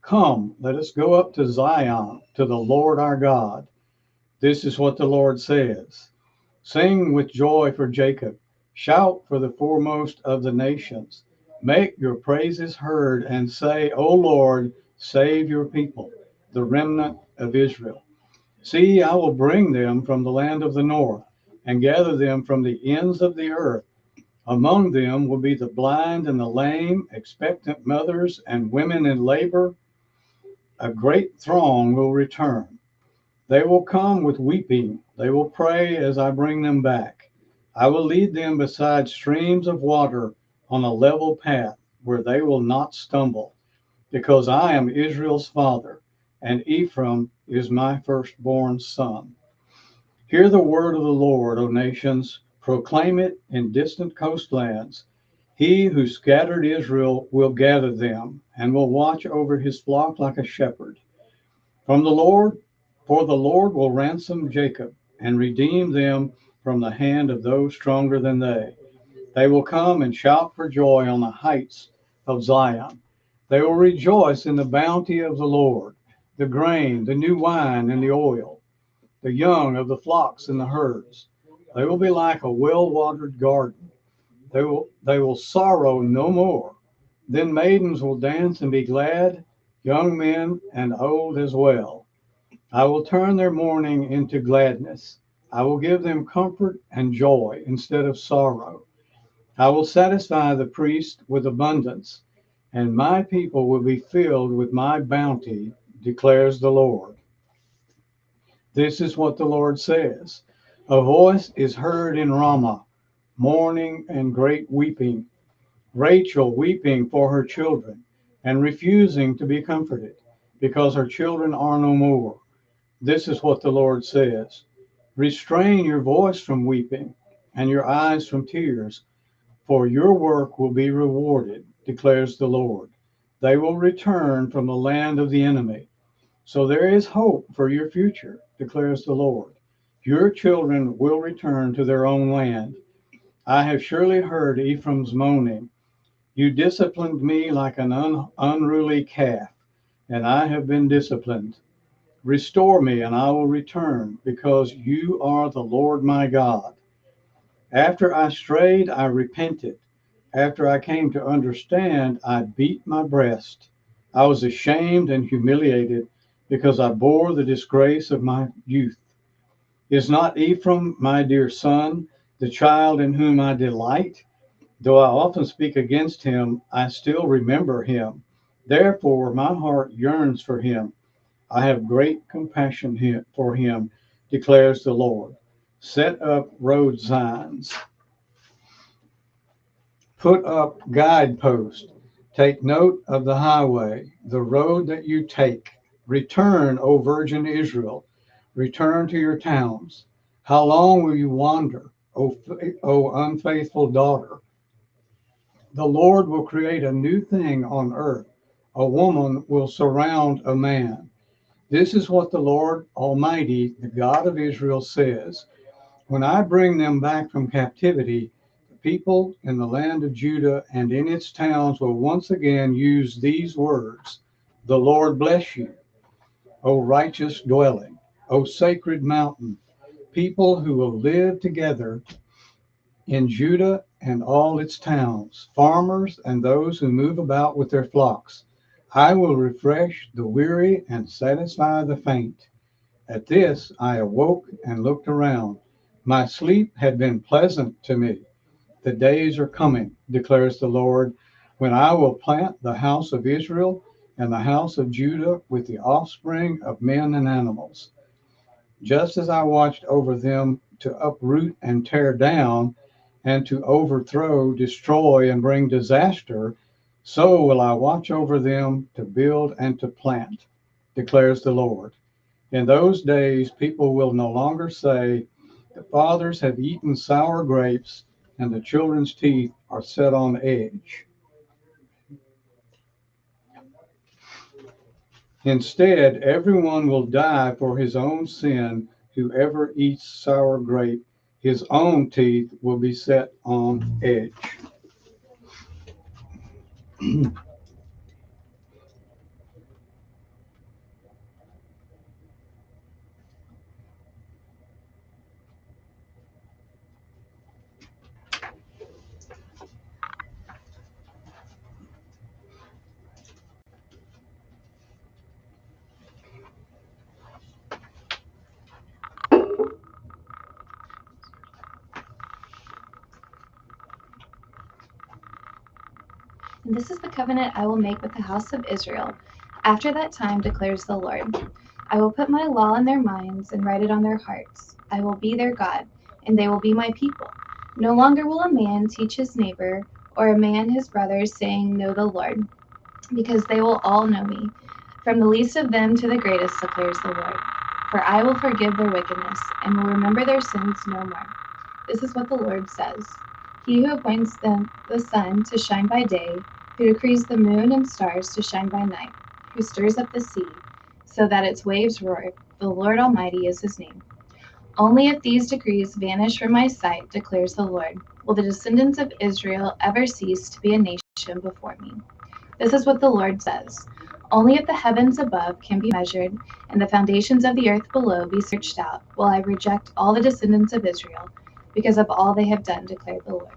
Come, let us go up to Zion, to the Lord our God. This is what the Lord says. Sing with joy for Jacob. Shout for the foremost of the nations. Make your praises heard and say, O Lord, save your people, the remnant of Israel. See, I will bring them from the land of the north and gather them from the ends of the earth. Among them will be the blind and the lame, expectant mothers and women in labor. A great throng will return. They will come with weeping. They will pray as I bring them back. I will lead them beside streams of water on a level path where they will not stumble, because I am Israel's father, and Ephraim is my firstborn son. Hear the word of the Lord, O nations. Proclaim it in distant coastlands. He who scattered Israel will gather them and will watch over his flock like a shepherd. From the Lord, for the Lord will ransom Jacob and redeem them from the hand of those stronger than they. They will come and shout for joy on the heights of Zion. They will rejoice in the bounty of the Lord, the grain, the new wine, and the oil, the young of the flocks and the herds. They will be like a well-watered garden. They will sorrow no more. Then maidens will dance and be glad, young men and old as well. I will turn their mourning into gladness. I will give them comfort and joy instead of sorrow. I will satisfy the priest with abundance, and my people will be filled with my bounty, declares the Lord. This is what the Lord says. A voice is heard in Ramah, mourning and great weeping, Rachel weeping for her children and refusing to be comforted because her children are no more. This is what the Lord says. Restrain your voice from weeping and your eyes from tears, for your work will be rewarded, declares the Lord. They will return from the land of the enemy. So there is hope for your future, declares the Lord. Your children will return to their own land. I have surely heard Ephraim's moaning. You disciplined me like an unruly calf, and I have been disciplined. Restore me, and I will return, because you are the Lord my God. After I strayed, I repented. After I came to understand, I beat my breast. I was ashamed and humiliated because I bore the disgrace of my youth. Is not Ephraim my dear son, the child in whom I delight? Though I often speak against him, I still remember him. Therefore, my heart yearns for him. I have great compassion for him, declares the Lord. Set up road signs, put up guideposts, take note of the highway, the road that you take. Return, O virgin Israel, return to your towns. How long will you wander, O unfaithful daughter? The Lord will create a new thing on earth. A woman will surround a man. This is what the Lord Almighty, the God of Israel, says. When I bring them back from captivity, the people in the land of Judah and in its towns will once again use these words. The Lord bless you, O righteous dwelling, O sacred mountain, people who will live together in Judah and all its towns, farmers and those who move about with their flocks. I will refresh the weary and satisfy the faint. At this I awoke and looked around. My sleep had been pleasant to me. The days are coming, declares the Lord, when I will plant the house of Israel and the house of Judah with the offspring of men and animals. Just as I watched over them to uproot and tear down, and to overthrow, destroy, and bring disaster, so will I watch over them to build and to plant, declares the Lord. In those days, people will no longer say, the fathers have eaten sour grapes, and the children's teeth are set on edge. Instead, everyone will die for his own sin. Whoever eats sour grape, his own teeth will be set on edge. This is the covenant I will make with the house of Israel. After that time, declares the Lord, I will put my law in their minds and write it on their hearts. I will be their God, and they will be my people. No longer will a man teach his neighbor or a man his brother, saying, Know the Lord, because they will all know me, from the least of them to the greatest, declares the Lord. For I will forgive their wickedness, and will remember their sins no more. This is what the Lord says. He who appoints the sun to shine by day, who decrees the moon and stars to shine by night, who stirs up the sea, so that its waves roar, the Lord Almighty is his name. Only if these decrees vanish from my sight, declares the Lord, will the descendants of Israel ever cease to be a nation before me. This is what the Lord says. Only if the heavens above can be measured and the foundations of the earth below be searched out, will I reject all the descendants of Israel because of all they have done, declared the Lord.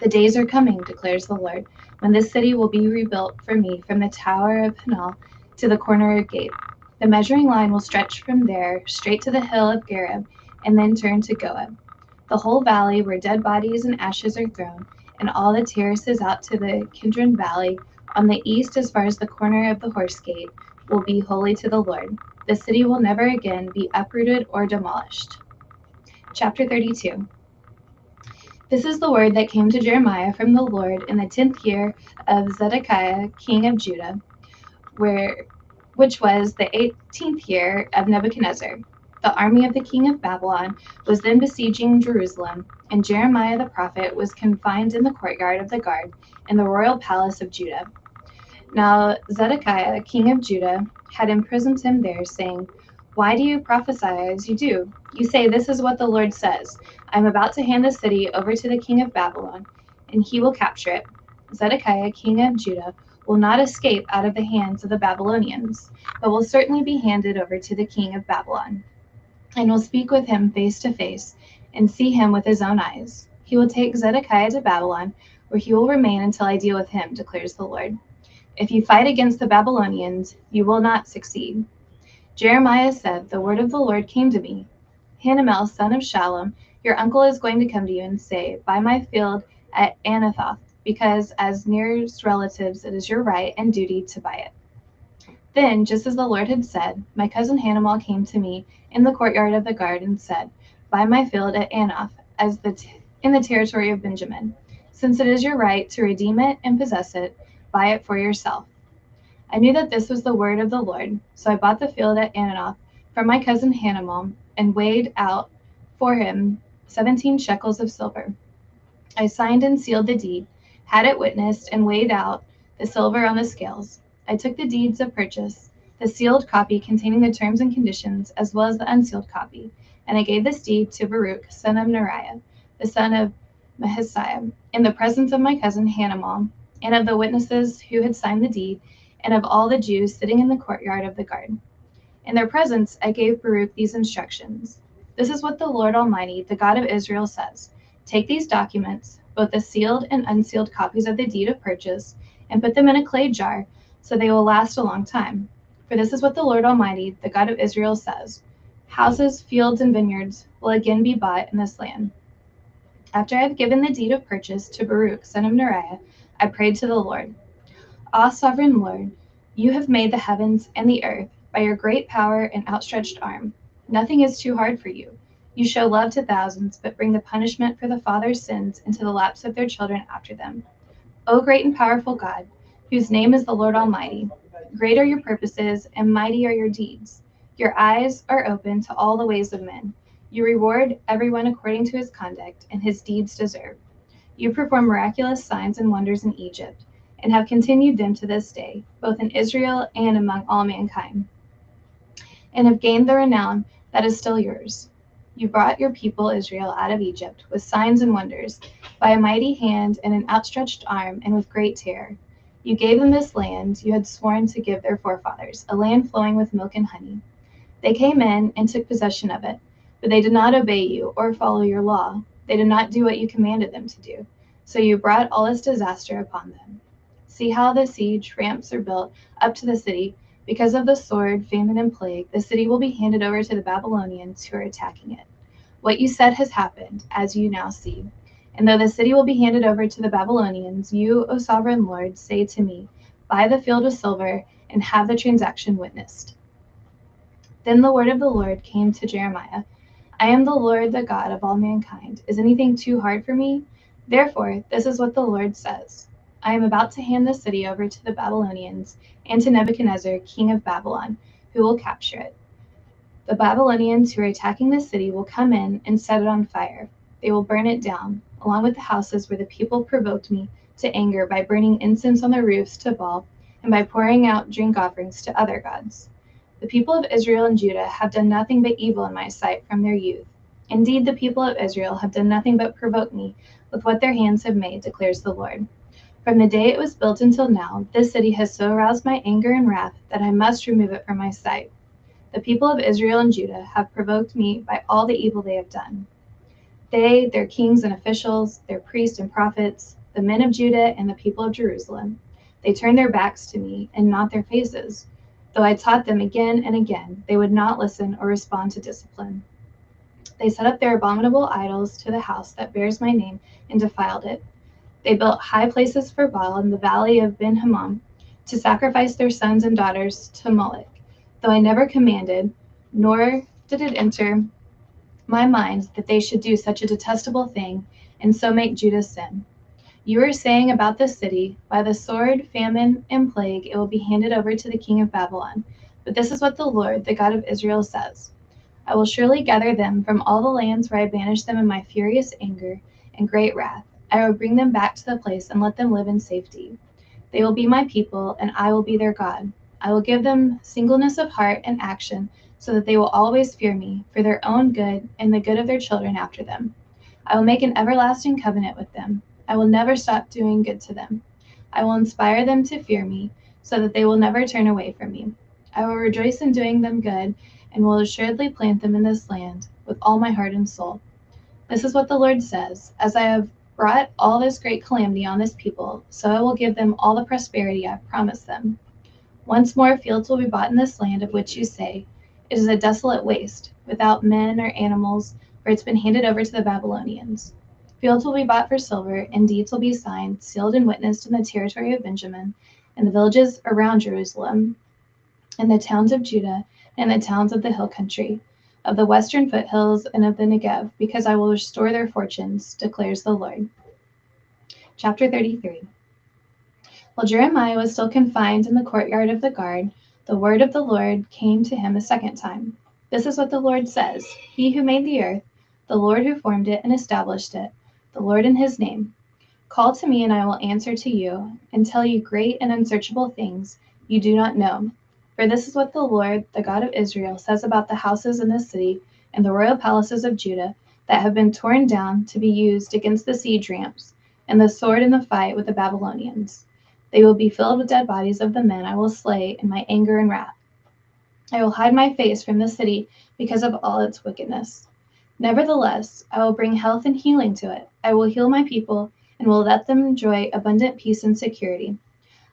The days are coming, declares the Lord, when this city will be rebuilt for me from the tower of Hanal to the corner of Gate. The measuring line will stretch from there straight to the hill of Gareb and then turn to Goeb. The whole valley where dead bodies and ashes are thrown, and all the terraces out to the Kidron Valley on the east as far as the corner of the Horse Gate, will be holy to the Lord. The city will never again be uprooted or demolished. Chapter 32. This is the word that came to Jeremiah from the Lord in the 10th year of Zedekiah, king of Judah, which was the 18th year of Nebuchadnezzar. The army of the king of Babylon was then besieging Jerusalem, and Jeremiah the prophet was confined in the courtyard of the guard in the royal palace of Judah. Now Zedekiah, king of Judah, had imprisoned him there, saying, Why do you prophesy as you do? You say, This is what the Lord says. I am about to hand the city over to the king of Babylon, and he will capture it. Zedekiah, king of Judah, will not escape out of the hands of the Babylonians, but will certainly be handed over to the king of Babylon, and will speak with him face to face, and see him with his own eyes. He will take Zedekiah to Babylon, where he will remain until I deal with him, declares the Lord. If you fight against the Babylonians, you will not succeed. Jeremiah said, The word of the Lord came to me. Hanamel, son of Shallum, your uncle is going to come to you and say, Buy my field at Anathoth, because as nearest relatives it is your right and duty to buy it. Then, just as the Lord had said, my cousin Hanamel came to me in the courtyard of the guard and said, Buy my field at Anathoth, in the territory of Benjamin. Since it is your right to redeem it and possess it, buy it for yourself. I knew that this was the word of the Lord, so I bought the field at Anathoth from my cousin Hanamel and weighed out for him 17 shekels of silver. I signed and sealed the deed, had it witnessed, and weighed out the silver on the scales. I took the deeds of purchase, the sealed copy containing the terms and conditions, as well as the unsealed copy, and I gave this deed to Baruch, son of Neriah, the son of Mahasiah, in the presence of my cousin Hanamel, and of the witnesses who had signed the deed, and of all the Jews sitting in the courtyard of the guard. In their presence, I gave Baruch these instructions. This is what the Lord Almighty, the God of Israel, says. Take these documents, both the sealed and unsealed copies of the deed of purchase, and put them in a clay jar, so they will last a long time. For this is what the Lord Almighty, the God of Israel, says. Houses, fields, and vineyards will again be bought in this land. After I have given the deed of purchase to Baruch, son of Neriah, I prayed to the Lord. Ah, sovereign Lord, you have made the heavens and the earth by your great power and outstretched arm. Nothing is too hard for you. You show love to thousands, but bring the punishment for the fathers' sins into the laps of their children after them. O great and powerful God, whose name is the Lord Almighty, great are your purposes and mighty are your deeds. Your eyes are open to all the ways of men. You reward everyone according to his conduct and his deeds deserve. You perform miraculous signs and wonders in Egypt, and have continued them to this day, both in Israel and among all mankind, and have gained the renown that is still yours. You brought your people Israel out of Egypt with signs and wonders, by a mighty hand and an outstretched arm, and with great terror. You gave them this land you had sworn to give their forefathers, a land flowing with milk and honey. They came in and took possession of it, but they did not obey you or follow your law. They did not do what you commanded them to do, so you brought all this disaster upon them. See how the siege ramps are built up to the city. Because of the sword, famine, and plague, the city will be handed over to the Babylonians who are attacking it. What you said has happened, as you now see. And though the city will be handed over to the Babylonians, you, O sovereign Lord, say to me, buy the field with silver and have the transaction witnessed. Then the word of the Lord came to Jeremiah. I am the Lord, the God of all mankind. Is anything too hard for me? Therefore, this is what the Lord says. I am about to hand the city over to the Babylonians and to Nebuchadnezzar, king of Babylon, who will capture it. The Babylonians who are attacking the city will come in and set it on fire. They will burn it down, along with the houses where the people provoked me to anger by burning incense on the roofs to Baal and by pouring out drink offerings to other gods. The people of Israel and Judah have done nothing but evil in my sight from their youth. Indeed, the people of Israel have done nothing but provoke me with what their hands have made, declares the Lord. From the day it was built until now, this city has so aroused my anger and wrath that I must remove it from my sight. The people of Israel and Judah have provoked me by all the evil they have done. They, their kings and officials, their priests and prophets, the men of Judah and the people of Jerusalem, they turned their backs to me and not their faces. Though I taught them again and again, they would not listen or respond to discipline. They set up their abominable idols to the house that bears my name and defiled it. They built high places for Baal in the valley of Ben Hinnom to sacrifice their sons and daughters to Moloch, though I never commanded, nor did it enter my mind that they should do such a detestable thing and so make Judah sin. You are saying about this city, by the sword, famine, and plague, it will be handed over to the king of Babylon. But this is what the Lord, the God of Israel, says. I will surely gather them from all the lands where I banished them in my furious anger and great wrath. I will bring them back to the place and let them live in safety. They will be my people, and I will be their God. I will give them singleness of heart and action, so that they will always fear me for their own good and the good of their children after them. I will make an everlasting covenant with them. I will never stop doing good to them. I will inspire them to fear me, so that they will never turn away from me. I will rejoice in doing them good, and will assuredly plant them in this land with all my heart and soul. This is what the Lord says: as I have brought all this great calamity on this people, so I will give them all the prosperity I have promised them. Once more fields will be bought in this land of which you say, it is a desolate waste, without men or animals, for it's been handed over to the Babylonians. Fields will be bought for silver, and deeds will be signed, sealed, and witnessed in the territory of Benjamin, in the villages around Jerusalem, in the towns of Judah, and the towns of the hill country, of the western foothills and of the Negev, because I will restore their fortunes, declares the Lord. Chapter 33. While Jeremiah was still confined in the courtyard of the guard, the word of the Lord came to him a second time. This is what the Lord says: He who made the earth, the Lord who formed it and established it, the Lord in his name. Call to me, and I will answer to you, and tell you great and unsearchable things you do not know. For this is what the Lord, the God of Israel, says about the houses in this city and the royal palaces of Judah that have been torn down to be used against the siege ramps, and the sword in the fight with the Babylonians. They will be filled with dead bodies of the men I will slay in my anger and wrath. I will hide my face from the city because of all its wickedness. Nevertheless, I will bring health and healing to it. I will heal my people and will let them enjoy abundant peace and security.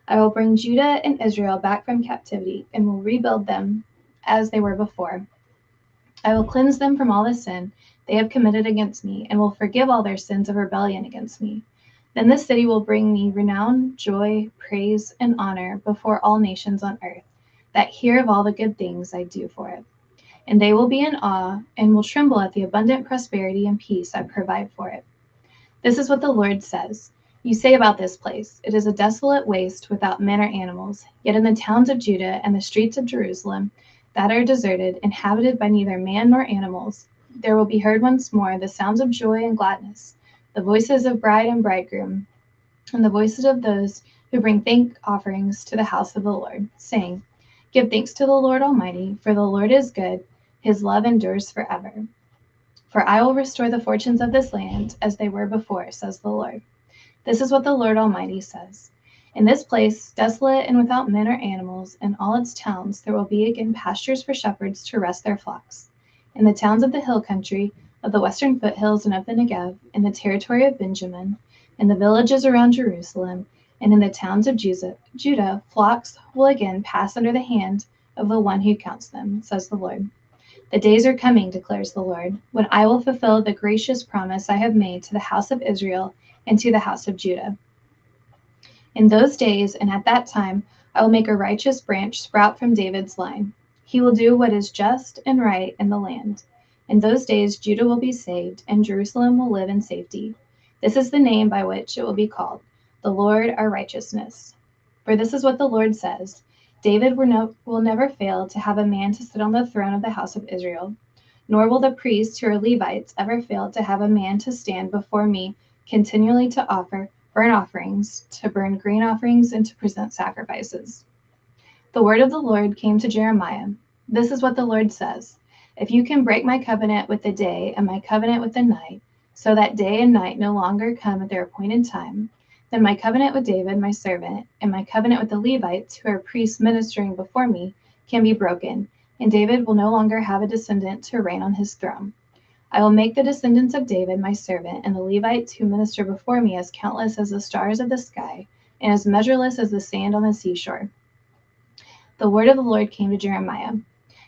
I will bring Judah and Israel back from captivity and will rebuild them as they were before. I will cleanse them from all the sin they have committed against me and will forgive all their sins of rebellion against me. Then this city will bring me renown, joy, praise, and honor before all nations on earth that hear of all the good things I do for it. And they will be in awe and will tremble at the abundant prosperity and peace I provide for it. This is what the Lord says. You say about this place, it is a desolate waste without men or animals. Yet in the towns of Judah and the streets of Jerusalem that are deserted, inhabited by neither man nor animals, there will be heard once more the sounds of joy and gladness, the voices of bride and bridegroom, and the voices of those who bring thank offerings to the house of the Lord, saying, Give thanks to the Lord Almighty, for the Lord is good, his love endures forever. For I will restore the fortunes of this land as they were before, says the Lord. This is what the Lord Almighty says. In this place, desolate and without men or animals, in all its towns, there will be again pastures for shepherds to rest their flocks. In the towns of the hill country, of the western foothills and of the Negev, in the territory of Benjamin, in the villages around Jerusalem, and in the towns of Judah, flocks will again pass under the hand of the one who counts them, says the Lord. The days are coming, declares the Lord, when I will fulfill the gracious promise I have made to the house of Israel and to the house of Judah. In those days and at that time, I will make a righteous branch sprout from David's line. He will do what is just and right in the land. In those days, Judah will be saved, and Jerusalem will live in safety. This is the name by which it will be called, the Lord our righteousness. For this is what the Lord says, David will never fail to have a man to sit on the throne of the house of Israel, nor will the priests who are Levites ever fail to have a man to stand before me continually to offer burnt offerings, to burn grain offerings, and to present sacrifices. The word of the Lord came to Jeremiah. This is what the Lord says. If you can break my covenant with the day and my covenant with the night, so that day and night no longer come at their appointed time, then my covenant with David, my servant, and my covenant with the Levites, who are priests ministering before me, can be broken, and David will no longer have a descendant to reign on his throne. I will make the descendants of David, my servant, and the Levites who minister before me as countless as the stars of the sky, and as measureless as the sand on the seashore. The word of the Lord came to Jeremiah.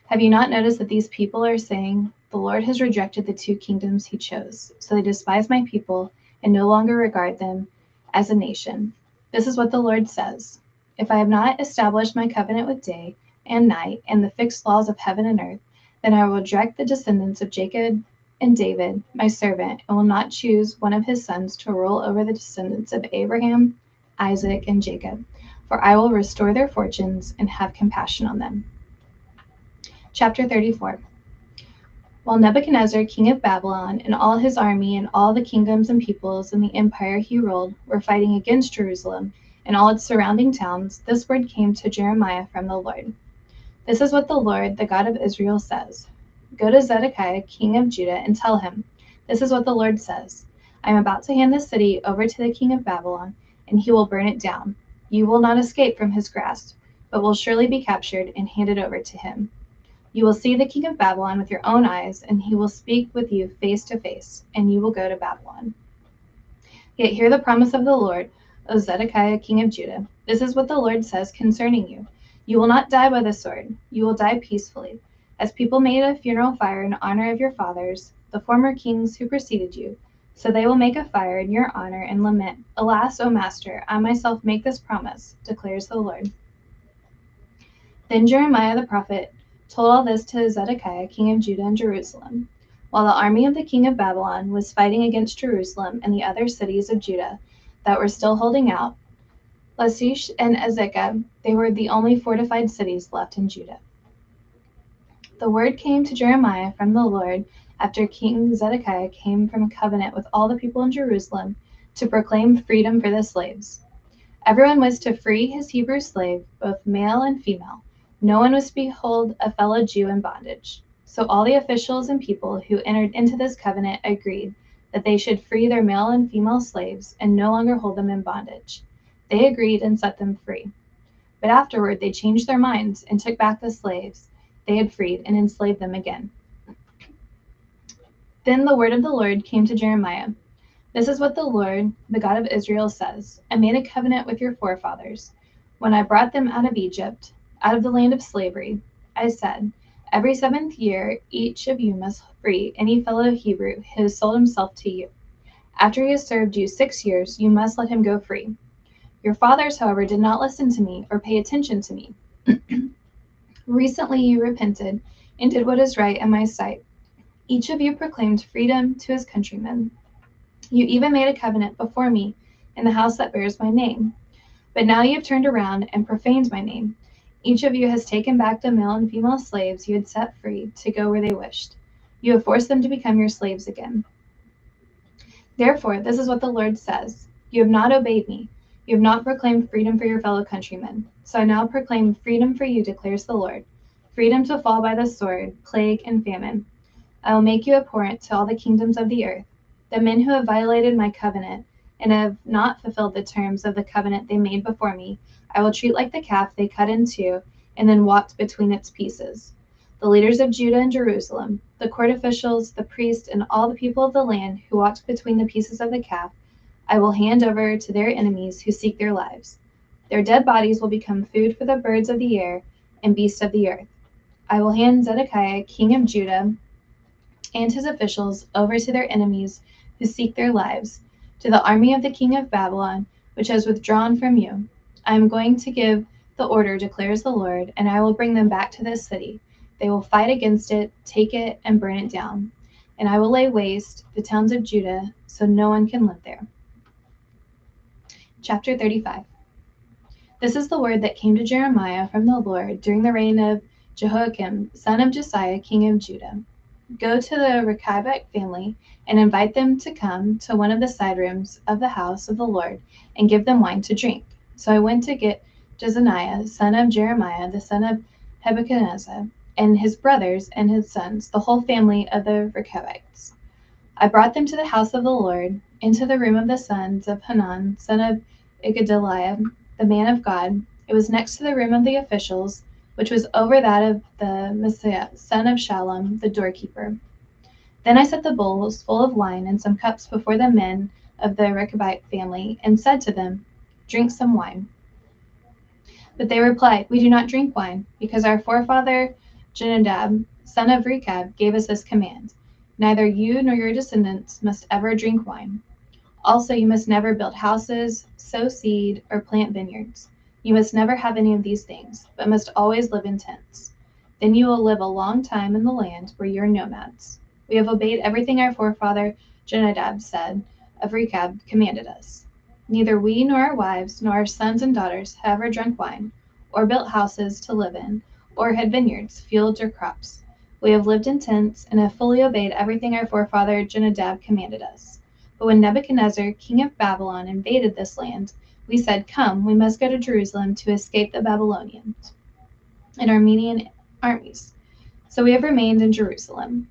Have you not noticed that these people are saying, the Lord has rejected the two kingdoms he chose, so they despise my people and no longer regard them as a nation? This is what the Lord says. If I have not established my covenant with day and night and the fixed laws of heaven and earth, then I will reject the descendants of Jacob and David, my servant, and will not choose one of his sons to rule over the descendants of Abraham, Isaac, and Jacob, for I will restore their fortunes and have compassion on them. Chapter 34. While Nebuchadnezzar, king of Babylon, and all his army and all the kingdoms and peoples in the empire he ruled were fighting against Jerusalem and all its surrounding towns, this word came to Jeremiah from the Lord. This is what the Lord, the God of Israel, says. Go to Zedekiah, king of Judah, and tell him, this is what the Lord says. I am about to hand this city over to the king of Babylon, and he will burn it down. You will not escape from his grasp, but will surely be captured and handed over to him. You will see the king of Babylon with your own eyes, and he will speak with you face to face, and you will go to Babylon. Yet hear the promise of the Lord, O Zedekiah, king of Judah. This is what the Lord says concerning you. You will not die by the sword. You will die peacefully. As people made a funeral fire in honor of your fathers, the former kings who preceded you, so they will make a fire in your honor and lament, Alas, O master, I myself make this promise, declares the Lord. Then Jeremiah the prophet told all this to Zedekiah, king of Judah and Jerusalem. While the army of the king of Babylon was fighting against Jerusalem and the other cities of Judah that were still holding out, Lachish and Azekah, they were the only fortified cities left in Judah. The word came to Jeremiah from the Lord after King Zedekiah came from a covenant with all the people in Jerusalem to proclaim freedom for the slaves. Everyone was to free his Hebrew slave, both male and female. No one was to behold a fellow Jew in bondage. So all the officials and people who entered into this covenant agreed that they should free their male and female slaves and no longer hold them in bondage. They agreed and set them free. But afterward they changed their minds and took back the slaves they had freed and enslaved them again. Then the word of the Lord came to Jeremiah. This is what the Lord, the God of Israel, says. I made a covenant with your forefathers. When I brought them out of Egypt, out of the land of slavery, I said, every 7th year, each of you must free any fellow Hebrew who has sold himself to you. After he has served you 6 years, you must let him go free. Your fathers, however, did not listen to me or pay attention to me. Recently you repented and did what is right in my sight. Each of you proclaimed freedom to his countrymen. You even made a covenant before me in the house that bears my name. But now you have turned around and profaned my name. Each of you has taken back the male and female slaves you had set free to go where they wished. You have forced them to become your slaves again. Therefore, this is what the Lord says. You have not obeyed me. You have not proclaimed freedom for your fellow countrymen. So I now proclaim freedom for you, declares the Lord. Freedom to fall by the sword, plague, and famine. I will make you abhorrent to all the kingdoms of the earth. The men who have violated my covenant and have not fulfilled the terms of the covenant they made before me, I will treat like the calf they cut in two and then walked between its pieces. The leaders of Judah and Jerusalem, the court officials, the priests, and all the people of the land who walked between the pieces of the calf, I will hand over to their enemies who seek their lives. Their dead bodies will become food for the birds of the air and beasts of the earth. I will hand Zedekiah, king of Judah, and his officials over to their enemies who seek their lives, to the army of the king of Babylon, which has withdrawn from you. I am going to give the order, declares the Lord, and I will bring them back to this city. They will fight against it, take it, and burn it down. And I will lay waste the towns of Judah, so no one can live there. Chapter 35. This is the word that came to Jeremiah from the Lord during the reign of Jehoiakim, son of Josiah, king of Judah. Go to the Rechabiah family and invite them to come to one of the side rooms of the house of the Lord and give them wine to drink. So I went to get Jezaniah, son of Jeremiah, the son of Nebuchadnezzar, and his brothers and his sons, the whole family of the Rechabites. I brought them to the house of the Lord, into the room of the sons of Hanan, son of Igdaliah, the man of God. It was next to the room of the officials, which was over that of the Messiah, son of Shallum, the doorkeeper. Then I set the bowls full of wine and some cups before the men of the Rechabite family, and said to them, "Drink some wine." But they replied, "We do not drink wine, because our forefather Jonadab, son of Rechab, gave us this command: Neither you nor your descendants must ever drink wine. Also, you must never build houses, sow seed, or plant vineyards. You must never have any of these things, but must always live in tents. Then you will live a long time in the land where you are nomads. We have obeyed everything our forefather Jonadab said of Rechab commanded us. Neither we nor our wives nor our sons and daughters have ever drunk wine, or built houses to live in, or had vineyards, fields, or crops. We have lived in tents and have fully obeyed everything our forefather Jonadab commanded us. But when Nebuchadnezzar, king of Babylon, invaded this land, we said, 'Come, we must go to Jerusalem to escape the Babylonians and Armenian armies.' So we have remained in Jerusalem."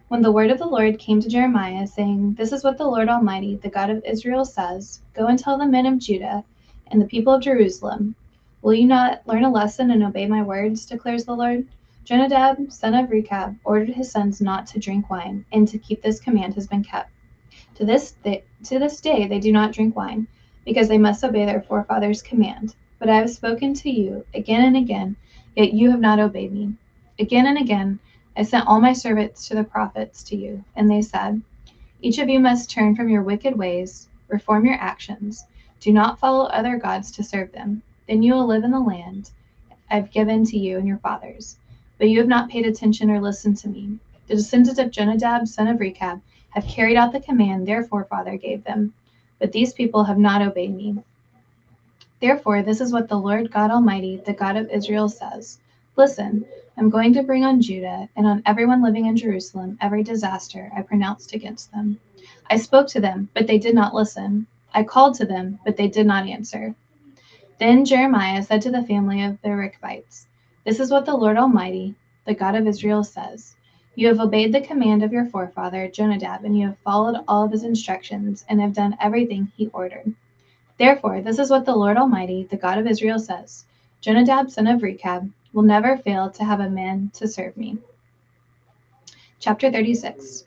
When the word of the Lord came to Jeremiah, saying, "This is what the Lord Almighty, the God of Israel, says: Go and tell the men of Judah and the people of Jerusalem, will you not learn a lesson and obey my words, declares the Lord? Jonadab, son of Rechab, ordered his sons not to drink wine, and to keep this command has been kept. To this day they do not drink wine, because they must obey their forefathers' command. But I have spoken to you again and again, yet you have not obeyed me. Again and again I sent all my servants to the prophets to you, and they said, 'Each of you must turn from your wicked ways, reform your actions, do not follow other gods to serve them. Then you will live in the land I've given to you and your fathers.' But you have not paid attention or listened to me. The descendants of Jonadab, son of Rechab, have carried out the command their forefather gave them, but these people have not obeyed me. Therefore, this is what the Lord God Almighty, the God of Israel, says: Listen, I'm going to bring on Judah and on everyone living in Jerusalem every disaster I pronounced against them. I spoke to them, but they did not listen. I called to them, but they did not answer." Then Jeremiah said to the family of the Rechabites, "This is what the Lord Almighty, the God of Israel, says: You have obeyed the command of your forefather Jonadab, and you have followed all of his instructions, and have done everything he ordered. Therefore, this is what the Lord Almighty, the God of Israel, says: Jonadab, son of Rechab, will never fail to have a man to serve me." Chapter 36.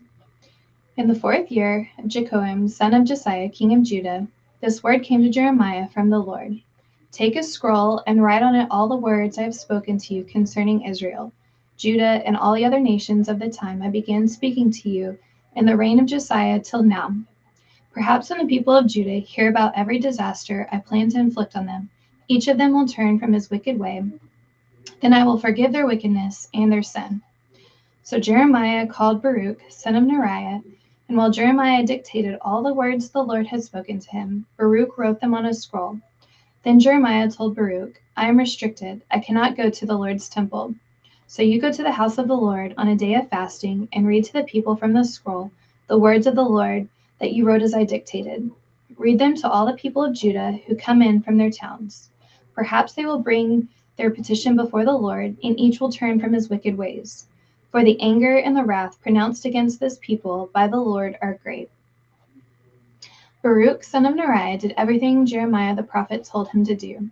In the 4th year of Jehoiakim, son of Josiah, king of Judah, this word came to Jeremiah from the Lord: "Take a scroll and write on it all the words I have spoken to you concerning Israel, Judah, and all the other nations of the time I began speaking to you in the reign of Josiah till now. Perhaps when the people of Judah hear about every disaster I plan to inflict on them, each of them will turn from his wicked way. Then I will forgive their wickedness and their sin." So Jeremiah called Baruch, son of Neriah, and while Jeremiah dictated all the words the Lord had spoken to him, Baruch wrote them on a scroll. Then Jeremiah told Baruch, "I am restricted. I cannot go to the Lord's temple. So you go to the house of the Lord on a day of fasting and read to the people from the scroll the words of the Lord that you wrote as I dictated. Read them to all the people of Judah who come in from their towns. Perhaps they will bring their petition before the Lord, and each will turn from his wicked ways. For the anger and the wrath pronounced against this people by the Lord are great." Baruch, son of Neriah, did everything Jeremiah the prophet told him to do.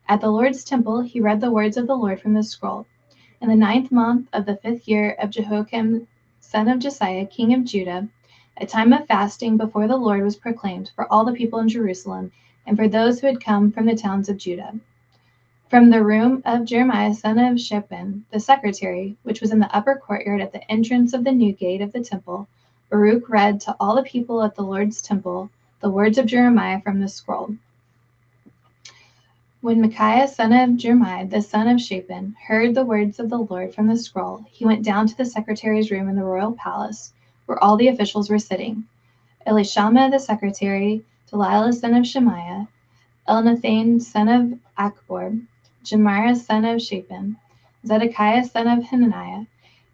At the Lord's temple, he read the words of the Lord from the scroll. In the 9th month of the 5th year of Jehoiakim, son of Josiah, king of Judah, a time of fasting before the Lord was proclaimed for all the people in Jerusalem and for those who had come from the towns of Judah. From the room of Jeremiah son of Shaphan, the secretary, which was in the upper courtyard at the entrance of the new gate of the temple, Baruch read to all the people at the Lord's temple the words of Jeremiah from the scroll. When Micaiah son of Jeremiah, the son of Shaphan, heard the words of the Lord from the scroll, he went down to the secretary's room in the royal palace, where all the officials were sitting. Elishama the secretary, Delilah son of Shemaiah, Elnathan son of Achbor, Jemariah son of Shaphan, Zedekiah son of Hananiah,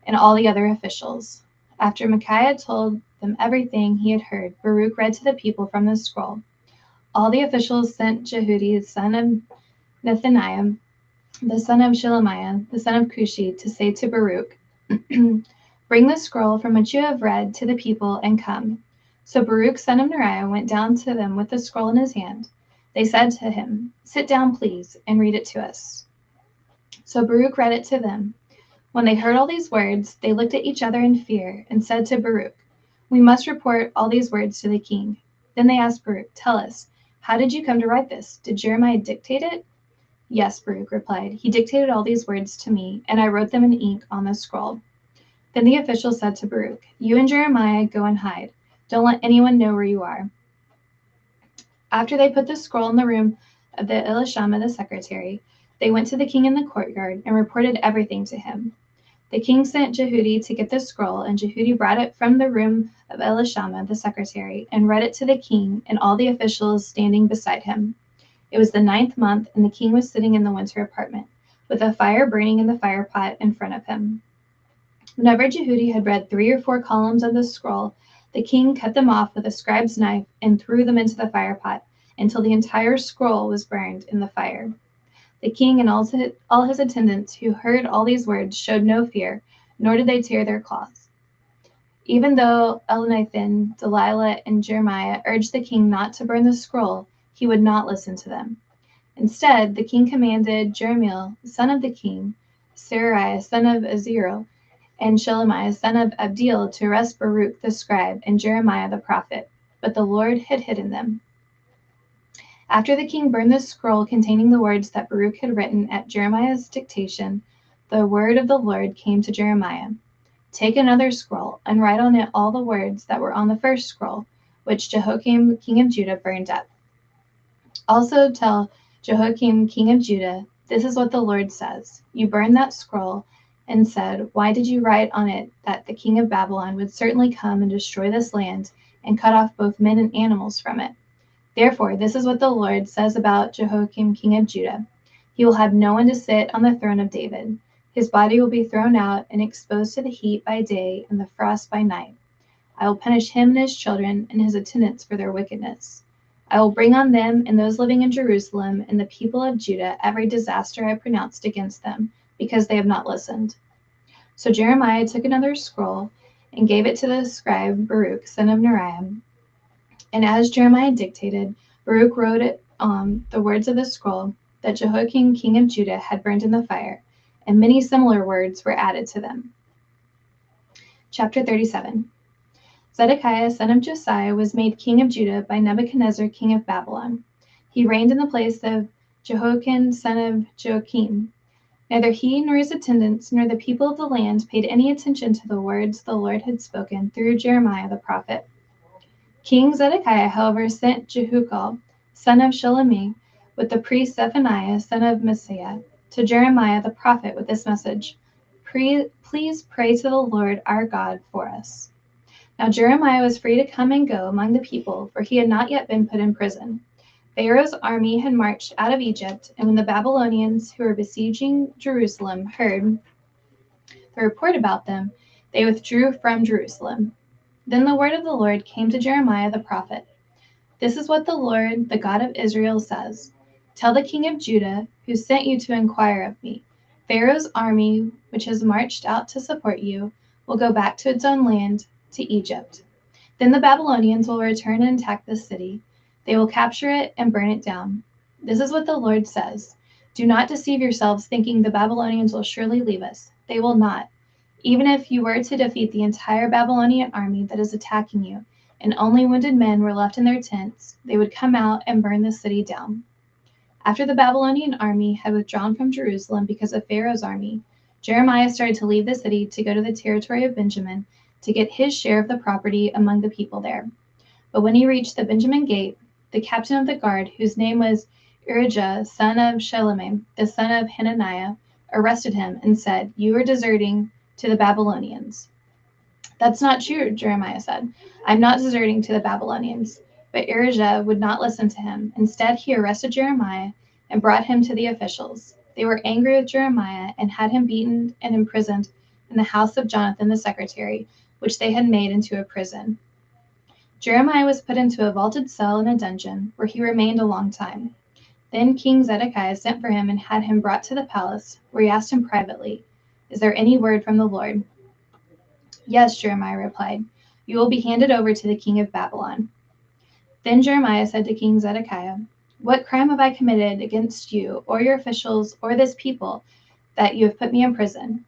and all the other officials. After Micaiah told them everything he had heard, Baruch read to the people from the scroll. All the officials sent Jehudi, son of Nethaniah, the son of Shelemiah, the son of Cushi, to say to Baruch, "Bring the scroll from which you have read to the people and come." So Baruch, son of Neriah, went down to them with the scroll in his hand. They said to him, "Sit down, please, and read it to us." So Baruch read it to them. When they heard all these words, they looked at each other in fear and said to Baruch, "We must report all these words to the king." Then they asked Baruch, "Tell us, how did you come to write this? Did Jeremiah dictate it?" "Yes," Baruch replied. "He dictated all these words to me, and I wrote them in ink on the scroll." Then the official said to Baruch, "You and Jeremiah go and hide. Don't let anyone know where you are." After they put the scroll in the room of the Elishama the secretary, they went to the king in the courtyard and reported everything to him. The king sent Jehudi to get the scroll, and Jehudi brought it from the room of Elishama the secretary and read it to the king and all the officials standing beside him. It was the 9th month, and the king was sitting in the winter apartment, with a fire burning in the firepot in front of him. Whenever Jehudi had read 3 or 4 columns of the scroll, the king cut them off with a scribe's knife and threw them into the firepot until the entire scroll was burned in the fire. The king and all his attendants who heard all these words showed no fear, nor did they tear their cloths. Even though Elnathan, Delilah, and Jeremiah urged the king not to burn the scroll, he would not listen to them. Instead, the king commanded Jeremiel, son of the king, Seraiah, son of Azriel, and Shelemiah, son of Abdeel, to arrest Baruch the scribe and Jeremiah the prophet, but the Lord had hidden them. After the king burned the scroll containing the words that Baruch had written at Jeremiah's dictation, the word of the Lord came to Jeremiah. "Take another scroll and write on it all the words that were on the first scroll, which Jehoiakim king of Judah burned up. Also tell Jehoiakim king of Judah, this is what the Lord says. You burned that scroll and said, 'Why did you write on it that the king of Babylon would certainly come and destroy this land and cut off both men and animals from it?' Therefore, this is what the Lord says about Jehoiakim king of Judah. He will have no one to sit on the throne of David. His body will be thrown out and exposed to the heat by day and the frost by night. I will punish him and his children and his attendants for their wickedness. I will bring on them and those living in Jerusalem and the people of Judah every disaster I pronounced against them, because they have not listened." So Jeremiah took another scroll and gave it to the scribe Baruch, son of Neriah. And as Jeremiah dictated, Baruch wrote it on the words of the scroll that Jehoiakim king of Judah had burned in the fire, and many similar words were added to them. Chapter 37. Zedekiah, son of Josiah, was made king of Judah by Nebuchadnezzar, king of Babylon. He reigned in the place of Jehoiakim, son of Joachim. Neither he nor his attendants nor the people of the land paid any attention to the words the Lord had spoken through Jeremiah the prophet. King Zedekiah, however, sent Jehukal, son of Shelemi, with the priest Zephaniah, son of Maaseiah, to Jeremiah the prophet with this message: "Please pray to the Lord our God for us." Now Jeremiah was free to come and go among the people, for he had not yet been put in prison. Pharaoh's army had marched out of Egypt, and when the Babylonians who were besieging Jerusalem heard the report about them, they withdrew from Jerusalem. Then the word of the Lord came to Jeremiah the prophet. "This is what the Lord, the God of Israel, says. Tell the king of Judah, who sent you to inquire of me, Pharaoh's army, which has marched out to support you, will go back to its own land, to Egypt. Then the Babylonians will return and attack this city. They will capture it and burn it down. This is what the Lord says. Do not deceive yourselves thinking the Babylonians will surely leave us. They will not. Even if you were to defeat the entire Babylonian army that is attacking you, and only wounded men were left in their tents, they would come out and burn the city down. After the Babylonian army had withdrawn from Jerusalem because of Pharaoh's army, Jeremiah started to leave the city to go to the territory of Benjamin to get his share of the property among the people there. But when he reached the Benjamin gate, the captain of the guard, whose name was Urijah, son of Shelemiah, the son of Hananiah, arrested him and said, "You are deserting to the Babylonians." "That's not true," Jeremiah said. "I'm not deserting to the Babylonians." But Urijah would not listen to him. Instead, he arrested Jeremiah and brought him to the officials. They were angry with Jeremiah and had him beaten and imprisoned in the house of Jonathan the secretary, which they had made into a prison. Jeremiah was put into a vaulted cell in a dungeon, where he remained a long time. Then King Zedekiah sent for him and had him brought to the palace, where he asked him privately, "Is there any word from the Lord?" "Yes," Jeremiah replied. "You will be handed over to the king of Babylon." Then Jeremiah said to King Zedekiah, "What crime have I committed against you, or your officials, or this people, that you have put me in prison?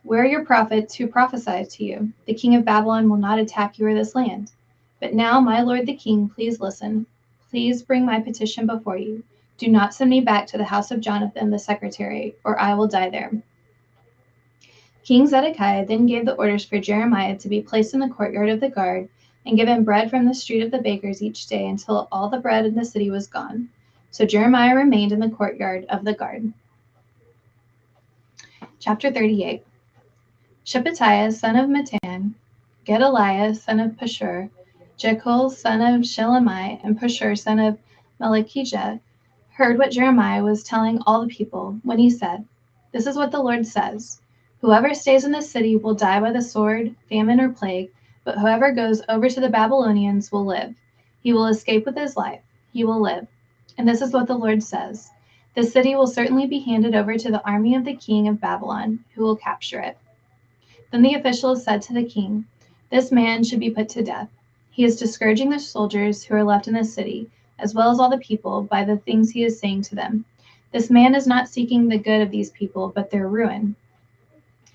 Where are your prophets who prophesied to you, 'The king of Babylon will not attack you or this land'? But now, my lord the king, please listen. Please bring my petition before you. Do not send me back to the house of Jonathan the secretary, or I will die there." King Zedekiah then gave the orders for Jeremiah to be placed in the courtyard of the guard and given bread from the street of the bakers each day until all the bread in the city was gone. So Jeremiah remained in the courtyard of the guard. Chapter 38. Shephatiah, son of Mattan, Gedaliah, son of Pashur, Jekyll, son of Shelemiah, and Pashur, son of Malchijah, heard what Jeremiah was telling all the people when he said, "This is what the Lord says. Whoever stays in this city will die by the sword, famine, or plague, but whoever goes over to the Babylonians will live. He will escape with his life. He will live. And this is what the Lord says. The city will certainly be handed over to the army of the king of Babylon, who will capture it." Then the officials said to the king, "This man should be put to death. He is discouraging the soldiers who are left in the city, as well as all the people, by the things he is saying to them. This man is not seeking the good of these people, but their ruin."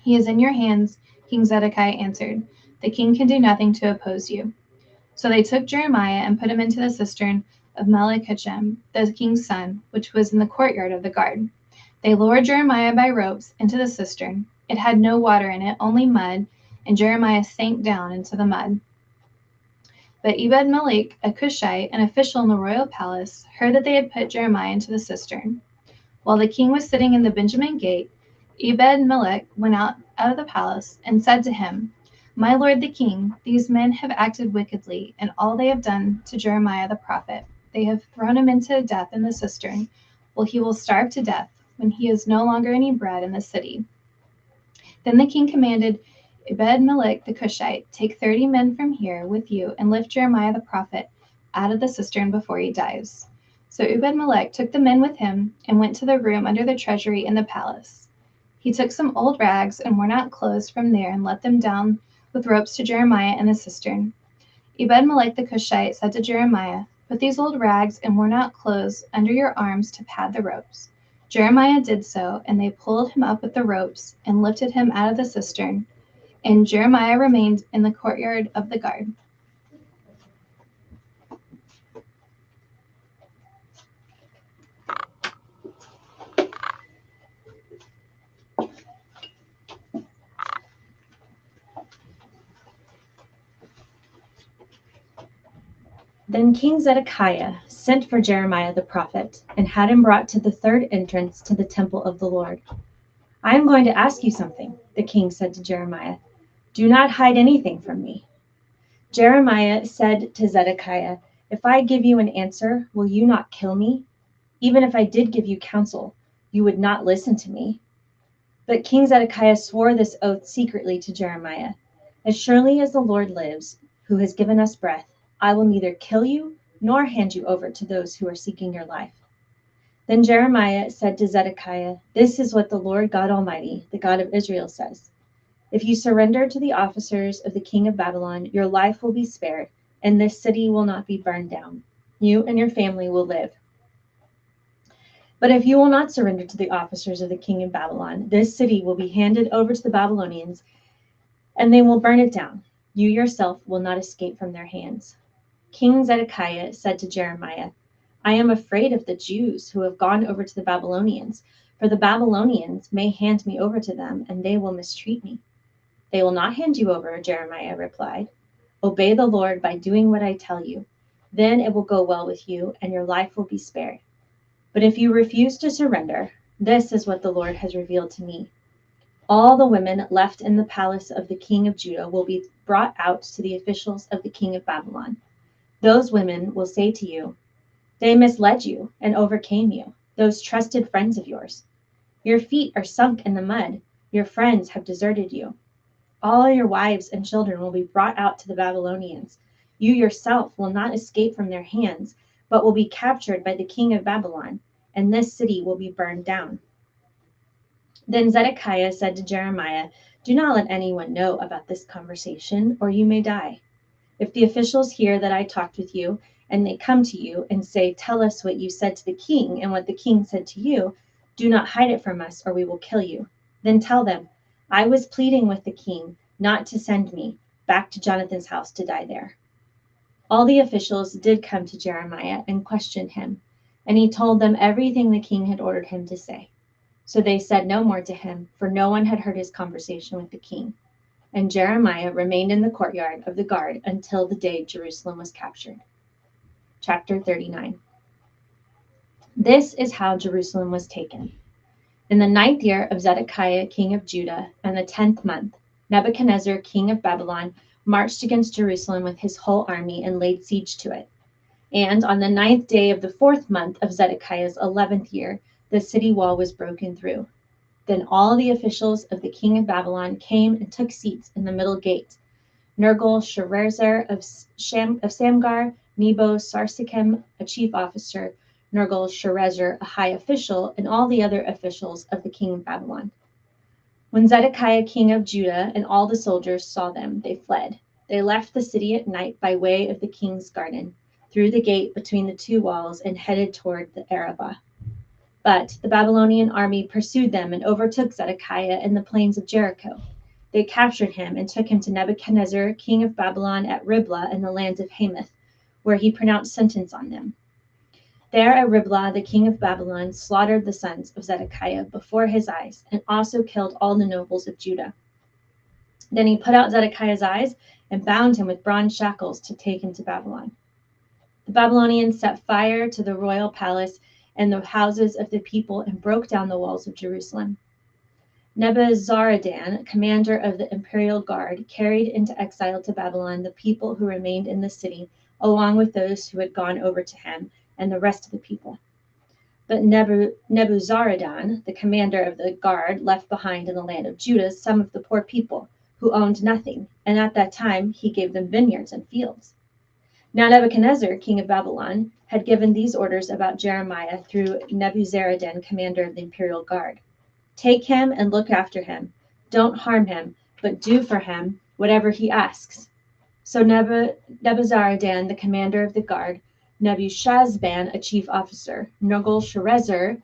"He is in your hands," King Zedekiah answered. "The king can do nothing to oppose you." So they took Jeremiah and put him into the cistern of Malchijah, the king's son, which was in the courtyard of the guard. They lowered Jeremiah by ropes into the cistern. It had no water in it, only mud, and Jeremiah sank down into the mud. But Ebed-Melech, a Cushite, an official in the royal palace, heard that they had put Jeremiah into the cistern. While the king was sitting in the Benjamin gate, Ebed-Melech went out of the palace and said to him, "My lord the king, these men have acted wickedly, and all they have done to Jeremiah the prophet. They have thrown him into death in the cistern. Well, he will starve to death when he has no longer any bread in the city." Then the king commanded Ebed-Melech the Cushite, "Take 30 men from here with you and lift Jeremiah the prophet out of the cistern before he dies." So Ebed-Melech took the men with him and went to the room under the treasury in the palace. He took some old rags and worn out clothes from there and let them down with ropes to Jeremiah in the cistern. Ebed-Melech the Cushite said to Jeremiah, "Put these old rags and worn out clothes under your arms to pad the ropes." Jeremiah did so, and they pulled him up with the ropes and lifted him out of the cistern. And Jeremiah remained in the courtyard of the guard. Then King Zedekiah sent for Jeremiah the prophet and had him brought to the third entrance to the temple of the Lord. "I am going to ask you something," the king said to Jeremiah. "Do not hide anything from me." Jeremiah said to Zedekiah, "If I give you an answer, will you not kill me? Even if I did give you counsel, you would not listen to me." But King Zedekiah swore this oath secretly to Jeremiah, "As surely as the Lord lives, who has given us breath, I will neither kill you nor hand you over to those who are seeking your life." Then Jeremiah said to Zedekiah, "This is what the Lord God Almighty, the God of Israel, says. If you surrender to the officers of the king of Babylon, your life will be spared, and this city will not be burned down. You and your family will live. But if you will not surrender to the officers of the king of Babylon, this city will be handed over to the Babylonians, and they will burn it down. You yourself will not escape from their hands." King Zedekiah said to Jeremiah, I am afraid of the Jews who have gone over to the Babylonians, for the Babylonians may hand me over to them, and they will mistreat me." "They will not hand you over," Jeremiah replied. "Obey the Lord by doing what I tell you. Then it will go well with you, and your life will be spared. But if you refuse to surrender, this is what the Lord has revealed to me. All the women left in the palace of the king of Judah will be brought out to the officials of the king of Babylon. Those women will say to you, 'They misled you and overcame you, those trusted friends of yours. Your feet are sunk in the mud. Your friends have deserted you. All your wives and children will be brought out to the Babylonians. You yourself will not escape from their hands, but will be captured by the king of Babylon, and this city will be burned down.'" Then Zedekiah said to Jeremiah, "Do not let anyone know about this conversation, or you may die. If the officials hear that I talked with you, and they come to you and say, 'Tell us what you said to the king and what the king said to you,' do not hide it from us, or we will kill you. Then tell them, 'I was pleading with the king not to send me back to Jonathan's house to die there.'" All the officials did come to Jeremiah and questioned him, and he told them everything the king had ordered him to say. So they said no more to him, for no one had heard his conversation with the king. And Jeremiah remained in the courtyard of the guard until the day Jerusalem was captured. Chapter 39. This is how Jerusalem was taken. In the 9th year of Zedekiah, king of Judah, and the 10th month, Nebuchadnezzar, king of Babylon, marched against Jerusalem with his whole army and laid siege to it. And on the 9th day of the 4th month of Zedekiah's 11th year, the city wall was broken through. Then all the officials of the king of Babylon came and took seats in the middle gate. Nergal-Sharezer of Samgar, Nebo Sarsechim, a chief officer, Nergal-Sharezer, a high official, and all the other officials of the king of Babylon. When Zedekiah, king of Judah, and all the soldiers saw them, they fled. They left the city at night by way of the king's garden, through the gate between the two walls, and headed toward the Arabah. But the Babylonian army pursued them and overtook Zedekiah in the plains of Jericho. They captured him and took him to Nebuchadnezzar, king of Babylon, at Riblah in the land of Hamath, where he pronounced sentence on them. There at Riblah, the king of Babylon slaughtered the sons of Zedekiah before his eyes, and also killed all the nobles of Judah. Then he put out Zedekiah's eyes and bound him with bronze shackles to take him to Babylon. The Babylonians set fire to the royal palace and the houses of the people and broke down the walls of Jerusalem. Nebuzaradan, commander of the imperial guard, carried into exile to Babylon the people who remained in the city, along with those who had gone over to him and the rest of the people. But Nebuzaradan, the commander of the guard, left behind in the land of Judah some of the poor people who owned nothing, and at that time he gave them vineyards and fields. Now Nebuchadnezzar, king of Babylon, had given these orders about Jeremiah through Nebuzaradan, commander of the imperial guard. "Take him and look after him. Don't harm him, but do for him whatever he asks." So Nebuzaradan, the commander of the guard, Nebushazban, a chief officer, Nergal-Sharezer,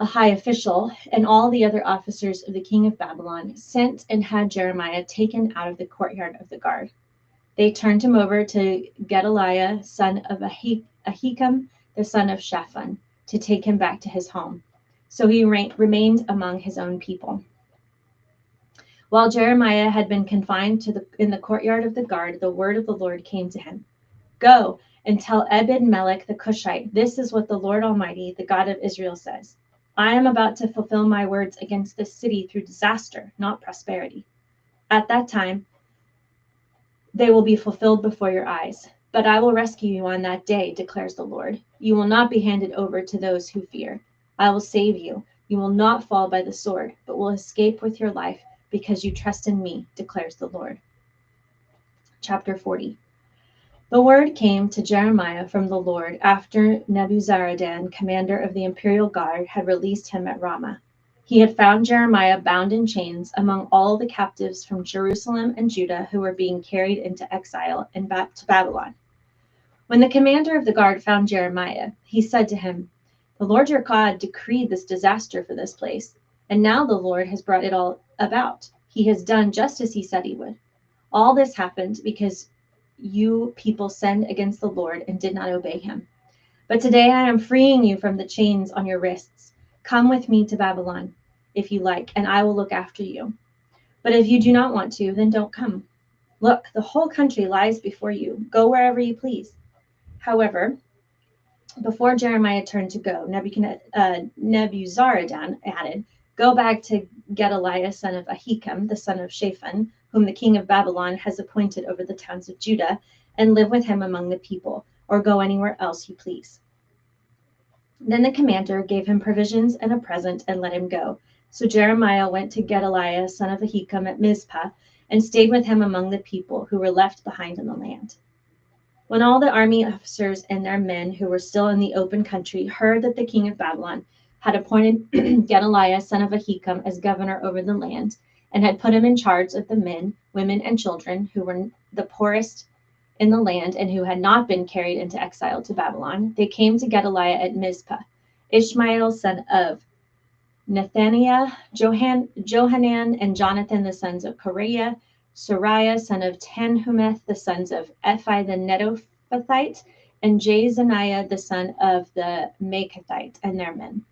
a high official, and all the other officers of the king of Babylon sent and had Jeremiah taken out of the courtyard of the guard. They turned him over to Gedaliah, son of Ahikam, the son of Shaphan, to take him back to his home. So he remained among his own people. While Jeremiah had been confined in the courtyard of the guard, the word of the Lord came to him. "Go and tell Ebed-Melech the Cushite, this is what the Lord Almighty, the God of Israel, says. I am about to fulfill my words against this city through disaster, not prosperity. At that time, they will be fulfilled before your eyes. But I will rescue you on that day, declares the Lord. You will not be handed over to those who fear. I will save you. You will not fall by the sword, but will escape with your life because you trust in me, declares the Lord." Chapter 40. The word came to Jeremiah from the Lord after Nebuzaradan, commander of the imperial guard, had released him at Ramah. He had found Jeremiah bound in chains among all the captives from Jerusalem and Judah who were being carried into exile and back to Babylon. When the commander of the guard found Jeremiah, he said to him, "The Lord your God decreed this disaster for this place, and now the Lord has brought it all about. He has done just as he said he would. All this happened because you people sinned against the Lord and did not obey him. But today I am freeing you from the chains on your wrists. Come with me to Babylon, if you like, and I will look after you. But if you do not want to, then don't come. Look, the whole country lies before you. Go wherever you please." However, before Jeremiah turned to go, Nebuzaradan added, "Go back to Gedaliah, son of Ahikam, the son of Shaphan, whom the king of Babylon has appointed over the towns of Judah, and live with him among the people, or go anywhere else you please." Then the commander gave him provisions and a present and let him go. So Jeremiah went to Gedaliah, son of Ahikam, at Mizpah, and stayed with him among the people who were left behind in the land. When all the army officers and their men who were still in the open country heard that the king of Babylon had appointed Gedaliah, son of Ahikam, as governor over the land, and had put him in charge of the men, women, and children who were the poorest in the land and who had not been carried into exile to Babylon, they came to Gedaliah at Mizpah. Ishmael, son of Nethaniah, Johanan, and Jonathan, the sons of Kareah, Sariah, son of Tanhumeth, the sons of Ephi the Netophathite, and Jezaniah, the son of the Maachathite, and their men.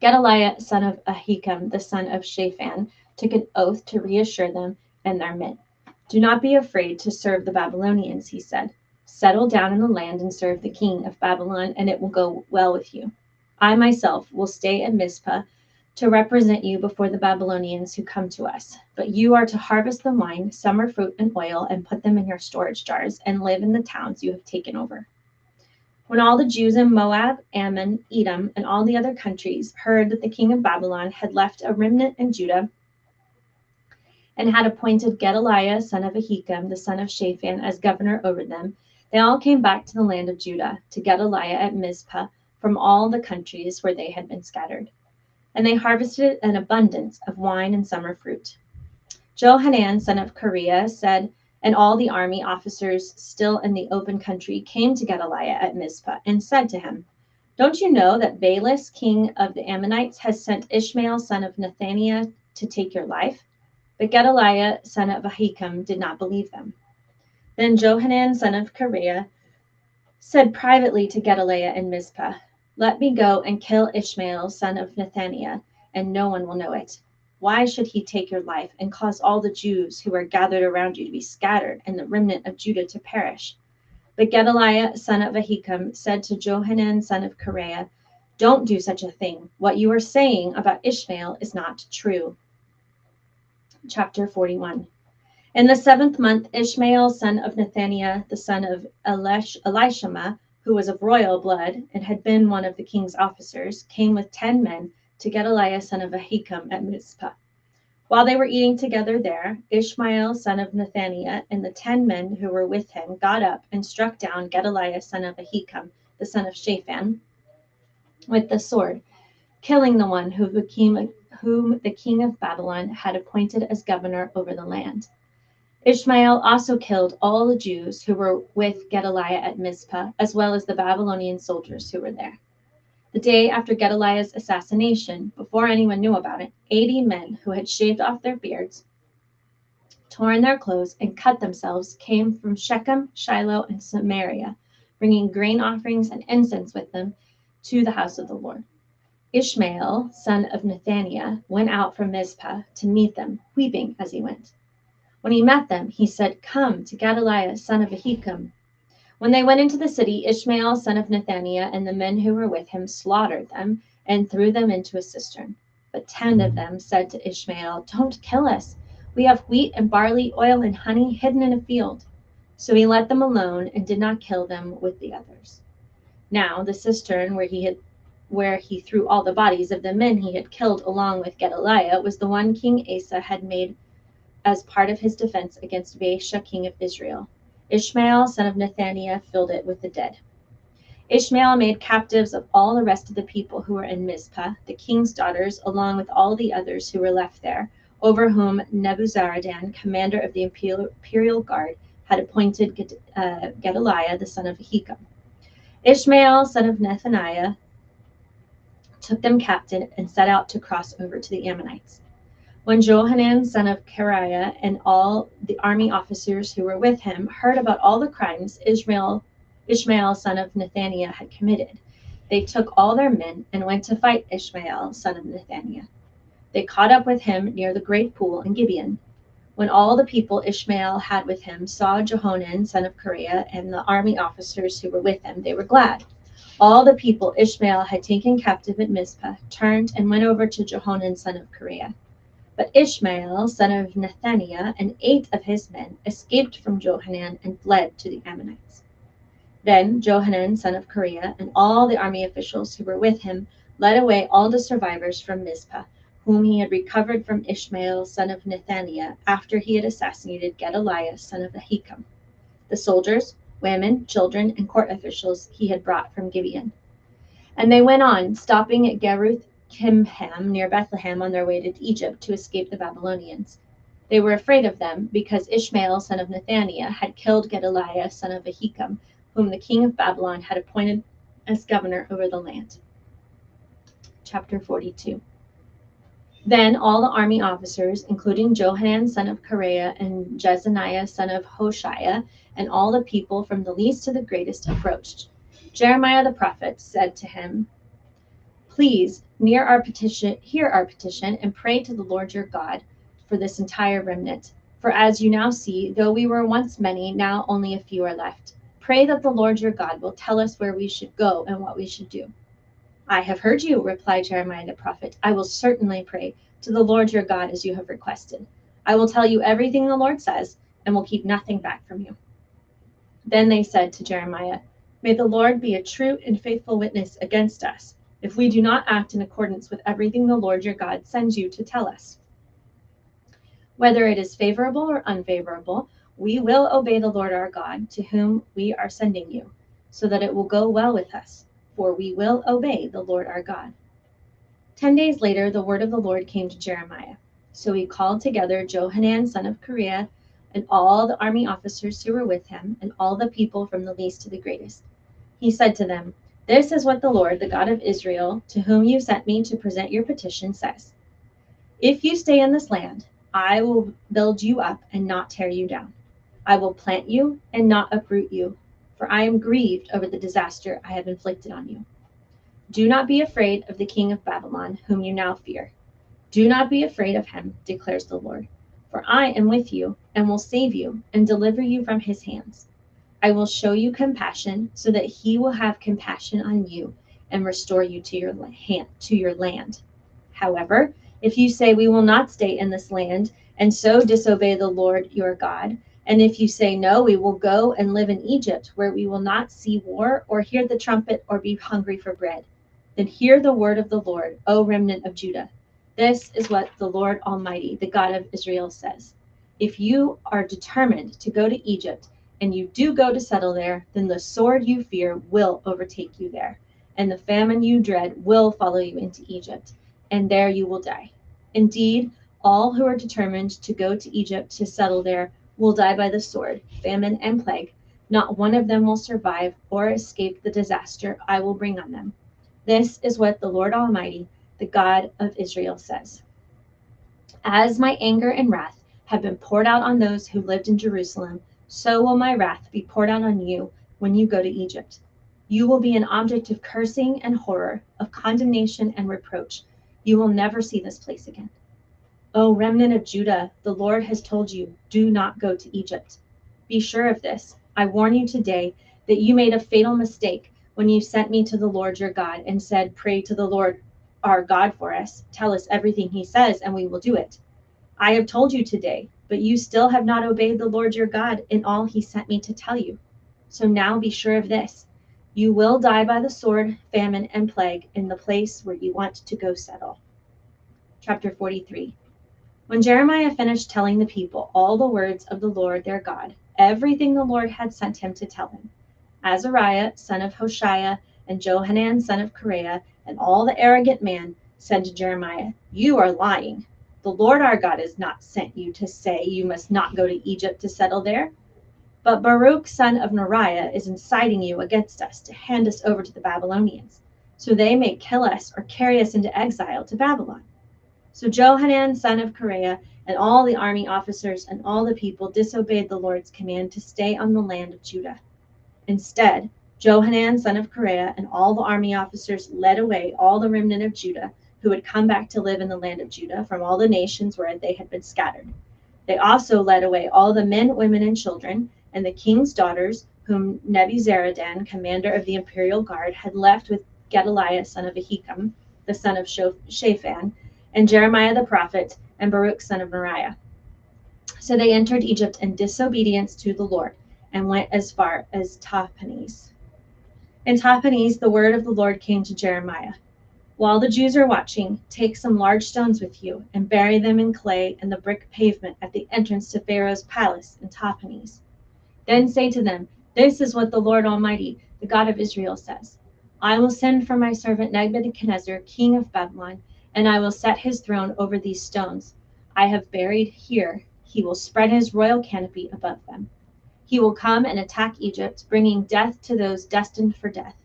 Gedaliah, son of Ahikam, the son of Shaphan, took an oath to reassure them and their men. "Do not be afraid to serve the Babylonians," he said. "Settle down in the land and serve the king of Babylon, and it will go well with you. I myself will stay at Mizpah to represent you before the Babylonians who come to us. But you are to harvest the wine, summer fruit, and oil, and put them in your storage jars, and live in the towns you have taken over." When all the Jews in Moab, Ammon, Edom, and all the other countries heard that the king of Babylon had left a remnant in Judah and had appointed Gedaliah, son of Ahikam, the son of Shaphan, as governor over them, they all came back to the land of Judah, to Gedaliah at Mizpah, from all the countries where they had been scattered. And they harvested an abundance of wine and summer fruit. Johanan, son of Kareah, said, and all the army officers still in the open country came to Gedaliah at Mizpah and said to him, "Don't you know that Baalis, king of the Ammonites, has sent Ishmael, son of Nethaniah, to take your life?" But Gedaliah, son of Ahikam, did not believe them. Then Johanan, son of Kareah, said privately to Gedaliah in Mizpah, "Let me go and kill Ishmael, son of Nethaniah, and no one will know it. Why should he take your life and cause all the Jews who are gathered around you to be scattered and the remnant of Judah to perish?" But Gedaliah, son of Ahikam, said to Johanan, son of Kareah, "Don't do such a thing. What you are saying about Ishmael is not true." Chapter 41. In the 7th month, Ishmael, son of Nethaniah, the son of Elishama, who was of royal blood and had been one of the king's officers, came with 10 men to Gedaliah, son of Ahikam, at Mizpah. While they were eating together there, Ishmael, son of Nethaniah, and the 10 men who were with him got up and struck down Gedaliah, son of Ahikam, the son of Shaphan, with the sword, killing the one whom the king of Babylon had appointed as governor over the land. Ishmael also killed all the Jews who were with Gedaliah at Mizpah, as well as the Babylonian soldiers who were there. The day after Gedaliah's assassination, before anyone knew about it, 80 men who had shaved off their beards, torn their clothes, and cut themselves came from Shechem, Shiloh, and Samaria, bringing grain offerings and incense with them to the house of the Lord. Ishmael, son of Nethaniah, went out from Mizpah to meet them, weeping as he went. When he met them, he said, "Come to Gedaliah, son of Ahikam." When they went into the city, Ishmael, son of Nethaniah, and the men who were with him slaughtered them and threw them into a cistern. But 10 of them said to Ishmael, "Don't kill us. We have wheat and barley, oil and honey hidden in a field." So he let them alone and did not kill them with the others. Now the cistern where he threw all the bodies of the men he had killed along with Gedaliah was the one King Asa had made as part of his defense against Baasha, king of Israel. Ishmael, son of Nethaniah, filled it with the dead. Ishmael made captives of all the rest of the people who were in Mizpah, the king's daughters, along with all the others who were left there, over whom Nebuzaradan, commander of the imperial guard, had appointed Gedaliah, the son of Ahikam. Ishmael, son of Nethaniah, took them captive and set out to cross over to the Ammonites. When Johanan, son of Kareah, and all the army officers who were with him heard about all the crimes Ishmael Ishmael, son of Nethaniah, had committed. They took all their men and went to fight Ishmael, son of Nethaniah. They caught up with him near the great pool in Gibeon. When all the people Ishmael had with him saw Johanan, son of Kareah, and the army officers who were with him, they were glad. All the people Ishmael had taken captive at Mizpah turned and went over to Johanan, son of Kareah. But Ishmael, son of Nethaniah, and 8 of his men escaped from Johanan and fled to the Ammonites. Then Johanan, son of Kareah, and all the army officials who were with him led away all the survivors from Mizpah, whom he had recovered from Ishmael, son of Nethaniah, after he had assassinated Gedaliah, son of Ahikam. The soldiers, women, children, and court officials he had brought from Gibeon. And they went on, stopping at Geruth Kimham near Bethlehem on their way to Egypt to escape the Babylonians. They were afraid of them because Ishmael, son of Nethaniah, had killed Gedaliah, son of Ahikam, whom the king of Babylon had appointed as governor over the land. Chapter 42. Then all the army officers, including Johanan, son of Kareah, and Jezaniah, son of Hoshaiah, and all the people from the least to the greatest approached. Jeremiah the prophet said to him, "Please, hear our petition, and pray to the Lord your God for this entire remnant. For as you now see, though we were once many, now only a few are left. Pray that the Lord your God will tell us where we should go and what we should do." "I have heard you," replied Jeremiah the prophet. "I will certainly pray to the Lord your God as you have requested. I will tell you everything the Lord says and will keep nothing back from you." Then they said to Jeremiah, "May the Lord be a true and faithful witness against us if we do not act in accordance with everything the Lord your God sends you to tell us. Whether it is favorable or unfavorable, we will obey the Lord our God, to whom we are sending you, so that it will go well with us, for we will obey the Lord our God." 10 days later, the word of the Lord came to Jeremiah. So he called together Johanan, son of Kareah, and all the army officers who were with him, and all the people from the least to the greatest. He said to them, "This is what the Lord, the God of Israel, to whom you sent me to present your petition, says. If you stay in this land, I will build you up and not tear you down. I will plant you and not uproot you, for I am grieved over the disaster I have inflicted on you. Do not be afraid of the king of Babylon, whom you now fear. Do not be afraid of him, declares the Lord, for I am with you and will save you and deliver you from his hands. I will show you compassion so that he will have compassion on you and restore you to your land. However, if you say, 'We will not stay in this land,' and so disobey the Lord your God, and if you say, 'No, we will go and live in Egypt, where we will not see war or hear the trumpet or be hungry for bread,' then hear the word of the Lord, O remnant of Judah. This is what the Lord Almighty, the God of Israel, says. If you are determined to go to Egypt, and you do go to settle there, then the sword you fear will overtake you there, and the famine you dread will follow you into Egypt, and there you will die. Indeed, all who are determined to go to Egypt to settle there will die by the sword, famine, and plague. Not one of them will survive or escape the disaster I will bring on them. This is what the Lord Almighty, the God of Israel, says. As my anger and wrath have been poured out on those who lived in Jerusalem, so will my wrath be poured out on you when you go to Egypt. You will be an object of cursing and horror, of condemnation and reproach. You will never see this place again. O remnant of Judah, the Lord has told you, do not go to Egypt. Be sure of this. I warn you today that you made a fatal mistake when you sent me to the Lord your God and said, 'Pray to the Lord our God for us. Tell us everything he says, and we will do it.' I have told you today, but you still have not obeyed the Lord your God in all he sent me to tell you. So now be sure of this. You will die by the sword, famine, and plague in the place where you want to go settle." Chapter 43. When Jeremiah finished telling the people all the words of the Lord their God, everything the Lord had sent him to tell him, Azariah, son of Hoshaiah, and Johanan, son of Kareah, and all the arrogant men said to Jeremiah, "You are lying. The Lord our God has not sent you to say you must not go to Egypt to settle there. But Baruch, son of Neriah, is inciting you against us to hand us over to the Babylonians, so they may kill us or carry us into exile to Babylon." So Johanan, son of Kareah, and all the army officers and all the people disobeyed the Lord's command to stay on the land of Judah. Instead, Johanan, son of Kareah, and all the army officers led away all the remnant of Judah who had come back to live in the land of Judah from all the nations where they had been scattered. They also led away all the men, women, and children, and the king's daughters, whom Nebuzaradan, commander of the imperial guard, had left with Gedaliah, son of Ahikam, the son of Shaphan, and Jeremiah the prophet, and Baruch, son of Neriah. So they entered Egypt in disobedience to the Lord, and went as far as Tahpanhes. In Tahpanhes, the word of the Lord came to Jeremiah. While the Jews are watching, take some large stones with you and bury them in clay in the brick pavement at the entrance to Pharaoh's palace in Tahpanhes. Then say to them, this is what the Lord Almighty, the God of Israel, says. I will send for my servant Nebuchadnezzar, king of Babylon, and I will set his throne over these stones I have buried here. He will spread his royal canopy above them. He will come and attack Egypt, bringing death to those destined for death,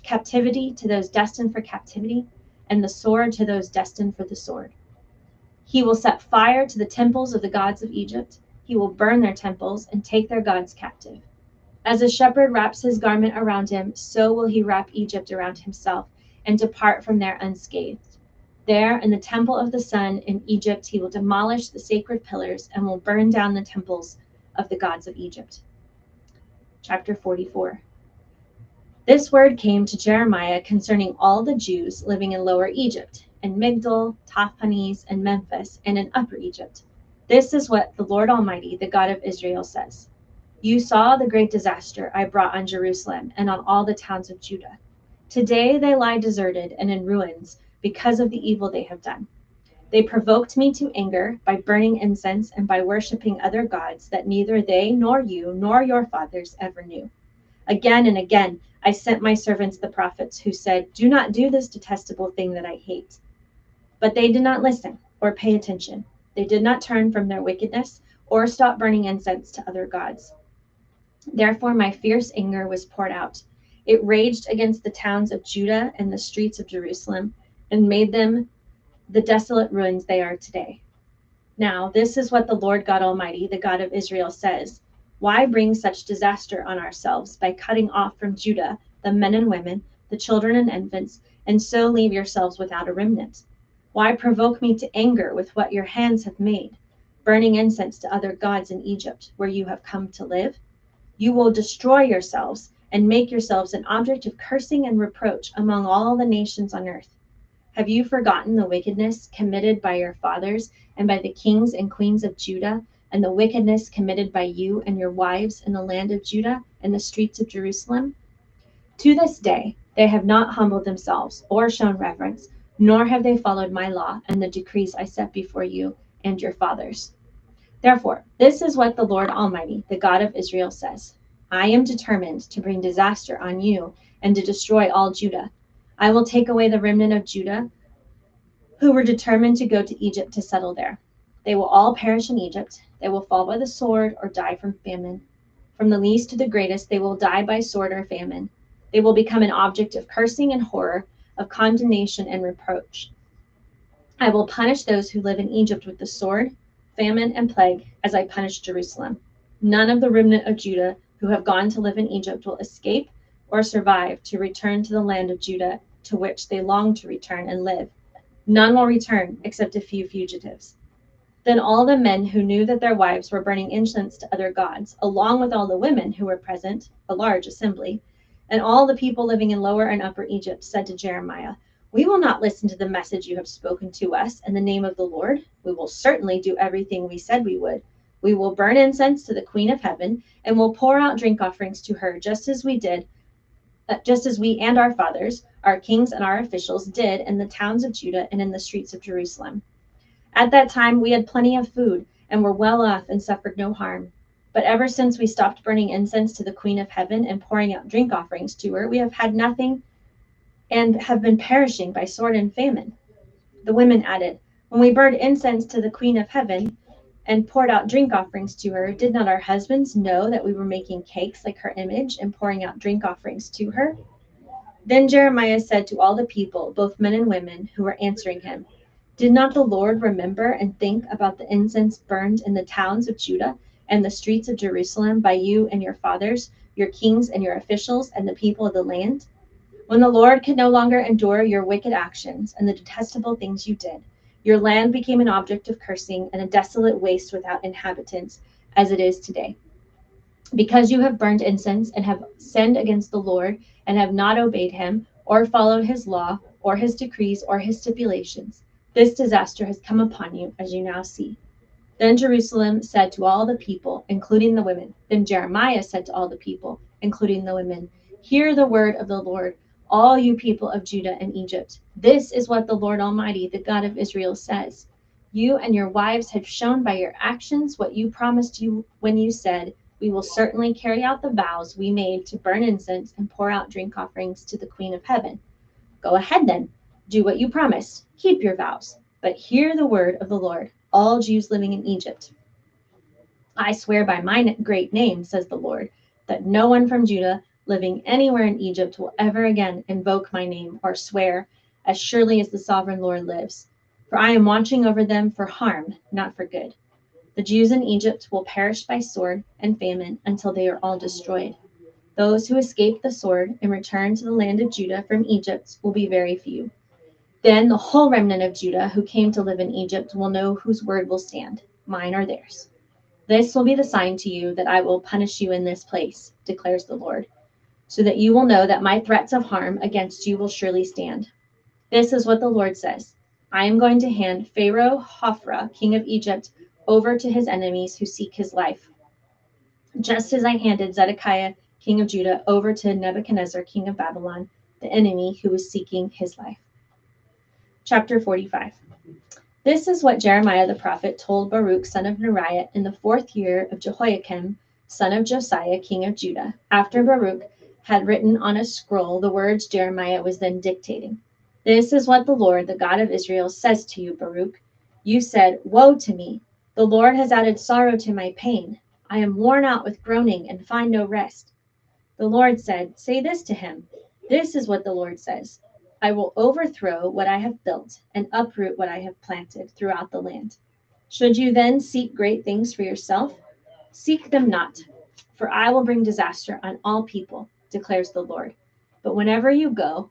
captivity to those destined for captivity, and the sword to those destined for the sword. He will set fire to the temples of the gods of Egypt. He will burn their temples and take their gods captive. As a shepherd wraps his garment around him, so will he wrap Egypt around himself and depart from there unscathed. There, in the temple of the sun in Egypt, he will demolish the sacred pillars and will burn down the temples of the gods of Egypt. Chapter 44. This word came to Jeremiah concerning all the Jews living in Lower Egypt, in Migdol, Tahpanhes, and Memphis, and in Upper Egypt. This is what the Lord Almighty, the God of Israel, says. You saw the great disaster I brought on Jerusalem and on all the towns of Judah. Today they lie deserted and in ruins because of the evil they have done. They provoked me to anger by burning incense and by worshiping other gods that neither they nor you nor your fathers ever knew. Again and again I sent my servants the prophets who said, do not do this detestable thing that I hate. But they did not listen or pay attention. They did not turn from their wickedness or stop burning incense to other gods. Therefore my fierce anger was poured out. It raged against the towns of Judah and the streets of Jerusalem and made them the desolate ruins they are today. Now this is what the Lord God Almighty, the God of Israel, says. Why bring such disaster on ourselves by cutting off from Judah the men and women, the children and infants, and so leave yourselves without a remnant? Why provoke me to anger with what your hands have made, burning incense to other gods in Egypt, where you have come to live? You will destroy yourselves and make yourselves an object of cursing and reproach among all the nations on earth. Have you forgotten the wickedness committed by your fathers and by the kings and queens of Judah, and the wickedness committed by you and your wives in the land of Judah and the streets of Jerusalem? To this day, they have not humbled themselves or shown reverence, nor have they followed my law and the decrees I set before you and your fathers. Therefore, this is what the Lord Almighty, the God of Israel, says. I am determined to bring disaster on you and to destroy all Judah. I will take away the remnant of Judah who were determined to go to Egypt to settle there. They will all perish in Egypt. They will fall by the sword or die from famine. From the least to the greatest, they will die by sword or famine. They will become an object of cursing and horror, of condemnation and reproach. I will punish those who live in Egypt with the sword, famine, and plague, as I punished Jerusalem. None of the remnant of Judah who have gone to live in Egypt will escape or survive to return to the land of Judah to which they long to return and live. None will return except a few fugitives. Then all the men who knew that their wives were burning incense to other gods, along with all the women who were present, a large assembly, and all the people living in Lower and Upper Egypt, said to Jeremiah, we will not listen to the message you have spoken to us in the name of the Lord. We will certainly do everything we said we would. We will burn incense to the Queen of Heaven, and will pour out drink offerings to her, just as we and our fathers, our kings and our officials did in the towns of Judah and in the streets of Jerusalem. At that time, we had plenty of food and were well off and suffered no harm. But ever since we stopped burning incense to the Queen of Heaven and pouring out drink offerings to her, we have had nothing and have been perishing by sword and famine. The women added, when we burned incense to the Queen of Heaven and poured out drink offerings to her, did not our husbands know that we were making cakes like her image and pouring out drink offerings to her? Then Jeremiah said to all the people, both men and women, who were answering him, did not the Lord remember and think about the incense burned in the towns of Judah and the streets of Jerusalem by you and your fathers, your kings and your officials, and the people of the land? When the Lord could no longer endure your wicked actions and the detestable things you did, your land became an object of cursing and a desolate waste without inhabitants, as it is today. Because you have burned incense and have sinned against the Lord and have not obeyed him or followed his law or his decrees or his stipulations, this disaster has come upon you, as you now see. Then Jerusalem said to all the people, including the women. Then Jeremiah said to all the people, including the women, hear the word of the Lord, all you people of Judah and Egypt. This is what the Lord Almighty, the God of Israel, says. You and your wives have shown by your actions what you promised you when you said, we will certainly carry out the vows we made to burn incense and pour out drink offerings to the Queen of Heaven. Go ahead then, do what you promised, keep your vows. But hear the word of the Lord, all Jews living in Egypt. I swear by my great name, says the Lord, that no one from Judah living anywhere in Egypt will ever again invoke my name or swear, as surely as the sovereign Lord lives. For I am watching over them for harm, not for good. The Jews in Egypt will perish by sword and famine until they are all destroyed. Those who escape the sword and return to the land of Judah from Egypt will be very few. Then the whole remnant of Judah who came to live in Egypt will know whose word will stand, mine or theirs. This will be the sign to you that I will punish you in this place, declares the Lord, so that you will know that my threats of harm against you will surely stand. This is what the Lord says. I am going to hand Pharaoh Hophra, king of Egypt, over to his enemies who seek his life, just as I handed Zedekiah, king of Judah, over to Nebuchadnezzar, king of Babylon, the enemy who was seeking his life. Chapter 45. This is what Jeremiah the prophet told Baruch, son of Neriah, in the 4th year of Jehoiakim, son of Josiah, king of Judah, after Baruch had written on a scroll the words Jeremiah was then dictating. This is what the Lord, the God of Israel, says to you, Baruch. You said, woe to me! The Lord has added sorrow to my pain. I am worn out with groaning and find no rest. The Lord said, say this to him. This is what the Lord says. I will overthrow what I have built and uproot what I have planted throughout the land. Should you then seek great things for yourself? Seek them not, for I will bring disaster on all people, declares the Lord. But wherever you go,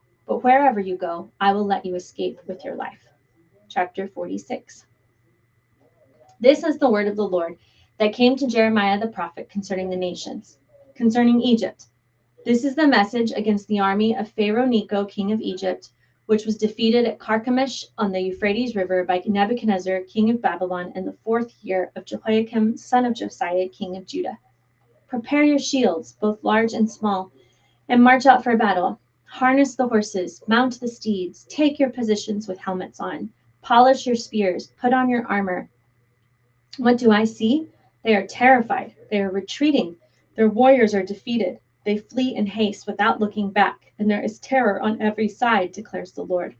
I will let you escape with your life. Chapter 46. This is the word of the Lord that came to Jeremiah the prophet concerning the nations, concerning Egypt. This is the message against the army of Pharaoh Necho, king of Egypt, which was defeated at Carchemish on the Euphrates River by Nebuchadnezzar, king of Babylon, in the 4th year of Jehoiakim, son of Josiah, king of Judah. Prepare your shields, both large and small, and march out for battle. Harness the horses, mount the steeds, take your positions with helmets on, polish your spears, put on your armor. What do I see? They are terrified. They are retreating. Their warriors are defeated. They flee in haste without looking back, and there is terror on every side, declares the Lord.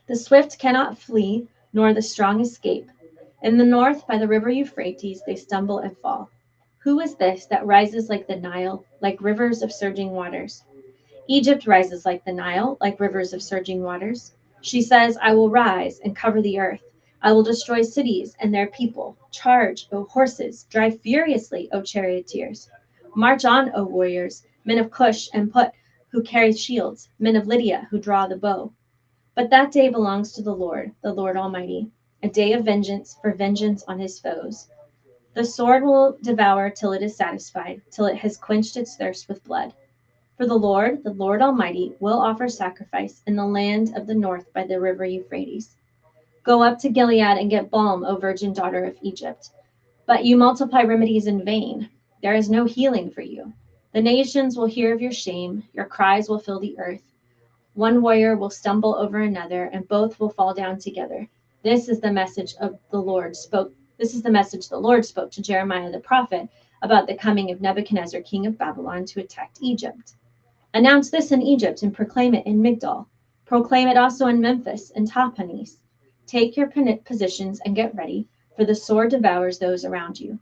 The swift cannot flee, nor the strong escape. In the north, by the river Euphrates, they stumble and fall. Who is this that rises like the Nile, like rivers of surging waters? Egypt rises like the Nile, like rivers of surging waters. She says, I will rise and cover the earth. I will destroy cities and their people. Charge, O horses, drive furiously, O charioteers. March on, O warriors, men of Cush and Put, who carry shields, men of Lydia, who draw the bow. But that day belongs to the Lord Almighty, a day of vengeance for vengeance on his foes. The sword will devour till it is satisfied, till it has quenched its thirst with blood. For the Lord Almighty, will offer sacrifice in the land of the north by the river Euphrates. Go up to Gilead and get balm, O virgin daughter of Egypt. But you multiply remedies in vain. There is no healing for you. The nations will hear of your shame. Your cries will fill the earth. One warrior will stumble over another, and both will fall down together. This is the message the Lord spoke to Jeremiah the prophet about the coming of Nebuchadnezzar, king of Babylon, to attack Egypt. Announce this in Egypt and proclaim it in Migdol. Proclaim it also in Memphis and Tahpanhes. Take your positions and get ready, for the sword devours those around you.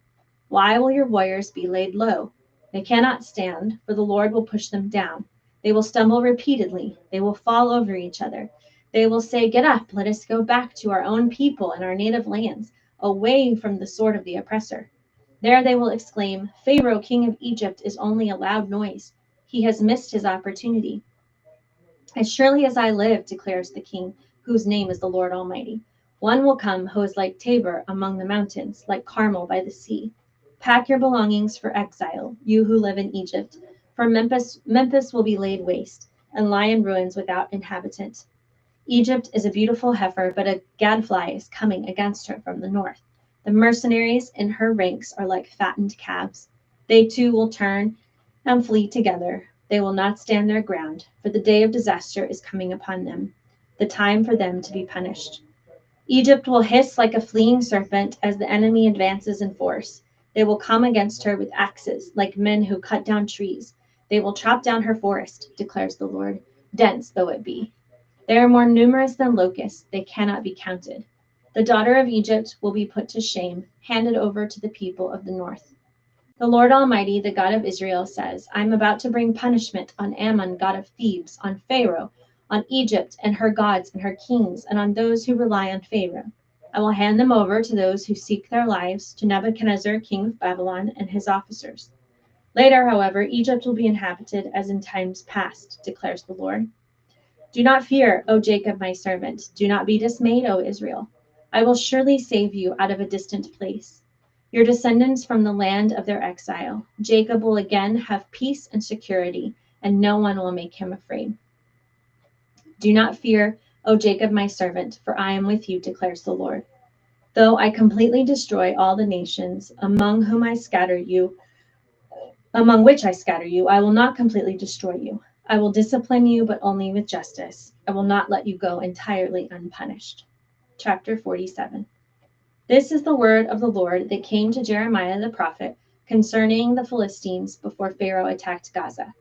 Why will your warriors be laid low? They cannot stand, for the Lord will push them down. They will stumble repeatedly. They will fall over each other. They will say, get up, let us go back to our own people and our native lands, away from the sword of the oppressor. There they will exclaim, Pharaoh, king of Egypt, is only a loud noise. He has missed his opportunity. As surely as I live, declares the king, whose name is the Lord Almighty, one will come who is like Tabor among the mountains, like Carmel by the sea. Pack your belongings for exile, you who live in Egypt, for Memphis will be laid waste and lie in ruins without inhabitant. Egypt is a beautiful heifer, but a gadfly is coming against her from the north. The mercenaries in her ranks are like fattened calves. They too will turn and flee together. They will not stand their ground, for the day of disaster is coming upon them, the time for them to be punished. Egypt will hiss like a fleeing serpent as the enemy advances in force. They will come against her with axes, like men who cut down trees. They will chop down her forest, declares the Lord, dense though it be. They are more numerous than locusts, they cannot be counted. The daughter of Egypt will be put to shame, handed over to the people of the north. The Lord Almighty, the God of Israel, says, I am about to bring punishment on Ammon, god of Thebes, on Pharaoh, on Egypt and her gods and her kings, and on those who rely on Pharaoh. I will hand them over to those who seek their lives, to Nebuchadnezzar, king of Babylon, and his officers. Later, however, Egypt will be inhabited as in times past, declares the Lord. Do not fear, O Jacob, my servant. Do not be dismayed, O Israel. I will surely save you out of a distant place, your descendants from the land of their exile. Jacob will again have peace and security, and no one will make him afraid. Do not fear, O Jacob, my servant, for I am with you, declares the Lord. Though I completely destroy all the nations among which I scatter you, I will not completely destroy you. I will discipline you, but only with justice. I will not let you go entirely unpunished. Chapter 47. This is the word of the Lord that came to Jeremiah the prophet concerning the Philistines before Pharaoh attacked Gaza.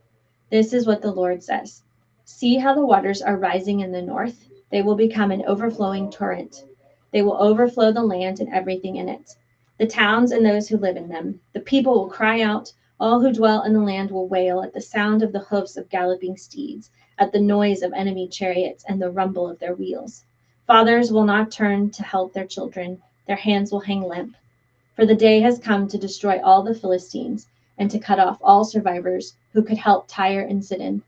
This is what the Lord says. See how the waters are rising in the north? They will become an overflowing torrent. They will overflow the land and everything in it, the towns and those who live in them. The people will cry out. All who dwell in the land will wail at the sound of the hoofs of galloping steeds, at the noise of enemy chariots and the rumble of their wheels. Fathers will not turn to help their children. Their hands will hang limp. For the day has come to destroy all the Philistines and to cut off all survivors who could help Tyre and Sidon.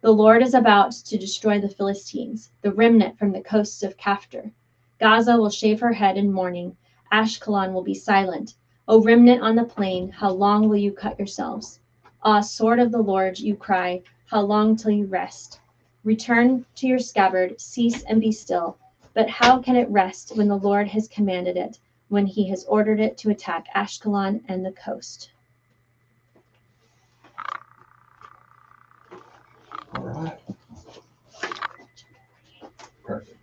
The Lord is about to destroy the Philistines, the remnant from the coasts of Caphtor. Gaza will shave her head in mourning. Ashkelon will be silent. O remnant on the plain, how long will you cut yourselves? Ah, sword of the Lord, you cry, how long till you rest? Return to your scabbard, cease and be still. But how can it rest when the Lord has commanded it, when he has ordered it to attack Ashkelon and the coast? All right. Perfect.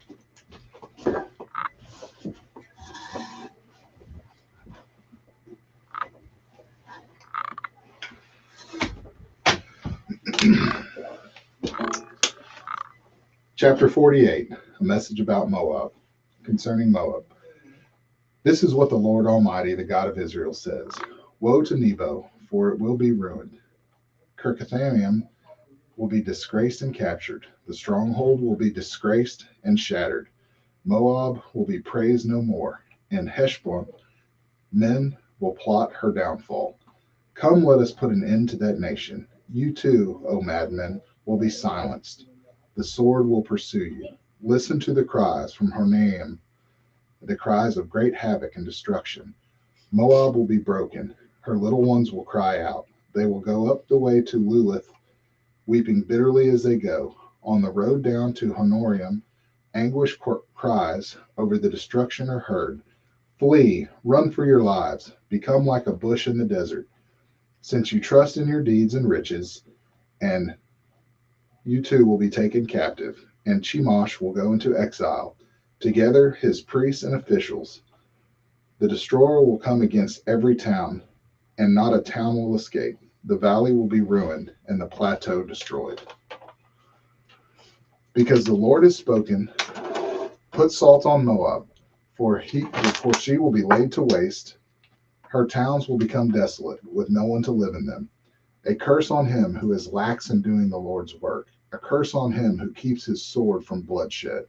Chapter 48, a message about Moab, concerning Moab. This is what the Lord Almighty, the God of Israel, says. Woe to Nebo, for it will be ruined. Kirkathaim will be disgraced and captured. The stronghold will be disgraced and shattered. Moab will be praised no more. In Heshbon, men will plot her downfall. Come, let us put an end to that nation. You too, O madmen, will be silenced. The sword will pursue you. Listen to the cries from Hornaim, the cries of great havoc and destruction. Moab will be broken. Her little ones will cry out. They will go up the way to Lulith, weeping bitterly as they go. On the road down to Honoraim, anguish cries over the destruction are heard. Flee, run for your lives, become like a bush in the desert. Since you trust in your deeds and riches, and you too will be taken captive, and Chemosh will go into exile, together his priests and officials. The destroyer will come against every town, and not a town will escape. The valley will be ruined, and the plateau destroyed. Because the Lord has spoken, put salt on Moab, for she will be laid to waste. Her towns will become desolate, with no one to live in them. A curse on him who is lax in doing the Lord's work. A curse on him who keeps his sword from bloodshed.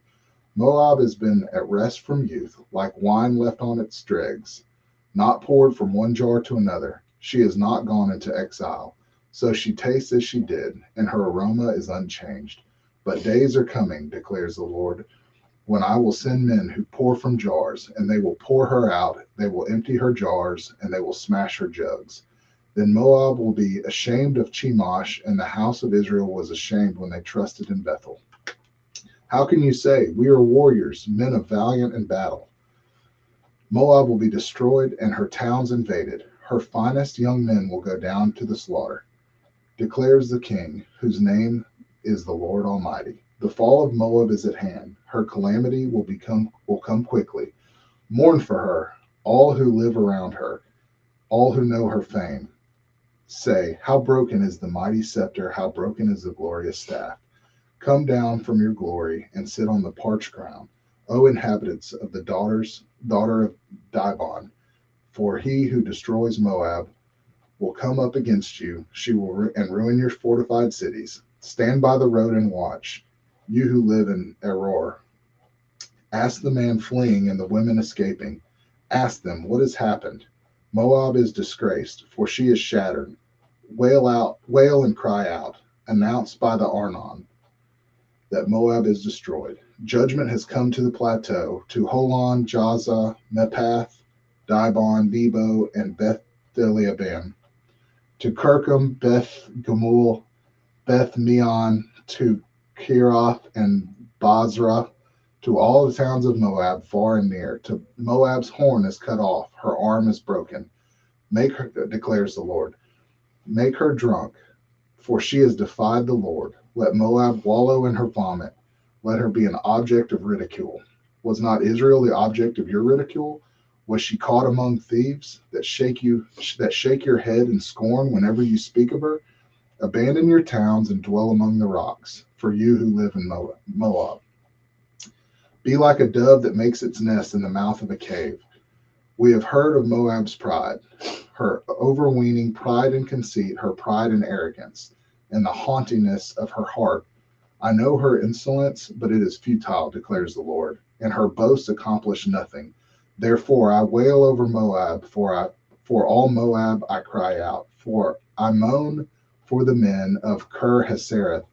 Moab has been at rest from youth, like wine left on its dregs. not poured from one jar to another. She has not gone into exile. So she tastes as she did, and her aroma is unchanged. But days are coming, declares the Lord, when I will send men who pour from jars, and they will pour her out. They will empty her jars, and they will smash her jugs. Then Moab will be ashamed of Chemosh, and the house of Israel was ashamed when they trusted in Bethel. How can you say, we are warriors, men of valiant in battle? Moab will be destroyed and her towns invaded. Her finest young men will go down to the slaughter, declares the King, whose name is the Lord Almighty. The fall of Moab is at hand. Her calamity will come quickly. Mourn for her, all who live around her, all who know her fame. Say, how broken is the mighty scepter, how broken is the glorious staff. Come down from your glory and sit on the parched ground, O inhabitants of the daughter of Dibon. For he who destroys Moab will come up against you. She will ruin your fortified cities. Stand by the road and watch, you who live in Aror. Ask the man fleeing and the women escaping. Ask them, what has happened? Moab is disgraced, for she is shattered. Wail and cry out. Announce by the Arnon that Moab is destroyed. Judgment has come to the plateau, to Holon, Jaza, Mepath, Dibon, Nebo, and Beth-Deleabim, to Kirkham, Beth Gamul, Beth Meon, to Kirath and Basra, to all the towns of Moab, far and near. To Moab's horn is cut off, her arm is broken. Make her, declares the Lord, make her drunk, for she has defied the Lord. Let Moab wallow in her vomit. Let her be an object of ridicule. Was not Israel the object of your ridicule? Was she caught among thieves that shake your head in scorn whenever you speak of her? Abandon your towns and dwell among the rocks, for you who live in Moab. Be like a dove that makes its nest in the mouth of a cave. We have heard of Moab's pride, her overweening pride and conceit, her pride and arrogance, and the haughtiness of her heart. I know her insolence, but it is futile, declares the Lord, and her boasts accomplish nothing. Therefore I wail over Moab, for all Moab I cry out. For I moan for the men of Ker Hasereth.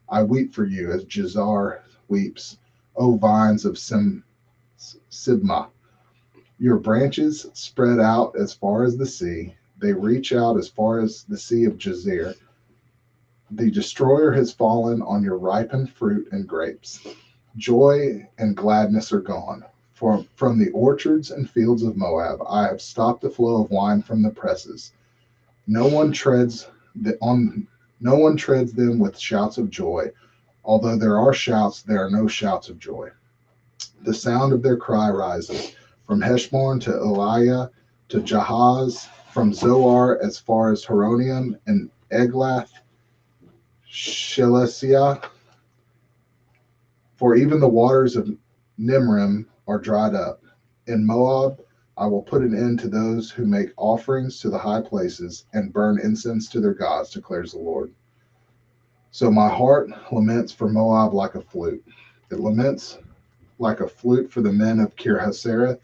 I weep for you as Jazar weeps, O vines of Sibmah. Your branches spread out as far as the sea. They reach out as far as the sea of Jazer. The destroyer has fallen on your ripened fruit and grapes. Joy and gladness are gone. From the orchards and fields of Moab, I have stopped the flow of wine from the presses. No one treads them with shouts of joy. Although there are shouts, there are no shouts of joy. The sound of their cry rises from Heshbon to Eliah to Jahaz, from Zoar as far as Horonium and Eglath, Shelesiah. For even the waters of Nimrim are dried up. In Moab, I will put an end to those who make offerings to the high places and burn incense to their gods, declares the Lord. So my heart laments for Moab like a flute. It laments like a flute for the men of Kir Hasereth.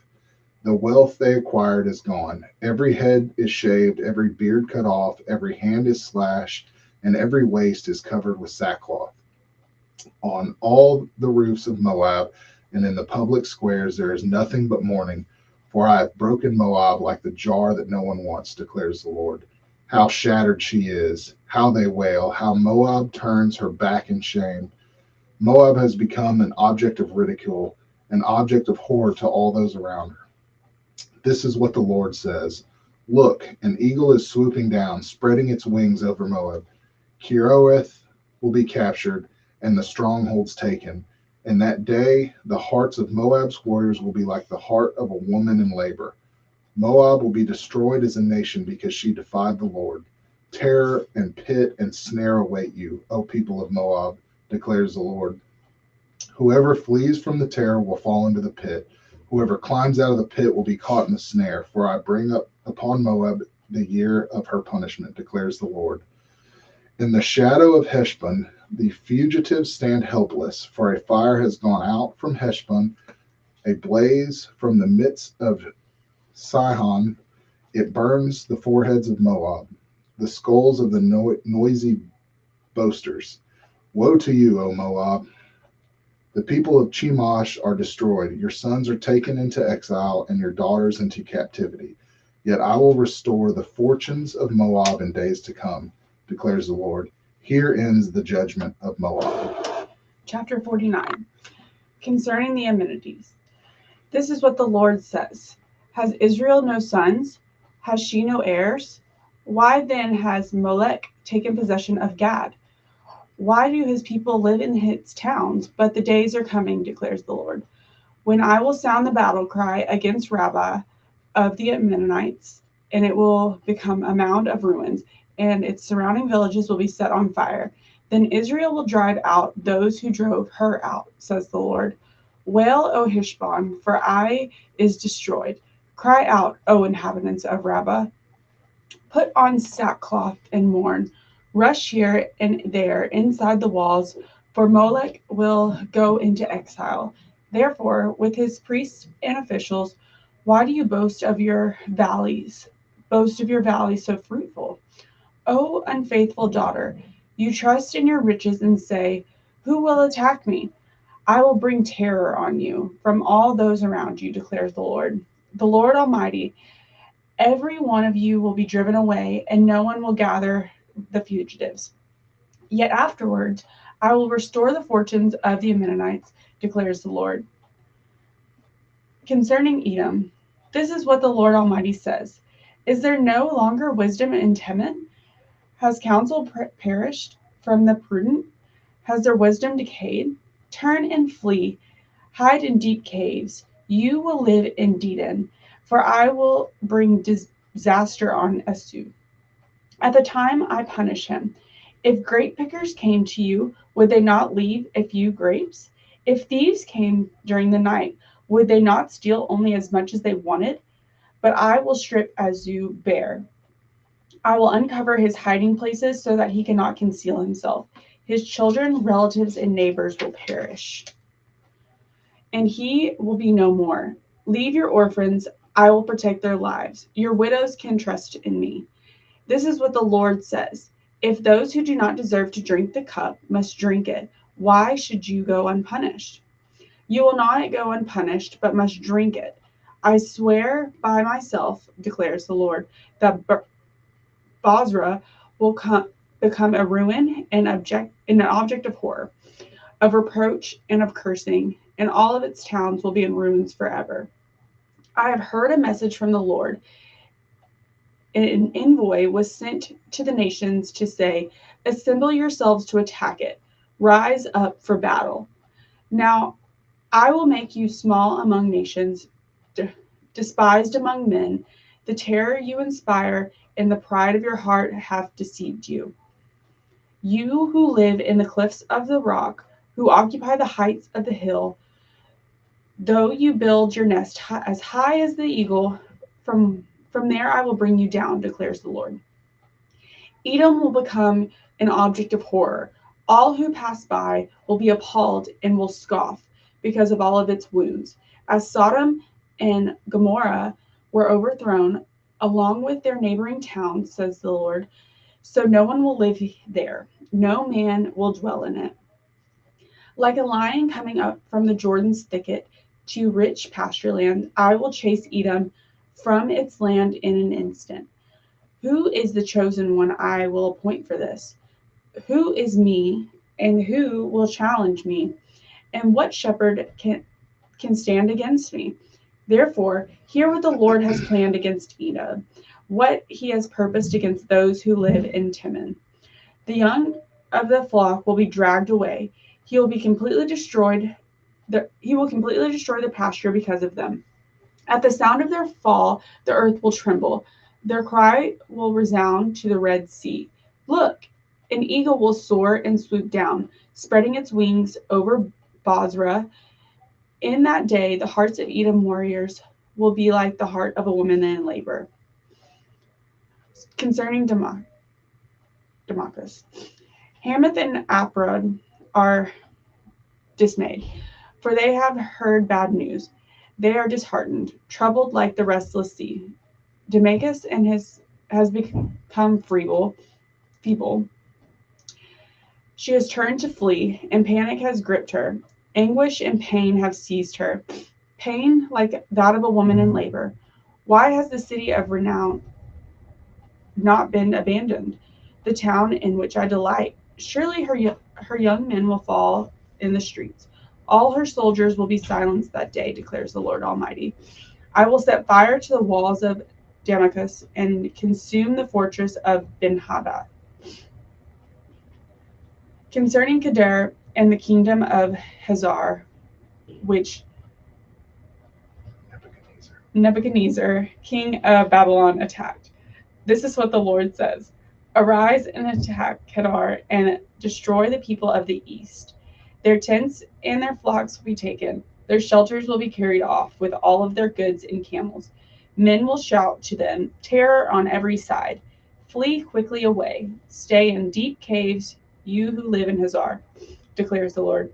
The wealth they acquired is gone. Every head is shaved, every beard cut off, every hand is slashed, and every waist is covered with sackcloth. On all the roofs of Moab and in the public squares there is nothing but mourning, for I have broken Moab like the jar that no one wants, declares the Lord. How shattered she is, how they wail, how Moab turns her back in shame. Moab has become an object of ridicule, an object of horror to all those around her. This is what the Lord says. Look, an eagle is swooping down, spreading its wings over Moab. Kiroreth will be captured and the strongholds taken. In that day, the hearts of Moab's warriors will be like the heart of a woman in labor. Moab will be destroyed as a nation because she defied the Lord. Terror and pit and snare await you, O people of Moab, declares the Lord. Whoever flees from the terror will fall into the pit. Whoever climbs out of the pit will be caught in the snare, for I bring up upon Moab the year of her punishment, declares the Lord. In the shadow of Heshbon, the fugitives stand helpless, for a fire has gone out from Heshbon, a blaze from the midst of Sihon It burns the foreheads of Moab, the skulls of the noisy boasters. Woe to you, O Moab! The people of Chemosh are destroyed. Your sons are taken into exile, and your daughters into captivity. Yet I will restore the fortunes of Moab in days to come, declares the Lord. Here ends the judgment of Moab. Chapter 49. Concerning the Amenites. This is what the Lord says. Has Israel no sons? Has she no heirs? Why then has Molech taken possession of Gad? Why do his people live in its towns? But the days are coming, declares the Lord, when I will sound the battle cry against Rabbah of the Ammonites, and it will become a mound of ruins, and its surrounding villages will be set on fire. Then Israel will drive out those who drove her out, says the Lord. Wail, O Heshbon, for Ai is destroyed. Cry out, O inhabitants of Rabbah. Put on sackcloth and mourn. Rush here and there inside the walls, for Molech will go into exile. Therefore, with his priests and officials, why do you boast of your valleys? Boast of your valleys so fruitful. O unfaithful daughter, you trust in your riches and say, who will attack me? I will bring terror on you from all those around you, declares the Lord Almighty. Every one of you will be driven away, and no one will gather the fugitives. Yet afterwards, I will restore the fortunes of the Ammonites, declares the Lord. Concerning Edom, this is what the Lord Almighty says. Is there no longer wisdom in Teman? Has counsel perished from the prudent? Has their wisdom decayed? Turn and flee. Hide in deep caves. You will live in Dedan, for I will bring disaster on Esu. At the time I punish him. If grape pickers came to you, would they not leave a few grapes? If thieves came during the night, would they not steal only as much as they wanted? But I will strip Esu bare. I will uncover his hiding places so that he cannot conceal himself. His children, relatives, and neighbors will perish, and he will be no more. Leave your orphans. I will protect their lives. Your widows can trust in me. This is what the Lord says. If those who do not deserve to drink the cup must drink it, why should you go unpunished? You will not go unpunished, but must drink it. I swear by myself, declares the Lord, that Basra will become a ruin and an object of horror, of reproach and of cursing, and all of its towns will be in ruins forever. I have heard a message from the Lord. An envoy was sent to the nations to say, assemble yourselves to attack it. Rise up for battle. Now I will make you small among nations, despised among men. The terror you inspire and the pride of your heart have deceived you. You who live in the cliffs of the rock, who occupy the heights of the hill, though you build your nest as high as the eagle, from there I will bring you down, declares the Lord. Edom will become an object of horror. All who pass by will be appalled and will scoff because of all of its wounds. As Sodom and Gomorrah were overthrown, along with their neighboring towns, says the Lord, so no one will live there. No man will dwell in it. Like a lion coming up from the Jordan's thicket to rich pasture land, I will chase Edom from its land in an instant. Who is the chosen one I will appoint for this? Who is me, and who will challenge me? And what shepherd can stand against me? Therefore, hear what the Lord has planned against Edom, what he has purposed against those who live in Teman. The young of the flock will be dragged away. He will completely destroy the pasture because of them. At the sound of their fall, the earth will tremble. Their cry will resound to the Red Sea. Look, an eagle will soar and swoop down, spreading its wings over Basra. In that day, the hearts of Edom warriors will be like the heart of a woman in labor. Concerning Damascus, Hamath and Aprod are dismayed, for they have heard bad news. They are disheartened, troubled like the restless sea. Damascus and has become feeble. She has turned to flee, and panic has gripped her. Anguish and pain have seized her, pain like that of a woman in labor. Why has the city of renown not been abandoned, the town in which I delight? Surely her young men will fall in the streets. All her soldiers will be silenced that day, declares the Lord Almighty. I will set fire to the walls of Damascus and consume the fortress of Ben-Hadad. Concerning Kedar and the kingdom of Hazar, which Nebuchadnezzar, king of Babylon, attacked. This is what the Lord says. Arise and attack Kedar and destroy the people of the east. Their tents and their flocks will be taken. Their shelters will be carried off with all of their goods and camels. Men will shout to them, terror on every side. Flee quickly away. Stay in deep caves, you who live in Hazar, declares the Lord.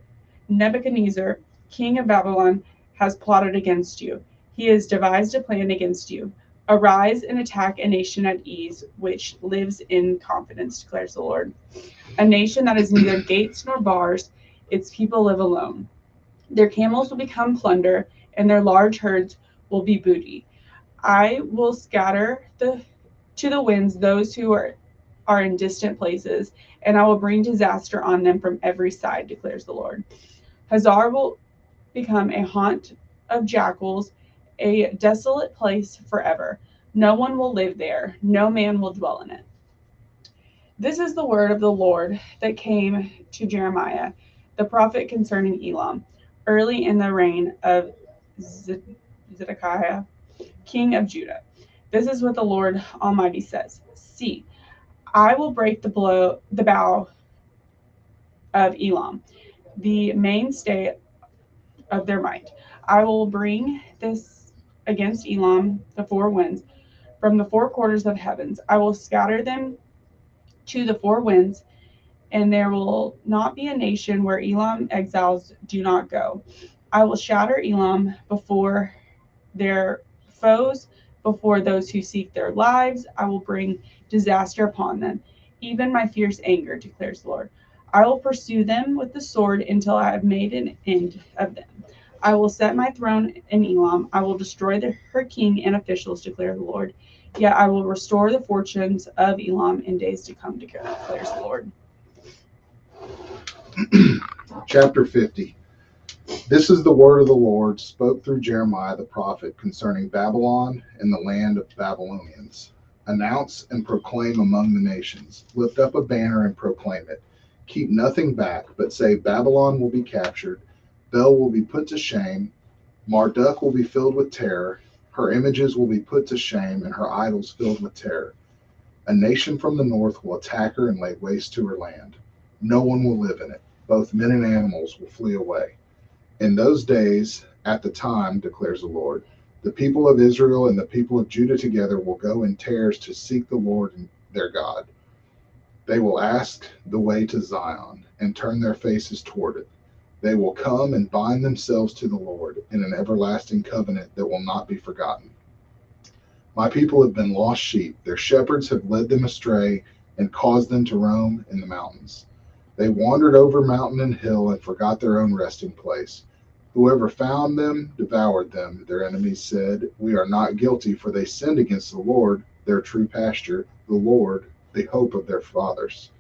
Nebuchadnezzar, king of Babylon, has plotted against you. He has devised a plan against you. Arise and attack a nation at ease, which lives in confidence, declares the Lord. A nation that has neither gates nor bars, its people live alone. Their camels will become plunder, and their large herds will be booty. I will scatter to the winds those who are in distant places, and I will bring disaster on them from every side, declares the Lord. Hazar will become a haunt of jackals, a desolate place forever. No one will live there, no man will dwell in it. This is the word of the Lord that came to Jeremiah, the prophet concerning Elam, early in the reign of Zedekiah, king of Judah. This is what the Lord Almighty says. See, I will break the bow of Elam, the mainstay of their might. I will bring this against Elam, the four winds, from the four quarters of heavens. I will scatter them to the four winds, and there will not be a nation where Elam exiles do not go. I will shatter Elam before their foes, before those who seek their lives. I will bring disaster upon them, even my fierce anger, declares the Lord. I will pursue them with the sword until I have made an end of them. I will set my throne in Elam. I will destroy her king and officials, declares the Lord. Yet I will restore the fortunes of Elam in days to come, declares the Lord. Chapter 50. This is the word of the Lord spoke through Jeremiah the prophet concerning Babylon and the land of Babylonians. Announce and proclaim among the nations. Lift up a banner and proclaim it. Keep nothing back, but say Babylon will be captured, Bel will be put to shame, Marduk will be filled with terror, her images will be put to shame, and her idols filled with terror. A nation from the north will attack her and lay waste to her land. No one will live in it. Both men and animals will flee away. In those days, at the time, declares the Lord, the people of Israel and the people of Judah together will go in tears to seek the Lord their God. They will ask the way to Zion and turn their faces toward it. They will come and bind themselves to the Lord in an everlasting covenant that will not be forgotten. My people have been lost sheep. Their shepherds have led them astray and caused them to roam in the mountains. They wandered over mountain and hill and forgot their own resting place. Whoever found them devoured them. Their enemies said, we are not guilty, for they sinned against the Lord, their true pasture, the Lord, the hope of their fathers.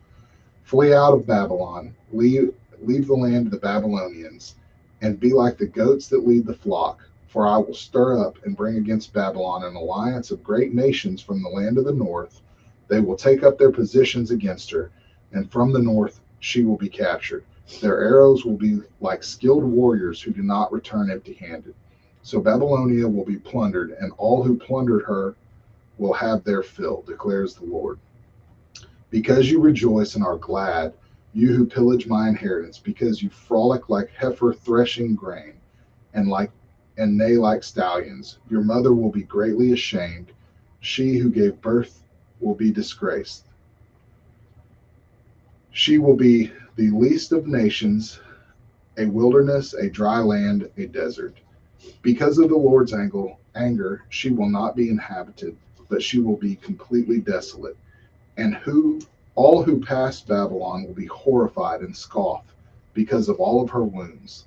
Flee out of Babylon, leave the land of the Babylonians, and be like the goats that lead the flock. For I will stir up and bring against Babylon an alliance of great nations from the land of the north. They will take up their positions against her, and from the north she will be captured. Their arrows will be like skilled warriors who do not return empty-handed. So Babylonia will be plundered, and all who plundered her will have their fill, declares the Lord. Because you rejoice and are glad, you who pillage my inheritance, because you frolic like heifer threshing grain, and neigh like stallions, your mother will be greatly ashamed. She who gave birth will be disgraced. She will be the least of nations, a wilderness, a dry land, a desert. Because of the Lord's anger, she will not be inhabited. but she will be completely desolate. And all who pass Babylon will be horrified and scoff because of all of her wounds.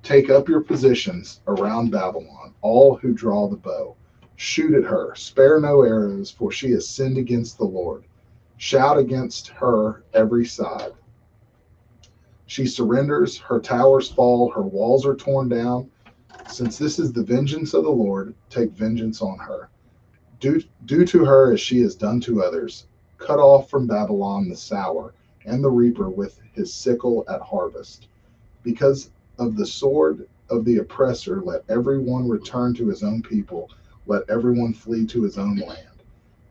Take up your positions around Babylon, all who draw the bow. Shoot at her, spare no arrows, for she has sinned against the Lord. Shout against her every side. She surrenders, her towers fall, her walls are torn down. Since this is the vengeance of the Lord, take vengeance on her. Do to her as she has done to others. Cut off from Babylon the sower and the reaper with his sickle at harvest. Because of the sword of the oppressor, let everyone return to his own people. Let everyone flee to his own land.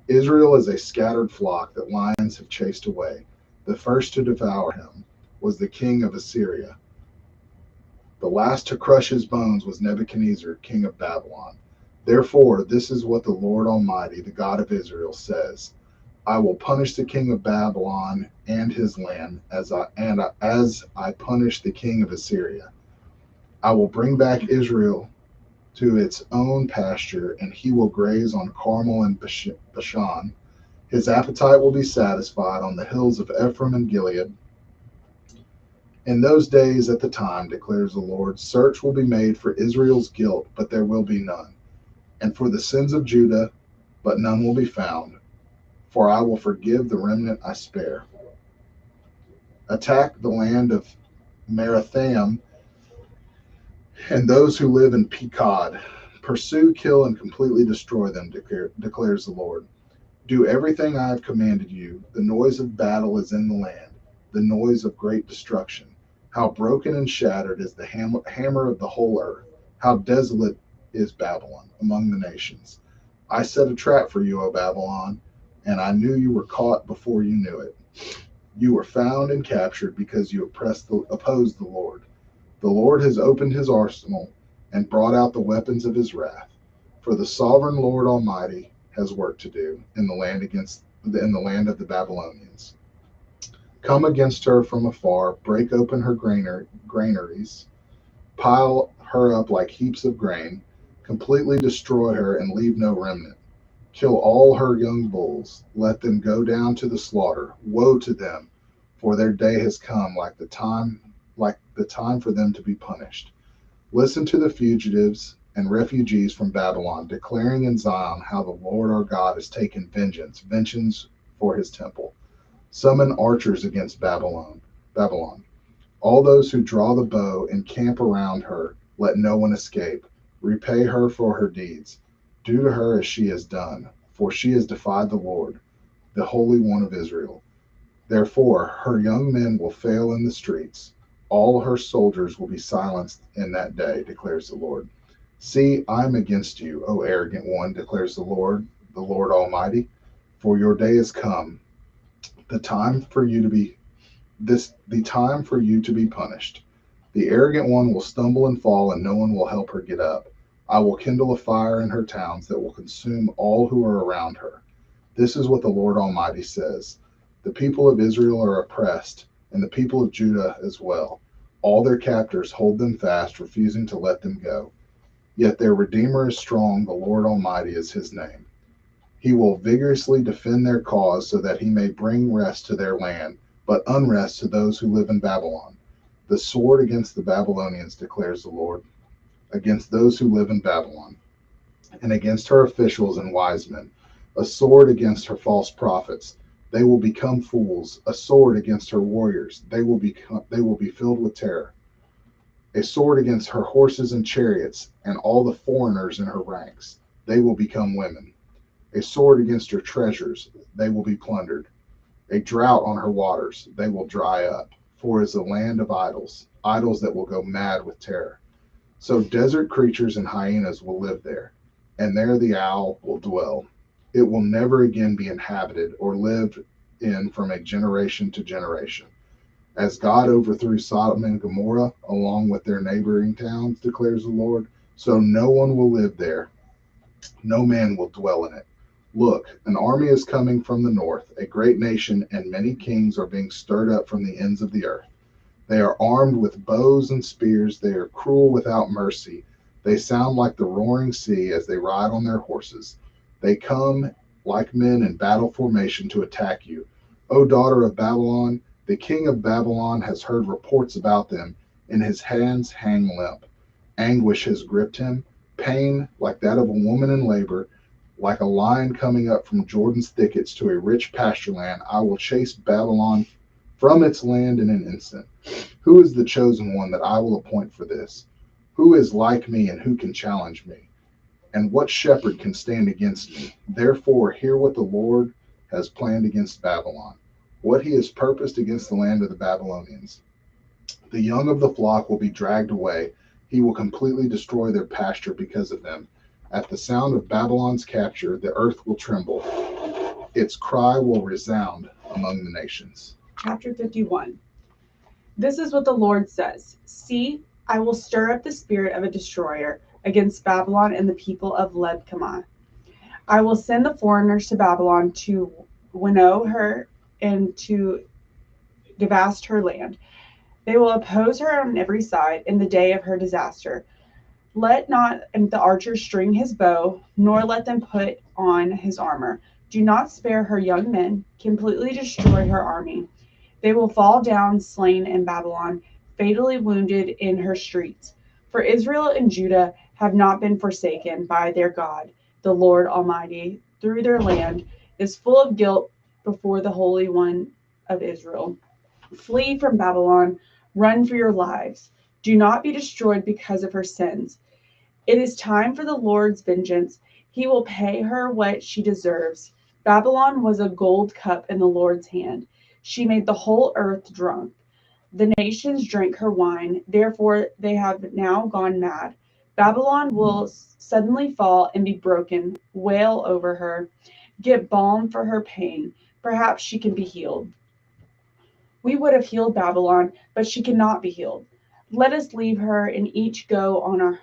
Israel is a scattered flock that lions have chased away. The first to devour him was the king of Assyria. The last to crush his bones was Nebuchadnezzar, king of Babylon. Therefore, this is what the Lord Almighty, the God of Israel, says. I will punish the king of Babylon and his land as I punish the king of Assyria. I will bring back Israel to its own pasture, and he will graze on Carmel and Bashan. His appetite will be satisfied on the hills of Ephraim and Gilead. In those days at the time, declares the Lord, search will be made for Israel's guilt, but there will be none, and for the sins of Judah, but none will be found, for I will forgive the remnant I spare. Attack the land of Merathaim and those who live in Pekod. Pursue, kill, and completely destroy them, declares the Lord. Do everything I have commanded you. The noise of battle is in the land, the noise of great destruction. How broken and shattered is the hammer of the whole earth. How desolate is Babylon among the nations. I set a trap for you, O Babylon, and I knew you were caught before you knew it. You were found and captured because you opposed the Lord. The Lord has opened his arsenal and brought out the weapons of his wrath. For the sovereign Lord Almighty has work to do in the land of the Babylonians. Come against her from afar, break open her granaries, pile her up like heaps of grain, completely destroy her and leave no remnant. Kill all her young bulls, let them go down to the slaughter. Woe to them, for their day has come, like the time for them to be punished. Listen to the fugitives and refugees from Babylon, declaring in Zion how the Lord our God has taken vengeance for his temple. Summon archers against Babylon. All those who draw the bow and camp around her, let no one escape. Repay her for her deeds. Do to her as she has done, for she has defied the Lord, the Holy One of Israel. Therefore, her young men will fail in the streets. All her soldiers will be silenced in that day, declares the Lord. See, I am against you, O arrogant one, declares the Lord Almighty. For your day has come, the time for you to be punished. The arrogant one will stumble and fall, and no one will help her get up. I will kindle a fire in her towns that will consume all who are around her. This is what the Lord Almighty says. The people of Israel are oppressed, and the people of Judah as well. All their captors hold them fast, refusing to let them go. Yet their Redeemer is strong, the Lord Almighty is his name. He will vigorously defend their cause so that he may bring rest to their land, but unrest to those who live in Babylon. The sword against the Babylonians, declares the Lord, against those who live in Babylon, and against her officials and wise men, a sword against her false prophets. They will become fools, a sword against her warriors. They will be filled with terror. A sword against her horses and chariots, and all the foreigners in her ranks. They will become women. A sword against her treasures. They will be plundered. A drought on her waters. They will dry up. For it is a land of idols, idols that will go mad with terror. So desert creatures and hyenas will live there, and there the owl will dwell. It will never again be inhabited or lived in from a generation to generation. As God overthrew Sodom and Gomorrah along with their neighboring towns, declares the Lord, so no one will live there. No man will dwell in it. Look, an army is coming from the north, a great nation, and many kings are being stirred up from the ends of the earth. They are armed with bows and spears. They are cruel without mercy. They sound like the roaring sea as they ride on their horses. They come like men in battle formation to attack you. O daughter of Babylon, the king of Babylon has heard reports about them, and his hands hang limp. Anguish has gripped him, pain like that of a woman in labor, like a lion coming up from Jordan's thickets to a rich pasture land. I will chase Babylon from its land in an instant. Who is the chosen one that I will appoint for this? Who is like me and who can challenge me? And what shepherd can stand against me? Therefore, hear what the Lord has planned against Babylon, what he has purposed against the land of the Babylonians. The young of the flock will be dragged away. He will completely destroy their pasture because of them. At the sound of Babylon's capture, the earth will tremble. Its cry will resound among the nations. Chapter 51. This is what the Lord says. See, I will stir up the spirit of a destroyer against Babylon and the people of Leb-Kamah. I will send the foreigners to Babylon to winnow her and to devast her land. They will oppose her on every side in the day of her disaster. Let not the archer string his bow, nor let them put on his armor. Do not spare her young men, completely destroy her army. They will fall down slain in Babylon, fatally wounded in her streets. For Israel and Judah have not been forsaken by their God. The Lord Almighty, through their land, is full of guilt before the Holy One of Israel. Flee from Babylon, run for your lives. Do not be destroyed because of her sins. It is time for the Lord's vengeance. He will pay her what she deserves. Babylon was a gold cup in the Lord's hand. She made the whole earth drunk. The nations drank her wine, therefore they have now gone mad. Babylon will suddenly fall and be broken. Wail over her. Get balm for her pain. Perhaps she can be healed. We would have healed Babylon, but she cannot be healed. Let us leave her and each go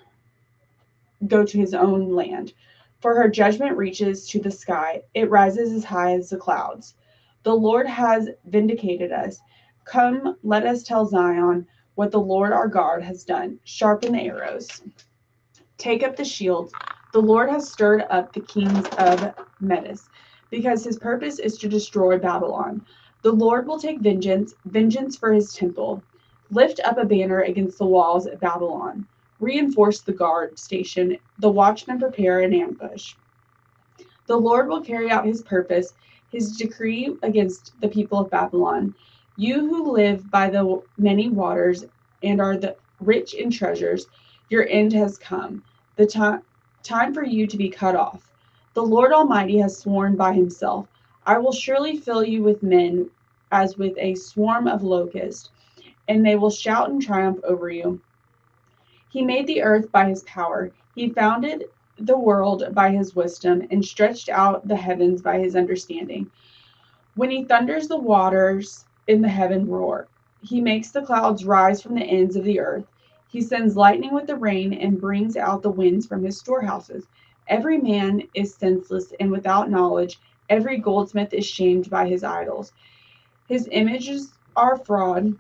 to his own land. For her judgment reaches to the sky. It rises as high as the clouds. The Lord has vindicated us. Come, let us tell Zion what the Lord our God has done. Sharpen the arrows. Take up the shield. The Lord has stirred up the kings of Medes, because his purpose is to destroy Babylon. The Lord will take vengeance for his temple. Lift up a banner against the walls of Babylon. Reinforce the guard station. The watchmen prepare an ambush. The Lord will carry out his purpose, his decree against the people of Babylon. You who live by the many waters and are the rich in treasures, your end has come. The time for you to be cut off. The Lord Almighty has sworn by himself, I will surely fill you with men as with a swarm of locusts, and they will shout in triumph over you. He made the earth by his power. He founded the world by his wisdom and stretched out the heavens by his understanding. When he thunders, the waters in the heaven roar. He makes the clouds rise from the ends of the earth. He sends lightning with the rain and brings out the winds from his storehouses. Every man is senseless and without knowledge. Every goldsmith is shamed by his idols. His images are fraud.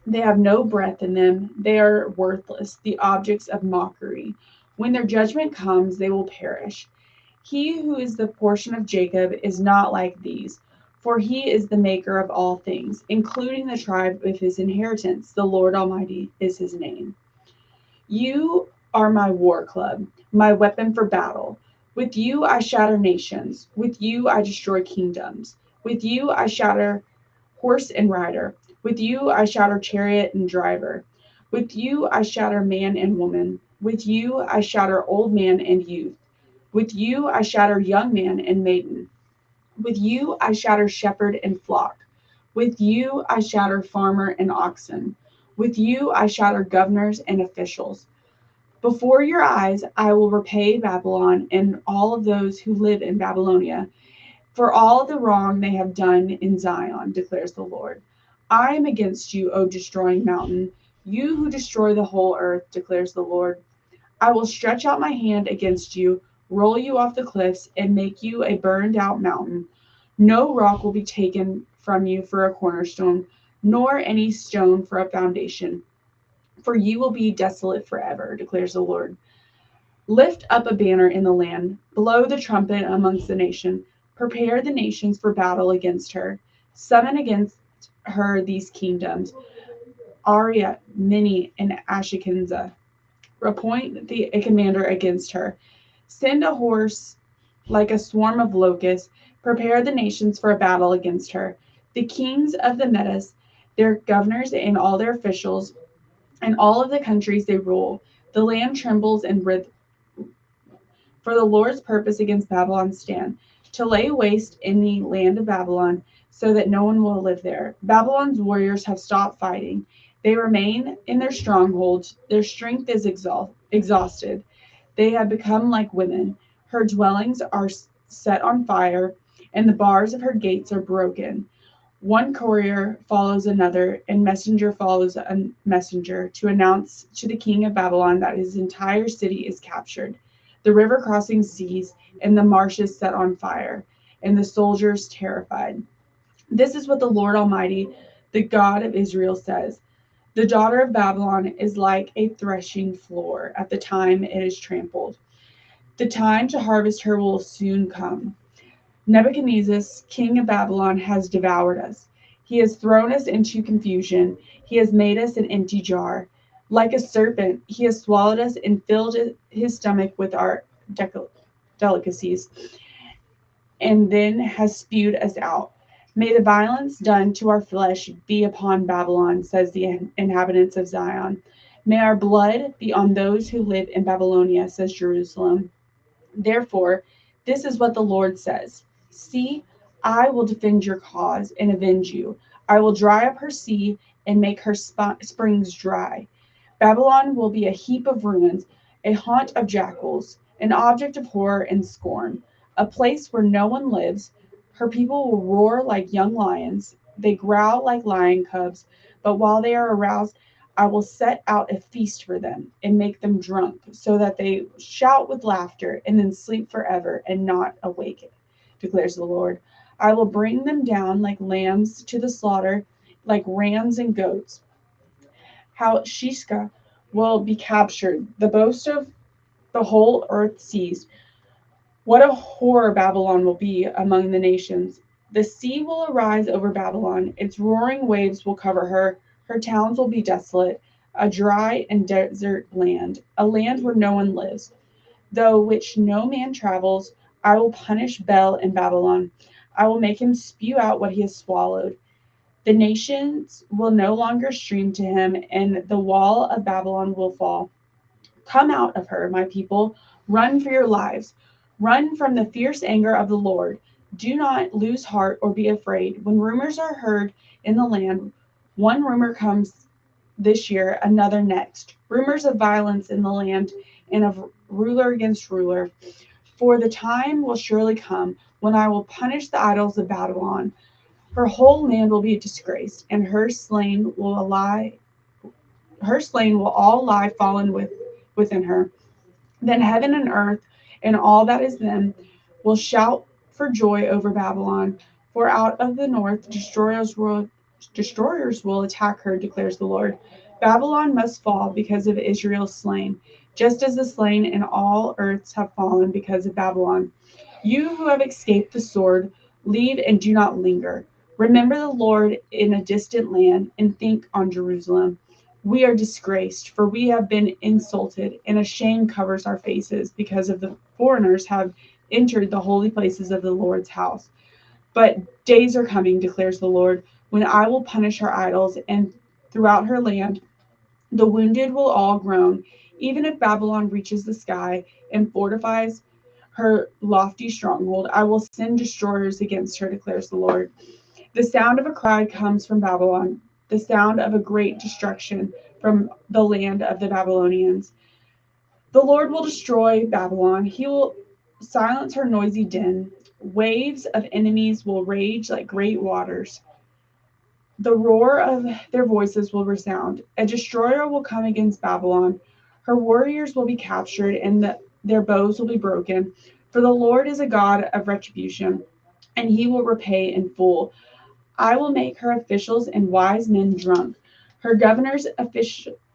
They have no breath in them. They are worthless, the objects of mockery. When their judgment comes, they will perish. He who is the portion of Jacob is not like these, for he is the maker of all things, including the tribe of his inheritance. The Lord Almighty is his name. You are my war club, my weapon for battle. With you I shatter nations. With you I destroy kingdoms. With you I shatter horse and rider. With you I shatter chariot and driver. With you I shatter man and woman. With you I shatter old man and youth. With you I shatter young man and maiden. With you I shatter shepherd and flock. With you I shatter farmer and oxen. With you I shatter governors and officials. Before your eyes I will repay Babylon and all of those who live in Babylonia for all the wrong they have done in Zion, declares the Lord. I am against you, O destroying mountain, you who destroy the whole earth, declares the Lord. I will stretch out my hand against you, roll you off the cliffs, and make you a burned out mountain. No rock will be taken from you for a cornerstone, nor any stone for a foundation, for you will be desolate forever, declares the Lord. Lift up a banner in the land, blow the trumpet amongst the nation. Prepare the nations for battle against her. Summon against her these kingdoms, Aria, Mini, and Ashkenaz. Appoint a commander against her. Send a horse like a swarm of locusts. Prepare the nations for a battle against her. The kings of the Medes, their governors and all their officials, and all of the countries they rule. The land trembles and for the Lord's purpose against Babylon stand, to lay waste in the land of Babylon, so that no one will live there. Babylon's warriors have stopped fighting. They remain in their strongholds. Their strength is exhausted. They have become like women. Her dwellings are set on fire, and the bars of her gates are broken. One courier follows another, and messenger follows a messenger to announce to the king of Babylon that his entire city is captured. The river crossing seas and the marshes set on fire, and the soldiers terrified. This is what the Lord Almighty, the God of Israel, says. The daughter of Babylon is like a threshing floor at the time it is trampled. The time to harvest her will soon come. Nebuchadnezzar, king of Babylon, has devoured us. He has thrown us into confusion. He has made us an empty jar. Like a serpent, he has swallowed us and filled his stomach with our delicacies, and then has spewed us out. May the violence done to our flesh be upon Babylon, says the inhabitants of Zion. May our blood be on those who live in Babylonia, says Jerusalem. Therefore, this is what the Lord says. See, I will defend your cause and avenge you. I will dry up her sea and make her springs dry. Babylon will be a heap of ruins, a haunt of jackals, an object of horror and scorn, a place where no one lives. Her people will roar like young lions. They growl like lion cubs, but while they are aroused, I will set out a feast for them and make them drunk, so that they shout with laughter and then sleep forever and not awake, declares the Lord. I will bring them down like lambs to the slaughter, like rams and goats. How Shishka will be captured, the boast of the whole earth seized. What a horror Babylon will be among the nations. The sea will arise over Babylon, its roaring waves will cover her, her towns will be desolate, a dry and desert land, a land where no one lives, though which no man travels. I will punish Bel in Babylon. I will make him spew out what he has swallowed. The nations will no longer stream to him, and the wall of Babylon will fall. Come out of her, my people. Run for your lives. Run from the fierce anger of the Lord. Do not lose heart or be afraid. When rumors are heard in the land, one rumor comes this year, another next. Rumors of violence in the land and of ruler against ruler. For the time will surely come when I will punish the idols of Babylon. Her whole land will be disgraced, and her slain will all lie fallen within her. Then heaven and earth and all that is them will shout for joy over Babylon, for out of the north destroyers will attack her, declares the Lord. Babylon must fall because of Israel's slain, just as the slain in all earths have fallen because of Babylon. You who have escaped the sword, leave and do not linger. Remember the Lord in a distant land and think on Jerusalem. We are disgraced, for we have been insulted, and a shame covers our faces because of the foreigners have entered the holy places of the Lord's house. But days are coming, declares the Lord, when I will punish her idols, and throughout her land the wounded will all groan. Even if Babylon reaches the sky and fortifies her lofty stronghold, I will send destroyers against her, declares the Lord. The sound of a cry comes from Babylon, the sound of a great destruction from the land of the Babylonians. The Lord will destroy Babylon. He will silence her noisy din. Waves of enemies will rage like great waters. The roar of their voices will resound. A destroyer will come against Babylon. Her warriors will be captured, and their bows will be broken. For the Lord is a God of retribution, and he will repay in full. I will make her officials and wise men drunk, her governors,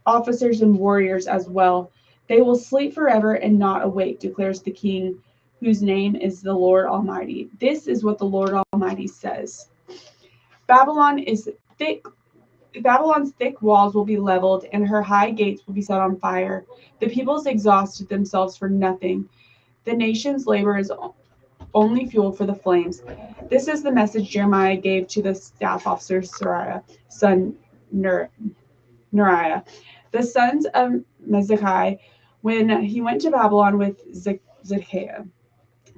officers, and warriors as well. They will sleep forever and not awake, declares the King whose name is the Lord Almighty. This is what the Lord Almighty says. Babylon's thick walls will be leveled, and her high gates will be set on fire. The peoples exhausted themselves for nothing. The nation's labor is only fuel for the flames. This is the message Jeremiah gave to the staff officer Seraiah, son Neriah, the sons of Mezechai, when he went to Babylon with Zedekiah,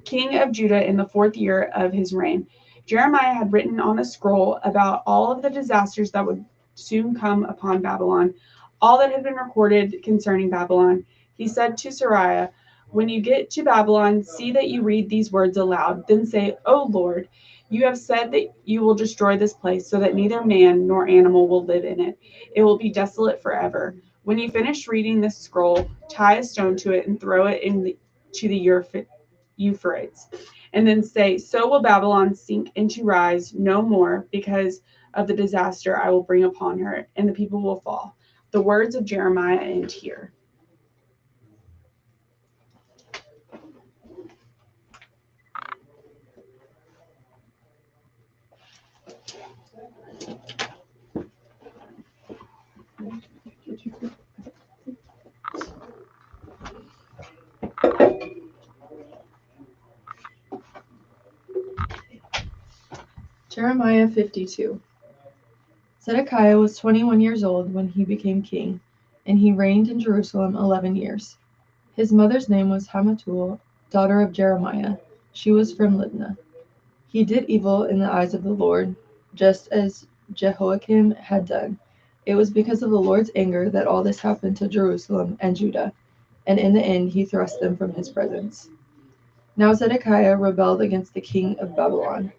king of Judah, in the 4th year of his reign. Jeremiah had written on a scroll about all of the disasters that would soon come upon Babylon, all that had been recorded concerning Babylon. He said to Seraiah, "When you get to Babylon, see that you read these words aloud. Then say, 'O Lord, you have said that you will destroy this place so that neither man nor animal will live in it. It will be desolate forever. When you finish reading this scroll, tie a stone to it and throw it to the Euphrates. And then say, so will Babylon sink into rise no more because of the disaster I will bring upon her, and the people will fall.'" The words of Jeremiah end here. Jeremiah 52. Zedekiah was 21 years old when he became king, and he reigned in Jerusalem 11 years. His mother's name was Hamatul, daughter of Jeremiah. She was from Libnah. He did evil in the eyes of the Lord, just as Jehoiakim had done. It was because of the Lord's anger that all this happened to Jerusalem and Judah, and in the end he thrust them from his presence. Now Zedekiah rebelled against the king of Babylon.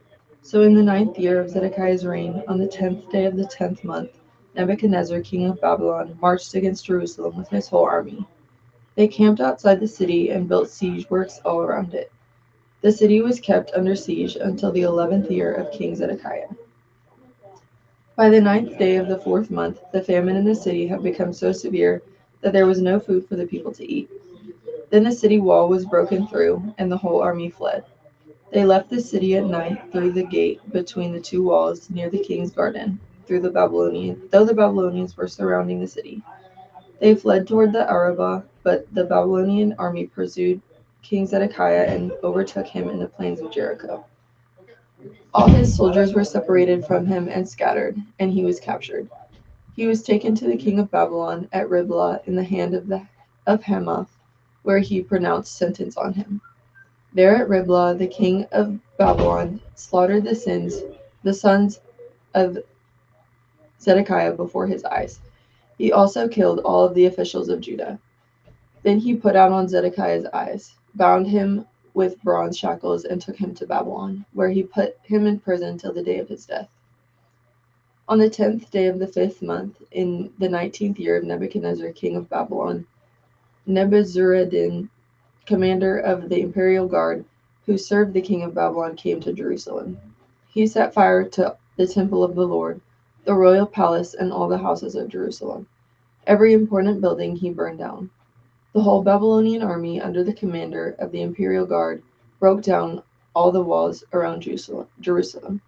So in the 9th year of Zedekiah's reign, on the 10th day of the 10th month, Nebuchadnezzar, king of Babylon, marched against Jerusalem with his whole army. They camped outside the city and built siege works all around it. The city was kept under siege until the 11th year of King Zedekiah. By the 9th day of the 4th month, the famine in the city had become so severe that there was no food for the people to eat. Then the city wall was broken through, and the whole army fled. They left the city at night through the gate between the two walls near the king's garden, though the Babylonians were surrounding the city. They fled toward the Arabah, but the Babylonian army pursued King Zedekiah and overtook him in the plains of Jericho. All his soldiers were separated from him and scattered, and he was captured. He was taken to the king of Babylon at Riblah in the hand of Hamath, where he pronounced sentence on him. There at Riblah, the king of Babylon slaughtered the sons of Zedekiah before his eyes. He also killed all of the officials of Judah. Then he put out on Zedekiah's eyes, bound him with bronze shackles, and took him to Babylon, where he put him in prison till the day of his death. On the 10th day of the 5th month, in the 19th year of Nebuchadnezzar, king of Babylon, Nebuzaradan, commander of the imperial guard, who served the king of Babylon, came to Jerusalem. He set fire to the temple of the Lord, the royal palace, and all the houses of Jerusalem. Every important building he burned down. The whole Babylonian army, under the commander of the imperial guard, broke down all the walls around Jerusalem.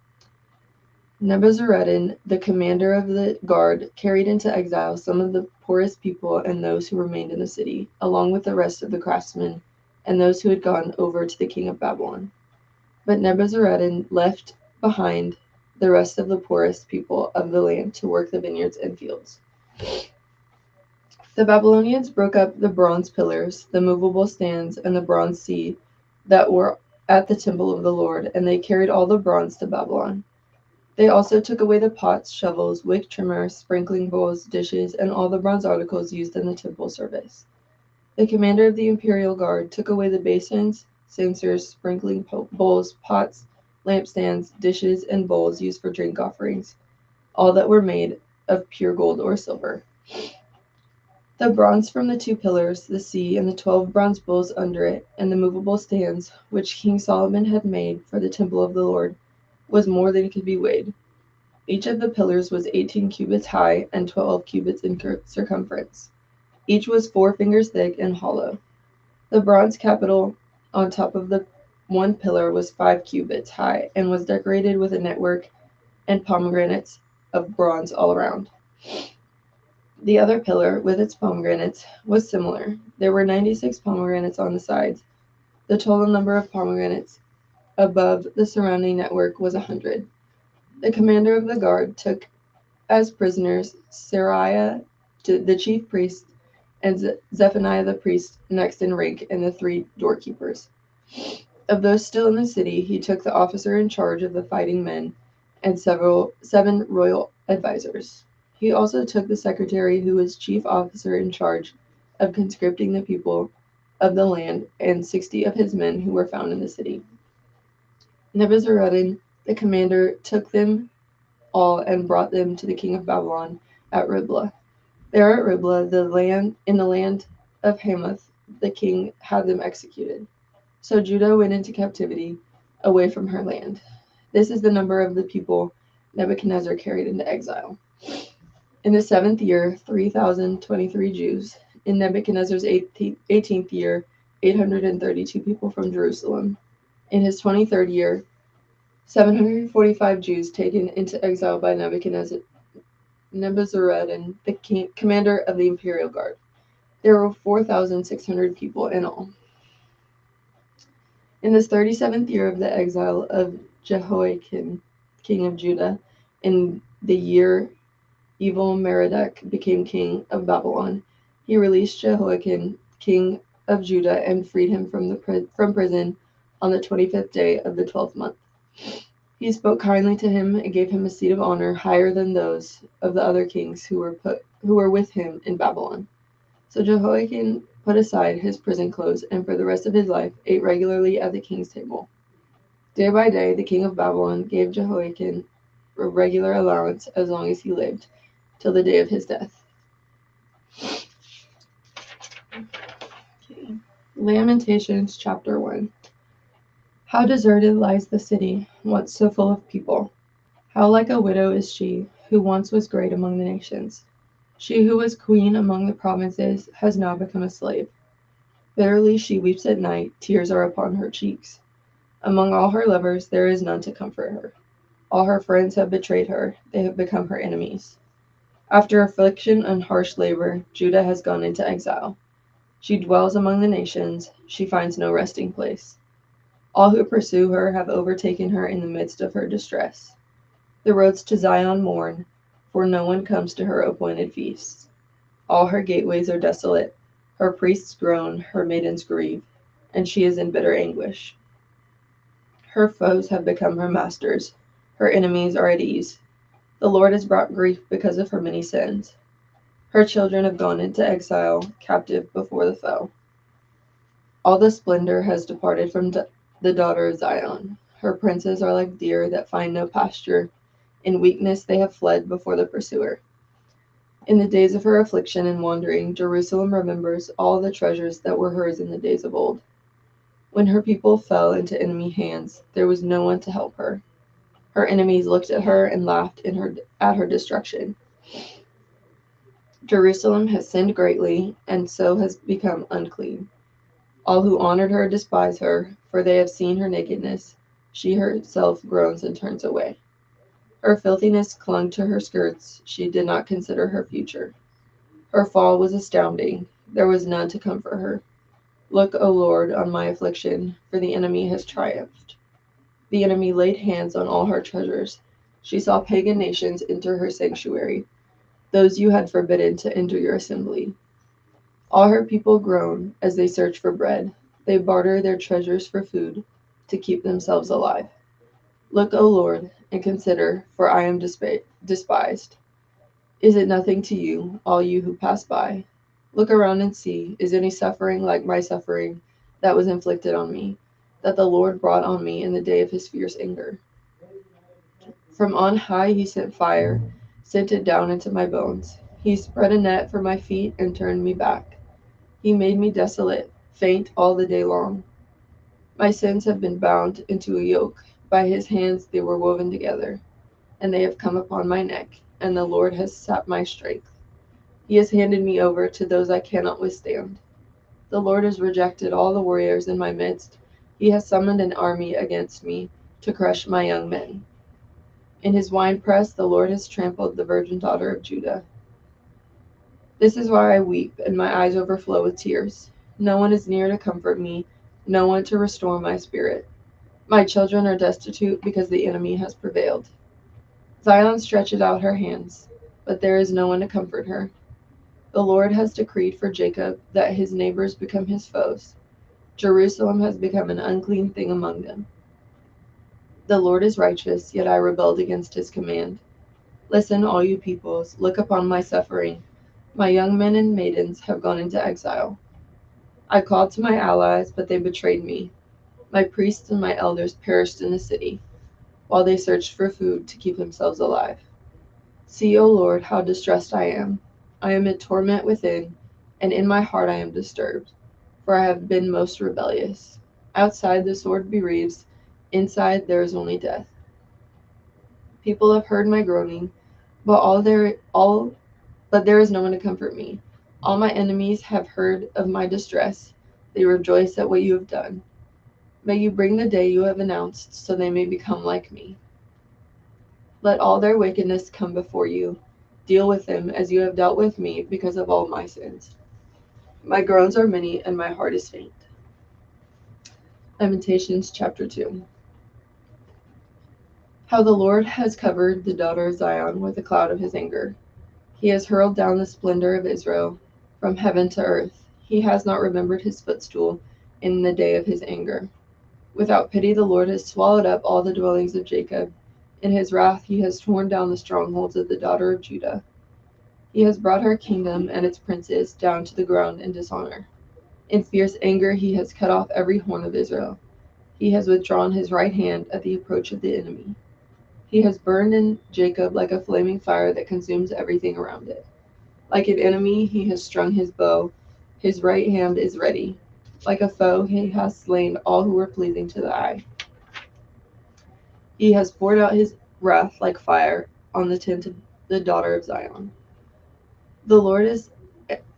Nebuzaradan, the commander of the guard, carried into exile some of the poorest people and those who remained in the city, along with the rest of the craftsmen and those who had gone over to the king of Babylon. But Nebuzaradan left behind the rest of the poorest people of the land to work the vineyards and fields. The Babylonians broke up the bronze pillars, the movable stands, and the bronze sea that were at the temple of the Lord, and they carried all the bronze to Babylon. They also took away the pots, shovels, wick trimmers, sprinkling bowls, dishes, and all the bronze articles used in the temple service. The commander of the imperial guard took away the basins, censers, sprinkling bowls, pots, lampstands, dishes, and bowls used for drink offerings, all that were made of pure gold or silver. The bronze from the 2 pillars, the sea, and the 12 bronze bowls under it, and the movable stands, which King Solomon had made for the temple of the Lord, was more than could be weighed. Each of the pillars was 18 cubits high and 12 cubits in circumference. Each was 4 fingers thick and hollow. The bronze capital on top of the one pillar was 5 cubits high and was decorated with a network and pomegranates of bronze all around. The other pillar, with its pomegranates, was similar. There were 96 pomegranates on the sides. The total number of pomegranates above the surrounding network was 100. The commander of the guard took as prisoners Seraiah, the chief priest, and Zephaniah the priest, next in rank, and the 3 doorkeepers. Of those still in the city, he took the officer in charge of the fighting men and 7 royal advisors. He also took the secretary, who was chief officer in charge of conscripting the people of the land, and 60 of his men who were found in the city. Nebuzaradan, the commander, took them all and brought them to the king of Babylon at Riblah. There at Riblah, in the land of Hamath, the king had them executed. So Judah went into captivity away from her land. This is the number of the people Nebuchadnezzar carried into exile. In the 7th year, 3,023 Jews. In Nebuchadnezzar's 18th year, 832 people from Jerusalem. In his 23rd year, 745 Jews taken into exile by Nebuzaradan, the commander of the imperial guard. There were 4,600 people in all. In the 37th year of the exile of Jehoiakim, king of Judah, in the year Evil-Merodach became king of Babylon, he released Jehoiakim, king of Judah, and freed him from prison on the 25th day of the 12th month. He spoke kindly to him and gave him a seat of honor higher than those of the other kings who were with him in Babylon. So Jehoiakim put aside his prison clothes, and for the rest of his life ate regularly at the king's table. Day by day, the king of Babylon gave Jehoiakim a regular allowance as long as he lived, till the day of his death. Okay. Lamentations chapter 1. How deserted lies the city, once so full of people. How like a widow is she, who once was great among the nations. She who was queen among the provinces has now become a slave. Bitterly she weeps at night, tears are upon her cheeks. Among all her lovers there is none to comfort her. All her friends have betrayed her, they have become her enemies. After affliction and harsh labor, Judah has gone into exile. She dwells among the nations, she finds no resting place. All who pursue her have overtaken her in the midst of her distress. The roads to Zion mourn, for no one comes to her appointed feasts. All her gateways are desolate, her priests groan, her maidens grieve, and she is in bitter anguish. Her foes have become her masters, her enemies are at ease. The Lord has brought grief because of her many sins. Her children have gone into exile, captive before the foe. All the splendor has departed from the daughter of Zion. Her princes are like deer that find no pasture. In weakness they have fled before the pursuer. In the days of her affliction and wandering, Jerusalem remembers all the treasures that were hers in the days of old. When her people fell into enemy hands, there was no one to help her. Her enemies looked at her and laughed at her destruction. Jerusalem has sinned greatly, and so has become unclean. All who honored her despise her, for they have seen her nakedness. She herself groans and turns away. Her filthiness clung to her skirts. She did not consider her future. Her fall was astounding. There was none to comfort her. Look, O Lord, on my affliction, for the enemy has triumphed. The enemy laid hands on all her treasures. She saw pagan nations enter her sanctuary, those you had forbidden to enter your assembly. All her people groan as they search for bread. They barter their treasures for food to keep themselves alive. Look, O Lord, and consider, for I am despised. Is it nothing to you, all you who pass by? Look around and see, is any suffering like my suffering that was inflicted on me, that the Lord brought on me in the day of his fierce anger? From on high he sent fire, sent it down into my bones. He spread a net for my feet and turned me back. He made me desolate, faint all the day long. My sins have been bound into a yoke. By his hands they were woven together, and they have come upon my neck, and the Lord has sapped my strength. He has handed me over to those I cannot withstand. The Lord has rejected all the warriors in my midst, He has summoned an army against me to crush my young men. In his winepress the Lord has trampled the virgin daughter of Judah. This is why I weep, and my eyes overflow with tears. No one is near to comfort me, no one to restore my spirit. My children are destitute because the enemy has prevailed. Zion stretches out her hands, but there is no one to comfort her. The Lord has decreed for Jacob that his neighbors become his foes. Jerusalem has become an unclean thing among them. The Lord is righteous, yet I rebelled against his command. Listen, all you peoples, look upon my suffering. My young men and maidens have gone into exile. I called to my allies, but they betrayed me. My priests and my elders perished in the city, while they searched for food to keep themselves alive. See, O Lord, how distressed I am. I am in torment within, and in my heart I am disturbed, for I have been most rebellious. Outside the sword bereaves, inside there is only death. People have heard my groaning, but there is no one to comfort me. All my enemies have heard of my distress. They rejoice at what you have done. May you bring the day you have announced, so they may become like me. Let all their wickedness come before you. Deal with them as you have dealt with me because of all my sins. My groans are many, and my heart is faint. Lamentations chapter 2. How the Lord has covered the daughter of Zion with a cloud of his anger. He has hurled down the splendor of Israel from heaven to earth. He has not remembered his footstool in the day of his anger. Without pity, the Lord has swallowed up all the dwellings of Jacob. In his wrath, he has torn down the strongholds of the daughter of Judah. He has brought her kingdom and its princes down to the ground in dishonor. In fierce anger, he has cut off every horn of Israel. He has withdrawn his right hand at the approach of the enemy. He has burned in Jacob like a flaming fire that consumes everything around it. Like an enemy, he has strung his bow. His right hand is ready. Like a foe, he has slain all who were pleasing to the eye. He has poured out his wrath like fire on the tent of the daughter of Zion. The Lord is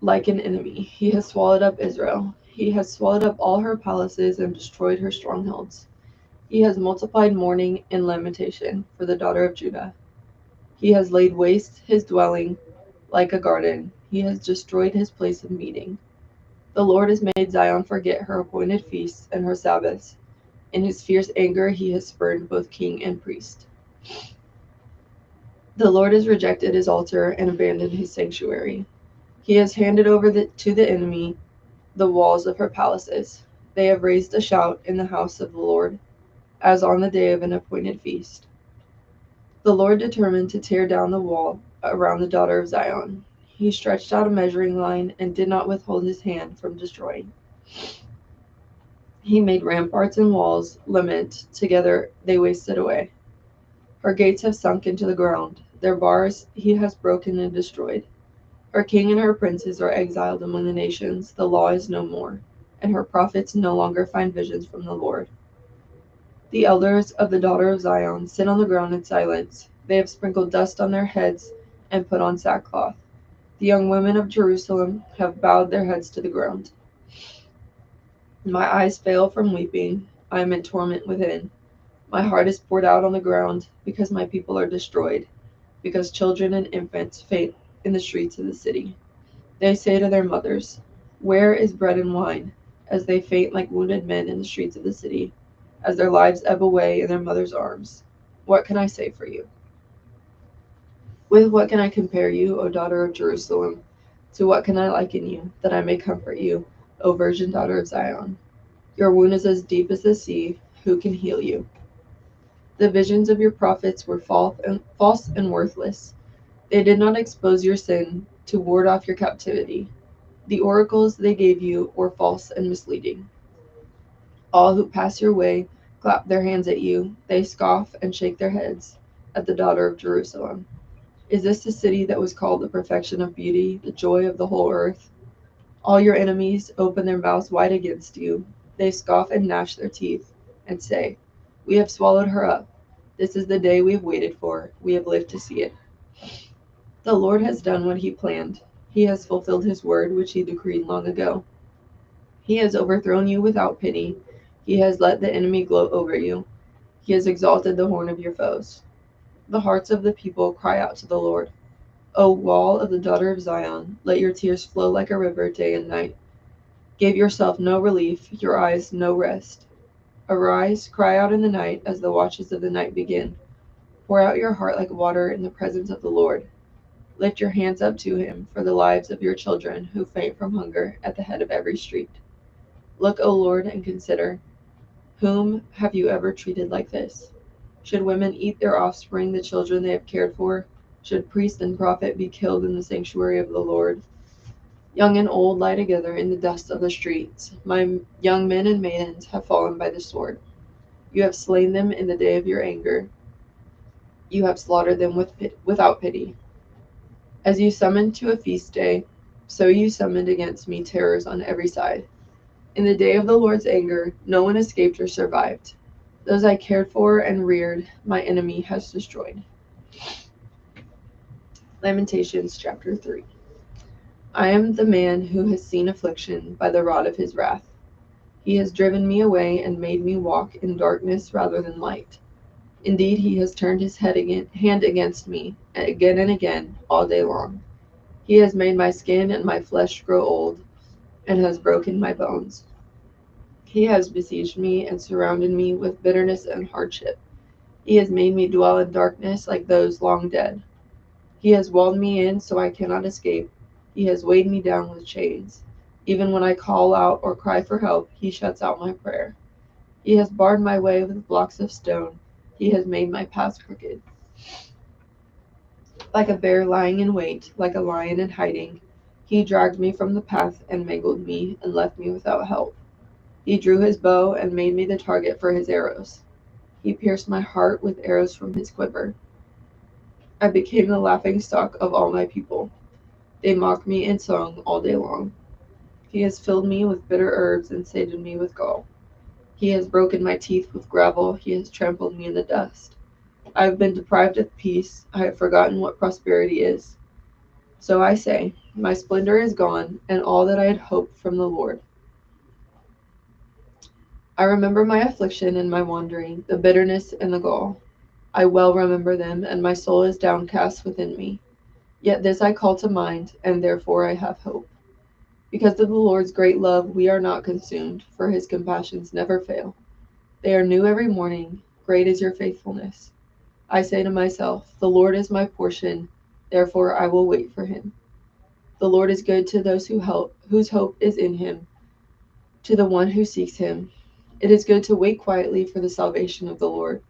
like an enemy. He has swallowed up Israel. He has swallowed up all her palaces and destroyed her strongholds. He has multiplied mourning and lamentation for the daughter of Judah. He has laid waste his dwelling like a garden. He has destroyed his place of meeting. The Lord has made Zion forget her appointed feasts and her Sabbaths. In his fierce anger, he has spurned both king and priest. The Lord has rejected his altar and abandoned his sanctuary. He has handed over to the enemy the walls of her palaces. They have raised a shout in the house of the Lord, as on the day of an appointed feast. The Lord determined to tear down the wall around the daughter of Zion. He stretched out a measuring line and did not withhold his hand from destroying. He made ramparts and walls lament. Together they wasted away. Her gates have sunk into the ground. Their bars he has broken and destroyed. Her king and her princes are exiled among the nations. The law is no more, and her prophets no longer find visions from the Lord. The elders of the daughter of Zion sit on the ground in silence. They have sprinkled dust on their heads and put on sackcloth. The young women of Jerusalem have bowed their heads to the ground. My eyes fail from weeping. I am in torment within. My heart is poured out on the ground because my people are destroyed, because children and infants faint in the streets of the city. They say to their mothers, "Where is bread and wine?" as they faint like wounded men in the streets of the city, as their lives ebb away in their mother's arms. What can I say for you? With what can I compare you, O daughter of Jerusalem? To what can I liken you, that I may comfort you, O virgin daughter of Zion? Your wound is as deep as the sea. Who can heal you? The visions of your prophets were false and worthless. They did not expose your sin to ward off your captivity. The oracles they gave you were false and misleading. All who pass your way clap their hands at you. They scoff and shake their heads at the daughter of Jerusalem. Is this the city that was called the perfection of beauty, the joy of the whole earth? All your enemies open their mouths wide against you. They scoff and gnash their teeth and say, "We have swallowed her up. This is the day we have waited for. We have lived to see it." The Lord has done what he planned. He has fulfilled his word, which he decreed long ago. He has overthrown you without pity. He has let the enemy gloat over you. He has exalted the horn of your foes. The hearts of the people cry out to the Lord. O wall of the daughter of Zion, let your tears flow like a river day and night. Give yourself no relief, your eyes no rest. Arise, cry out in the night as the watches of the night begin. Pour out your heart like water in the presence of the Lord. Lift your hands up to him for the lives of your children who faint from hunger at the head of every street. Look, O Lord, and consider, whom have you ever treated like this? Should women eat their offspring, the children they have cared for? Should priest and prophet be killed in the sanctuary of the Lord? Young and old lie together in the dust of the streets. My young men and maidens have fallen by the sword. You have slain them in the day of your anger. You have slaughtered them without pity. As you summoned to a feast day, so you summoned against me terrors on every side. In the day of the Lord's anger, no one escaped or survived. Those I cared for and reared, my enemy has destroyed. Lamentations chapter 3. I am the man who has seen affliction by the rod of his wrath. He has driven me away and made me walk in darkness rather than light. Indeed, he has turned his hand against me again and again all day long. He has made my skin and my flesh grow old and has broken my bones. He has besieged me and surrounded me with bitterness and hardship. He has made me dwell in darkness like those long dead. He has walled me in so I cannot escape. He has weighed me down with chains. Even when I call out or cry for help, he shuts out my prayer. He has barred my way with blocks of stone. He has made my paths crooked. Like a bear lying in wait, like a lion in hiding, he dragged me from the path and mangled me and left me without help. He drew his bow and made me the target for his arrows. He pierced my heart with arrows from his quiver. I became the laughingstock of all my people. They mocked me in song all day long. He has filled me with bitter herbs and sated me with gall. He has broken my teeth with gravel. He has trampled me in the dust. I have been deprived of peace. I have forgotten what prosperity is. So I say, my splendor is gone, and all that I had hoped from the Lord. I remember my affliction and my wandering, the bitterness and the gall. I well remember them, and my soul is downcast within me. Yet this I call to mind, and therefore I have hope. Because of the Lord's great love, we are not consumed, for his compassions never fail. They are new every morning. Great is your faithfulness. I say to myself, the Lord is my portion, therefore I will wait for him. The Lord is good to those whose hope is in him, to the one who seeks him. It is good to wait quietly for the salvation of the Lord.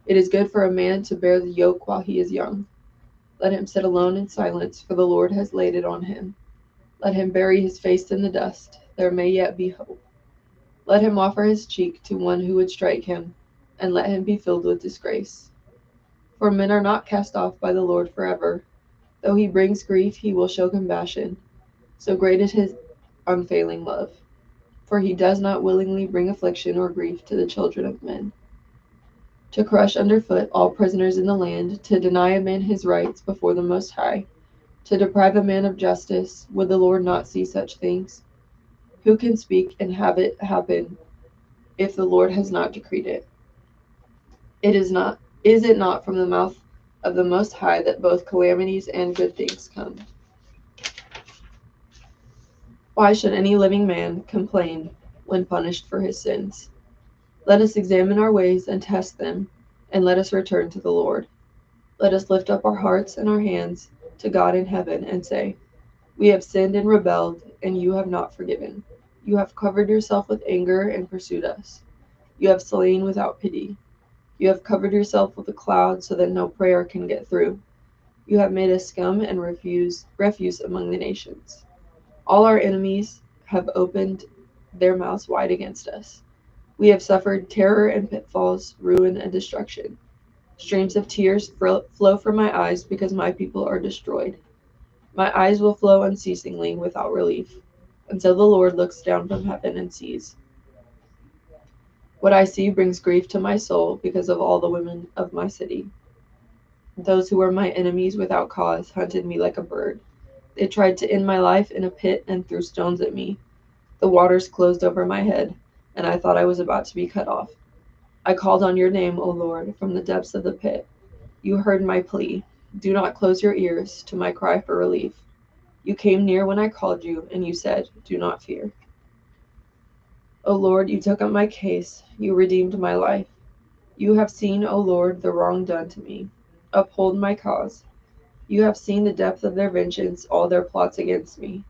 It is good for a man to bear the yoke while he is young. Let him sit alone in silence, for the Lord has laid it on him. Let him bury his face in the dust. There may yet be hope. Let him offer his cheek to one who would strike him, and let him be filled with disgrace. For men are not cast off by the Lord forever. Though he brings grief, he will show compassion. So great is his unfailing love. For he does not willingly bring affliction or grief to the children of men. To crush underfoot all prisoners in the land, to deny a man his rights before the Most High, to deprive a man of justice, would the Lord not see such things? Who can speak and have it happen if the Lord has not decreed it? Is it not from the mouth of the Most High that both calamities and good things come? Why should any living man complain when punished for his sins? Let us examine our ways and test them, and let us return to the Lord. Let us lift up our hearts and our hands to God in heaven and say, we have sinned and rebelled, and you have not forgiven. You have covered yourself with anger and pursued us. You have slain without pity. You have covered yourself with a cloud so that no prayer can get through. You have made us scum and refuse among the nations. All our enemies have opened their mouths wide against us. We have suffered terror and pitfalls, ruin and destruction. Streams of tears flow from my eyes because my people are destroyed. My eyes will flow unceasingly without relief, until the Lord looks down from heaven and sees. What I see brings grief to my soul because of all the women of my city. Those who were my enemies without cause hunted me like a bird. They tried to end my life in a pit and threw stones at me. The waters closed over my head. and I thought I was about to be cut off. I called on your name, O Lord, from the depths of the pit. You heard my plea. Do not close your ears to my cry for relief. You came near when I called you, and you said, do not fear. O Lord, you took up my case. You redeemed my life. You have seen, O Lord, the wrong done to me. Uphold my cause. You have seen the depth of their vengeance, all their plots against me.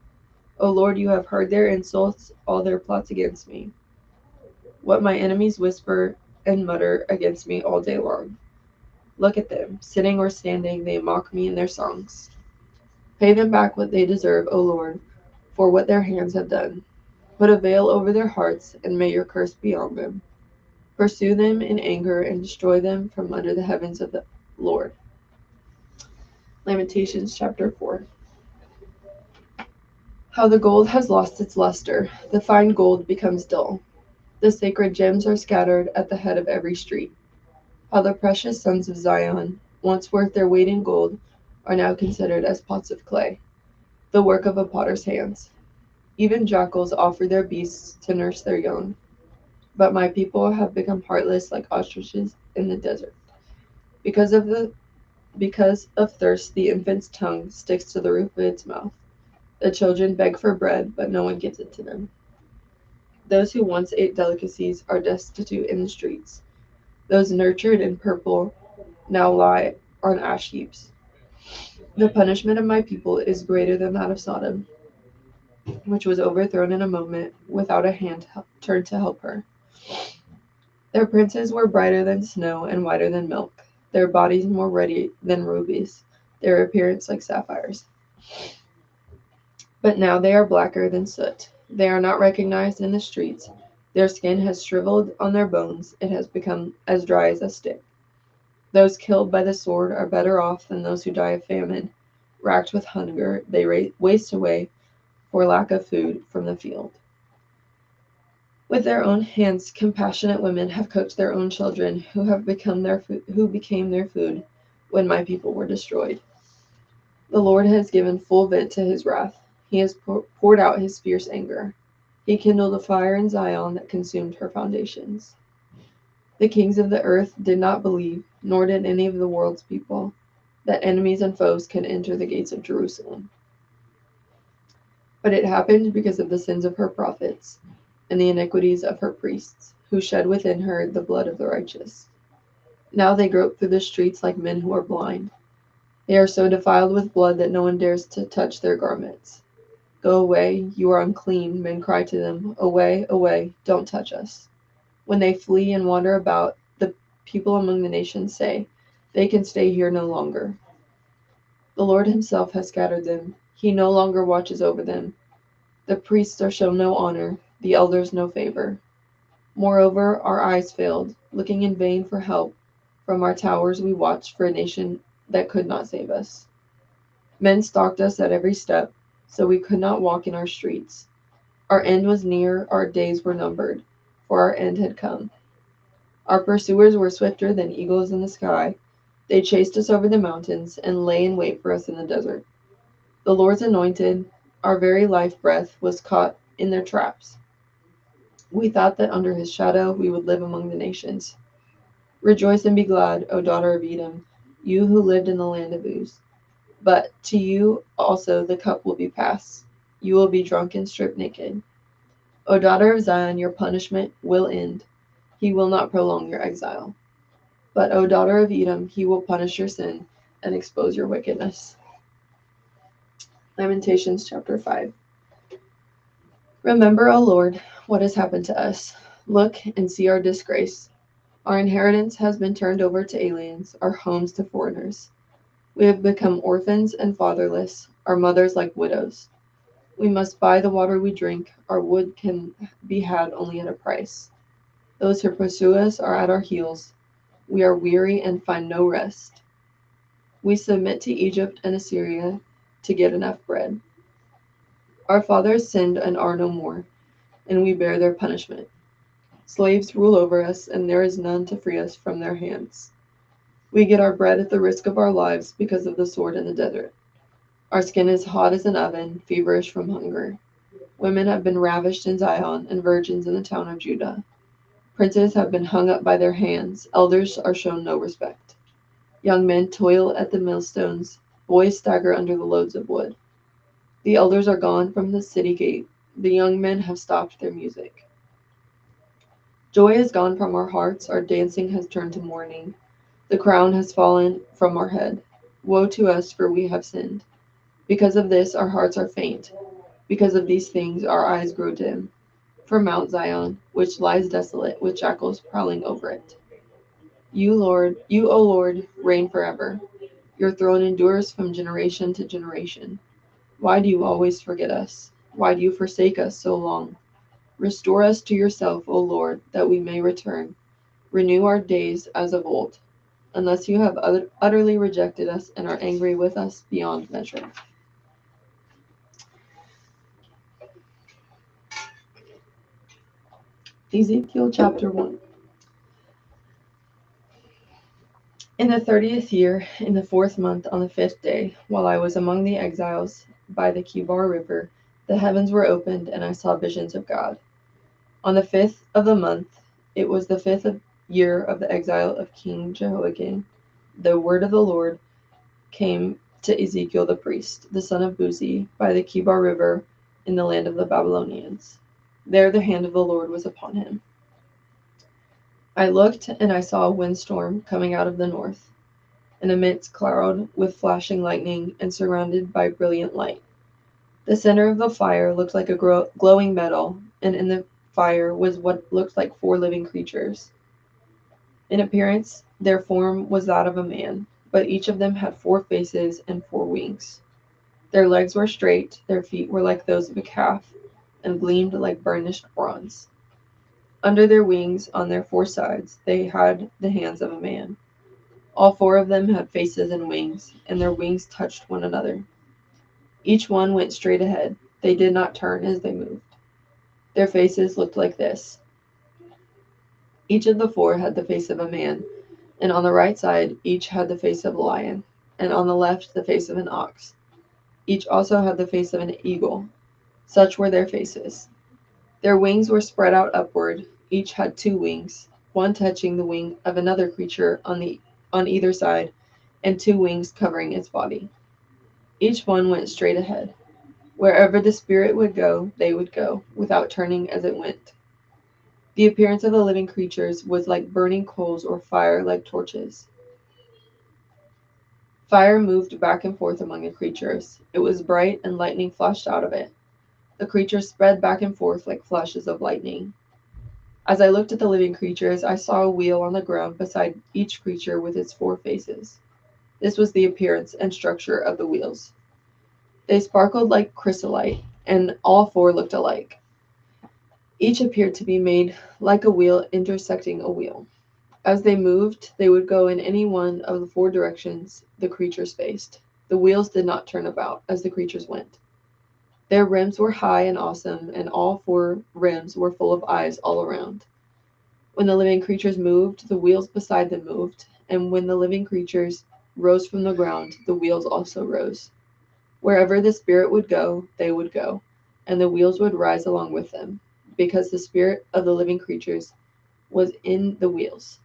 O Lord, you have heard their insults, all their plots against me. What my enemies whisper and mutter against me all day long. Look at them, sitting or standing, they mock me in their songs. Pay them back what they deserve, O Lord, for what their hands have done. Put a veil over their hearts, and may your curse be on them. Pursue them in anger and destroy them from under the heavens of the Lord. Lamentations chapter 4. How the gold has lost its luster, the fine gold becomes dull. The sacred gems are scattered at the head of every street. How the precious sons of Zion, once worth their weight in gold, are now considered as pots of clay, the work of a potter's hands. Even jackals offer their beasts to nurse their young. But my people have become heartless like ostriches in the desert. Because of thirst, the infant's tongue sticks to the roof of its mouth. The children beg for bread, but no one gives it to them. Those who once ate delicacies are destitute in the streets. Those nurtured in purple now lie on ash heaps. The punishment of my people is greater than that of Sodom, which was overthrown in a moment without a hand turned to help her. Their princes were brighter than snow and whiter than milk, their bodies more ruddy than rubies, their appearance like sapphires. But now they are blacker than soot. They are not recognized in the streets. Their skin has shriveled on their bones. It has become as dry as a stick. Those killed by the sword are better off than those who die of famine. Racked with hunger, they waste away for lack of food from the field. With their own hands, compassionate women have cooked their own children, who became their food when my people were destroyed. The Lord has given full vent to his wrath. He has poured out his fierce anger. He kindled a fire in Zion that consumed her foundations. The kings of the earth did not believe, nor did any of the world's people, that enemies and foes could enter the gates of Jerusalem. But it happened because of the sins of her prophets and the iniquities of her priests, who shed within her the blood of the righteous. Now they grope through the streets like men who are blind. They are so defiled with blood that no one dares to touch their garments. Go away, you are unclean, men cry to them. Away, away, don't touch us. When they flee and wander about, the people among the nations say, they can stay here no longer. The Lord himself has scattered them. He no longer watches over them. The priests are shown no honor, the elders no favor. Moreover, our eyes failed, looking in vain for help. From our towers we watched for a nation that could not save us. Men stalked us at every step, so we could not walk in our streets. Our end was near, our days were numbered, for our end had come. Our pursuers were swifter than eagles in the sky. They chased us over the mountains and lay in wait for us in the desert. The Lord's anointed, our very life breath, was caught in their traps. We thought that under his shadow we would live among the nations. Rejoice and be glad, O daughter of Edom, you who lived in the land of Uz. But to you also the cup will be passed. You will be drunk and stripped naked. O daughter of Zion, your punishment will end. He will not prolong your exile. But, O daughter of Edom, he will punish your sin and expose your wickedness. Lamentations chapter 5. Remember, O Lord, what has happened to us. Look and see our disgrace. Our inheritance has been turned over to aliens, our homes to foreigners. We have become orphans and fatherless, our mothers like widows. We must buy the water we drink, our wood can be had only at a price. Those who pursue us are at our heels. We are weary and find no rest. We submit to Egypt and Assyria to get enough bread. Our fathers sinned and are no more, and we bear their punishment. Slaves rule over us, and there is none to free us from their hands. We get our bread at the risk of our lives because of the sword in the desert. Our skin is hot as an oven, feverish from hunger. Women have been ravished in Zion, and virgins in the town of Judah. Princes have been hung up by their hands, elders are shown no respect. Young men toil at the millstones, boys stagger under the loads of wood. The elders are gone from the city gate, the young men have stopped their music. Joy is gone from our hearts, our dancing has turned to mourning. The crown has fallen from our head. Woe to us, for we have sinned. Because of this, our hearts are faint. Because of these things, our eyes grow dim. For Mount Zion, which lies desolate, with jackals prowling over it. You, O Lord, reign forever. Your throne endures from generation to generation. Why do you always forget us? Why do you forsake us so long? Restore us to yourself, O Lord, that we may return. Renew our days as of old, unless you have utterly rejected us and are angry with us beyond measure. Ezekiel chapter 1. In the 30th year, in the 4th month, on the 5th day, while I was among the exiles by the Kibar River, the heavens were opened, and I saw visions of God. On the 5th of the month, it was the 5th year of the exile of King Jehoiakim, the word of the Lord came to Ezekiel the priest, the son of Buzi, by the Kibar River in the land of the Babylonians. There the hand of the Lord was upon him. I looked, and I saw a windstorm coming out of the north, an immense cloud with flashing lightning and surrounded by brilliant light. The center of the fire looked like a glowing metal, and in the fire was what looked like 4 living creatures. In appearance, their form was that of a man, but each of them had 4 faces and 4 wings. Their legs were straight, their feet were like those of a calf, and gleamed like burnished bronze. Under their wings, on their 4 sides, they had the hands of a man. All 4 of them had faces and wings, and their wings touched one another. Each one went straight ahead. They did not turn as they moved. Their faces looked like this. Each of the 4 had the face of a man, and on the right side each had the face of a lion, and on the left the face of an ox. Each also had the face of an eagle. Such were their faces. Their wings were spread out upward. Each had 2 wings, one touching the wing of another creature on either side, and 2 wings covering its body. Each one went straight ahead. Wherever the spirit would go, they would go, without turning as it went. The appearance of the living creatures was like burning coals or fire like torches. Fire moved back and forth among the creatures. It was bright, and lightning flashed out of it. The creatures spread back and forth like flashes of lightning. As I looked at the living creatures, I saw a wheel on the ground beside each creature with its 4 faces. This was the appearance and structure of the wheels. They sparkled like chrysolite, and all 4 looked alike. Each appeared to be made like a wheel intersecting a wheel. As they moved, they would go in any one of the 4 directions the creatures faced. The wheels did not turn about as the creatures went. Their rims were high and awesome, and all 4 rims were full of eyes all around. When the living creatures moved, the wheels beside them moved, and when the living creatures rose from the ground, the wheels also rose. Wherever the spirit would go, they would go, and the wheels would rise along with them, because the spirit of the living creatures was in the wheels.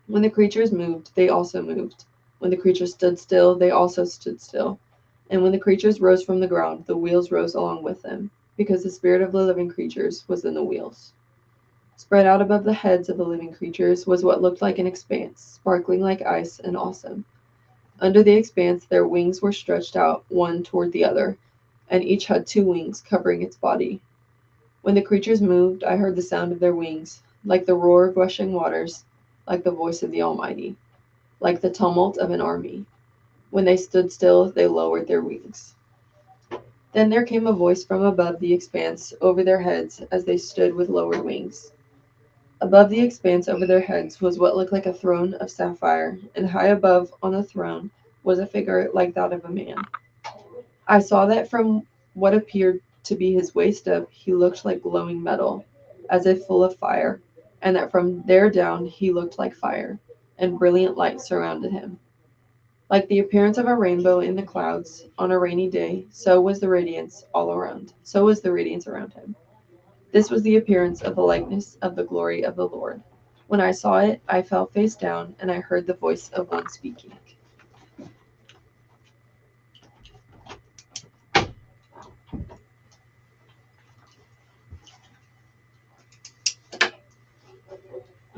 When the creatures moved, they also moved. When the creatures stood still, they also stood still. And when the creatures rose from the ground, the wheels rose along with them, because the spirit of the living creatures was in the wheels. Spread out above the heads of the living creatures was what looked like an expanse, sparkling like ice and awesome. Under the expanse, their wings were stretched out one toward the other, and each had 2 wings covering its body. When the creatures moved, I heard the sound of their wings, like the roar of rushing waters, like the voice of the Almighty, like the tumult of an army. When they stood still, they lowered their wings. Then there came a voice from above the expanse over their heads as they stood with lowered wings. Above the expanse over their heads was what looked like a throne of sapphire, and high above on the throne was a figure like that of a man. I saw that from what appeared to be his waist up, he looked like glowing metal, as if full of fire, and that from there down he looked like fire, and brilliant light surrounded him. Like the appearance of a rainbow in the clouds on a rainy day, so was the radiance all around. So was the radiance around him. This was the appearance of the likeness of the glory of the Lord. When I saw it, I fell face down, and I heard the voice of one speaking.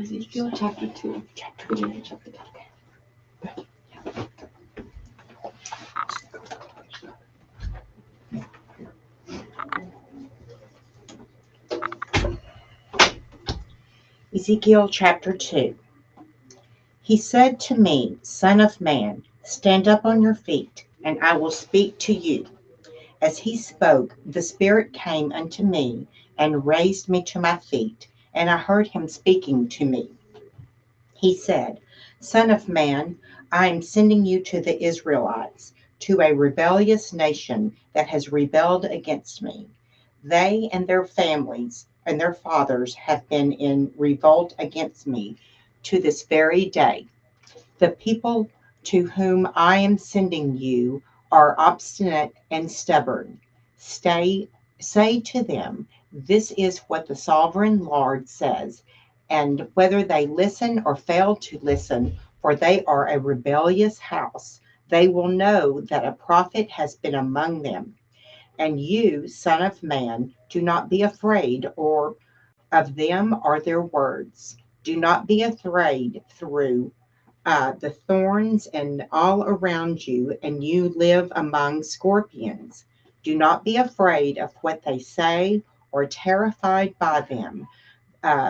Ezekiel chapter 2. Beginning of chapter 2. Ezekiel chapter 2. He said to me, Son of man, stand up on your feet, and I will speak to you. As he spoke, the Spirit came unto me and raised me to my feet, and I heard him speaking to me. He said, Son of man, I am sending you to the Israelites, to a rebellious nation that has rebelled against me. They and their families and their fathers have been in revolt against me to this very day. The people to whom I am sending you are obstinate and stubborn. Say to them, This is what the sovereign Lord says, and whether they listen or fail to listen, for they are a rebellious house, they will know that a prophet has been among them. And you, Son of man, do not be afraid or of them or their words. Do not be afraid through the thorns and all around you, and you live among scorpions. Do not be afraid of what they say or terrified by them,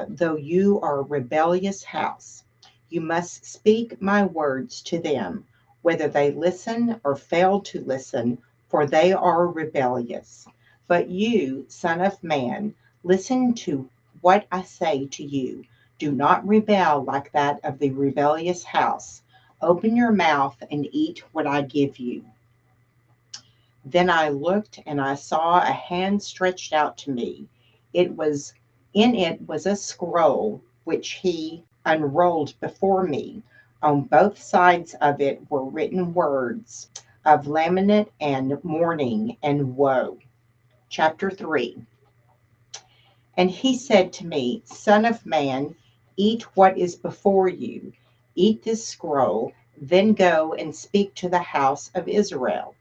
though you are a rebellious house. You must speak my words to them, whether they listen or fail to listen, for they are rebellious. But you, Son of man, listen to what I say to you. Do not rebel like that of the rebellious house. Open your mouth and eat what I give you. Then I looked, and I saw a hand stretched out to me. In it was a scroll, which he unrolled before me. On both sides of it were written words of lament and mourning and woe. Chapter 3. And he said to me, Son of man, eat what is before you. Eat this scroll, then go and speak to the house of Israel.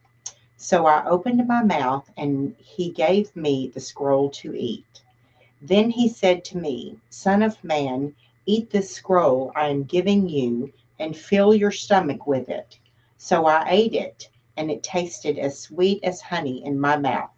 So I opened my mouth, and he gave me the scroll to eat. Then he said to me, Son of man, eat this scroll I am giving you, and fill your stomach with it. So I ate it, and it tasted as sweet as honey in my mouth.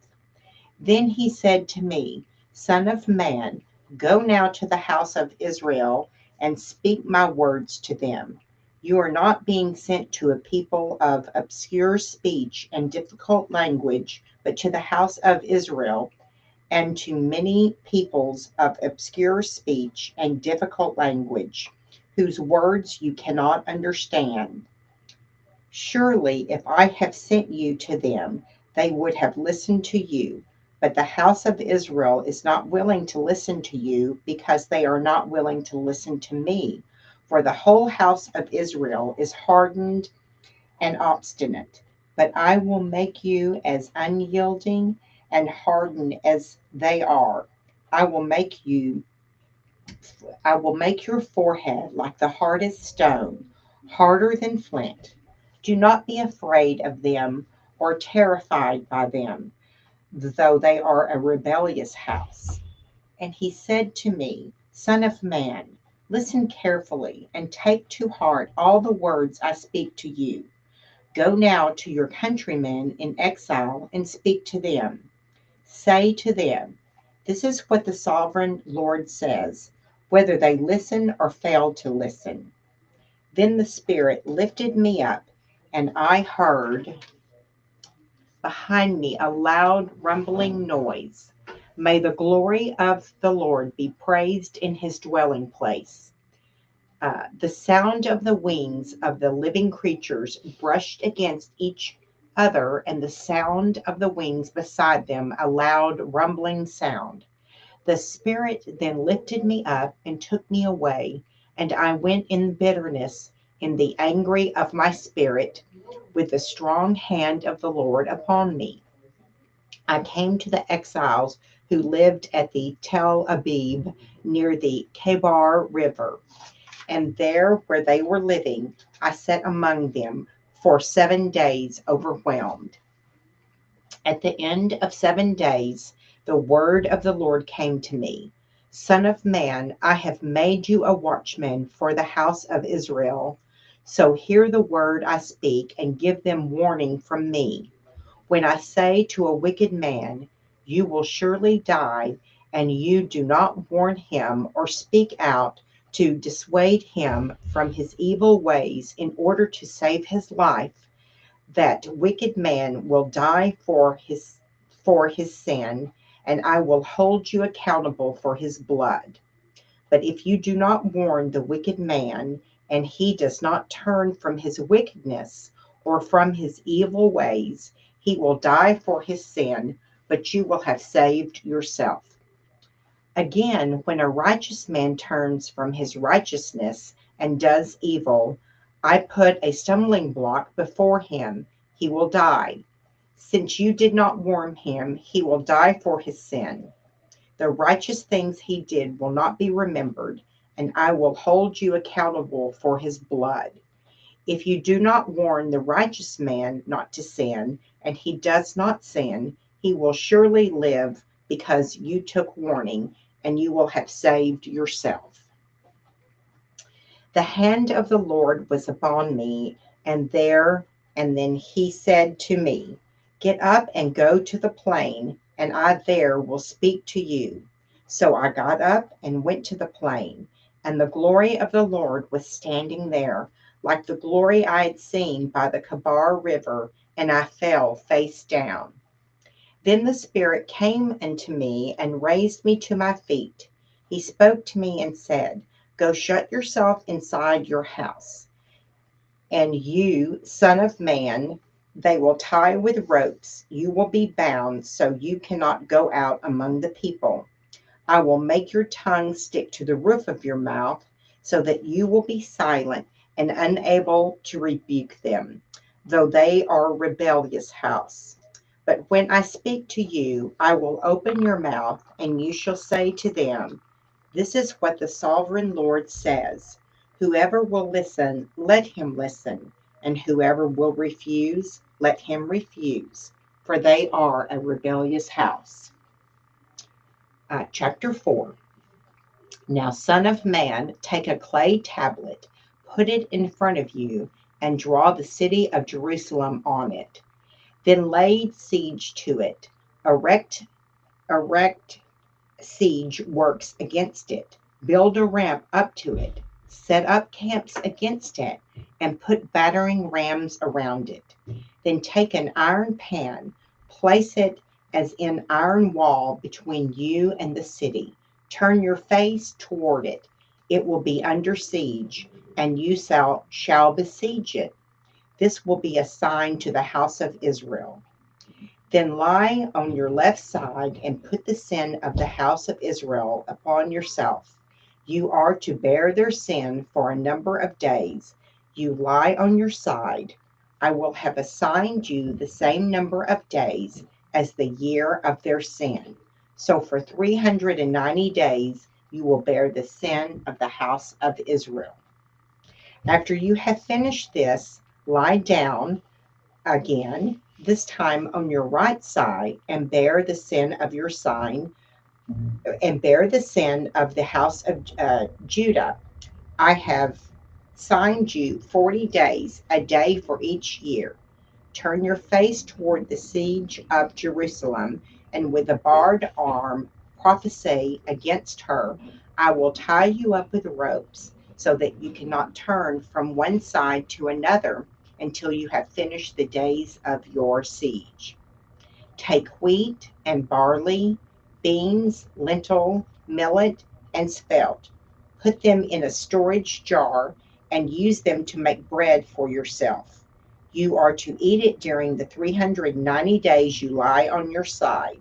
Then he said to me, Son of man, go now to the house of Israel and speak my words to them. You are not being sent to a people of obscure speech and difficult language, but to the house of Israel, and to many peoples of obscure speech and difficult language, whose words you cannot understand. Surely, if I have sent you to them, they would have listened to you. But the house of Israel is not willing to listen to you, because they are not willing to listen to me. For the whole house of Israel is hardened and obstinate. But I will make you as unyielding and hardened as they are. I will make your forehead like the hardest stone, harder than flint. Do not be afraid of them or terrified by them, though they are a rebellious house. And he said to me, Son of man, listen carefully and take to heart all the words I speak to you. Go now to your countrymen in exile and speak to them. Say to them, This is what the sovereign Lord says, whether they listen or fail to listen. Then the Spirit lifted me up, and I heard behind me a loud rumbling noise. May the glory of the Lord be praised in his dwelling place. The sound of the wings of the living creatures brushed against each other, and the sound of the wings beside them a loud rumbling sound. The Spirit then lifted me up and took me away, and I went in bitterness in the angry of my spirit, with the strong hand of the Lord upon me. I came to the exiles who lived at the Tel Abib near the Kebar River, and there where they were living, I sat among them for 7 days, overwhelmed. At the end of 7 days, the word of the Lord came to me. Son of man, I have made you a watchman for the house of Israel. So hear the word I speak and give them warning from me. When I say to a wicked man, you will surely die, and you do not warn him or speak out to dissuade him from his evil ways in order to save his life, that wicked man will die for his sin, and I will hold you accountable for his blood. But if you do not warn the wicked man, and he does not turn from his wickedness or from his evil ways, he will die for his sin, but you will have saved yourself. Again, when a righteous man turns from his righteousness and does evil, I put a stumbling block before him. He will die. Since you did not warn him, he will die for his sin. The righteous things he did will not be remembered, and I will hold you accountable for his blood. If you do not warn the righteous man not to sin, and he does not sin, he will surely live because you took warning, and you will have saved yourself. The hand of the Lord was upon me, and then he said to me, Get up and go to the plain, and I there will speak to you. So I got up and went to the plain, and the glory of the Lord was standing there, like the glory I had seen by the Kebar River, and I fell face down. Then the Spirit came unto me and raised me to my feet. He spoke to me and said, Go shut yourself inside your house. And you, son of man, they will tie with ropes. You will be bound, so you cannot go out among the people. I will make your tongue stick to the roof of your mouth, so that you will be silent and unable to rebuke them, though they are a rebellious house. But when I speak to you, I will open your mouth, and you shall say to them, This is what the sovereign Lord says. Whoever will listen, let him listen, and whoever will refuse, let him refuse, for they are a rebellious house. Chapter 4. Now, son of man, take a clay tablet, put it in front of you, and draw the city of Jerusalem on it. Then lay siege to it, erect siege works against it, build a ramp up to it, set up camps against it, and put battering rams around it. Then take an iron pan, place it as an iron wall between you and the city. Turn your face toward it. It will be under siege, and you shall besiege it. This will be a sign to the house of Israel. Then lie on your left side and put the sin of the house of Israel upon yourself. You are to bear their sin for a number of days. You lie on your side. I will have assigned you the same number of days as the year of their sin. So for 390 days, you will bear the sin of the house of Israel. After you have finished this, lie down again, this time on your right side, and bear the sin of your sign, and bear the sin of the house of Judah. I have signed you 40 days, a day for each year. Turn your face toward the siege of Jerusalem, and with a barred arm prophesy against her. I will tie you up with ropes, so that you cannot turn from one side to another until you have finished the days of your siege. Take wheat and barley, beans, lentil, millet, and spelt. Put them in a storage jar and use them to make bread for yourself. You are to eat it during the 390 days you lie on your side.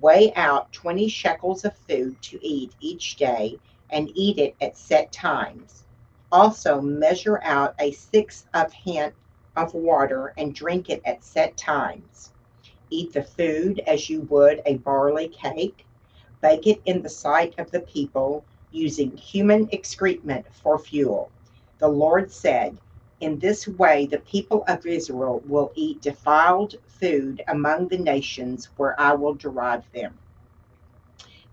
Weigh out 20 shekels of food to eat each day, and eat it at set times. Also measure out a sixth of hin of water and drink it at set times. Eat the food as you would a barley cake. Bake it in the sight of the people, using human excrement for fuel. The Lord said, in this way the people of Israel will eat defiled food among the nations where I will drive them.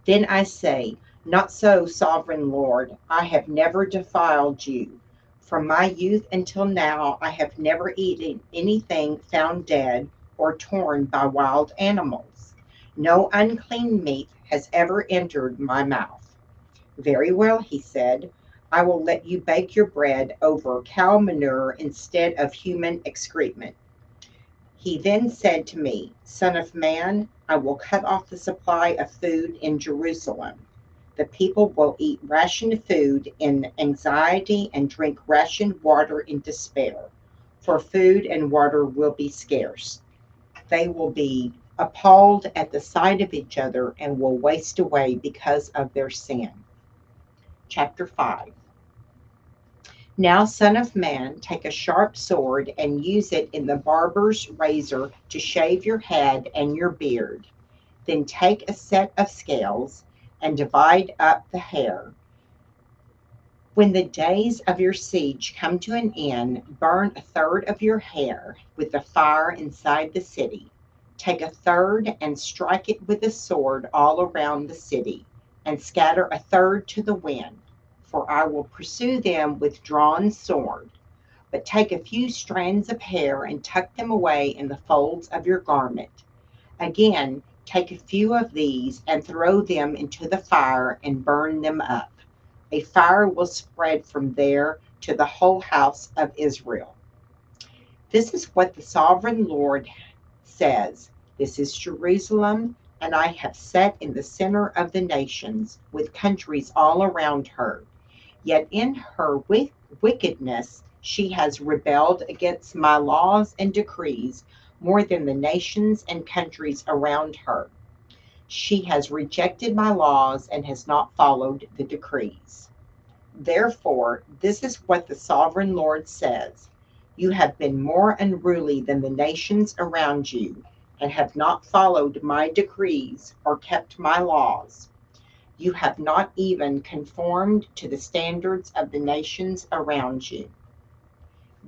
Then I say, not so, sovereign Lord, I have never defiled you. From my youth until now, I have never eaten anything found dead or torn by wild animals. No unclean meat has ever entered my mouth. Very well, he said, I will let you bake your bread over cow manure instead of human excrement. He then said to me, Son of man, I will cut off the supply of food in Jerusalem. The people will eat rationed food in anxiety and drink rationed water in despair, for food and water will be scarce. They will be appalled at the sight of each other and will waste away because of their sin. Chapter 5. Now, son of man, take a sharp sword and use it in the barber's razor to shave your head and your beard. Then take a set of scales and divide up the hair. When the days of your siege come to an end, burn a third of your hair with the fire inside the city. Take a third and strike it with a sword all around the city, and scatter a third to the wind. For I will pursue them with drawn sword. But take a few strands of hair and tuck them away in the folds of your garment. Again, take a few of these and throw them into the fire and burn them up. A fire will spread from there to the whole house of Israel. This is what the sovereign Lord says. This is Jerusalem, and I have set in the center of the nations, with countries all around her. Yet in her wickedness she has rebelled against my laws and decrees more than the nations and countries around her. She has rejected my laws and has not followed the decrees. Therefore, this is what the sovereign Lord says. You have been more unruly than the nations around you, and have not followed my decrees or kept my laws. You have not even conformed to the standards of the nations around you.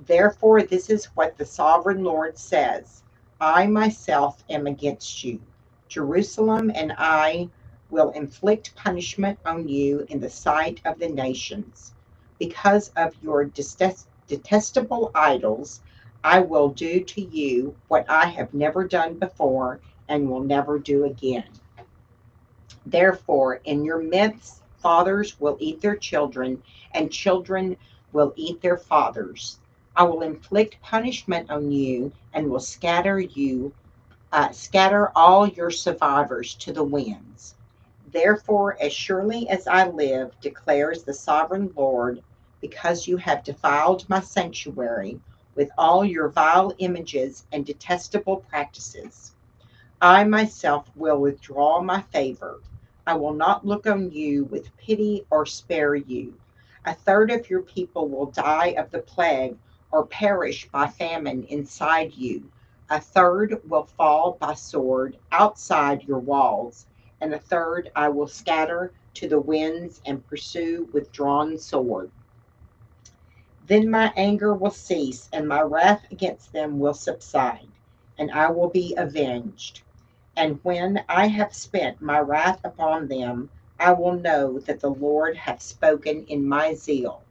Therefore, this is what the sovereign Lord says. I myself am against you, Jerusalem, and I will inflict punishment on you in the sight of the nations. Because of your detestable idols, I will do to you what I have never done before and will never do again. Therefore, in your midst, fathers will eat their children, and children will eat their fathers. I will inflict punishment on you, and will scatter all your survivors to the winds. Therefore, as surely as I live, declares the sovereign Lord, because you have defiled my sanctuary with all your vile images and detestable practices, I myself will withdraw my favor. I will not look on you with pity or spare you. A third of your people will die of the plague or perish by famine inside you. A third will fall by sword outside your walls, and a third I will scatter to the winds and pursue with drawn sword. Then my anger will cease, and my wrath against them will subside, and I will be avenged. And when I have spent my wrath upon them, I will know that the Lord hath spoken in my zeal.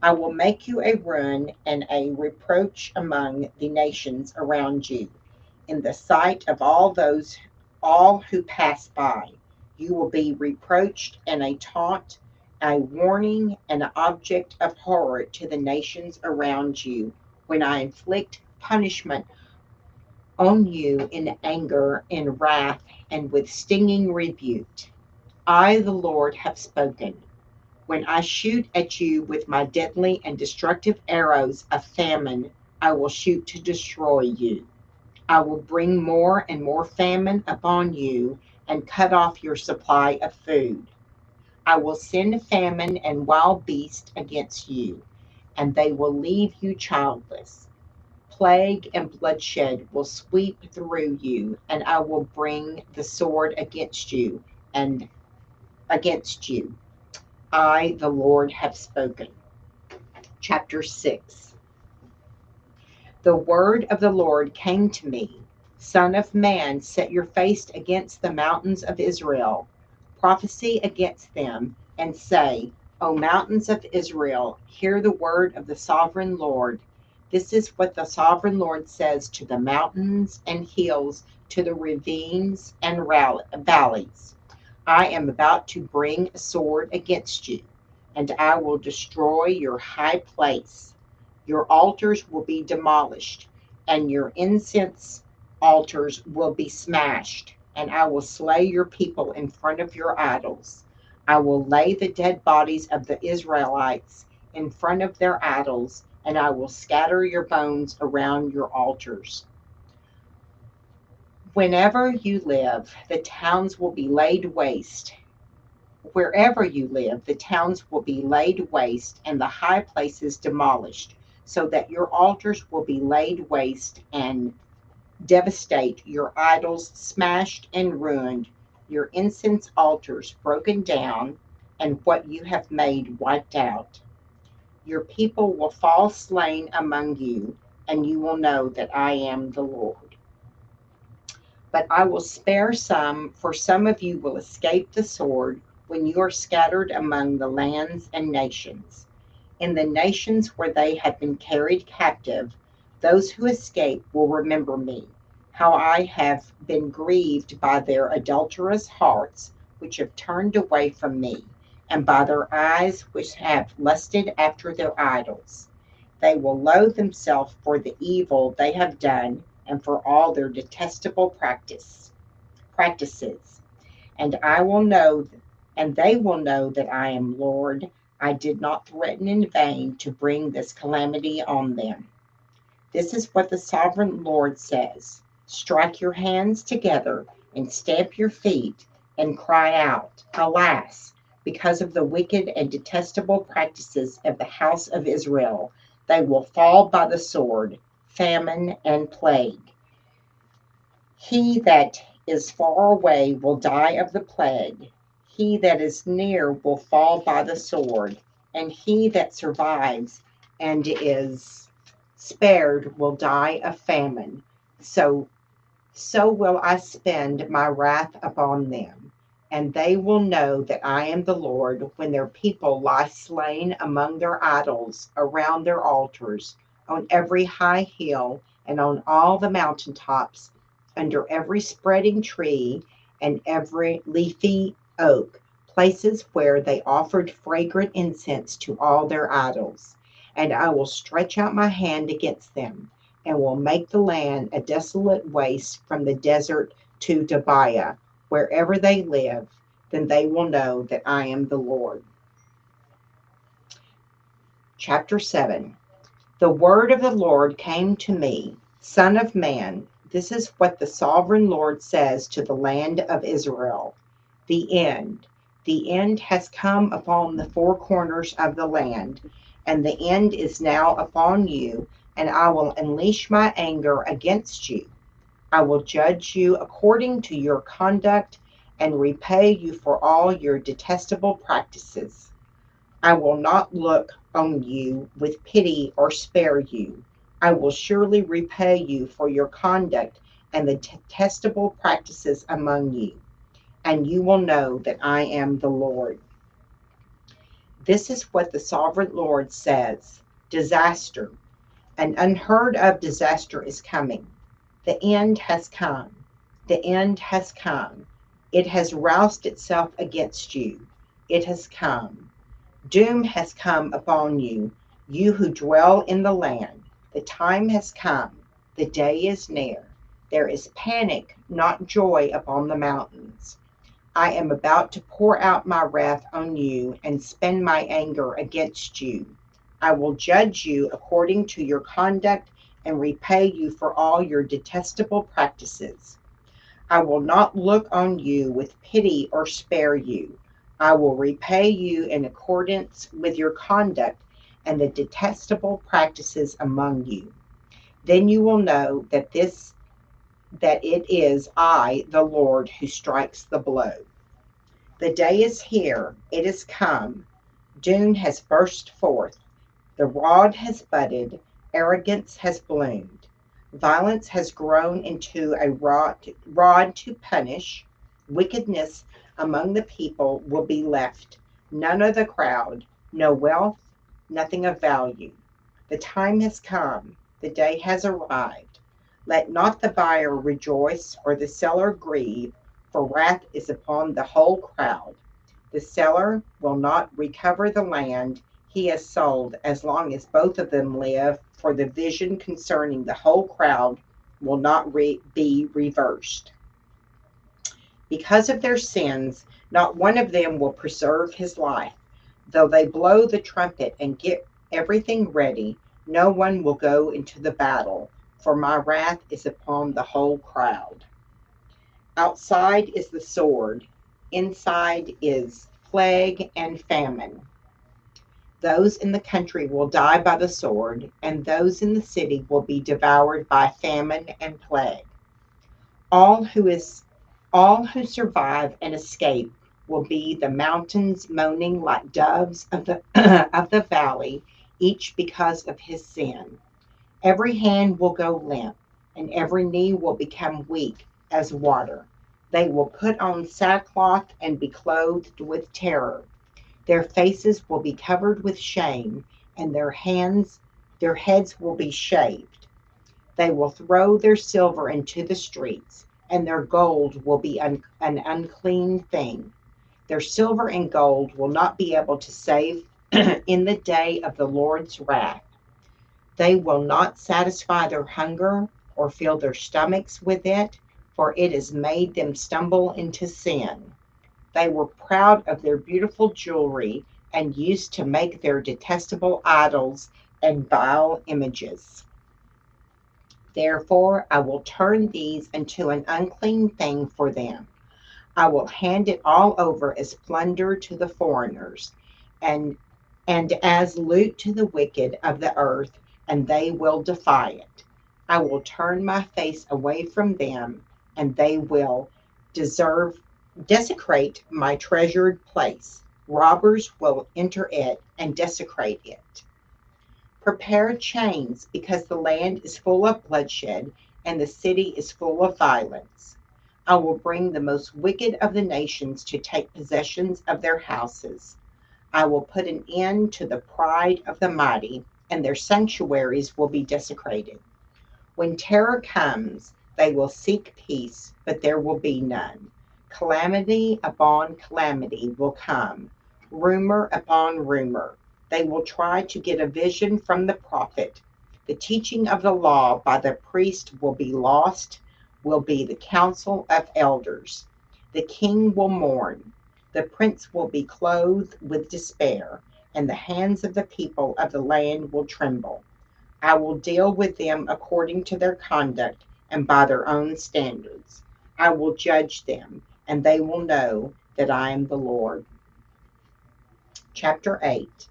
I will make you a ruin and a reproach among the nations around you. In the sight of all who pass by, you will be reproached and a taunt, a warning, and an object of horror to the nations around you when I inflict punishment on you in anger, in wrath, and with stinging rebuke. I, the Lord, have spoken. When I shoot at you with my deadly and destructive arrows of famine, I will shoot to destroy you. I will bring more and more famine upon you and cut off your supply of food. I will send famine and wild beasts against you, and they will leave you childless. Plague and bloodshed will sweep through you, and I will bring the sword against you and against you. I, the Lord, have spoken. Chapter 6. The word of the Lord came to me. Son of man, set your face against the mountains of Israel. Prophesy against them, and say, O mountains of Israel, hear the word of the sovereign Lord. This is what the sovereign Lord says to the mountains and hills, to the ravines and valleys. I am about to bring a sword against you, and I will destroy your high place. Your altars will be demolished, and your incense altars will be smashed, and I will slay your people in front of your idols. I will lay the dead bodies of the Israelites in front of their idols, and I will scatter your bones around your altars. Whenever you live, the towns will be laid waste. Wherever you live, the towns will be laid waste and the high places demolished, so that your altars will be laid waste and devastate, your idols smashed and ruined, your incense altars broken down, and what you have made wiped out. Your people will fall slain among you, and you will know that I am the Lord. But I will spare some, for some of you will escape the sword when you are scattered among the lands and nations. In the nations where they have been carried captive, those who escape will remember me, how I have been grieved by their adulterous hearts, which have turned away from me, and by their eyes, which have lusted after their idols. They will loathe themselves for the evil they have done and for all their detestable practices. And I will know, and they will know that I am Lord. I did not threaten in vain to bring this calamity on them. This is what the sovereign Lord says. Strike your hands together and stamp your feet and cry out, Alas, because of the wicked and detestable practices of the house of Israel. They will fall by the sword, famine, and plague. He that is far away will die of the plague. He that is near will fall by the sword, and he that survives and is spared will die of famine. So will I spend my wrath upon them, and they will know that I am the Lord when their people lie slain among their idols around their altars, on every high hill and on all the mountain tops, under every spreading tree and every leafy oak, places where they offered fragrant incense to all their idols. And I will stretch out my hand against them, and will make the land a desolate waste from the desert to Diblah. Wherever they live, then they will know that I am the Lord. Chapter 7. The word of the Lord came to me, Son of man, this is what the sovereign Lord says to the land of Israel. The end has come upon the four corners of the land, and the end is now upon you, and I will unleash my anger against you. I will judge you according to your conduct and repay you for all your detestable practices. I will not look on you with pity or spare you. I will surely repay you for your conduct and the detestable practices among you, and you will know that I am the Lord. This is what the sovereign Lord says. Disaster, an unheard of disaster is coming. The end has come. The end has come. It has roused itself against you. It has come. Doom has come upon you, you who dwell in the land. The time has come. The day is near. There is panic, not joy, upon the mountains. I am about to pour out my wrath on you and spend my anger against you. I will judge you according to your conduct and repay you for all your detestable practices. I will not look on you with pity or spare you. I will repay you in accordance with your conduct and the detestable practices among you. Then you will know that it is I, the Lord, who strikes the blow. The day is here, it is come. June has burst forth. The rod has budded, arrogance has bloomed. Violence has grown into a rod to punish. Wickedness among the people will be left. None of the crowd, no wealth, nothing of value. The time has come, the day has arrived. Let not the buyer rejoice or the seller grieve, for wrath is upon the whole crowd. The seller will not recover the land he has sold as long as both of them live, for the vision concerning the whole crowd will not be reversed. Because of their sins, not one of them will preserve his life. Though they blow the trumpet and get everything ready, no one will go into the battle, for my wrath is upon the whole crowd. Outside is the sword, inside is plague and famine. Those in the country will die by the sword, and those in the city will be devoured by famine and plague. All who survive and escape will be the mountains moaning like doves of the of the valley, each because of his sin. Every hand will go limp, and every knee will become weak as water. They will put on sackcloth and be clothed with terror. Their faces will be covered with shame, and their heads will be shaved. They will throw their silver into the streets, and their gold will be an unclean thing. Their silver and gold will not be able to save in the day of the Lord's wrath. They will not satisfy their hunger or fill their stomachs with it, for it has made them stumble into sin. They were proud of their beautiful jewelry and used to make their detestable idols and vile images. Therefore, I will turn these into an unclean thing for them. I will hand it all over as plunder to the foreigners, and as loot to the wicked of the earth, and they will defy it. I will turn my face away from them, and they will desecrate my treasured place. Robbers will enter it and desecrate it. Prepare chains, because the land is full of bloodshed and the city is full of violence. I will bring the most wicked of the nations to take possessions of their houses. I will put an end to the pride of the mighty, and their sanctuaries will be desecrated. When terror comes, they will seek peace, but there will be none. Calamity upon calamity will come, rumor upon rumor. They will try to get a vision from the prophet. The teaching of the law by the priest will be lost, will be the council of elders. The king will mourn. The prince will be clothed with despair, and the hands of the people of the land will tremble. I will deal with them according to their conduct and by their own standards. I will judge them, and they will know that I am the Lord. Chapter 8.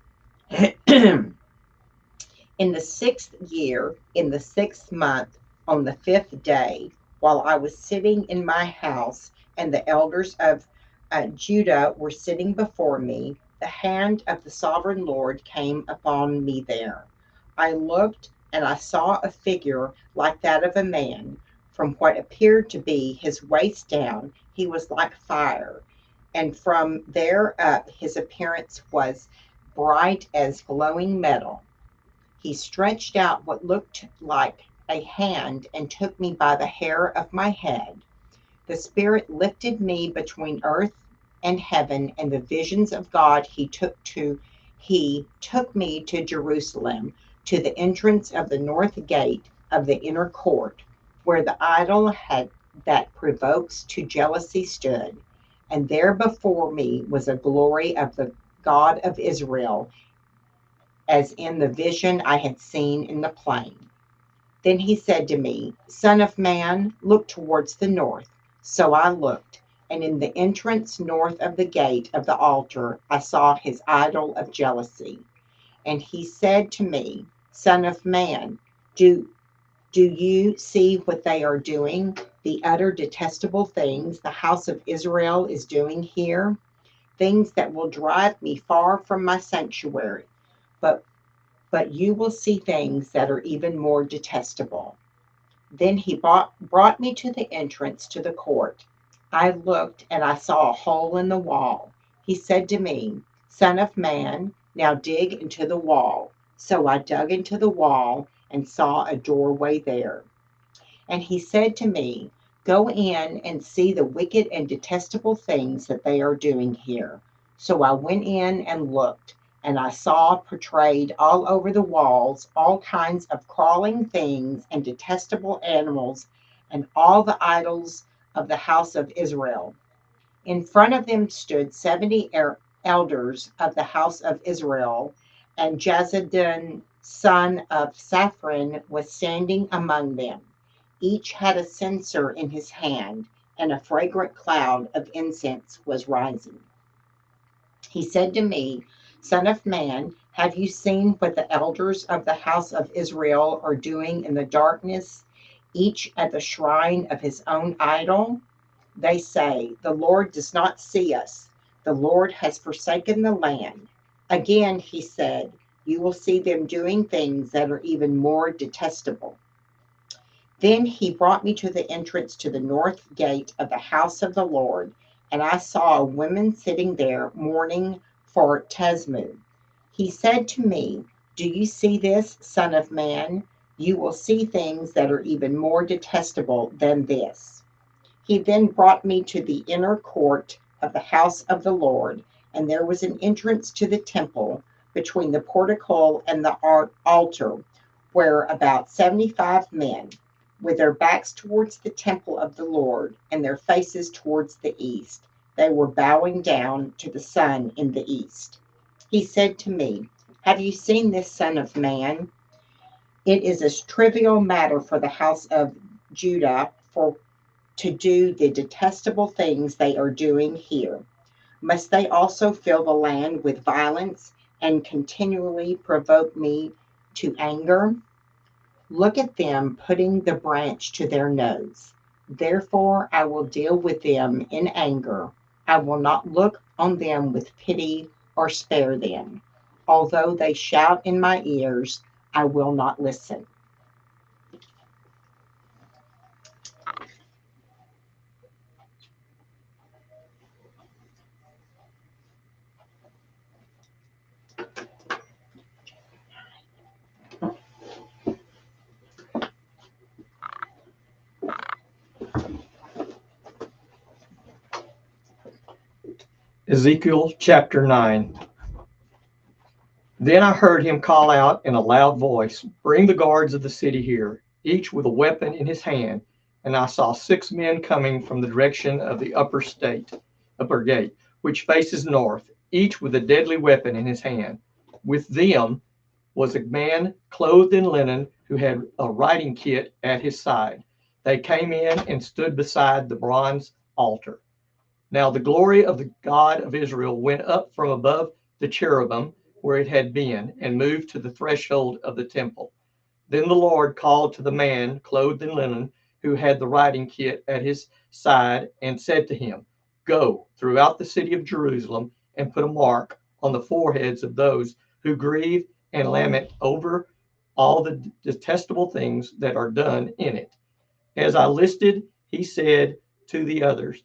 In the 6th year, in the 6th month, on the 5th day, while I was sitting in my house, and the elders of Judah were sitting before me, the hand of the sovereign Lord came upon me there. I looked, and I saw a figure like that of a man. From what appeared to be his waist down, he was like fire, and from there up his appearance was bright as glowing metal. He stretched out what looked like a hand and took me by the hair of my head. The Spirit lifted me between earth and heaven, and the visions of God he took me to Jerusalem, to the entrance of the north gate of the inner court, where the idol that provokes to jealousy stood. And there before me was a glory of the God of Israel, as in the vision I had seen in the plain. Then he said to me, Son of man, look towards the north. So I looked, And in the entrance north of the gate of the altar, I saw his idol of jealousy. And he said to me, Son of man, do you see what they are doing, the utter detestable things the house of Israel is doing here? Things that will drive me far from my sanctuary. But you will see things that are even more detestable. Then he brought me to the entrance to the court. I looked, and I saw a hole in the wall. He said to me, Son of man, now dig into the wall. So I dug into the wall and saw a doorway there. And he said to me, Go in and see the wicked and detestable things that they are doing here. So I went in and looked, and I saw portrayed all over the walls all kinds of crawling things and detestable animals and all the idols of the house of Israel. In front of them stood 70 elders of the house of Israel, and Jezadun, son of Saphran, was standing among them. Each had a censer in his hand, and a fragrant cloud of incense was rising. He said to me, Son of man, have you seen what the elders of the house of Israel are doing in the darkness, each at the shrine of his own idol? They say, The Lord does not see us. The Lord has forsaken the land. Again, he said, You will see them doing things that are even more detestable. Then he brought me to the entrance to the north gate of the house of the Lord, and I saw women sitting there mourning for Tammuz. He said to me, Do you see this, son of man? You will see things that are even more detestable than this. He then brought me to the inner court of the house of the Lord, and there was an entrance to the temple between the portico and the altar, where about 75 men, with their backs towards the temple of the Lord and their faces towards the east, they were bowing down to the sun in the east. He said to me, Have you seen this, son of man? It is a trivial matter for the house of Judah to do the detestable things they are doing here. Must they also fill the land with violence and continually provoke me to anger? Look at them putting the branch to their nose. Therefore, I will deal with them in anger. I will not look on them with pity or spare them. Although they shout in my ears, I will not listen. Ezekiel chapter 9. Then I heard him call out in a loud voice, Bring the guards of the city here, each with a weapon in his hand. And I saw 6 men coming from the direction of the upper gate, which faces north, each with a deadly weapon in his hand. With them was a man clothed in linen who had a writing kit at his side. They came in and stood beside the bronze altar. Now the glory of the God of Israel went up from above the cherubim where it had been and moved to the threshold of the temple. Then the Lord called to the man clothed in linen who had the writing kit at his side and said to him, Go throughout the city of Jerusalem and put a mark on the foreheads of those who grieve and lament over all the detestable things that are done in it. As I listened, he said to the others,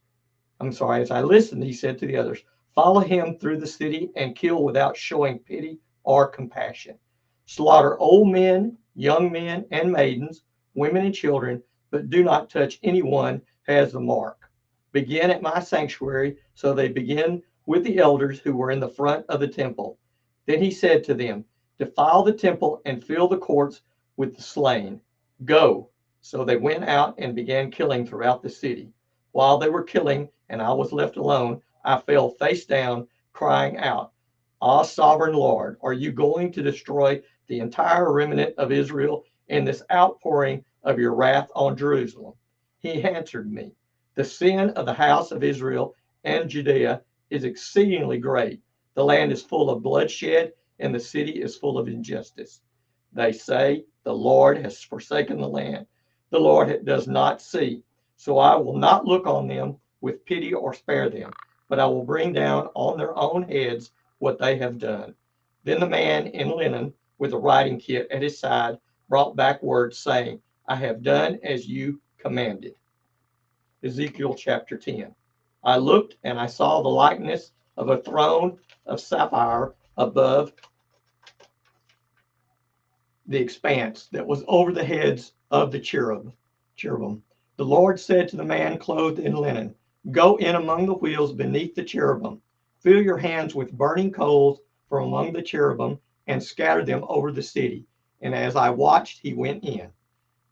Follow him through the city and kill without showing pity or compassion. Slaughter old men, young men, and maidens, women and children, but do not touch anyone who has the mark. Begin at my sanctuary. So they began with the elders who were in the front of the temple. Then he said to them, Defile the temple and fill the courts with the slain. Go. So they went out and began killing throughout the city. While they were killing, and I was left alone, I fell face down, crying out, Ah, sovereign Lord, are you going to destroy the entire remnant of Israel in this outpouring of your wrath on Jerusalem? He answered me, The sin of the house of Israel and Judea is exceedingly great. The land is full of bloodshed, and the city is full of injustice. They say, the Lord has forsaken the land. The Lord does not see. So I will not look on them with pity or spare them, but I will bring down on their own heads what they have done. Then the man in linen with a writing kit at his side brought back word saying, I have done as you commanded. Ezekiel chapter 10. I looked and I saw the likeness of a throne of sapphire above the expanse that was over the heads of the cherubim. The Lord said to the man clothed in linen, go in among the wheels beneath the cherubim. Fill your hands with burning coals from among the cherubim and scatter them over the city. And as I watched, he went in.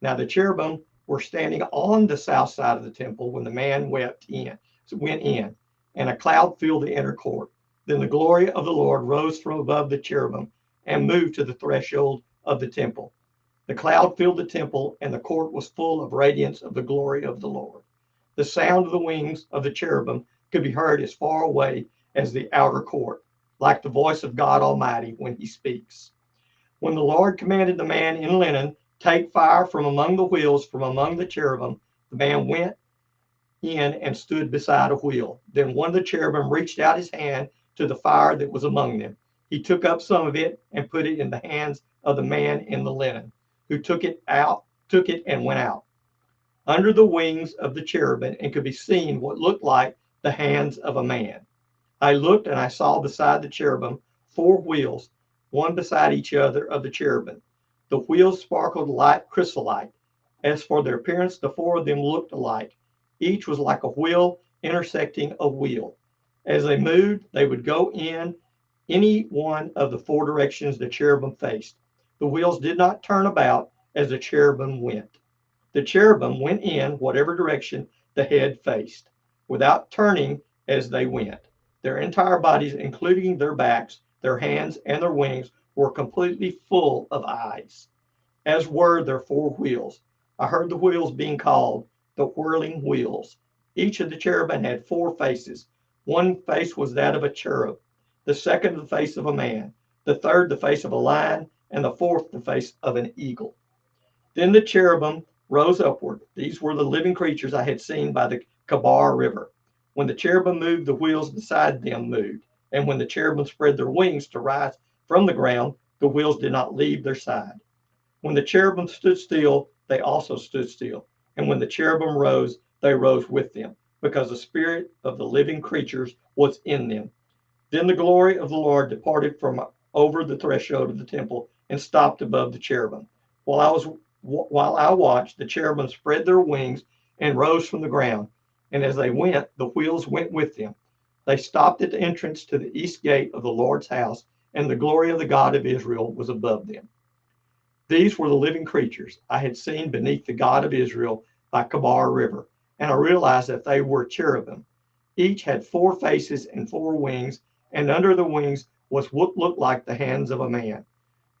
Now the cherubim were standing on the south side of the temple when the man went in, and a cloud filled the inner court. Then the glory of the Lord rose from above the cherubim and moved to the threshold of the temple. The cloud filled the temple, and the court was full of radiance of the glory of the Lord. The sound of the wings of the cherubim could be heard as far away as the outer court, like the voice of God Almighty when he speaks. When the Lord commanded the man in linen, take fire from among the wheels, from among the cherubim, the man went in and stood beside a wheel. Then one of the cherubim reached out his hand to the fire that was among them. He took up some of it and put it in the hands of the man in the linen, who took it and went out under the wings of the cherubim, and could be seen what looked like the hands of a man. I looked and I saw beside the cherubim 4 wheels, one beside each other of the cherubim. The wheels sparkled like chrysolite. As for their appearance, the 4 of them looked alike. Each was like a wheel intersecting a wheel. As they moved, they would go in any one of the 4 directions the cherubim faced. The wheels did not turn about as the cherubim went. The cherubim went in whatever direction the head faced, without turning as they went. Their entire bodies, including their backs, their hands, and their wings, were completely full of eyes, as were their 4 wheels. I heard the wheels being called the whirling wheels. Each of the cherubim had 4 faces. One face was that of a cherub, the second the face of a man, the third the face of a lion, and the fourth the face of an eagle. Then the cherubim rose upward. These were the living creatures I had seen by the Kabar River. When the cherubim moved, the wheels beside them moved. And when the cherubim spread their wings to rise from the ground, the wheels did not leave their side. When the cherubim stood still, they also stood still. And when the cherubim rose, they rose with them, because the spirit of the living creatures was in them. Then the glory of the Lord departed from over the threshold of the temple and stopped above the cherubim. While I watched, the cherubim spread their wings and rose from the ground. And as they went, the wheels went with them. They stopped at the entrance to the east gate of the Lord's house, and the glory of the God of Israel was above them. These were the living creatures I had seen beneath the God of Israel by Kabar River, and I realized that they were cherubim. Each had 4 faces and 4 wings, and under the wings was what looked like the hands of a man.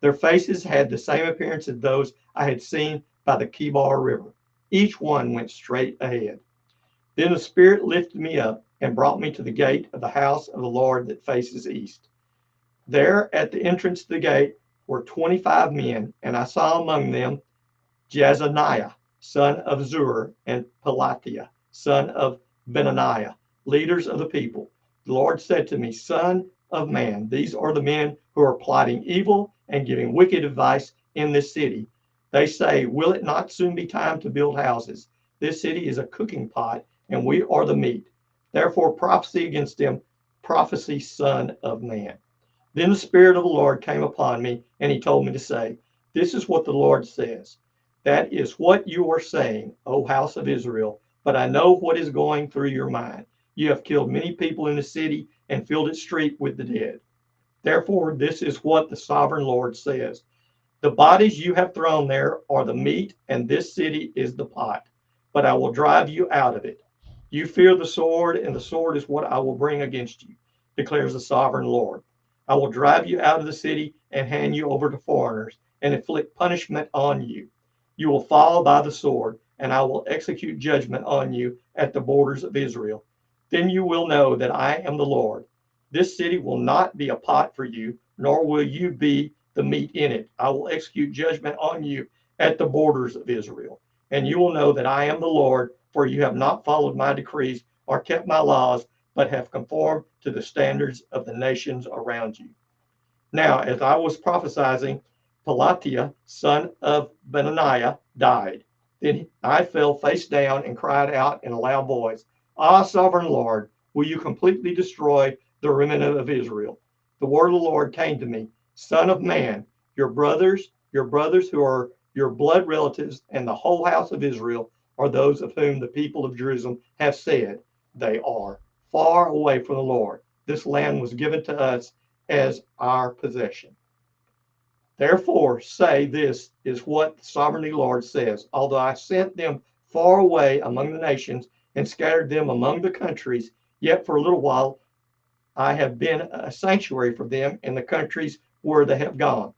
Their faces had the same appearance as those I had seen by the Kabar River. Each one went straight ahead. Then the Spirit lifted me up and brought me to the gate of the house of the Lord that faces east. There at the entrance to the gate were 25 men, and I saw among them Jezaniah, son of Zur, and Pelatiah, son of Benaniah, leaders of the people. The Lord said to me, Son of man, these are the men who are plotting evil and giving wicked advice in this city. They say, will it not soon be time to build houses? This city is a cooking pot, and we are the meat. Therefore prophecy against them, prophecy, son of man. Then the Spirit of the Lord came upon me, and he told me to say, this is what the Lord says. That is what you are saying, O house of Israel, but I know what is going through your mind. You have killed many people in the city and filled its street with the dead. Therefore, this is what the sovereign Lord says. The bodies you have thrown there are the meat, and this city is the pot. But I will drive you out of it. You fear the sword, and the sword is what I will bring against you, declares the sovereign Lord. I will drive you out of the city and hand you over to foreigners and inflict punishment on you. You will fall by the sword, and I will execute judgment on you at the borders of Israel. Then you will know that I am the Lord. This city will not be a pot for you, nor will you be the meat in it. I will execute judgment on you at the borders of Israel. And you will know that I am the Lord, for you have not followed my decrees or kept my laws, but have conformed to the standards of the nations around you. Now, as I was prophesying, Pelatiah, son of Benaiah, died. Then I fell face down and cried out in a loud voice, Ah, sovereign Lord, will you completely destroy the remnant of Israel? The word of the Lord came to me, Son of man, your brothers who are your blood relatives, and the whole house of Israel are those of whom the people of Jerusalem have said, they are far away from the Lord. This land was given to us as our possession. Therefore, say, this is what the sovereign Lord says. Although I sent them far away among the nations and scattered them among the countries, yet for a little while I have been a sanctuary for them in the countries where they have gone.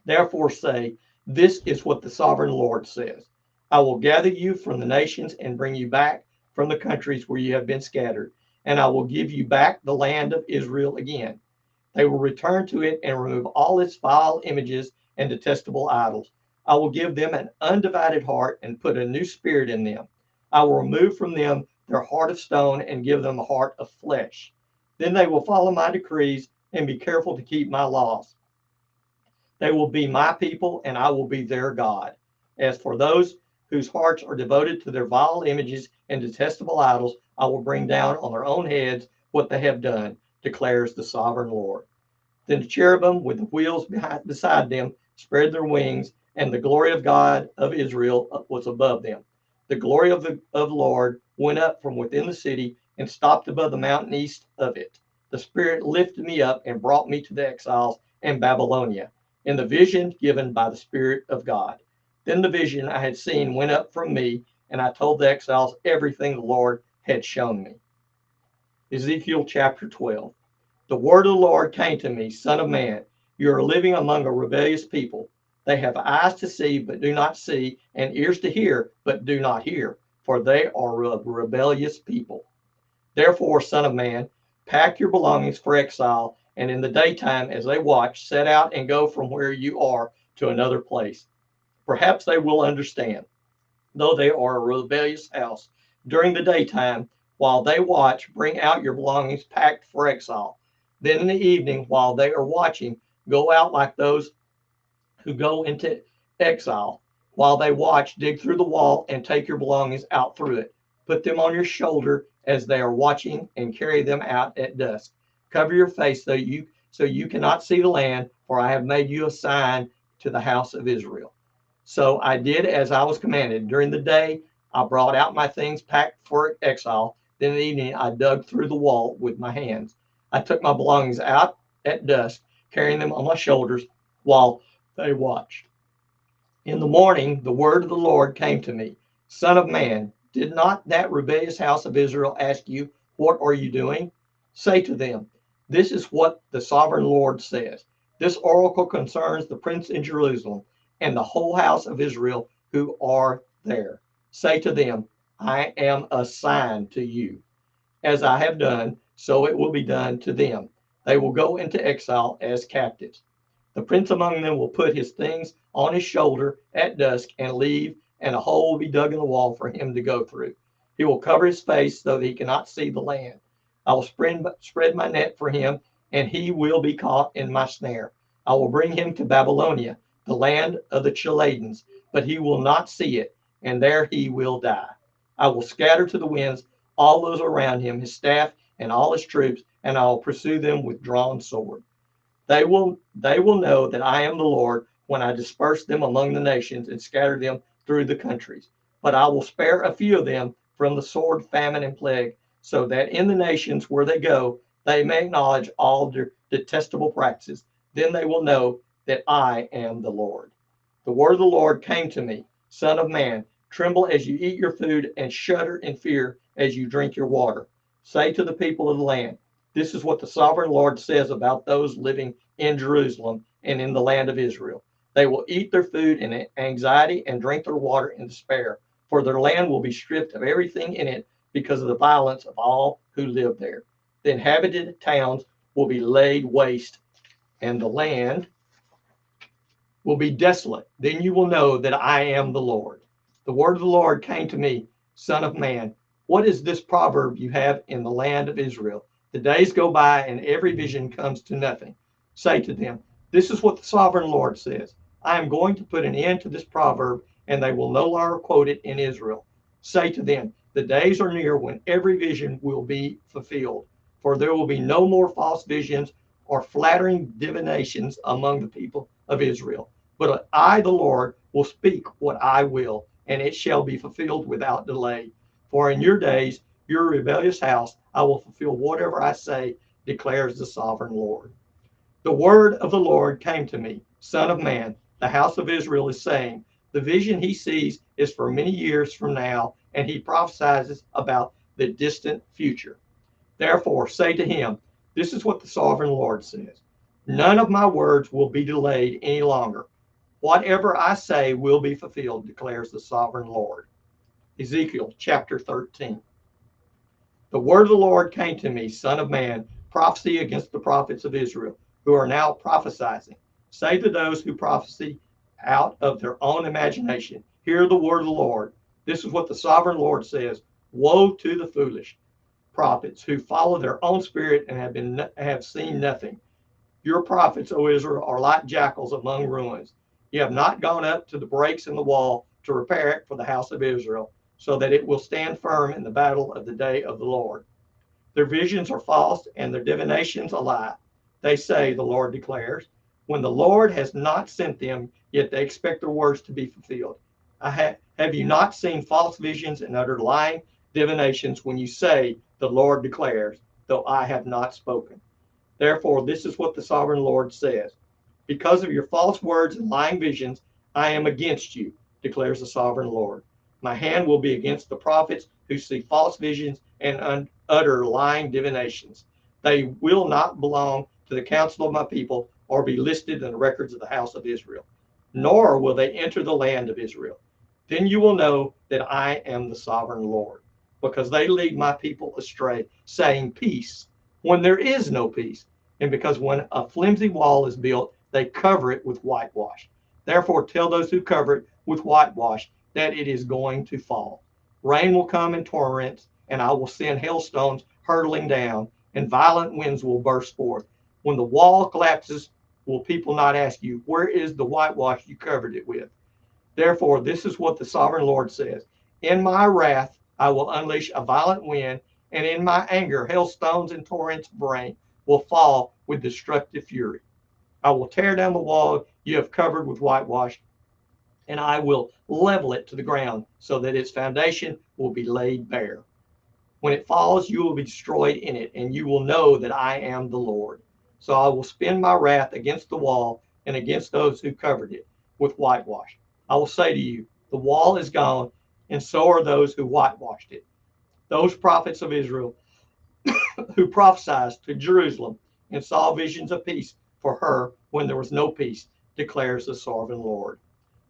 Therefore, say, this is what the sovereign Lord says. I will gather you from the nations and bring you back from the countries where you have been scattered, and I will give you back the land of Israel again. They will return to it and remove all its vile images and detestable idols. I will give them an undivided heart and put a new spirit in them. I will remove from them their heart of stone and give them a heart of flesh. Then they will follow my decrees and be careful to keep my laws. They will be my people, and I will be their God. As for those whose hearts are devoted to their vile images and detestable idols, I will bring down on their own heads what they have done, declares the sovereign Lord. Then the cherubim with the wheels beside them spread their wings, and the glory of God of Israel was above them. The glory of the Lord went up from within the city and stopped above the mountain east of it. The Spirit lifted me up and brought me to the exiles in Babylonia, in the vision given by the Spirit of God. Then the vision I had seen went up from me, and I told the exiles everything the Lord had shown me. Ezekiel chapter 12. The word of the Lord came to me, Son of man, you are living among a rebellious people. They have eyes to see, but do not see, and ears to hear, but do not hear, for they are a rebellious people. Therefore, Son of man, pack your belongings for exile, and in the daytime, as they watch, set out and go from where you are to another place. Perhaps they will understand, though they are a rebellious house. During the daytime, while they watch, bring out your belongings packed for exile. Then in the evening, while they are watching, go out like those who go into exile. While they watch, dig through the wall and take your belongings out through it. Put them on your shoulder as they are watching and carry them out at dusk. Cover your face so you cannot see the land, for I have made you a sign to the house of Israel. So I did as I was commanded. During the day, I brought out my things packed for exile. Then in the evening, I dug through the wall with my hands. I took my belongings out at dusk, carrying them on my shoulders while they watched. In the morning, the word of the Lord came to me, Son of man, did not that rebellious house of Israel ask you, what are you doing? Say to them, this is what the sovereign Lord says. This oracle concerns the prince in Jerusalem and the whole house of Israel who are there. Say to them, I am a sign to you. As I have done, so it will be done to them. They will go into exile as captives. The prince among them will put his things on his shoulder at dusk and leave, and a hole will be dug in the wall for him to go through. He will cover his face so that he cannot see the land. I will spread my net for him, and he will be caught in my snare. I will bring him to Babylonia, the land of the Chaldeans, but he will not see it, and there he will die. I will scatter to the winds all those around him, his staff and all his troops, and I will pursue them with drawn sword. They will know that I am the Lord when I disperse them among the nations and scatter them through the countries. But I will spare a few of them from the sword, famine, and plague, so that in the nations where they go, they may acknowledge all their detestable practices. Then they will know that I am the Lord. The word of the Lord came to me, Son of man, tremble as you eat your food and shudder in fear as you drink your water. Say to the people of the land, this is what the sovereign Lord says about those living in Jerusalem and in the land of Israel. They will eat their food in anxiety and drink their water in despair, for their land will be stripped of everything in it because of the violence of all who live there. The inhabited towns will be laid waste, and the land will be desolate. Then you will know that I am the Lord. The word of the Lord came to me, Son of man, what is this proverb you have in the land of Israel? The days go by and every vision comes to nothing. Say to them, this is what the sovereign Lord says. I am going to put an end to this proverb, and they will no longer quote it in Israel. Say to them, the days are near when every vision will be fulfilled, for there will be no more false visions or flattering divinations among the people of Israel. But I, the Lord, will speak what I will, and it shall be fulfilled without delay. For in your days, your rebellious house, I will fulfill whatever I say, declares the sovereign Lord. The word of the Lord came to me, Son of man, the house of Israel is saying, the vision he sees is for many years from now, and he prophesies about the distant future. Therefore, say to him, this is what the sovereign Lord says. None of my words will be delayed any longer. Whatever I say will be fulfilled, declares the sovereign Lord. Ezekiel chapter 13. The word of the Lord came to me, Son of man, prophecy against the prophets of Israel, who are now prophesying. Say to those who prophesy out of their own imagination, hear the word of the Lord. This is what the sovereign Lord says. Woe to the foolish prophets who follow their own spirit and have seen nothing. Your prophets, O Israel, are like jackals among ruins. You have not gone up to the breaks in the wall to repair it for the house of Israel, so that it will stand firm in the battle of the day of the Lord. Their visions are false and their divinations a lie. They say, the Lord declares, when the Lord has not sent them, yet they expect their words to be fulfilled. Have you not seen false visions and uttered lying divinations when you say, the Lord declares, though I have not spoken? Therefore, this is what the sovereign Lord says. Because of your false words and lying visions, I am against you, declares the sovereign Lord. My hand will be against the prophets who see false visions and utter lying divinations. They will not belong to the council of my people or be listed in the records of the house of Israel, nor will they enter the land of Israel. Then you will know that I am the sovereign Lord, because they lead my people astray, saying peace, when there is no peace, and because when a flimsy wall is built, they cover it with whitewash. Therefore, tell those who cover it with whitewash that it is going to fall. Rain will come in torrents, and I will send hailstones hurtling down, and violent winds will burst forth. When the wall collapses, will people not ask you, where is the whitewash you covered it with? Therefore, this is what the sovereign Lord says. In my wrath, I will unleash a violent wind, and in my anger, hailstones and torrents of rain will fall with destructive fury. I will tear down the wall you have covered with whitewash, and I will level it to the ground so that its foundation will be laid bare. When it falls, you will be destroyed in it, and you will know that I am the Lord. So I will spend my wrath against the wall and against those who covered it with whitewash. I will say to you, the wall is gone, and so are those who whitewashed it. Those prophets of Israel who prophesied to Jerusalem and saw visions of peace for her when there was no peace, declares the sovereign Lord.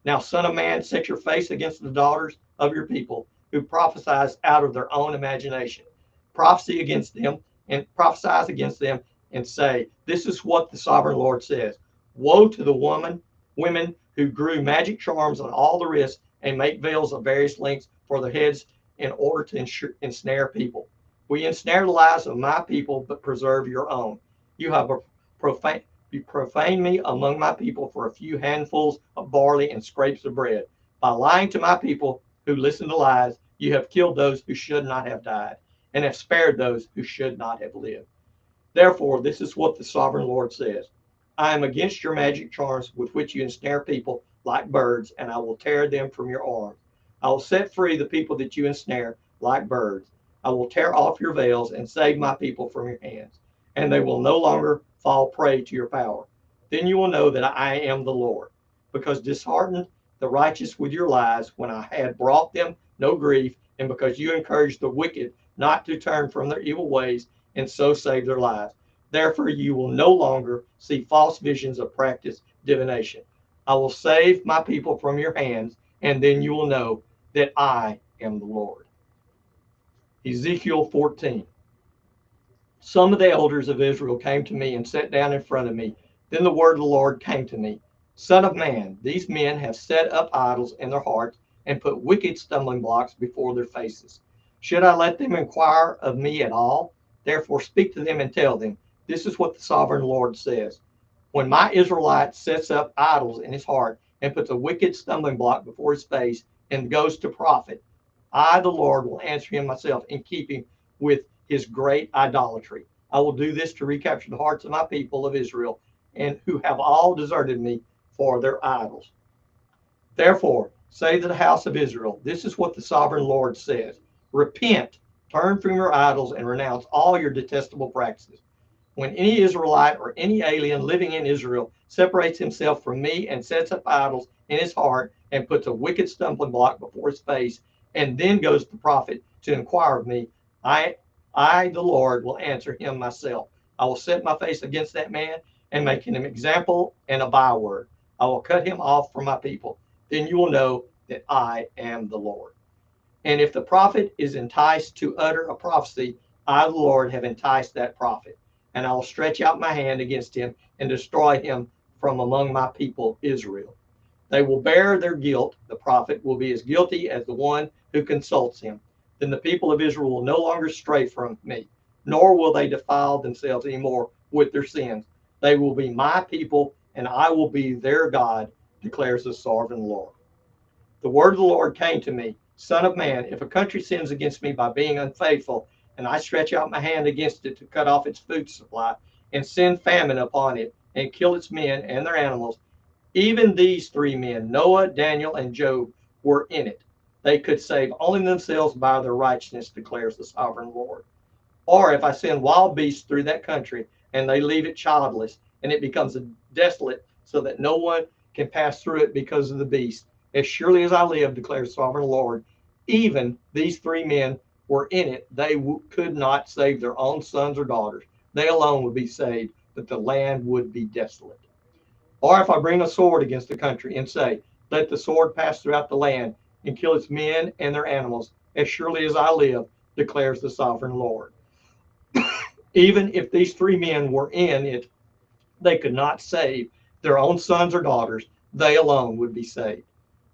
Now, son of man, set your face against the daughters of your people who prophesies out of their own imagination. Prophesy against them and prophesize against them and say, this is what the sovereign Lord says. Woe to the women who grew magic charms on all the wrists and make veils of various lengths for their heads in order to ensnare people. We ensnare the lives of my people, but preserve your own. You have profaned me among my people for a few handfuls of barley and scrapes of bread. By lying to my people who listen to lies, you have killed those who should not have died, and have spared those who should not have lived. Therefore, this is what the sovereign Lord says. I am against your magic charms with which you ensnare people like birds, and I will tear them from your arms. I will set free the people that you ensnare like birds. I will tear off your veils and save my people from your hands, and they will no longer fall prey to your power. Then you will know that I am the Lord, because disheartened the righteous with your lies when I had brought them no grief, and because you encouraged the wicked not to turn from their evil ways and so save their lives. Therefore, you will no longer see false visions of practice divination. I will save my people from your hands, and then you will know that I am the Lord. Ezekiel 14. Some of the elders of Israel came to me and sat down in front of me. Then the word of the Lord came to me. Son of man, these men have set up idols in their hearts and put wicked stumbling blocks before their faces. Should I let them inquire of me at all? Therefore speak to them and tell them, this is what the sovereign Lord says. When my Israelite sets up idols in his heart and puts a wicked stumbling block before his face and goes to prophet, I, the Lord, will answer him myself in keeping with his great idolatry. I will do this to recapture the hearts of my people of Israel, and who have all deserted me for their idols. Therefore, say to the house of Israel, this is what the sovereign Lord says. Repent, turn from your idols, and renounce all your detestable practices. When any Israelite or any alien living in Israel separates himself from me and sets up idols in his heart and puts a wicked stumbling block before his face, and then goes to the prophet to inquire of me, I, the Lord, will answer him myself. I will set my face against that man and make him an example and a byword. I will cut him off from my people. Then you will know that I am the Lord. And if the prophet is enticed to utter a prophecy, I, the Lord, have enticed that prophet. And I will stretch out my hand against him and destroy him from among my people, Israel. They will bear their guilt. The prophet will be as guilty as the one who consults him. Then the people of Israel will no longer stray from me, nor will they defile themselves anymore with their sins. They will be my people, and I will be their God, declares the sovereign Lord. The word of the Lord came to me, Son of man, if a country sins against me by being unfaithful, and I stretch out my hand against it to cut off its food supply, and send famine upon it, and kill its men and their animals, even these three men, Noah, Daniel, and Job, were in it. They could save only themselves by their righteousness, declares the sovereign Lord. Or if I send wild beasts through that country, and they leave it childless, and it becomes desolate, so that no one can pass through it because of the beast, as surely as I live, declares the sovereign Lord, even these three men were in it. They could not save their own sons or daughters. They alone would be saved, but the land would be desolate. Or if I bring a sword against the country and say, let the sword pass throughout the land and kill its men and their animals, as surely as I live, declares the sovereign Lord. Even if these three men were in it, they could not save their own sons or daughters. They alone would be saved.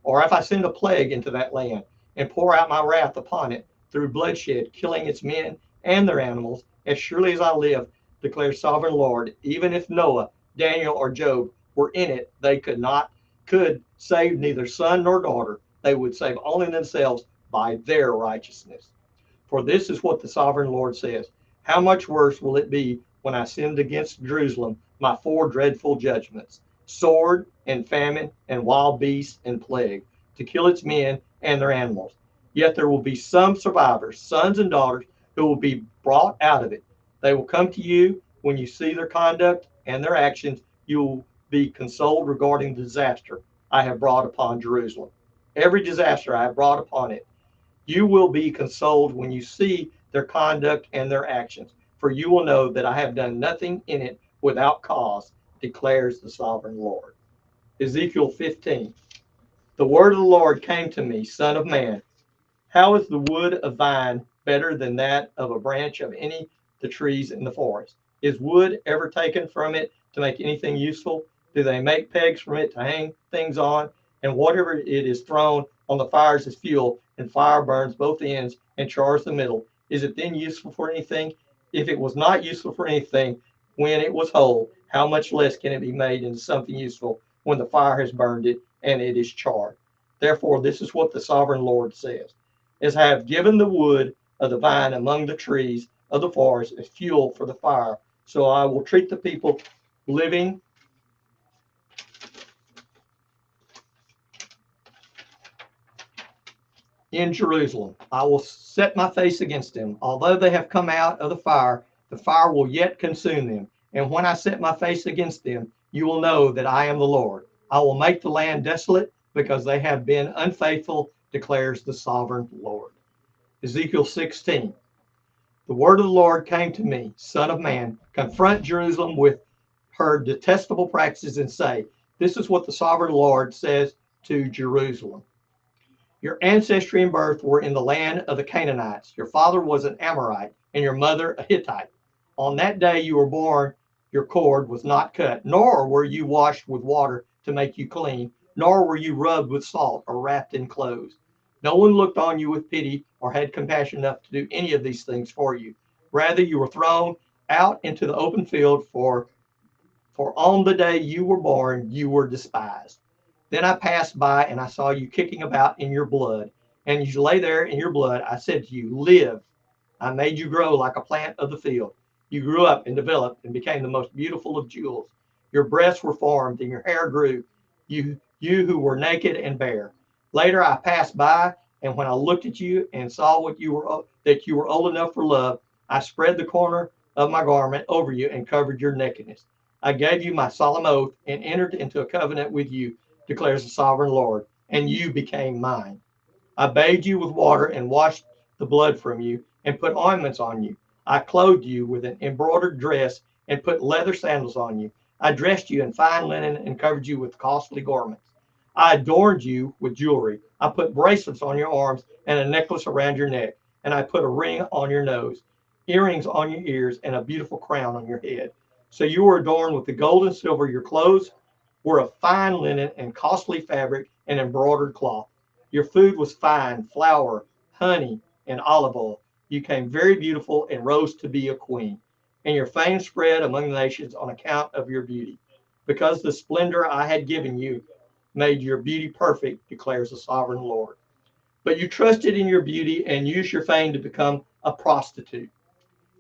Or if I send a plague into that land and pour out my wrath upon it through bloodshed, killing its men and their animals, as surely as I live, declares sovereign Lord, even if Noah, Daniel, or Job were in it, they could save neither son nor daughter. They would save only themselves by their righteousness. For this is what the sovereign Lord says. How much worse will it be when I send against Jerusalem my four dreadful judgments, sword and famine and wild beasts and plague, to kill its men and their animals. Yet there will be some survivors, sons and daughters, who will be brought out of it. They will come to you when you see their conduct and their actions. You will be consoled regarding the disaster I have brought upon Jerusalem. Every disaster I have brought upon it. You will be consoled when you see their conduct and their actions, for you will know that I have done nothing in it without cause, declares the sovereign Lord. Ezekiel 15. The word of the Lord came to me, Son of man. How is the wood of vine better than that of a branch of any of the trees in the forest? Is wood ever taken from it to make anything useful? Do they make pegs from it to hang things on? And whatever it is thrown on the fires as fuel, and fire burns both ends and chars the middle. Is it then useful for anything? If it was not useful for anything when it was whole, how much less can it be made into something useful when the fire has burned it and it is charred? Therefore, this is what the sovereign Lord says. As I have given the wood of the vine among the trees of the forest as fuel for the fire, so I will treat the people living in Jerusalem. I will set my face against them. Although they have come out of the fire will yet consume them. And when I set my face against them, you will know that I am the Lord. I will make the land desolate because they have been unfaithful, declares the sovereign Lord. Ezekiel 16. The word of the Lord came to me, Son of man, confront Jerusalem with her detestable practices and say, this is what the sovereign Lord says to Jerusalem. Your ancestry and birth were in the land of the Canaanites. Your father was an Amorite and your mother a Hittite. On that day you were born, your cord was not cut, nor were you washed with water to make you clean, nor were you rubbed with salt or wrapped in clothes. No one looked on you with pity or had compassion enough to do any of these things for you. Rather, you were thrown out into the open field, for on the day you were born, you were despised. Then I passed by and I saw you kicking about in your blood. And you lay there in your blood. I said to you, live. I made you grow like a plant of the field. You grew up and developed and became the most beautiful of jewels. Your breasts were formed and your hair grew, you who were naked and bare. Later I passed by, and when I looked at you and saw that you were old enough for love, I spread the corner of my garment over you and covered your nakedness. I gave you my solemn oath and entered into a covenant with you, declares the sovereign Lord, and you became mine. I bathed you with water and washed the blood from you and put ointments on you. I clothed you with an embroidered dress and put leather sandals on you. I dressed you in fine linen and covered you with costly garments. I adorned you with jewelry. I put bracelets on your arms and a necklace around your neck, and I put a ring on your nose, earrings on your ears, and a beautiful crown on your head. So you were adorned with the gold and silver. Your clothes were of fine linen and costly fabric and embroidered cloth. Your food was fine flour, honey, and olive oil. You came very beautiful and rose to be a queen. And your fame spread among the nations on account of your beauty. Because the splendor I had given you made your beauty perfect, declares the sovereign Lord. But you trusted in your beauty and used your fame to become a prostitute.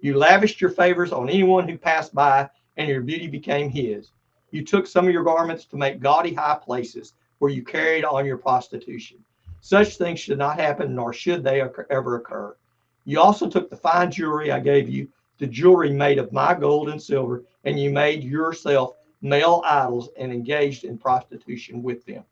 You lavished your favors on anyone who passed by, and your beauty became his. You took some of your garments to make gaudy high places where you carried on your prostitution. Such things should not happen, nor should they ever occur. You also took the fine jewelry I gave you, the jewelry made of my gold and silver, and you made yourself male idols and engaged in prostitution with them.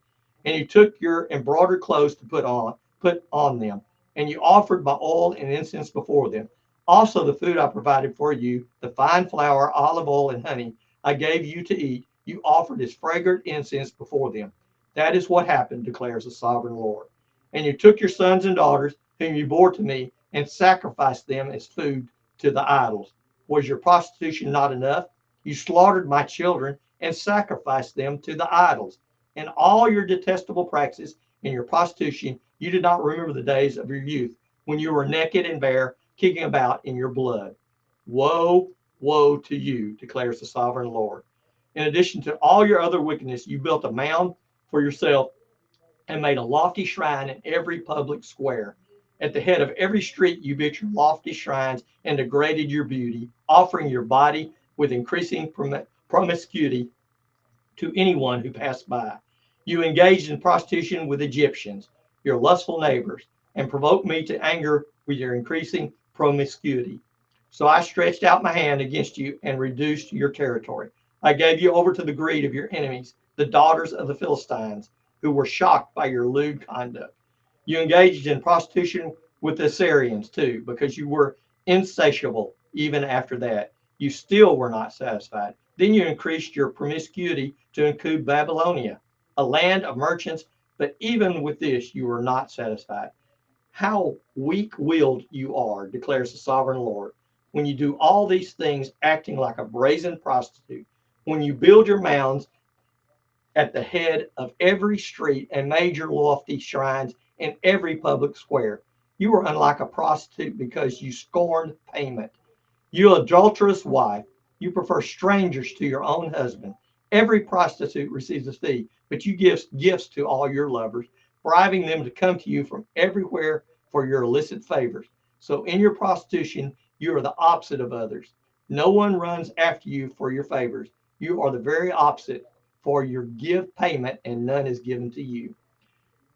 And you took your embroidered clothes to put on them, and you offered my oil and incense before them. Also, the food I provided for you, the fine flour, olive oil, and honey I gave you to eat, you offered as fragrant incense before them. That is what happened, declares the sovereign Lord. And you took your sons and daughters, whom you bore to me, and sacrificed them as food to the idols. Was your prostitution not enough? You slaughtered my children and sacrificed them to the idols. In all your detestable practices and your prostitution, you did not remember the days of your youth, when you were naked and bare, kicking about in your blood. Woe, woe to you, declares the sovereign Lord. In addition to all your other wickedness, you built a mound for yourself and made a lofty shrine in every public square. At the head of every street, you built your lofty shrines and degraded your beauty, offering your body with increasing promiscuity to anyone who passed by. You engaged in prostitution with Egyptians, your lustful neighbors, and provoked me to anger with your increasing promiscuity. So I stretched out my hand against you and reduced your territory. I gave you over to the greed of your enemies, the daughters of the Philistines, who were shocked by your lewd conduct. You engaged in prostitution with the Assyrians too, because you were insatiable even after that. You still were not satisfied. Then you increased your promiscuity to include Babylonia, a land of merchants, but even with this you were not satisfied. How weak-willed you are, declares the sovereign Lord, when you do all these things acting like a brazen prostitute, when you build your mounds at the head of every street and made your lofty shrines in every public square. You were unlike a prostitute because you scorned payment. You adulterous wife, you prefer strangers to your own husband. Every prostitute receives a fee, but you give gifts to all your lovers, bribing them to come to you from everywhere for your illicit favors. So in your prostitution, you are the opposite of others. No one runs after you for your favors. You are the very opposite, for your give payment, and none is given to you.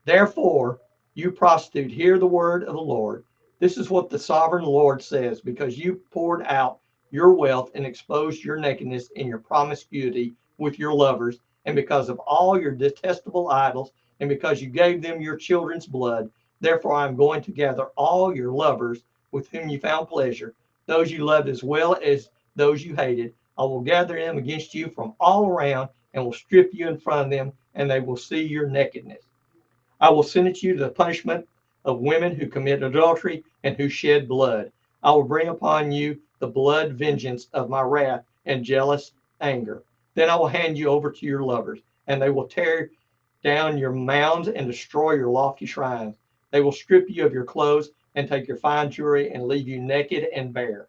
Therefore, you prostitute, hear the word of the Lord. This is what the sovereign Lord says, because you poured out your wealth and exposed your nakedness in your promiscuity with your lovers, and because of all your detestable idols, and because you gave them your children's blood. Therefore, I am going to gather all your lovers with whom you found pleasure, those you loved as well as those you hated. I will gather them against you from all around and will strip you in front of them, and they will see your nakedness. I will sentence you to the punishment of women who commit adultery and who shed blood. I will bring upon you the blood vengeance of my wrath and jealous anger. Then I will hand you over to your lovers, and they will tear down your mounds and destroy your lofty shrines. They will strip you of your clothes and take your fine jewelry and leave you naked and bare.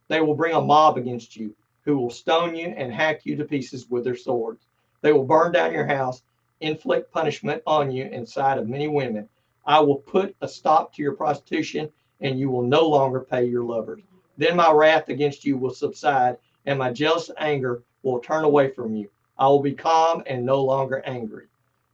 They will bring a mob against you, who will stone you and hack you to pieces with their swords. They will burn down your house, inflict punishment on you in sight of many women. I will put a stop to your prostitution, and you will no longer pay your lovers. Then my wrath against you will subside, and my jealous anger will turn away from you. I will be calm and no longer angry.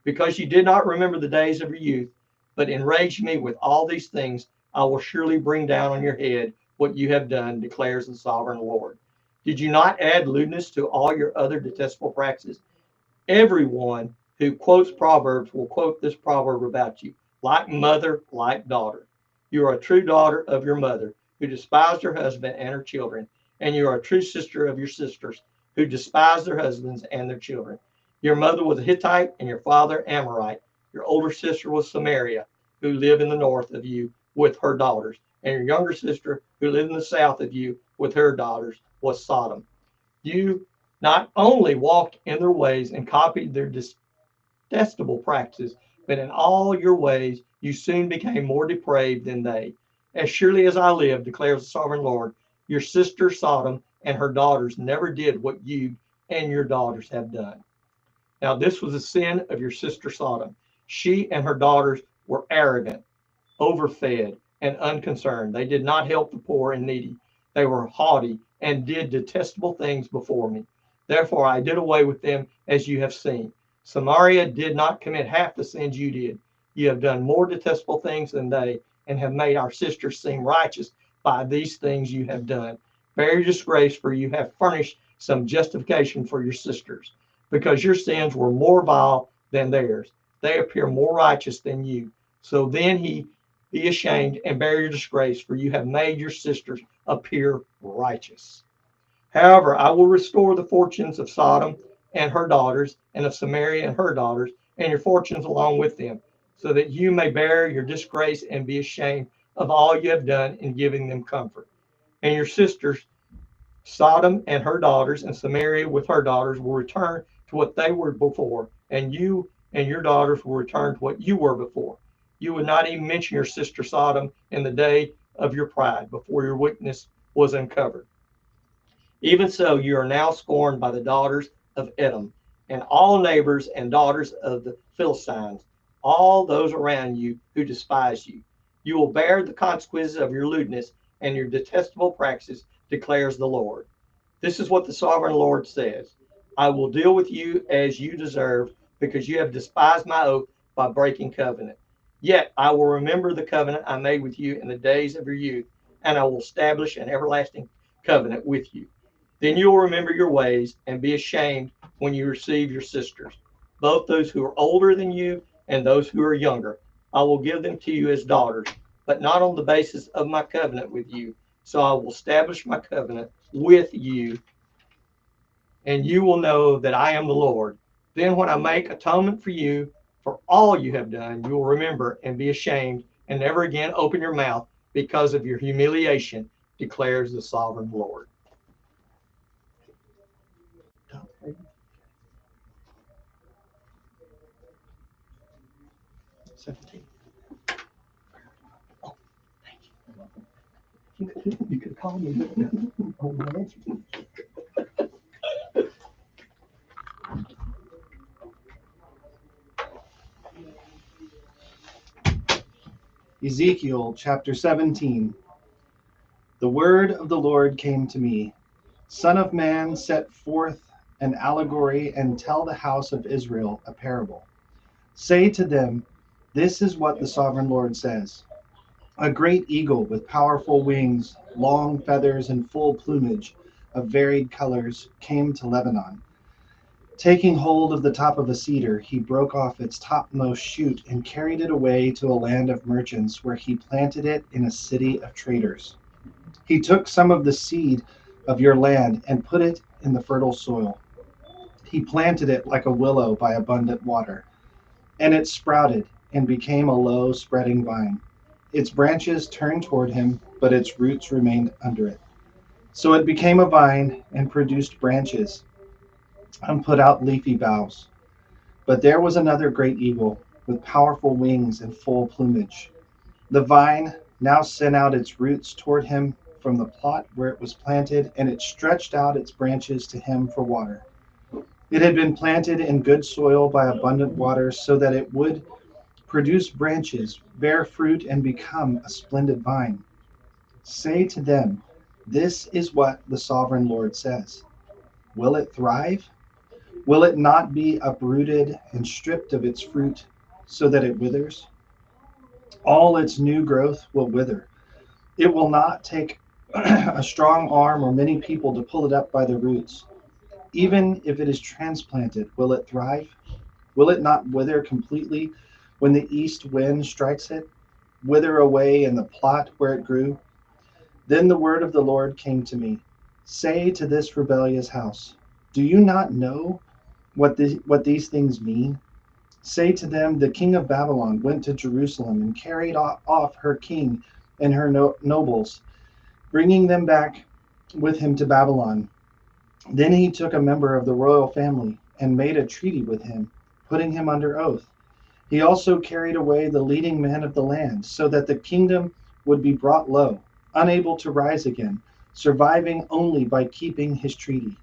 Because you did not remember the days of your youth, but enraged me with all these things, I will surely bring down on your head what you have done, declares the sovereign Lord. Did you not add lewdness to all your other detestable practices? Everyone who quotes Proverbs will quote this proverb about you: like mother, like daughter. You are a true daughter of your mother, who despised her husband and her children, and you are a true sister of your sisters, who despised their husbands and their children. Your mother was a Hittite, and your father Amorite. Your older sister was Samaria, who lived in the north of you with her daughters, and your younger sister, who lived in the south of you with her daughters, was Sodom. You not only walked in their ways and copied their detestable practices, but in all your ways you soon became more depraved than they. As surely as I live, declares the sovereign Lord, your sister Sodom and her daughters never did what you and your daughters have done. Now, this was the sin of your sister Sodom. She and her daughters were arrogant, overfed, and unconcerned. They did not help the poor and needy. They were haughty and did detestable things before me. Therefore, I did away with them, as you have seen. Samaria did not commit half the sins you did. You have done more detestable things than they, and have made our sisters seem righteous by these things you have done. Bear your disgrace, for you have furnished some justification for your sisters, because your sins were more vile than theirs. They appear more righteous than you. So then be ashamed and bear your disgrace, for you have made your sisters appear righteous. However, I will restore the fortunes of Sodom and her daughters, and of Samaria and her daughters, and your fortunes along with them, so that you may bear your disgrace and be ashamed of all you have done in giving them comfort. And your sisters, Sodom and her daughters, and Samaria with her daughters, will return to what they were before, and you and your daughters will return to what you were before. You would not even mention your sister Sodom in the day of your pride, before your wickedness was uncovered. Even so, you are now scorned by the daughters of Edom, and all neighbors and daughters of the Philistines, all those around you who despise you. You will bear the consequences of your lewdness and your detestable practices, declares the Lord. This is what the sovereign Lord says: I will deal with you as you deserve, because you have despised my oath by breaking covenant. Yet I will remember the covenant I made with you in the days of your youth, and I will establish an everlasting covenant with you. Then you will remember your ways and be ashamed when you receive your sisters, both those who are older than you and those who are younger. I will give them to you as daughters, but not on the basis of my covenant with you. So I will establish my covenant with you, and you will know that I am the Lord. Then when I make atonement for you for all you have done, you will remember and be ashamed and never again open your mouth because of your humiliation, declares the sovereign Lord. 17. Oh, thank you. You could call me. Ezekiel chapter 17. The word of the Lord came to me. Son of man, set forth an allegory and tell the house of Israel a parable. Say to them, this is what the sovereign Lord says. A great eagle with powerful wings, long feathers, and full plumage of varied colors came to Lebanon. Taking hold of the top of a cedar, he broke off its topmost shoot and carried it away to a land of merchants, where he planted it in a city of traders. He took some of the seed of your land and put it in the fertile soil. He planted it like a willow by abundant water, and it sprouted and became a low, spreading vine. Its branches turned toward him, but its roots remained under it. So it became a vine and produced branches and put out leafy boughs. But there was another great eagle with powerful wings and full plumage. The vine now sent out its roots toward him from the plot where it was planted, and it stretched out its branches to him for water. It had been planted in good soil by abundant waters so that it would produce branches, bear fruit, and become a splendid vine. Say to them, this is what the sovereign Lord says. Will it thrive? Will it not be uprooted and stripped of its fruit so that it withers? All its new growth will wither. It will not take a strong arm or many people to pull it up by the roots. Even if it is transplanted, will it thrive? Will it not wither completely when the east wind strikes it, wither away in the plot where it grew? Then the word of the Lord came to me. Say to this rebellious house, do you not know what these things mean? Say to them, the king of Babylon went to Jerusalem and carried off her king and her nobles, bringing them back with him to Babylon. Then he took a member of the royal family and made a treaty with him, putting him under oath. He also carried away the leading men of the land, so that the kingdom would be brought low, unable to rise again, surviving only by keeping his treaty.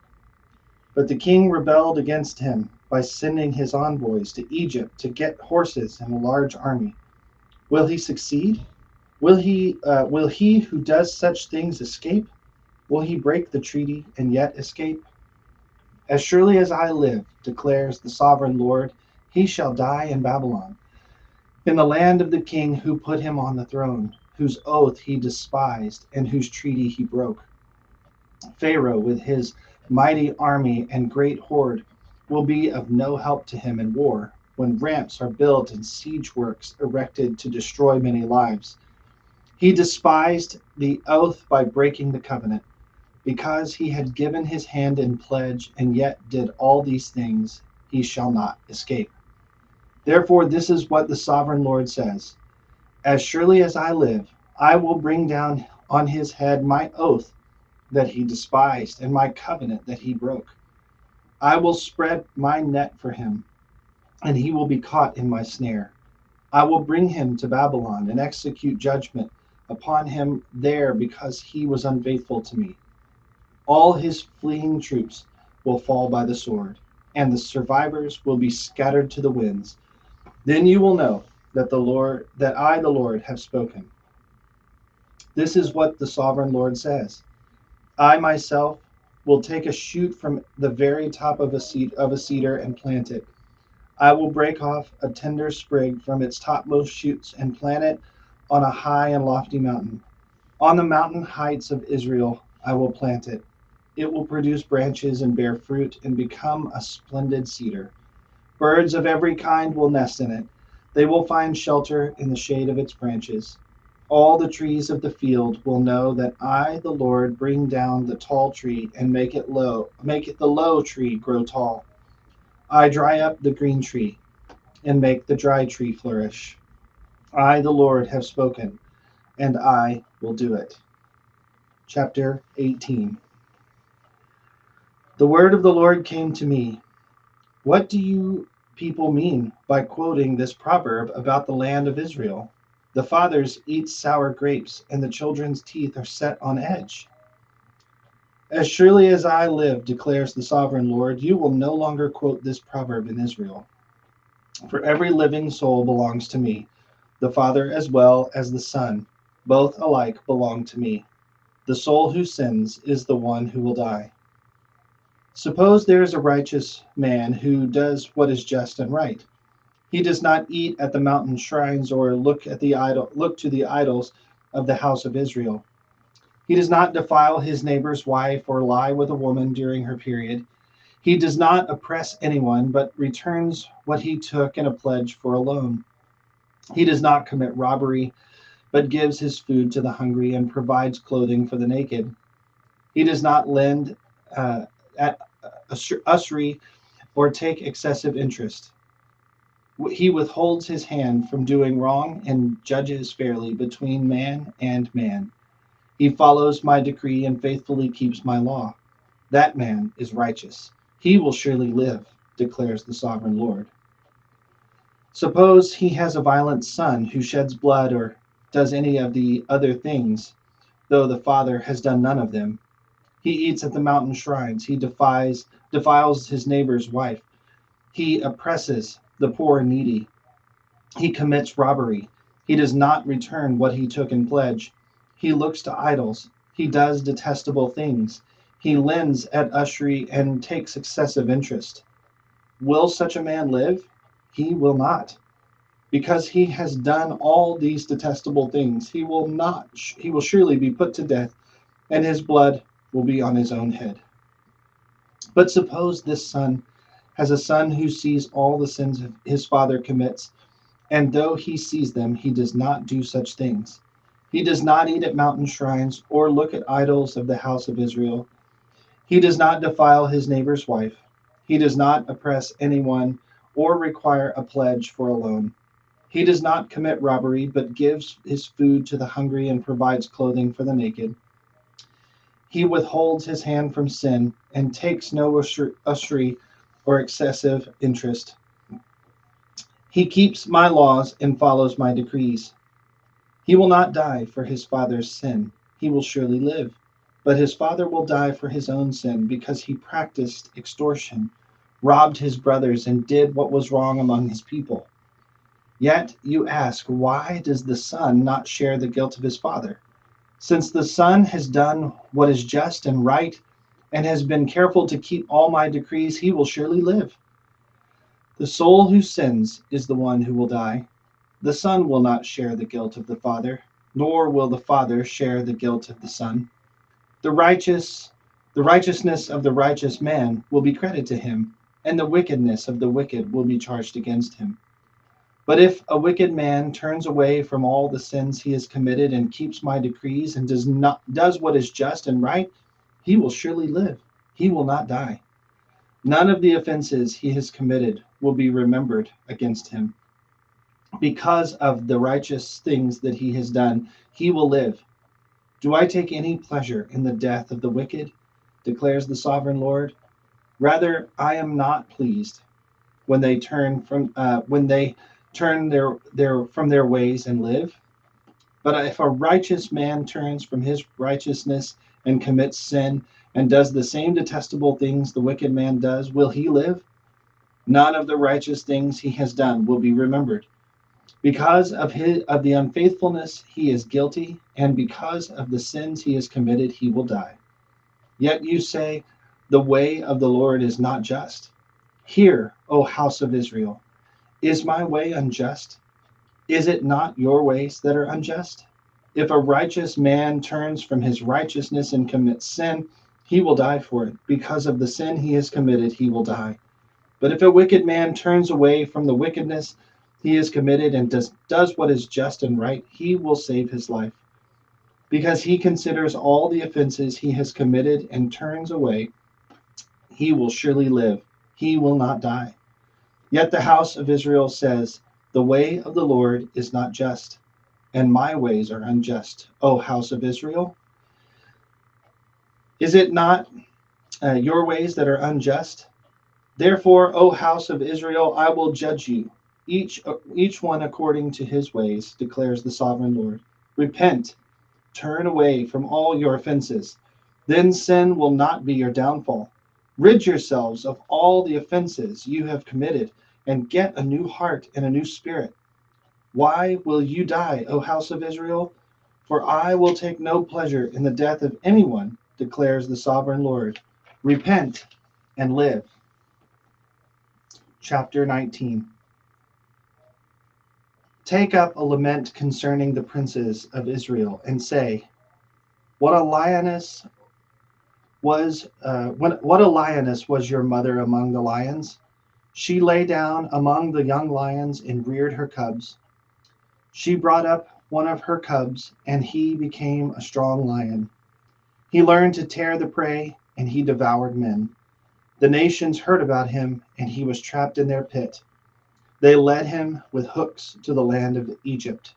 But the king rebelled against him by sending his envoys to Egypt to get horses and a large army. Will he succeed? Will he who does such things escape? Will he break the treaty and yet escape? As surely as I live, declares the sovereign Lord, he shall die in Babylon, in the land of the king who put him on the throne, whose oath he despised and whose treaty he broke. Pharaoh, with his mighty army and great horde, will be of no help to him in war, when ramps are built and siege works erected to destroy many lives. He despised the oath by breaking the covenant. Because he had given his hand in pledge and yet did all these things, he shall not escape. Therefore, this is what the sovereign Lord says. As surely as I live, I will bring down on his head my oath that he despised and my covenant that he broke. I will spread my net for him, and he will be caught in my snare. I will bring him to Babylon and execute judgment upon him there because he was unfaithful to me. All his fleeing troops will fall by the sword, and the survivors will be scattered to the winds. Then you will know that I, the Lord, have spoken. This is what the sovereign Lord says. I myself will take a shoot from the very top of a cedar and plant it. I will break off a tender sprig from its topmost shoots and plant it on a high and lofty mountain. On the mountain heights of Israel I will plant it. It will produce branches and bear fruit and become a splendid cedar. Birds of every kind will nest in it. They will find shelter in the shade of its branches. All the trees of the field will know that I, the Lord, bring down the tall tree and make it the low tree grow tall. I dry up the green tree and make the dry tree flourish. I, the Lord, have spoken, and I will do it. Chapter 18. The word of the Lord came to me. What do you people mean by quoting this proverb about the land of Israel? The fathers eat sour grapes, and the children's teeth are set on edge. As surely as I live, declares the sovereign Lord, you will no longer quote this proverb in Israel. For every living soul belongs to me, the Father as well as the Son. Both alike belong to me. The soul who sins is the one who will die. Suppose there is a righteous man who does what is just and right. He does not eat at the mountain shrines or look to the idols of the house of Israel. He does not defile his neighbor's wife or lie with a woman during her period. He does not oppress anyone, but returns what he took in a pledge for a loan. He does not commit robbery, but gives his food to the hungry and provides clothing for the naked. He does not lend at usury or take excessive interest. He withholds his hand from doing wrong and judges fairly between man and man. He follows my decree and faithfully keeps my law. That man is righteous. He will surely live, declares the sovereign Lord. Suppose he has a violent son who sheds blood or does any of the other things, though the father has done none of them. He eats at the mountain shrines. He defiles his neighbor's wife. He oppresses the poor and needy. He commits robbery. He does not return what he took in pledge. He looks to idols. He does detestable things. He lends at usury and takes excessive interest. Will such a man live? He will not. Because he has done all these detestable things, he will surely be put to death, and his blood will be on his own head. But suppose this son has a son who sees all the sins his father commits, and though he sees them, he does not do such things. He does not eat at mountain shrines or look at idols of the house of Israel. He does not defile his neighbor's wife. He does not oppress anyone or require a pledge for a loan. He does not commit robbery, but gives his food to the hungry and provides clothing for the naked. He withholds his hand from sin and takes no usury or excessive interest. He keeps my laws and follows my decrees. He will not die for his father's sin. He will surely live. But his father will die for his own sin because he practiced extortion, robbed his brothers, and did what was wrong among his people. Yet you ask, why does the son not share the guilt of his father? Since the son has done what is just and right and has been careful to keep all my decrees, he will surely live. The soul who sins is the one who will die. The son will not share the guilt of the father, nor will the father share the guilt of the son. The righteousness of the righteous man will be credited to him, and the wickedness of the wicked will be charged against him. But if a wicked man turns away from all the sins he has committed and keeps my decrees and does what is just and right, he will surely live. He will not die. None of the offenses he has committed will be remembered against him. Because of the righteous things that he has done, he will live. Do I take any pleasure in the death of the wicked? Declares the sovereign Lord. Rather, I am not pleased when they turn from their ways and live. But if a righteous man turns from his righteousness and commits sin and does the same detestable things the wicked man does, will he live? None of the righteous things he has done will be remembered. Because of the unfaithfulness he is guilty, and because of the sins he has committed, he will die. Yet you say, the way of the Lord is not just. Hear, O house of Israel, is my way unjust? Is it not your ways that are unjust? If a righteous man turns from his righteousness and commits sin, he will die for it. Because of the sin he has committed, he will die. But if a wicked man turns away from the wickedness he has committed and does what is just and right, he will save his life. Because he considers all the offenses he has committed and turns away, he will surely live. He will not die. Yet the house of Israel says, the way of the Lord is not just, and my ways are unjust. O house of Israel, is it not your ways that are unjust? Therefore, O house of Israel, I will judge you, each one according to his ways, declares the sovereign Lord. Repent, turn away from all your offenses. Then sin will not be your downfall. Rid yourselves of all the offenses you have committed, and get a new heart and a new spirit. Why will you die, O house of Israel? For I will take no pleasure in the death of anyone, declares the sovereign Lord. Repent and live. Chapter 19. Take up a lament concerning the princes of Israel, and say, what a lioness was your mother among the lions. She lay down among the young lions and reared her cubs. She brought up one of her cubs, and he became a strong lion. He learned to tear the prey, and he devoured men. The nations heard about him, and he was trapped in their pit. They led him with hooks to the land of Egypt.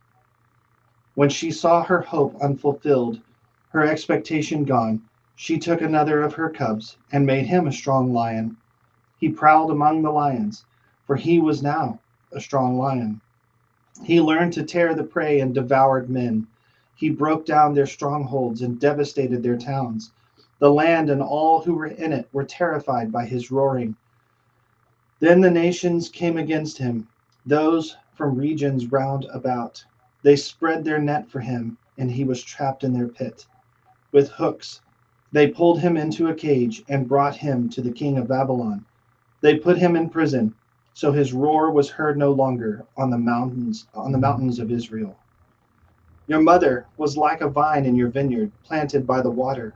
When she saw her hope unfulfilled, her expectation gone, she took another of her cubs and made him a strong lion. He prowled among the lions, for he was now a strong lion. He learned to tear the prey and devoured men. He broke down their strongholds and devastated their towns. The land and all who were in it were terrified by his roaring. Then the nations came against him, those from regions round about. They spread their net for him, and he was trapped in their pit. With hooks, they pulled him into a cage and brought him to the king of Babylon. They put him in prison, so his roar was heard no longer on the mountains of Israel. Your mother was like a vine in your vineyard, planted by the water.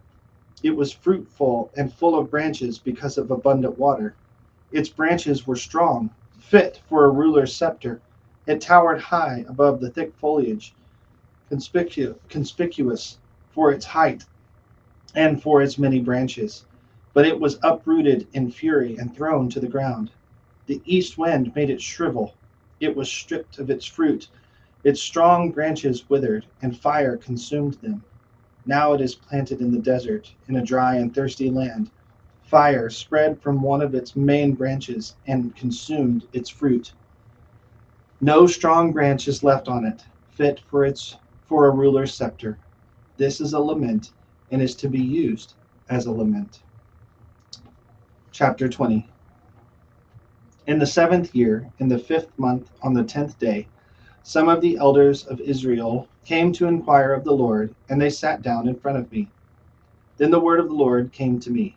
It was fruitful and full of branches because of abundant water. Its branches were strong, fit for a ruler's scepter. It towered high above the thick foliage, conspicuous for its height and for its many branches. But it was uprooted in fury and thrown to the ground. The east wind made it shrivel. It was stripped of its fruit. Its strong branches withered, and fire consumed them. Now it is planted in the desert, in a dry and thirsty land. Fire spread from one of its main branches and consumed its fruit. No strong branch is left on it, fit for a ruler's scepter. This is a lament, and is to be used as a lament. Chapter 20. In the 7th year, in the 5th month, on the 10th day, some of the elders of Israel came to inquire of the Lord, and they sat down in front of me. Then the word of the Lord came to me.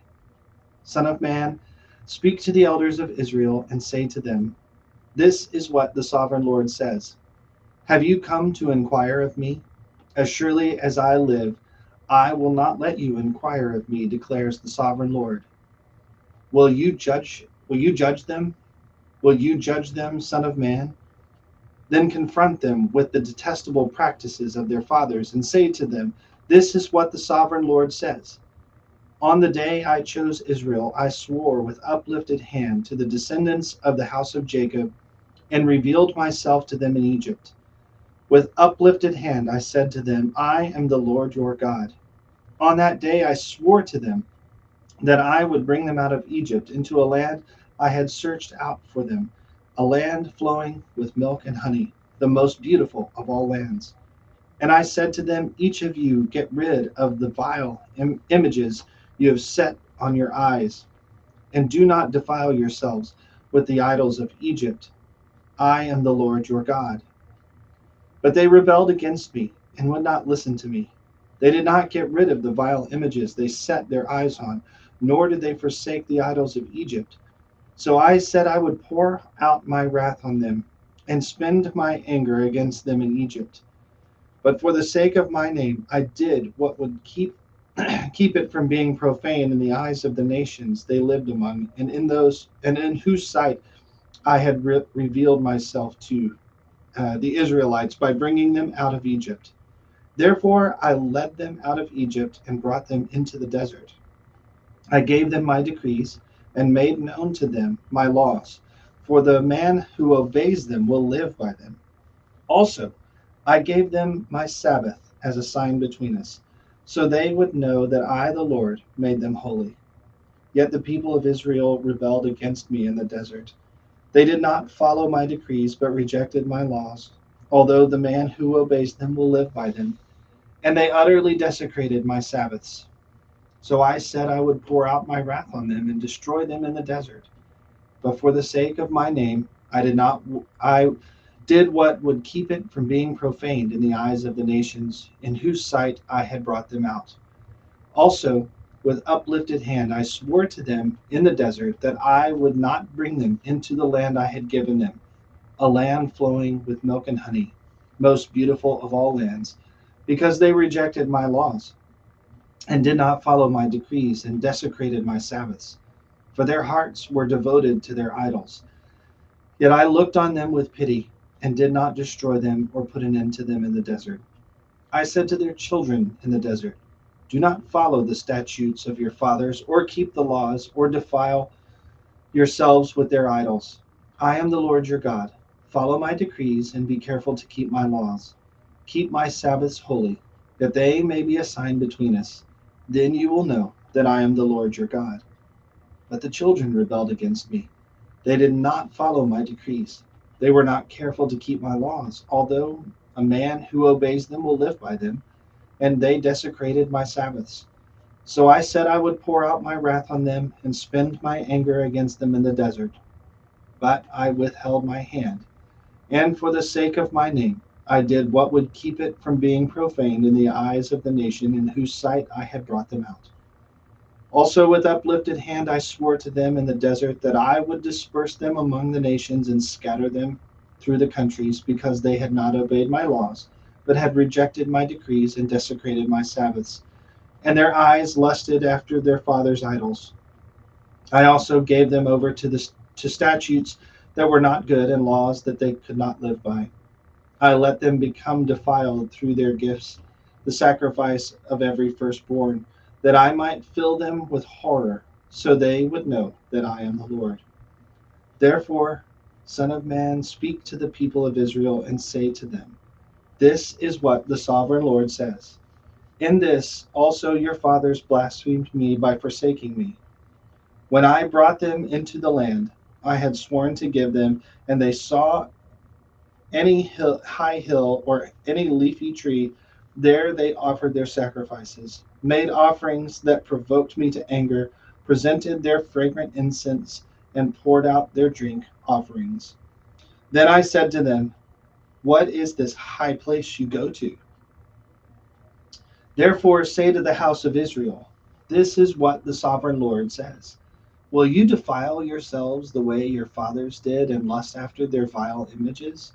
Son of man, speak to the elders of Israel and say to them, this is what the sovereign Lord says. Have you come to inquire of me? As surely as I live, I will not let you inquire of me, declares the sovereign Lord. Will you judge them? Will you judge them, son of man? Then confront them with the detestable practices of their fathers and say to them, this is what the sovereign Lord says. On the day I chose Israel, I swore with uplifted hand to the descendants of the house of Jacob and revealed myself to them in Egypt. With uplifted hand I said to them, I am the Lord your God. On that day I swore to them that I would bring them out of Egypt into a land I had searched out for them, a land flowing with milk and honey, the most beautiful of all lands. And I said to them, each of you get rid of the vile images you have set on your eyes, and do not defile yourselves with the idols of Egypt. I am the Lord your God. But they rebelled against me and would not listen to me. They did not get rid of the vile images they set their eyes on, nor did they forsake the idols of Egypt. So I said I would pour out my wrath on them and spend my anger against them in Egypt. But for the sake of my name, I did what would keep it from being profane in the eyes of the nations they lived among, and in whose sight I had revealed myself to the Israelites by bringing them out of Egypt. Therefore I led them out of Egypt and brought them into the desert. I gave them my decrees and made known to them my laws, for the man who obeys them will live by them. Also, I gave them my Sabbath as a sign between us, so they would know that I, the Lord, made them holy. Yet the people of Israel rebelled against me in the desert. They did not follow my decrees, but rejected my laws, although the man who obeys them will live by them. And they utterly desecrated my Sabbaths. So I said I would pour out my wrath on them and destroy them in the desert. But for the sake of my name, I did what would keep it from being profaned in the eyes of the nations in whose sight I had brought them out. Also, with uplifted hand, I swore to them in the desert that I would not bring them into the land I had given them, a land flowing with milk and honey, most beautiful of all lands, because they rejected my laws and did not follow my decrees and desecrated my Sabbaths, for their hearts were devoted to their idols. Yet I looked on them with pity and did not destroy them or put an end to them in the desert. I said to their children in the desert, do not follow the statutes of your fathers or keep the laws or defile yourselves with their idols. I am the Lord your God. follow my decrees and be careful to keep my laws. Keep my Sabbaths holy, that they may be a sign between us. Then you will know that I am the Lord your God. But the children rebelled against me. They did not follow my decrees. They were not careful to keep my laws, although a man who obeys them will live by them, and they desecrated my Sabbaths. So I said I would pour out my wrath on them and spend my anger against them in the desert. But I withheld my hand, and for the sake of my name, I did what would keep it from being profaned in the eyes of the nation in whose sight I had brought them out. Also with uplifted hand I swore to them in the desert that I would disperse them among the nations and scatter them through the countries, because they had not obeyed my laws, but had rejected my decrees and desecrated my Sabbaths, and their eyes lusted after their fathers' idols. I also gave them over to statutes that were not good and laws that they could not live by. I let them become defiled through their gifts, the sacrifice of every firstborn, that I might fill them with horror, so they would know that I am the Lord. Therefore, Son of man, speak to the people of Israel and say to them, this is what the sovereign Lord says. In this also your fathers blasphemed me by forsaking me. When I brought them into the land I had sworn to give them, and they saw any high hill or any leafy tree, there they offered their sacrifices, made offerings that provoked me to anger, presented their fragrant incense, and poured out their drink offerings. Then I said to them, what is this high place you go to? Therefore say to the house of Israel, this is what the sovereign Lord says. Will you defile yourselves the way your fathers did and lust after their vile images?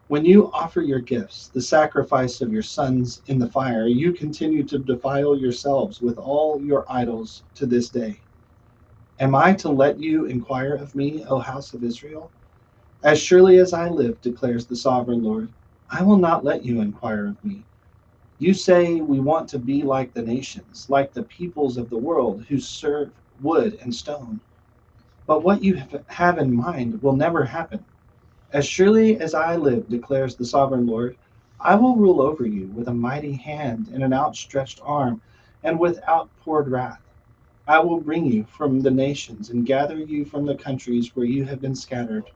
When you offer your gifts, the sacrifice of your sons in the fire, you continue to defile yourselves with all your idols to this day. Am I to let you inquire of me, O house of Israel? As surely as I live, declares the sovereign Lord, I will not let you inquire of me. You say we want to be like the nations, like the peoples of the world who serve wood and stone. But what you have in mind will never happen. As surely as I live, declares the sovereign Lord, I will rule over you with a mighty hand and an outstretched arm and with outpoured wrath. I will bring you from the nations and gather you from the countries where you have been scattered,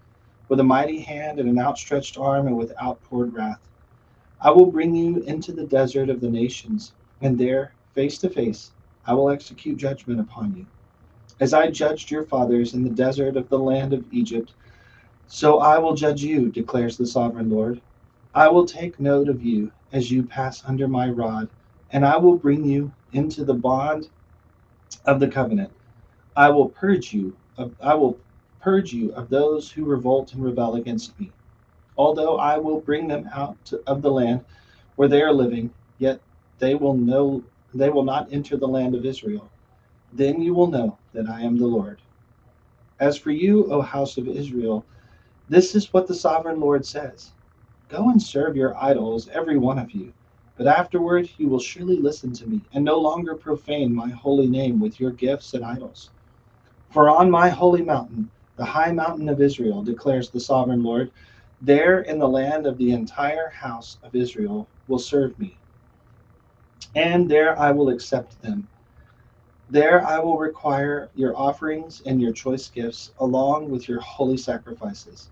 with a mighty hand and an outstretched arm and with outpoured wrath. I will bring you into the desert of the nations, and there, face to face, I will execute judgment upon you. As I judged your fathers in the desert of the land of Egypt, so I will judge you, declares the sovereign Lord. I will take note of you as you pass under my rod, and I will bring you into the bond of the covenant. I will purge you of those who revolt and rebel against me. Although I will bring them out of the land where they are living, yet they will not enter the land of Israel. Then you will know that I am the Lord. As for you, O house of Israel, this is what the sovereign Lord says. Go and serve your idols, every one of you. But afterward you will surely listen to me, and no longer profane my holy name with your gifts and idols. For on my holy mountain, the high mountain of Israel, declares the sovereign Lord, there in the land of the entire house of Israel will serve me, and there I will accept them. There I will require your offerings and your choice gifts, along with your holy sacrifices.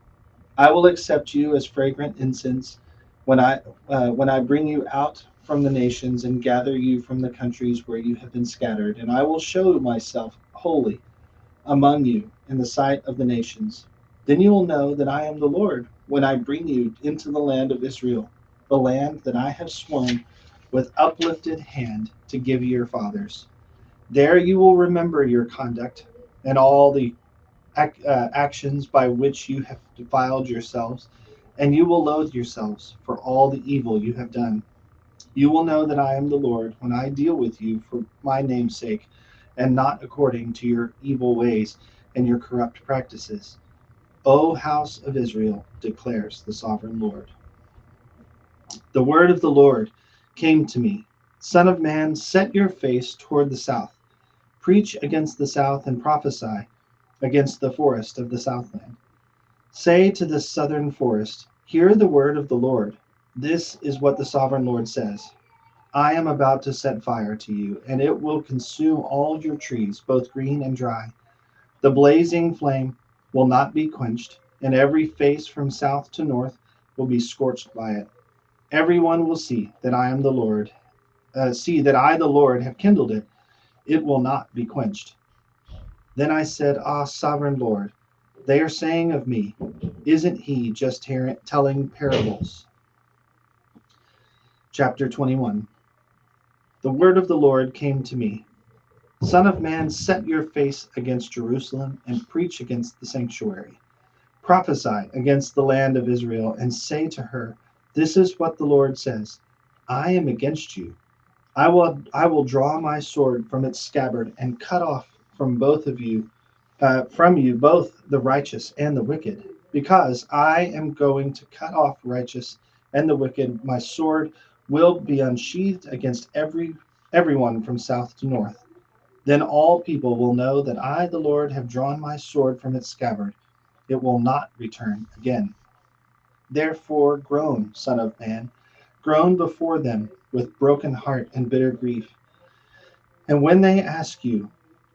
I will accept you as fragrant incense when I bring you out from the nations and gather you from the countries where you have been scattered, and I will show myself holy among you in the sight of the nations. Then you will know that I am the Lord when I bring you into the land of Israel, the land that I have sworn with uplifted hand to give your fathers. There you will remember your conduct and all the actions by which you have defiled yourselves, and you will loathe yourselves for all the evil you have done. You will know that I am the Lord when I deal with you for my name's sake, and not according to your evil ways and your corrupt practices. O house of Israel, declares the sovereign Lord. The word of the Lord came to me. Son of man, set your face toward the south. Preach against the south and prophesy against the forest of the southland. Say to the southern forest, hear the word of the Lord. This is what the sovereign Lord says. I am about to set fire to you, and it will consume all your trees, both green and dry. The blazing flame will not be quenched, and every face from south to north will be scorched by it. Everyone will see that I am the Lord. See that I, the Lord, have kindled it. It will not be quenched. Then I said, Ah, sovereign Lord, they are saying of me, isn't he just telling parables? Chapter 21. The word of the Lord came to me. Son of man, set your face against Jerusalem and preach against the sanctuary. Prophesy against the land of Israel and say to her, this is what the Lord says. I am against you. I will draw my sword from its scabbard and cut off from you both the righteous and the wicked. Because I am going to cut off righteous and the wicked, my sword will be unsheathed against everyone from south to north. Then all people will know that I, the Lord, have drawn my sword from its scabbard. It will not return again. Therefore, groan, Son of Man, groan before them with broken heart and bitter grief. And when they ask you,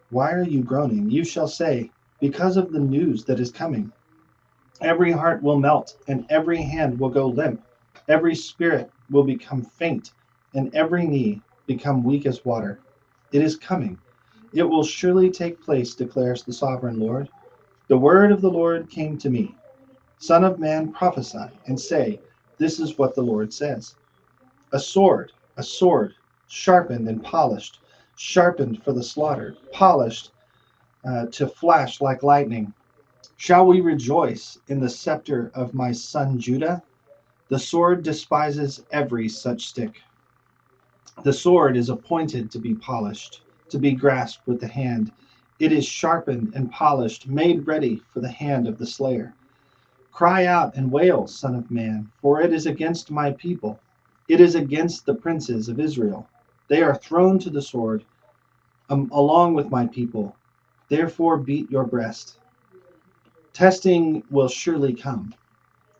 why are you groaning? You shall say, because of the news that is coming. Every heart will melt, and every hand will go limp. Every spirit will become faint, and every knee become weak as water. It is coming. It will surely take place, declares the sovereign Lord. The word of the Lord came to me. Son of man, prophesy, and say, this is what the Lord says. A sword, sharpened and polished, sharpened for the slaughter, polished to flash like lightning. Shall we rejoice in the scepter of my son Judah? The sword despises every such stick. The sword is appointed to be polished, to be grasped with the hand. It is sharpened and polished, made ready for the hand of the slayer. Cry out and wail, Son of man, for it is against my people. It is against the princes of Israel. They are thrown to the sword along with my people. Therefore beat your breast. Testing will surely come.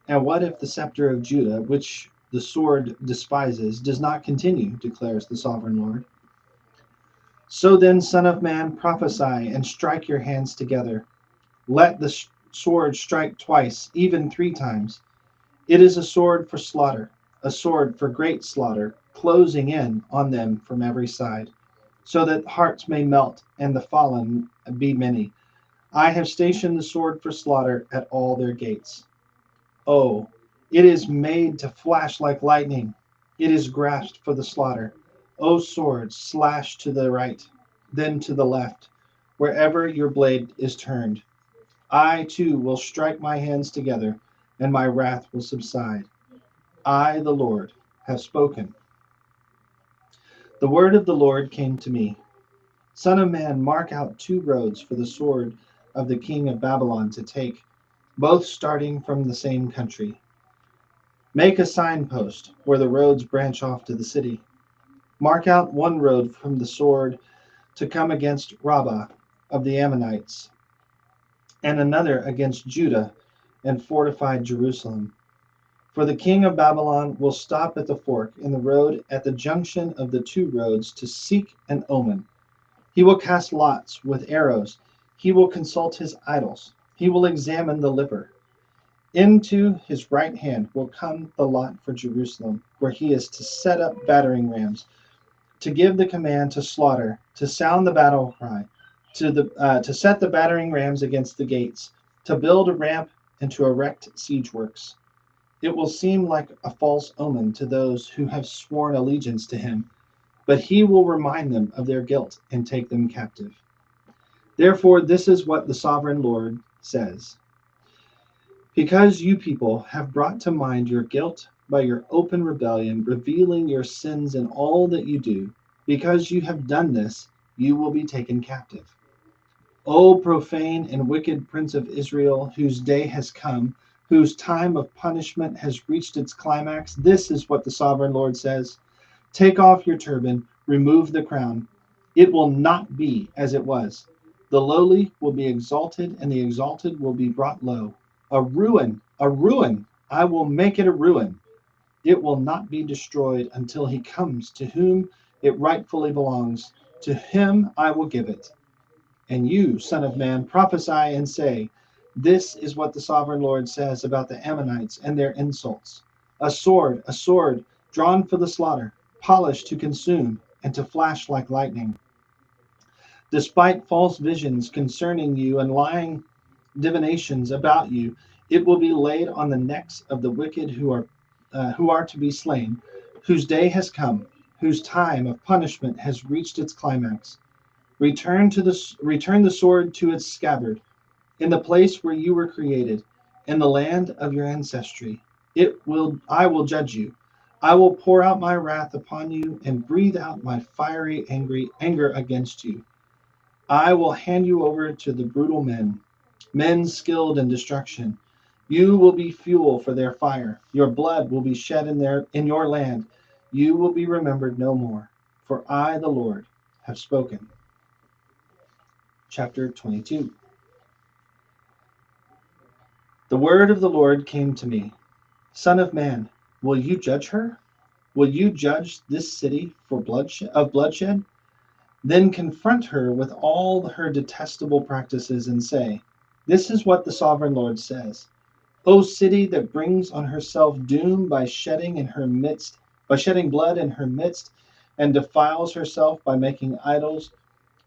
And what if the scepter of Judah, which the sword despises, does not continue, declares the sovereign Lord? So then, Son of man, prophesy and strike your hands together. Let the sword strike twice, even 3 times. It is a sword for slaughter, a sword for great slaughter, closing in on them from every side, so that hearts may melt and the fallen be many. I have stationed the sword for slaughter at all their gates. Oh, it is made to flash like lightning. It is grasped for the slaughter. O sword, slash to the right, then to the left, wherever your blade is turned. I, too, will strike my hands together, and my wrath will subside. I, the Lord, have spoken. The word of the Lord came to me. Son of man, mark out 2 roads for the sword of the king of Babylon to take, both starting from the same country. Make a signpost where the roads branch off to the city. Mark out 1 road from the sword to come against Rabbah of the Ammonites, and another against Judah and fortified Jerusalem. For the king of Babylon will stop at the fork in the road at the junction of the 2 roads to seek an omen. He will cast lots with arrows. He will consult his idols. He will examine the liver. Into his right hand will come the lot for Jerusalem, where he is to set up battering rams, to give the command to slaughter, to sound the battle cry, to set the battering rams against the gates, to build a ramp and to erect siege works. It will seem like a false omen to those who have sworn allegiance to him, but he will remind them of their guilt and take them captive. Therefore, this is what the sovereign Lord says. Because you people have brought to mind your guilt by your open rebellion, revealing your sins in all that you do, because you have done this, you will be taken captive. O profane and wicked prince of Israel, whose day has come, whose time of punishment has reached its climax, this is what the sovereign Lord says. Take off your turban, remove the crown. It will not be as it was. The lowly will be exalted, and the exalted will be brought low. A ruin, a ruin. I will make it a ruin. It will not be destroyed until he comes to whom it rightfully belongs. To him I will give it. And you, son of man, prophesy and say, this is what the sovereign Lord says about the Ammonites and their insults. A sword, drawn for the slaughter, polished to consume and to flash like lightning. Despite false visions concerning you and lying divinations about you, it will be laid on the necks of the wicked who are to be slain, whose day has come, whose time of punishment has reached its climax. Return the sword to its scabbard, in the place where you were created, in the land of your ancestry. I will judge you. I will pour out my wrath upon you and breathe out my fiery anger against you. I will hand you over to the brutal men skilled in destruction. You will be fuel for their fire. Your blood will be shed in your land. You will be remembered no more. For I, the Lord, have spoken. Chapter 22. The word of the Lord came to me. Son of man, will you judge her? Will you judge this city for bloodshed? Then confront her with all her detestable practices and say, this is what the sovereign Lord says. O city that brings on herself doom by shedding blood in her midst, and defiles herself by making idols,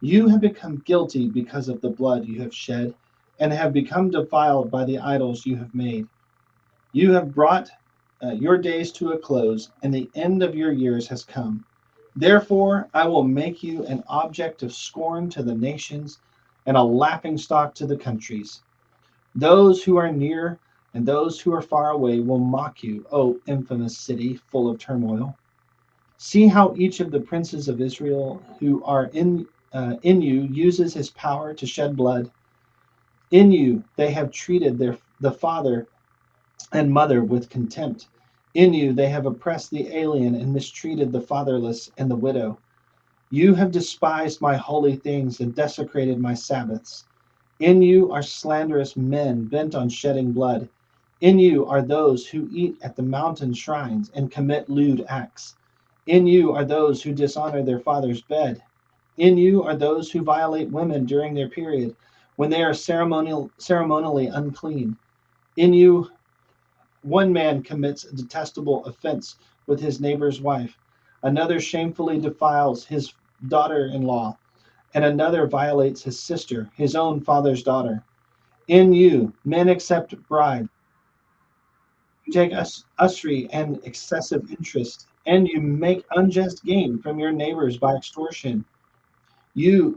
you have become guilty because of the blood you have shed, and have become defiled by the idols you have made. You have brought your days to a close, and the end of your years has come. Therefore, I will make you an object of scorn to the nations, and a laughingstock to the countries. Those who are near and those who are far away will mock you, O infamous city full of turmoil. See how each of the princes of Israel who are in you uses his power to shed blood. In you they have treated the father and mother with contempt. In you they have oppressed the alien and mistreated the fatherless and the widow. You have despised my holy things and desecrated my Sabbaths. In you are slanderous men bent on shedding blood. In you are those who eat at the mountain shrines and commit lewd acts. In you are those who dishonor their father's bed. In you are those who violate women during their period, when they are ceremonially unclean. In you, one man commits a detestable offense with his neighbor's wife. Another shamefully defiles his daughter-in-law, and another violates his sister, his own father's daughter. In you, men accept bribes. You take usury and excessive interest, and you make unjust gain from your neighbors by extortion. You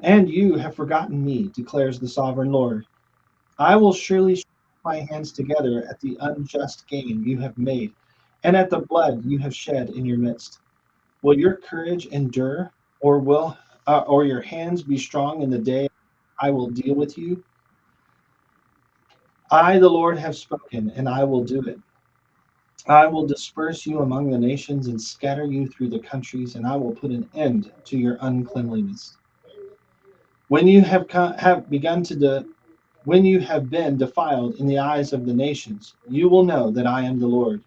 have forgotten me, declares the sovereign Lord. I will surely shake my hands together at the unjust gain you have made, and at the blood you have shed in your midst. Will your courage endure, or your hands be strong in the day I will deal with you? I, the Lord, have spoken, and I will do it. I will disperse you among the nations and scatter you through the countries, and I will put an end to your uncleanliness. When you when you have been defiled in the eyes of the nations, you will know that I am the Lord.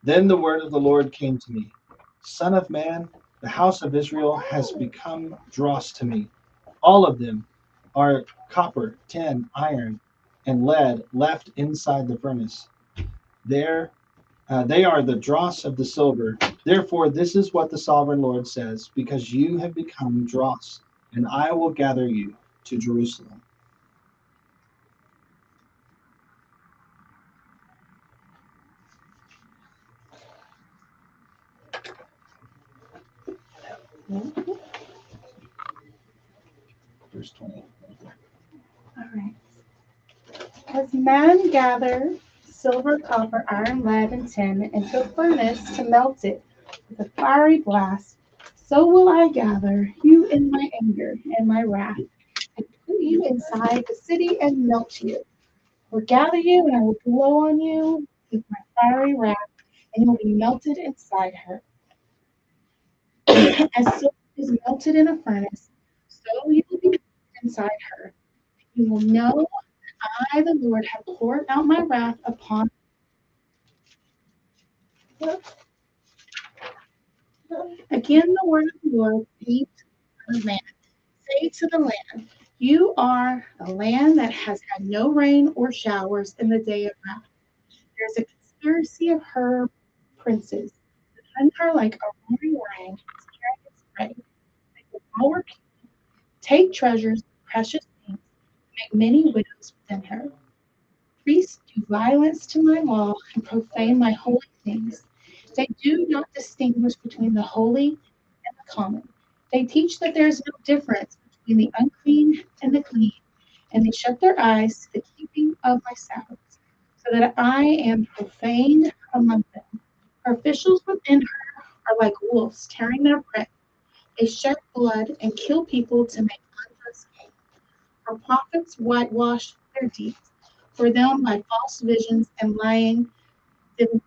Then the word of the Lord came to me. Son of man, the house of Israel has become dross to me. All of them are copper, tin, iron, and lead left inside the furnace. They are the dross of the silver. Therefore, this is what the sovereign Lord says, because you have become dross, and I will gather you to Jerusalem. Verse 20. All right. As men gather silver, copper, iron, lead, and tin into a furnace to melt it with a fiery blast, so will I gather you in my anger and my wrath, and put you inside the city and melt you. I will gather you and I will blow on you with my fiery wrath, and you will be melted inside her. As silver is melted in a furnace, so you will be melted inside her. You will know I, the Lord, have poured out my wrath upon. Again, the word of the Lord came to the man. Say to the land, you are a land that has had no rain or showers in the day of wrath. There's a conspiracy of her princes to hunt her like a roaring lion, scaring its prey. They will devour people, take treasures, precious things, make many widows within her. Priests do violence to my law and profane my holy things. They do not distinguish between the holy and the common. They teach that there is no difference between the unclean and the clean, and they shut their eyes to the keeping of my Sabbaths, so that I am profaned among them. Her officials within her are like wolves tearing their prey. They shed blood and kill people to make unjust gain. Her prophets whitewash their deeds for them by false visions and lying divinations.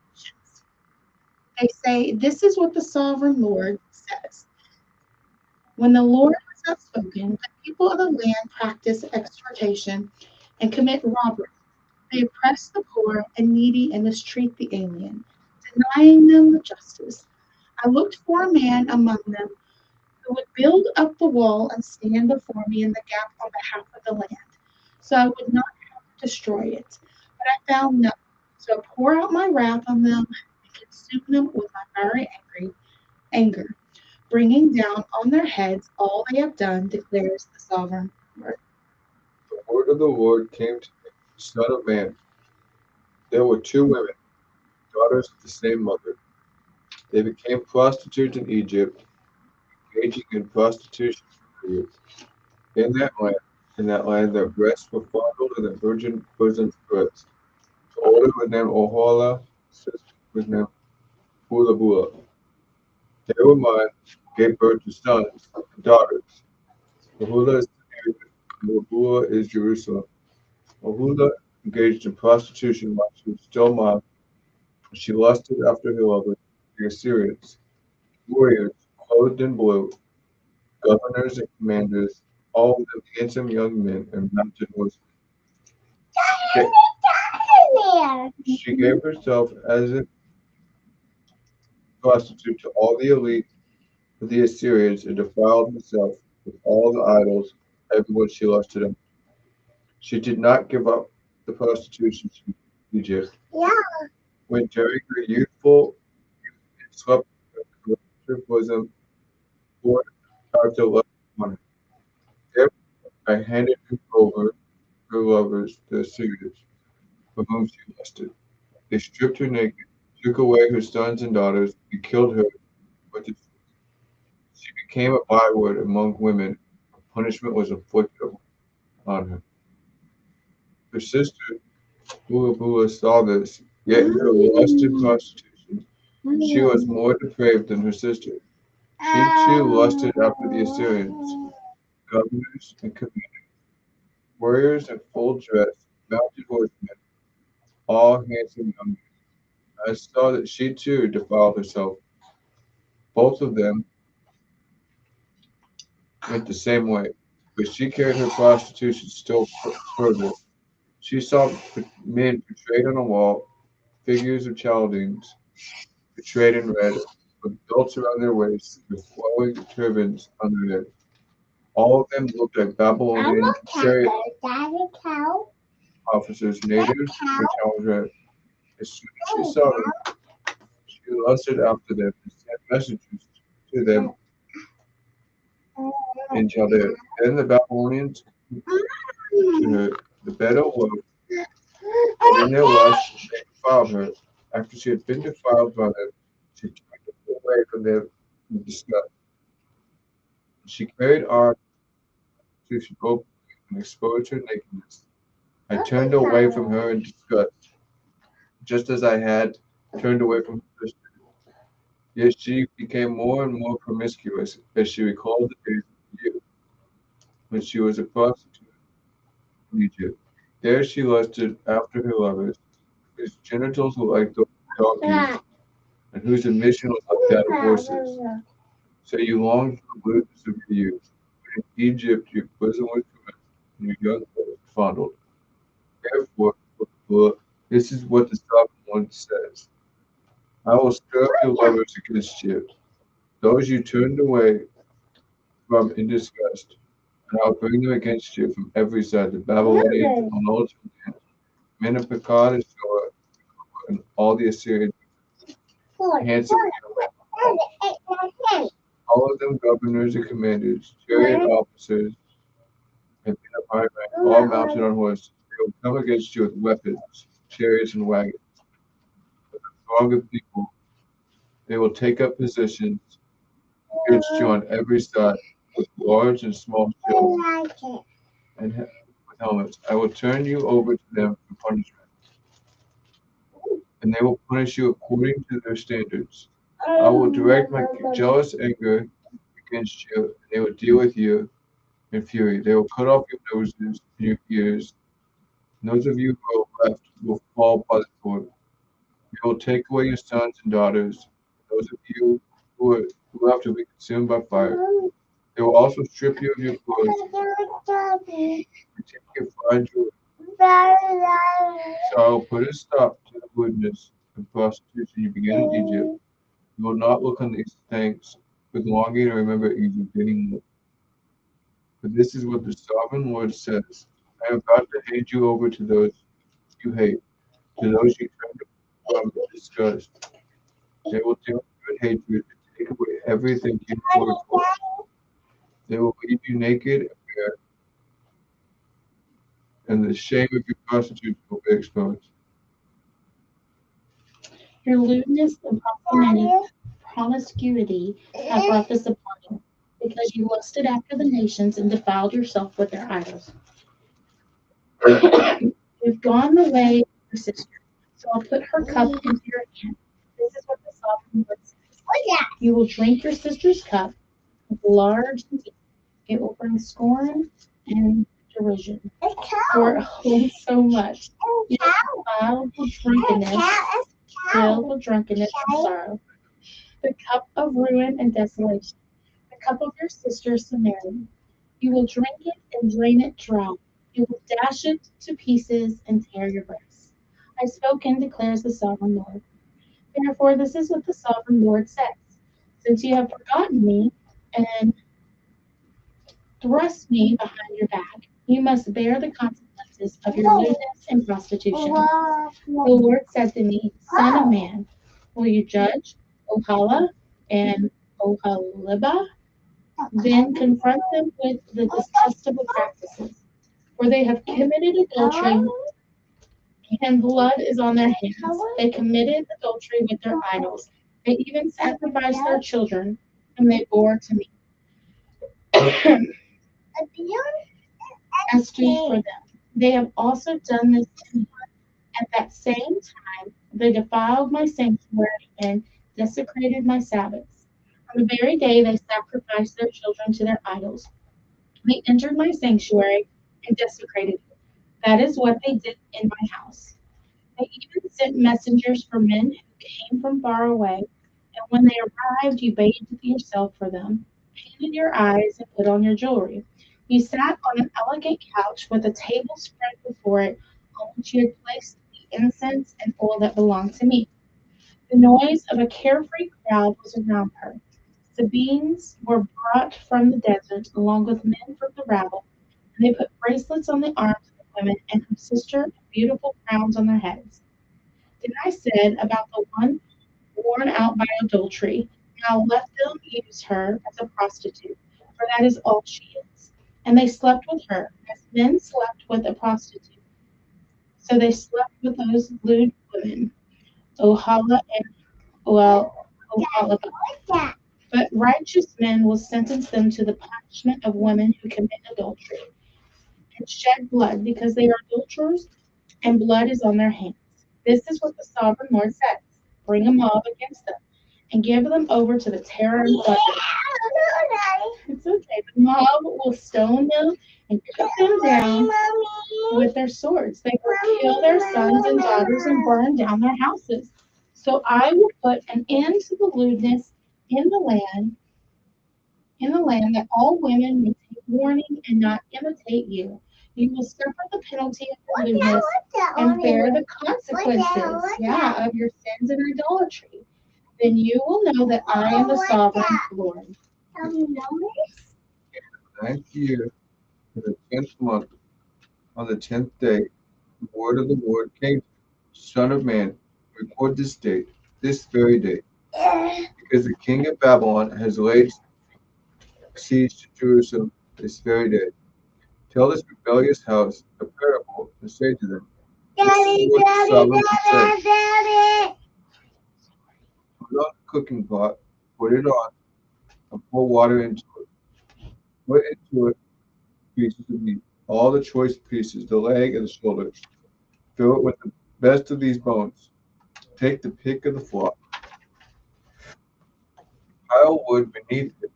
They say, this is what the sovereign Lord says. When the Lord has not spoken, the people of the land practice extortion and commit robbery. They oppress the poor and needy and mistreat the alien, denying them the justice. I looked for a man among them who would build up the wall and stand before me in the gap on behalf of the land, so I would not have to destroy it. But I found none. So I pour out my wrath on them and consume them with my very anger, bringing down on their heads all they have done, declares the sovereign Lord. The word of the Lord came to me, Son of man. There were two women, daughters of the same mother. They became prostitutes in Egypt, engaging in prostitution for youth. In that land, their breasts were fondled and their virgin bosoms pressed. The older was named Ohola, the sister was named Bula Bula. They were mine, gave birth to sons and daughters. Ohula is David, and Bula Bula is Jerusalem. Ohula engaged in prostitution while she was still mine. She lusted after her lover, the Assyrians, warriors clothed in blue, governors and commanders, all of them handsome young men and mounted horsemen. She gave herself as a prostitute to all the elite of the Assyrians and defiled herself with all the idols, everyone she lusted after. She did not give up the prostitution to Egypt. When Jerry grew youthful, and slept with her bosom, poured out the love on her. Therefore, I handed her over her lovers, the Assyrians, for whom she lusted. They stripped her naked, took away her sons and daughters, and killed her with the sword. She became a byword among women. Her punishment was inflicted on her. Her sister, Bula Bula, saw this, yet her lust in prostitution. She was more depraved than her sister. She too lusted after the Assyrians, governors and commanders, warriors in full dress, mounted horsemen, all handsome young men. I saw that she too defiled herself. Both of them went the same way, but she carried her prostitution still further. She saw men portrayed on a wall, figures of Chaldeans, portrayed in red, with belts around their waists, with flowing turbans on their head. All of them looked like Babylonian chariot officers, natives, or challengers. As soon as she saw them, she lusted after them and sent messengers to them in Chaldea. Then the Babylonians to her the bed awoke, and in their lust they defiled her. After she had been defiled by them, she turned away from them in disgust. She carried on till she opened and exposed her nakedness. I turned away from her in disgust, just as I had turned away from her sister. Yet she became more and more promiscuous as she recalled the days of youth, when she was a prostitute in Egypt. There she lusted after her lovers, whose genitals were like those of donkeys, and whose emission was like that of horses. So you longed for the lewdness of your youth. But in Egypt your bosom was caressed, and your young clothes fondled. Therefore, look, this is what the sovereign Lord says. I will stir up your lovers against you, those you turned away from in disgust, and I will bring them against you from every side, the Babylonians on all lands, men of Pekod and Shur, and all the Assyrian handsome, all of them governors and commanders, chariot officers, and men of high rank, all mounted on horses. They will come against you with weapons, chariots, and wagons. With a throng of people, they will take up positions against you on every side, with large and small shields and with helmets. I will turn you over to them for punishment, and they will punish you according to their standards. I will direct my jealous anger against you, and they will deal with you in fury. They will cut off your noses and your ears. And those of you who are left will fall by the sword. They will take away your sons and daughters. Those of you who are left will be consumed by fire. They will also strip you of your clothes and take your fine jewelry. So I will put a stop to the lewdness and prostitution you began in Egypt. You will not look on these things with longing and remember Egypt anymore. But this is what the sovereign Lord says. I am about to hand you over to those you hate, to those you turn from with disgust. They will deal with hatred and take away everything you worked for. They will leave you naked and bare, and the shame of your prostitution will be exposed. Your lewdness and promiscuity have brought this upon you, because you lusted after the nations and defiled yourself with their idols. You've gone the way of your sister, so I'll put her cup into your hand. This is what the sovereign Lord says. You will drink your sister's cup with large and deep. It will bring scorn and derision, for it holds so much. You will defiled with drunkenness, filled with drunkenness and sorrow. The cup of ruin and desolation, the cup of your sister Samaria. You will drink it and drain it dry. You will dash it to pieces and tear your breasts. I spoken, declares the sovereign Lord. Therefore, this is what the sovereign Lord says. Since you have forgotten me and thrust me behind your back, you must bear the consequences of your lewdness and prostitution. The Lord said to me, Son of man, will you judge Ohala and Oholibah? Then confront them with the detestable practices, for they have committed adultery and blood is on their hands. They committed adultery with their idols. They even sacrificed their children, and they bore to me as food for them. They have also done this to me. At that same time, they defiled my sanctuary and desecrated my Sabbaths. On the very day they sacrificed their children to their idols, they entered my sanctuary and desecrated it. That is what they did in my house. They even sent messengers for men who came from far away, and when they arrived, you bathed yourself for them, painted your eyes, and put on your jewelry. You sat on an elegant couch with a table spread before it, on which you had placed the incense and oil that belonged to me. The noise of a carefree crowd was around her. Sabines were brought from the desert, along with men from the rabble, and they put bracelets on the arms of the women and her sister and beautiful crowns on their heads. Then I said about the one worn out by adultery, now let them use her as a prostitute, for that is all she is. And they slept with her, as men slept with a prostitute. So they slept with those lewd women, Ohala and Oholibah. But righteous men will sentence them to the punishment of women who commit adultery and shed blood, because they are adulterers, and blood is on their hands. This is what the sovereign Lord says. Bring a mob against them, and give them over to the terror and pleasure. It's okay. The mob will stone them and cut them down with their swords. They will kill their sons and daughters and burn down their houses. So I will put an end to the lewdness in the land, that all women may take warning and not imitate you. You will suffer the penalty of your lewdness and bear the consequences, of your sins and idolatry. Then you will know that I am the sovereign Lord. Ninth year, in the 10th month, on the 10th day, the word of the Lord came to me, Son of man, record this date, this very day, because the king of Babylon has laid siege to Jerusalem this very day. Tell this rebellious house a parable and say to them, this is what the sovereign Lord says. Put on the cooking pot, put it on, and pour water into it. Put into it pieces of meat, all the choice pieces, the leg and the shoulder. Fill it with the best of these bones. Take the pick of the flock. Pile wood beneath it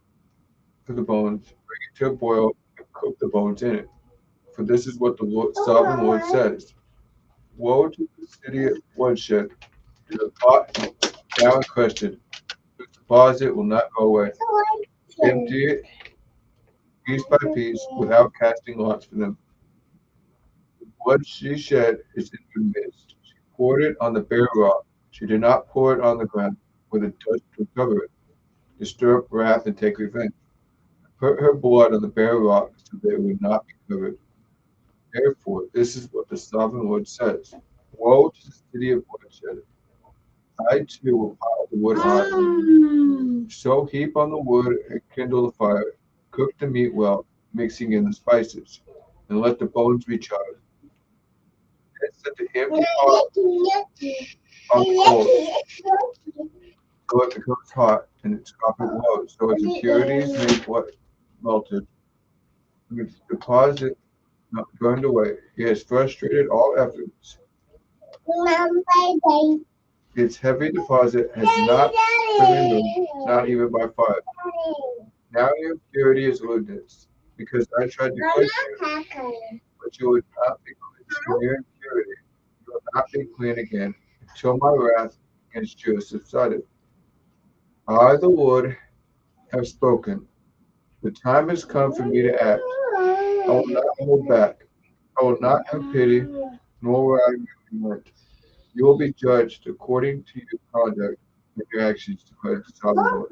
for the bones. Bring it to a boil and cook the bones in it. For this is what the sovereign Lord says. Woe to the city of bloodshed, to the pot now encrusted, whose deposit will not go away. Empty it piece by piece without casting lots for them. The blood she shed is in your midst. She poured it on the bare rock. She did not pour it on the ground, where the dust would cover it, to stir up wrath and take revenge. Put her blood on the bare rock, so that it would not be covered. Therefore, this is what the sovereign Lord says. Woe to the city of bloodshed. I too will pile the wood hot. So heap on the wood and kindle the fire. Cook the meat well, mixing in the spices, and let the bones be charred. Then set the empty pot on coals, so it becomes hot, and its copper glows, so its impurities make what melted. Its deposit not burned away. He has frustrated all efforts. Its heavy deposit has not been removed, not even by fire. Now your purity is lewdness, because I tried to cleanse you, but you would not be cleansed from your impurity. You will not be clean again until my wrath against you has subsided. I, the Lord, have spoken. The time has come for me to act. I will not hold back. I will not have pity, nor will I relent. You will be judged according to your conduct and your actions, declares the sovereign Lord.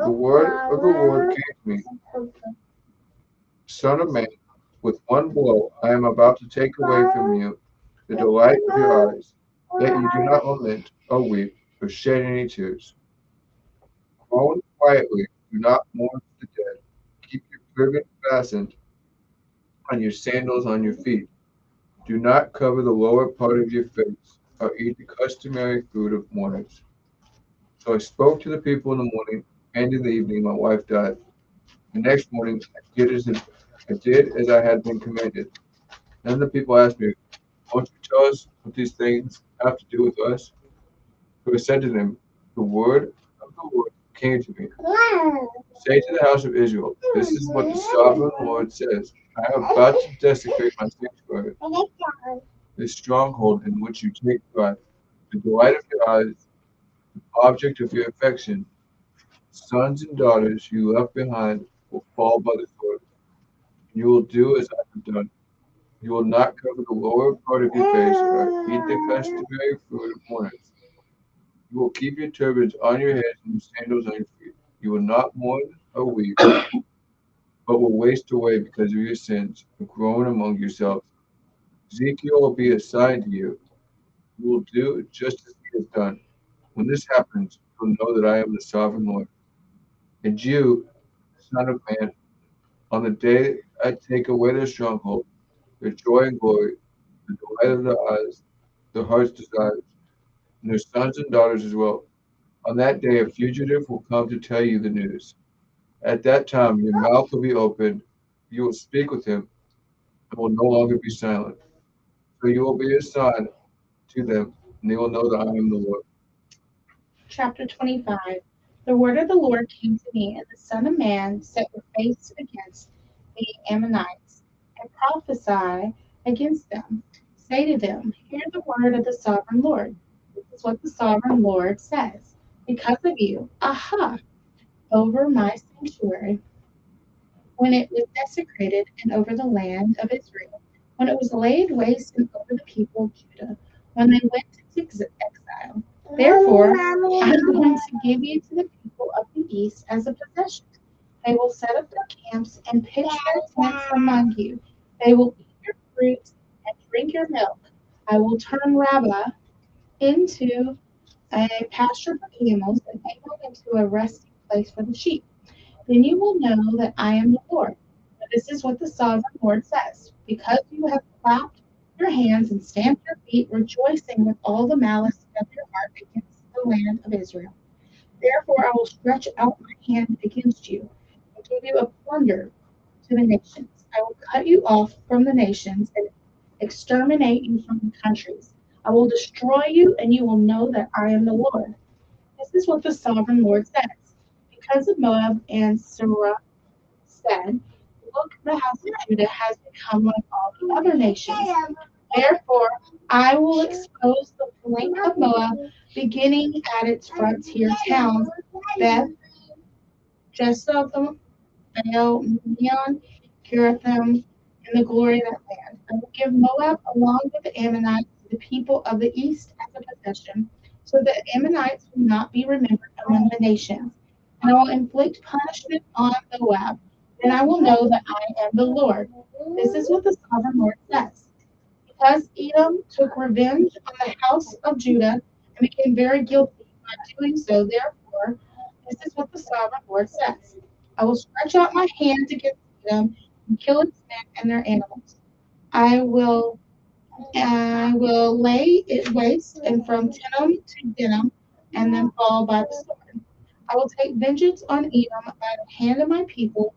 The word of the Lord came to me. Son of man, with one blow I am about to take away from you the delight of your eyes, that you do not lament or weep or shed any tears. Groan quietly, do not mourn the dead. Keep your turban fastened on your sandals on your feet. Do not cover the lower part of your face, or eat the customary food of mourners. So I spoke to the people in the morning, and in the evening my wife died. The next morning I did as I had been commanded. Then the people asked me, won't you tell us what these things have to do with us? So I said to them, the word of the Lord came to me. Say to the house of Israel, this is what the sovereign Lord says. I am about to desecrate my sanctuary, this stronghold in which you take pride, the delight of your eyes, the object of your affection. Sons and daughters you left behind will fall by the sword. You will do as I have done. You will not cover the lower part of your face or eat the customary food of mourners. You will keep your turbans on your heads and your sandals on your feet. You will not mourn or weep, but will waste away because of your sins and groan among yourselves. Ezekiel will be a sign to you. You will do just as he has done. When this happens, you'll know that I am the sovereign Lord. And you, son of man, on the day I take away their stronghold, their joy and glory, the delight of their eyes, their heart's desires, and their sons and daughters as well. On that day, a fugitive will come to tell you the news. At that time, your mouth will be opened. You will speak with him and will no longer be silent. So you will be a sign to them, and they will know that I am the Lord. Chapter 25. The word of the Lord came to me, and the Son of Man, set your face against the Ammonites, and prophesy against them. Say to them, hear the word of the sovereign Lord. This is what the sovereign Lord says. Because of you, over my sanctuary, when it was desecrated and over the land of Israel, when it was laid waste and over the people of Judah, when they went into exile. Therefore, I'm going to give you to the people of the east as a possession. They will set up their camps and pitch their tents among you. They will eat your fruit and drink your milk. I will turn Rabbah into a pasture for camels and Ammon into a resting place for the sheep. Then you will know that I am the Lord. But this is what the sovereign Lord says. Because you have clapped your hands and stamped your feet, rejoicing with all the malice of your heart against the land of Israel. Therefore I will stretch out my hand against you and give you a plunder to the nations. I will cut you off from the nations and exterminate you from the countries. I will destroy you, and you will know that I am the Lord. This is what the sovereign Lord says. Because of Moab and Seirah said, look, the house of Judah has become like all the other nations. Therefore, I will expose the flank of Moab, beginning at its frontier towns, Beth, Jeshurun, Baal, Meon, Kirathim, and the glory of that land. I will give Moab along with the Ammonites to the people of the east as a possession, so that Ammonites will not be remembered among the nations. And I will inflict punishment on Moab. Then I will know that I am the Lord. This is what the sovereign Lord says. Because Edom took revenge on the house of Judah and became very guilty by doing so, therefore, this is what the sovereign Lord says. I will stretch out my hand against Edom and kill its men and their animals. I will lay it waste and from Tinnom to Dinnom and then fall by the sword. I will take vengeance on Edom by the hand of my people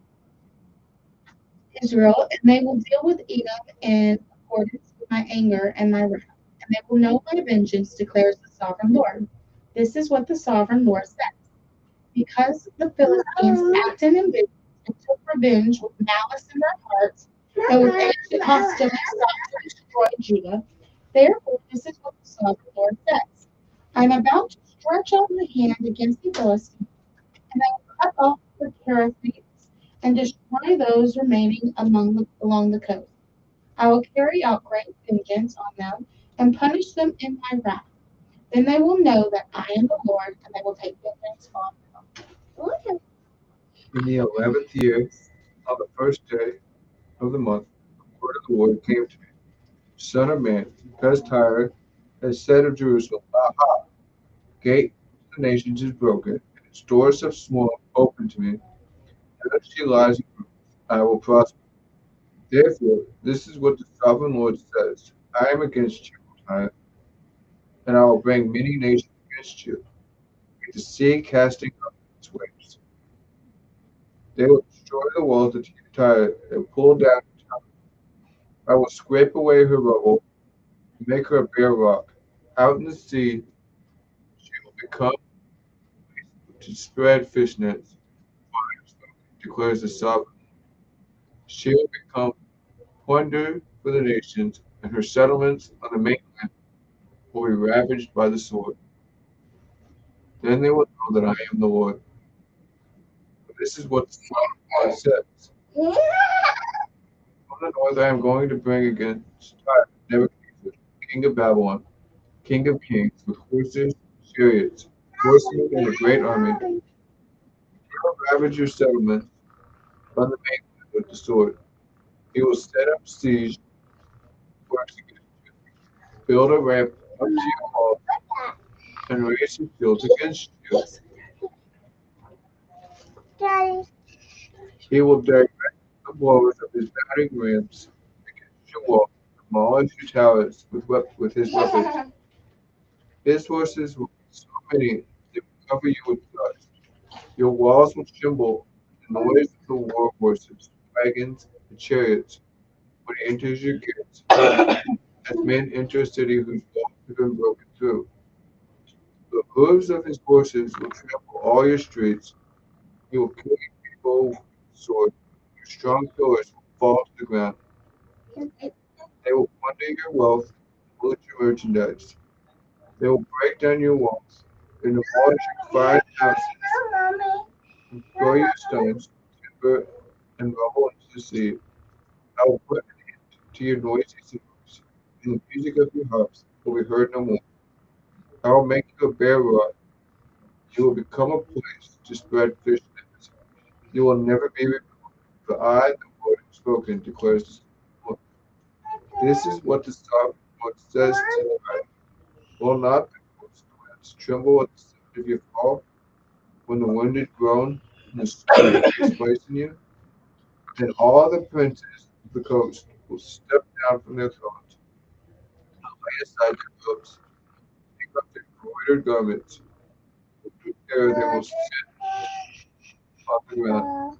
Israel, and they will deal with Edom in accordance with my anger and my wrath. And they will know my vengeance, declares the sovereign Lord. This is what the sovereign Lord says. Because the Philistines acted in vengeance and took revenge with malice in their hearts, and with ancient hostility sought to destroy Judah, therefore this is what the sovereign Lord says. I am about to stretch out my hand against the Philistines, and I will cut off the Cherethites and destroy those remaining along the coast. I will carry out great vengeance on them and punish them in my wrath. Then they will know that I am the Lord, and they will take vengeance on them. In the 11th year, on the first day of the month, the word of the Lord came to me. Son of man, because Tyre has said of Jerusalem, Aha, gate of the nations is broken, and its doors of smoke open to me. And as she lies in ruins, I will prosper. Therefore, this is what the sovereign Lord says: I am against you, Tyre, and I will bring many nations against you, like the sea casting up its waves. They will destroy the walls of Tyre and pull down her tower. I will scrape away her rubble and make her a bare rock. Out in the sea, she will become to spread fish nets, declares the sovereign. She will become plunder for the nations, and her settlements on the mainland will be ravaged by the sword. Then they will know that I am the Lord. For this is what the sovereign Lord says. From the north I am going to bring against Tyre Nebuchadnezzar, king of Babylon, king of kings, with horses, chariots, horsemen, and a great army. He will ravage your settlements on the mainland with the sword. He will set up siege works against you, build a ramp up to your wall, and raise his shields against you. He will direct the blows of his battering rams against your wall, demolish your towers with his weapons. His horses will be so many they will cover you with dust. Your walls will tremble at the noise of the war horses, wagons, and chariots when he enters your gates, as men enter a city whose walls have been broken through. The hooves of his horses will trample all your streets. He will kill your people with the sword. Your strong pillars will fall to the ground. They will plunder your wealth and loot your merchandise. They will break down your walls and demolish your fine houses and destroy your stones, timber, and rubble into the sea. I will put an end to your noisy cymbals, and the music of your harps will be heard no more. I will make you a bare rod. You will become a place to spread fish nets. You will never be removed. For I, the Lord, have spoken, declares the Lord. This is what the sovereign Lord says to the right. Will not the coastlands tremble at the sound of your fall, when the wounded groan and the spirit takes place in you? Then all the princes of the coast will step down from their thrones, lay aside their robes, pick up their embroidered garments, and prepare they will sit on the ground,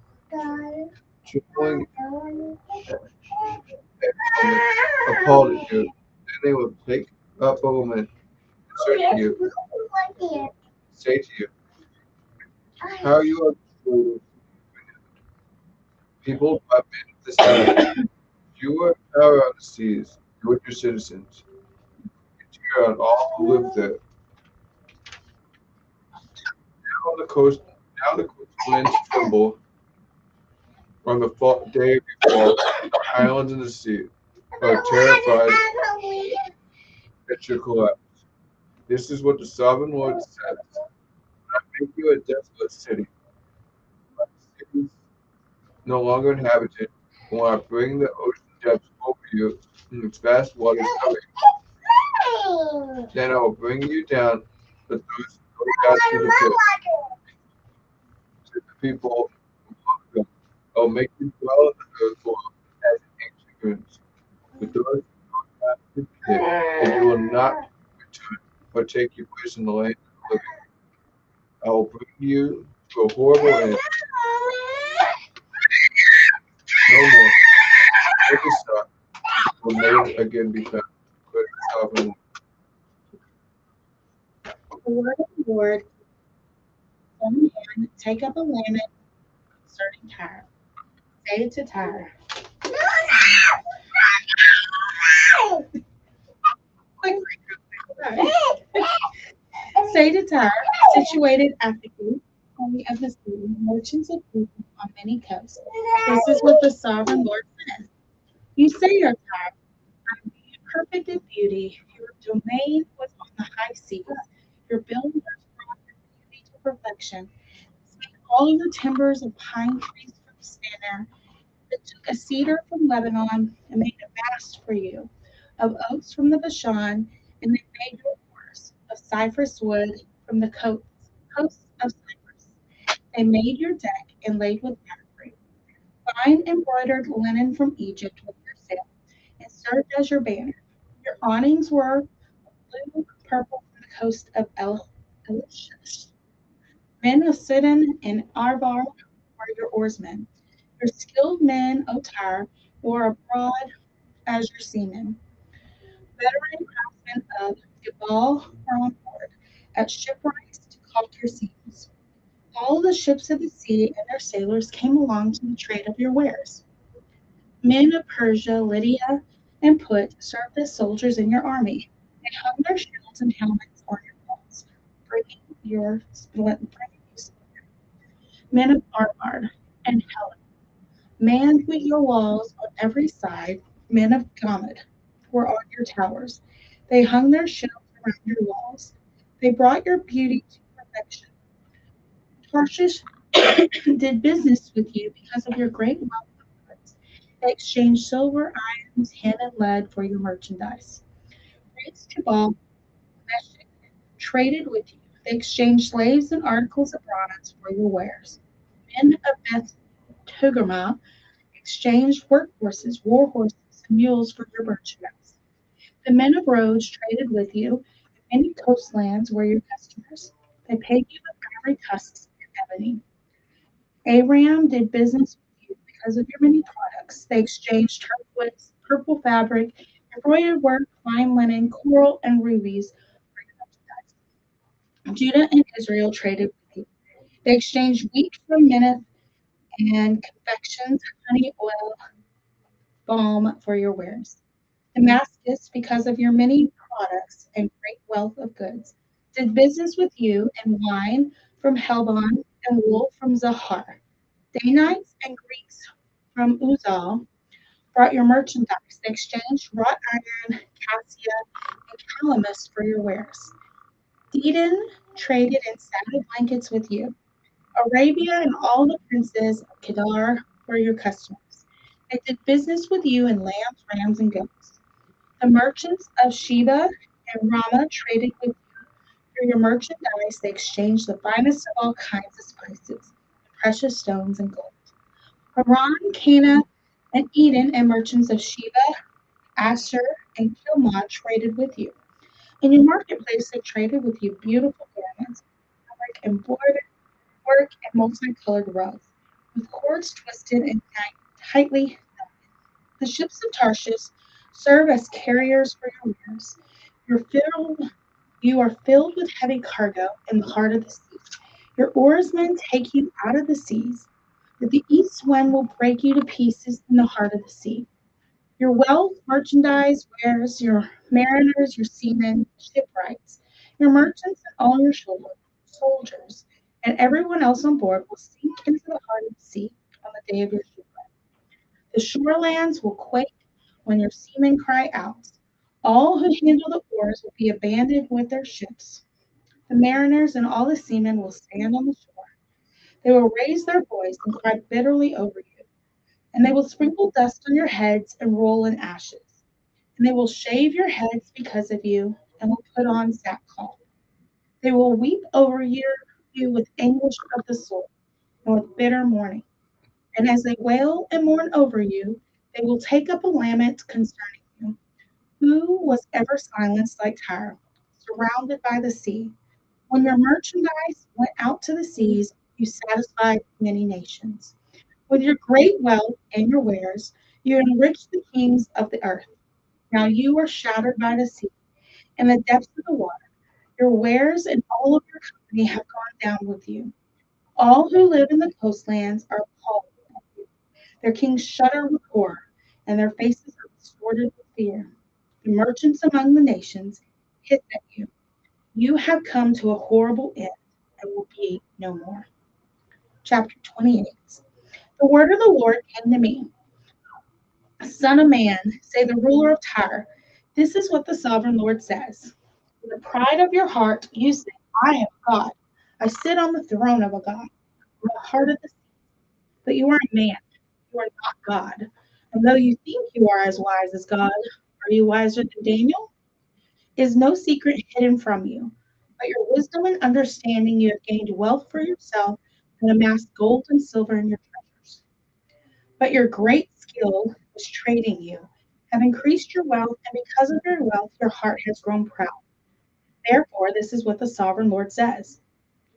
trembling every moment, appalled at you. Then they will take up a lament and say to you, how you are destroyed, people by men of the sea. You are power on the seas, you and your citizens. You tear out all who live there. Now the coastlands tremble on the day of your fall. Islands in the sea are terrified at your collapse. This is what the sovereign Lord says. I make you a desolate city, my cities no longer inhabited. When I bring the ocean depths over you, and its vast waters cover you, then I will bring you down, but those who go down to the pit, to the people who love them. I will make you dwell in the earth for as in ancient ruins. But those who go down to the pit, and you will not return or take your place in the land of the living. I will bring you to a horrible end. No more. Every star will never again be found. But the sovereign The word of the Lord, Son of man, take up a lament concerning Tyre. Say to Tyre, quickly, say to Tyre, situated at the gate of the sea, merchants of people on many coasts. This is what the sovereign Lord says. You say, O Tyre, I'm perfect in beauty. Your domain was on the high seas. Your buildings brought your beauty to perfection. Take all your timbers of pine trees from Sinner, that took a cedar from Lebanon and made a mast for you, of oaks from the Bashan, and they made your oars, of cypress wood from the coasts of Cyprus. They made your deck inlaid with ivory, fine embroidered linen from Egypt with your sail, and served as your banner. Your awnings were blue, purple from the coast of Elisha. Men of Sidon and Arvar were your oarsmen. Your skilled men, O Tyre, were abroad as your seamen. Veteran craftsmen of Gebal were on board at shipwrights to caulk your seams. All the ships of the sea and their sailors came along to the trade of your wares. Men of Persia, Lydia, and Put served as soldiers in your army. They hung their shields and helmets on your walls, bringing you splendor. Men of Arpad and Helen manned with your walls on every side. Men of Gamad were on your towers. They hung their shields around your walls. They brought your beauty to perfection. Tarshish did business with you because of your great wealth of goods. They exchanged silver, iron, tin, and lead for your merchandise. Prince Tubal Meshech traded with you. They exchanged slaves and articles of bronze for your wares. Men of Beth Togarmah exchanged workhorses, war horses, and mules for your merchandise. The men of Rhodes traded with you, and many coastlands were your customers. They paid you with ivory tusks and ebony. Aram did business with you because of your many products. They exchanged turquoise, purple fabric, embroidered work, fine linen, coral, and rubies for your merchandise. Judah and Israel traded with you. They exchanged wheat for minnith and confections, honey, oil, balm for your wares. Damascus, because of your many products and great wealth of goods, did business with you and wine from Helbon and wool from Zahar. Danites and Greeks from Uzal brought your merchandise. They exchanged wrought iron, cassia, and calamus for your wares. Dedan traded in saddle blankets with you. Arabia and all the princes of Kedar were your customers. They did business with you in lambs, rams, and goats. The merchants of Sheba and Ramah traded with you. For your merchandise, they exchanged the finest of all kinds of spices, precious stones, and gold. Haran, Cana, and Eden and merchants of Sheba, Asher, and Kilmad traded with you. In your marketplace, they traded with you beautiful garments, fabric, embroidered work, and multicolored rugs, with cords twisted and tightly. The ships of Tarshish serve as carriers for your wares. You are filled with heavy cargo in the heart of the sea. Your oarsmen take you out of the seas, but the east wind will break you to pieces in the heart of the sea. Your wealth, merchandise, wares, your mariners, your seamen, shipwrights, your merchants, and all your soldiers, and everyone else on board will sink into the heart of the sea on the day of your shipwreck. The shorelands will quake when your seamen cry out. All who handle the oars will be abandoned with their ships. The mariners and all the seamen will stand on the shore. They will raise their voice and cry bitterly over you, and they will sprinkle dust on your heads and roll in ashes. And they will shave your heads because of you and will put on sackcloth. They will weep over you with anguish of the soul and with bitter mourning. And as they wail and mourn over you, they will take up a lament concerning you. Who was ever silenced like Tyre, surrounded by the sea? When your merchandise went out to the seas, you satisfied many nations. With your great wealth and your wares, you enriched the kings of the earth. Now you are shattered by the sea and the depths of the water. Your wares and all of your company have gone down with you. All who live in the coastlands are appalled at you. Their kings shudder with horror, and their faces are distorted with fear. The merchants among the nations hiss at you. You have come to a horrible end and will be no more. Chapter 28. The word of the Lord came to me. Son of man, say the ruler of Tyre, this is what the sovereign Lord says. In the pride of your heart, you say, I am God. I sit on the throne of a God, in the heart of the sea. But you are a man. You are not God. And though you think you are as wise as God, are you wiser than Daniel? Is no secret hidden from you. But your wisdom and understanding you have gained wealth for yourself and amassed gold and silver in your treasures. But your great skill is trading you, have increased your wealth, and because of your wealth, your heart has grown proud. Therefore, this is what the sovereign Lord says.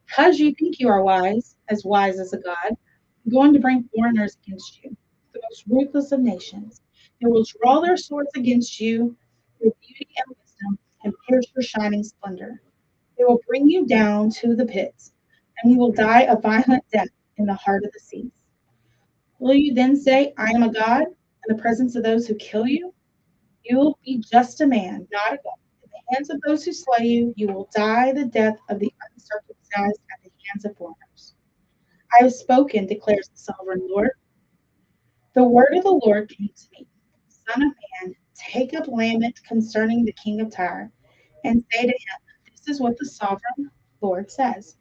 Because you think you are wise as a God, I'm going to bring foreigners against you, the most ruthless of nations. They will draw their swords against you, your beauty and wisdom, and pierce your shining splendor. They will bring you down to the pits, and you will die a violent death in the heart of the seas. Will you then say, I am a God, in the presence of those who kill you? You will be just a man, not a God. In the hands of those who slay you, you will die the death of the uncircumcised at the hands of foreigners. I have spoken, declares the sovereign Lord. The word of the Lord came to me. Son of man, take up lament concerning the king of Tyre, and say to him, this is what the sovereign Lord says.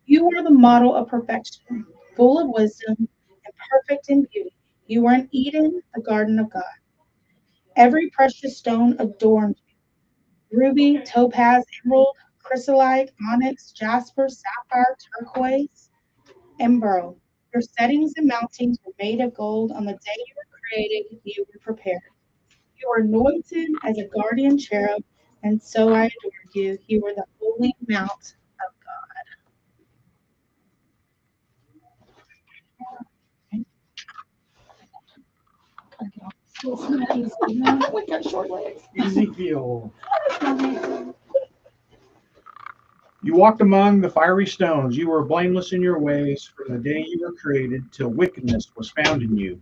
You are the model of perfection, full of wisdom, and perfect in beauty. You are in Eden, the garden of God. Every precious stone adorned you. Ruby, topaz, emerald, chrysolite, onyx, jasper, sapphire, turquoise, and beryl. Your settings and mountings were made of gold. On the day you were created, you were prepared. You were anointed as a guardian cherub, and so I adored you. You were the holy mount of God. We got short legs. Ezekiel. You walked among the fiery stones. You were blameless in your ways from the day you were created till wickedness was found in you.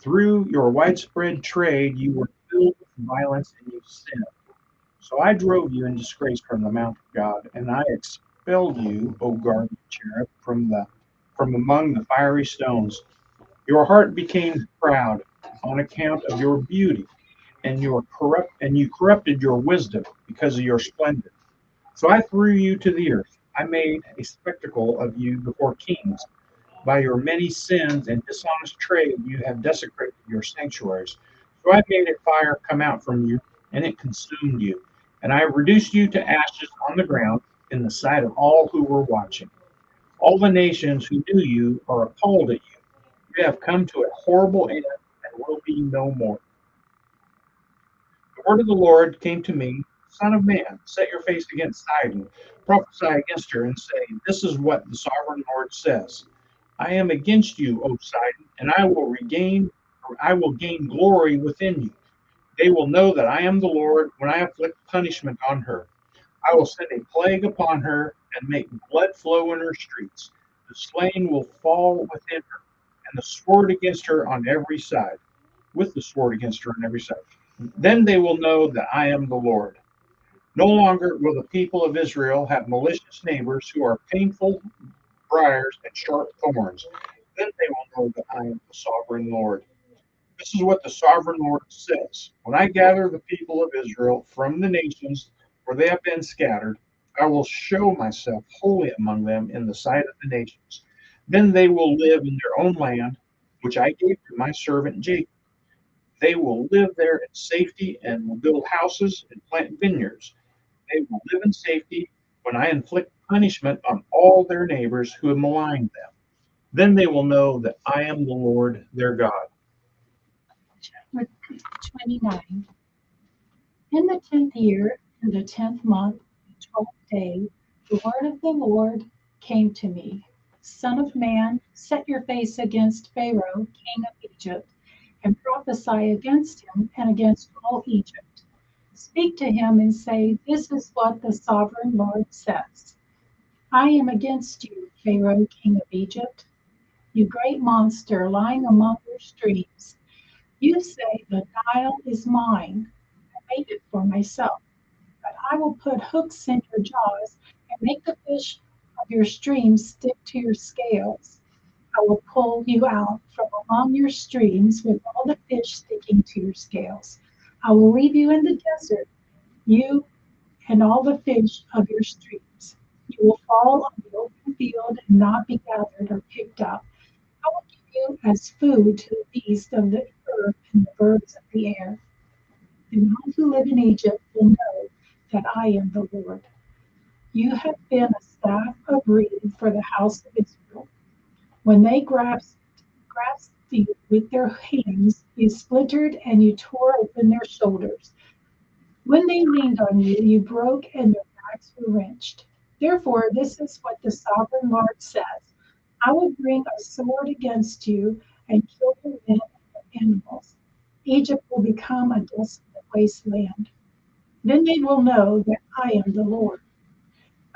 Through your widespread trade, you were filled with violence and you sinned. So I drove you in disgrace from the mount of God, and I expelled you, O guardian cherub, from among the fiery stones. Your heart became proud on account of your beauty, and you corrupted your wisdom because of your splendor. So I threw you to the earth. I made a spectacle of you before kings. By your many sins and dishonest trade, you have desecrated your sanctuaries. So I made a fire come out from you, and it consumed you. And I reduced you to ashes on the ground in the sight of all who were watching. All the nations who knew you are appalled at you. You have come to a horrible end and will be no more. The word of the Lord came to me, Son of man, set your face against Sidon, prophesy against her, and say, This is what the sovereign Lord says. I am against you, O Sidon, and I will gain glory within you. They will know that I am the Lord when I inflict punishment on her. I will send a plague upon her and make blood flow in her streets. The slain will fall within her, and the sword against her on every side, with the sword against her on every side. Then they will know that I am the Lord. No longer will the people of Israel have malicious neighbors who are painful briars and sharp thorns. Then they will know that I am the sovereign Lord. This is what the sovereign Lord says. When I gather the people of Israel from the nations where they have been scattered, I will show myself holy among them in the sight of the nations. Then they will live in their own land, which I gave to my servant Jacob. They will live there in safety and will build houses and plant vineyards. They will live in safety when I inflict punishment on all their neighbors who have maligned them. Then they will know that I am the Lord their God. Chapter 29. In the 10th year, in the 10th month, the 12th day, the word of the Lord came to me. Son of man, set your face against Pharaoh, king of Egypt, and prophesy against him and against all Egypt. Speak to him and say, This is what the sovereign Lord says. I am against you, Pharaoh, king of Egypt, you great monster lying among your streams. You say, The Nile is mine. I made it for myself. But I will put hooks in your jaws and make the fish of your streams stick to your scales. I will pull you out from among your streams with all the fish sticking to your scales. I will leave you in the desert, you and all the fish of your streams. You will fall on the open field and not be gathered or picked up. I will give you as food to the beasts of the earth and the birds of the air. And all who live in Egypt will know that I am the Lord. You have been a staff of reed for the house of Israel. When they grasped you with their hands, you splintered and you tore open their shoulders. When they leaned on you, you broke and their backs were wrenched. Therefore, this is what the sovereign Lord says. I will bring a sword against you and kill your men and animals. Egypt will become a desolate wasteland. Then they will know that I am the Lord.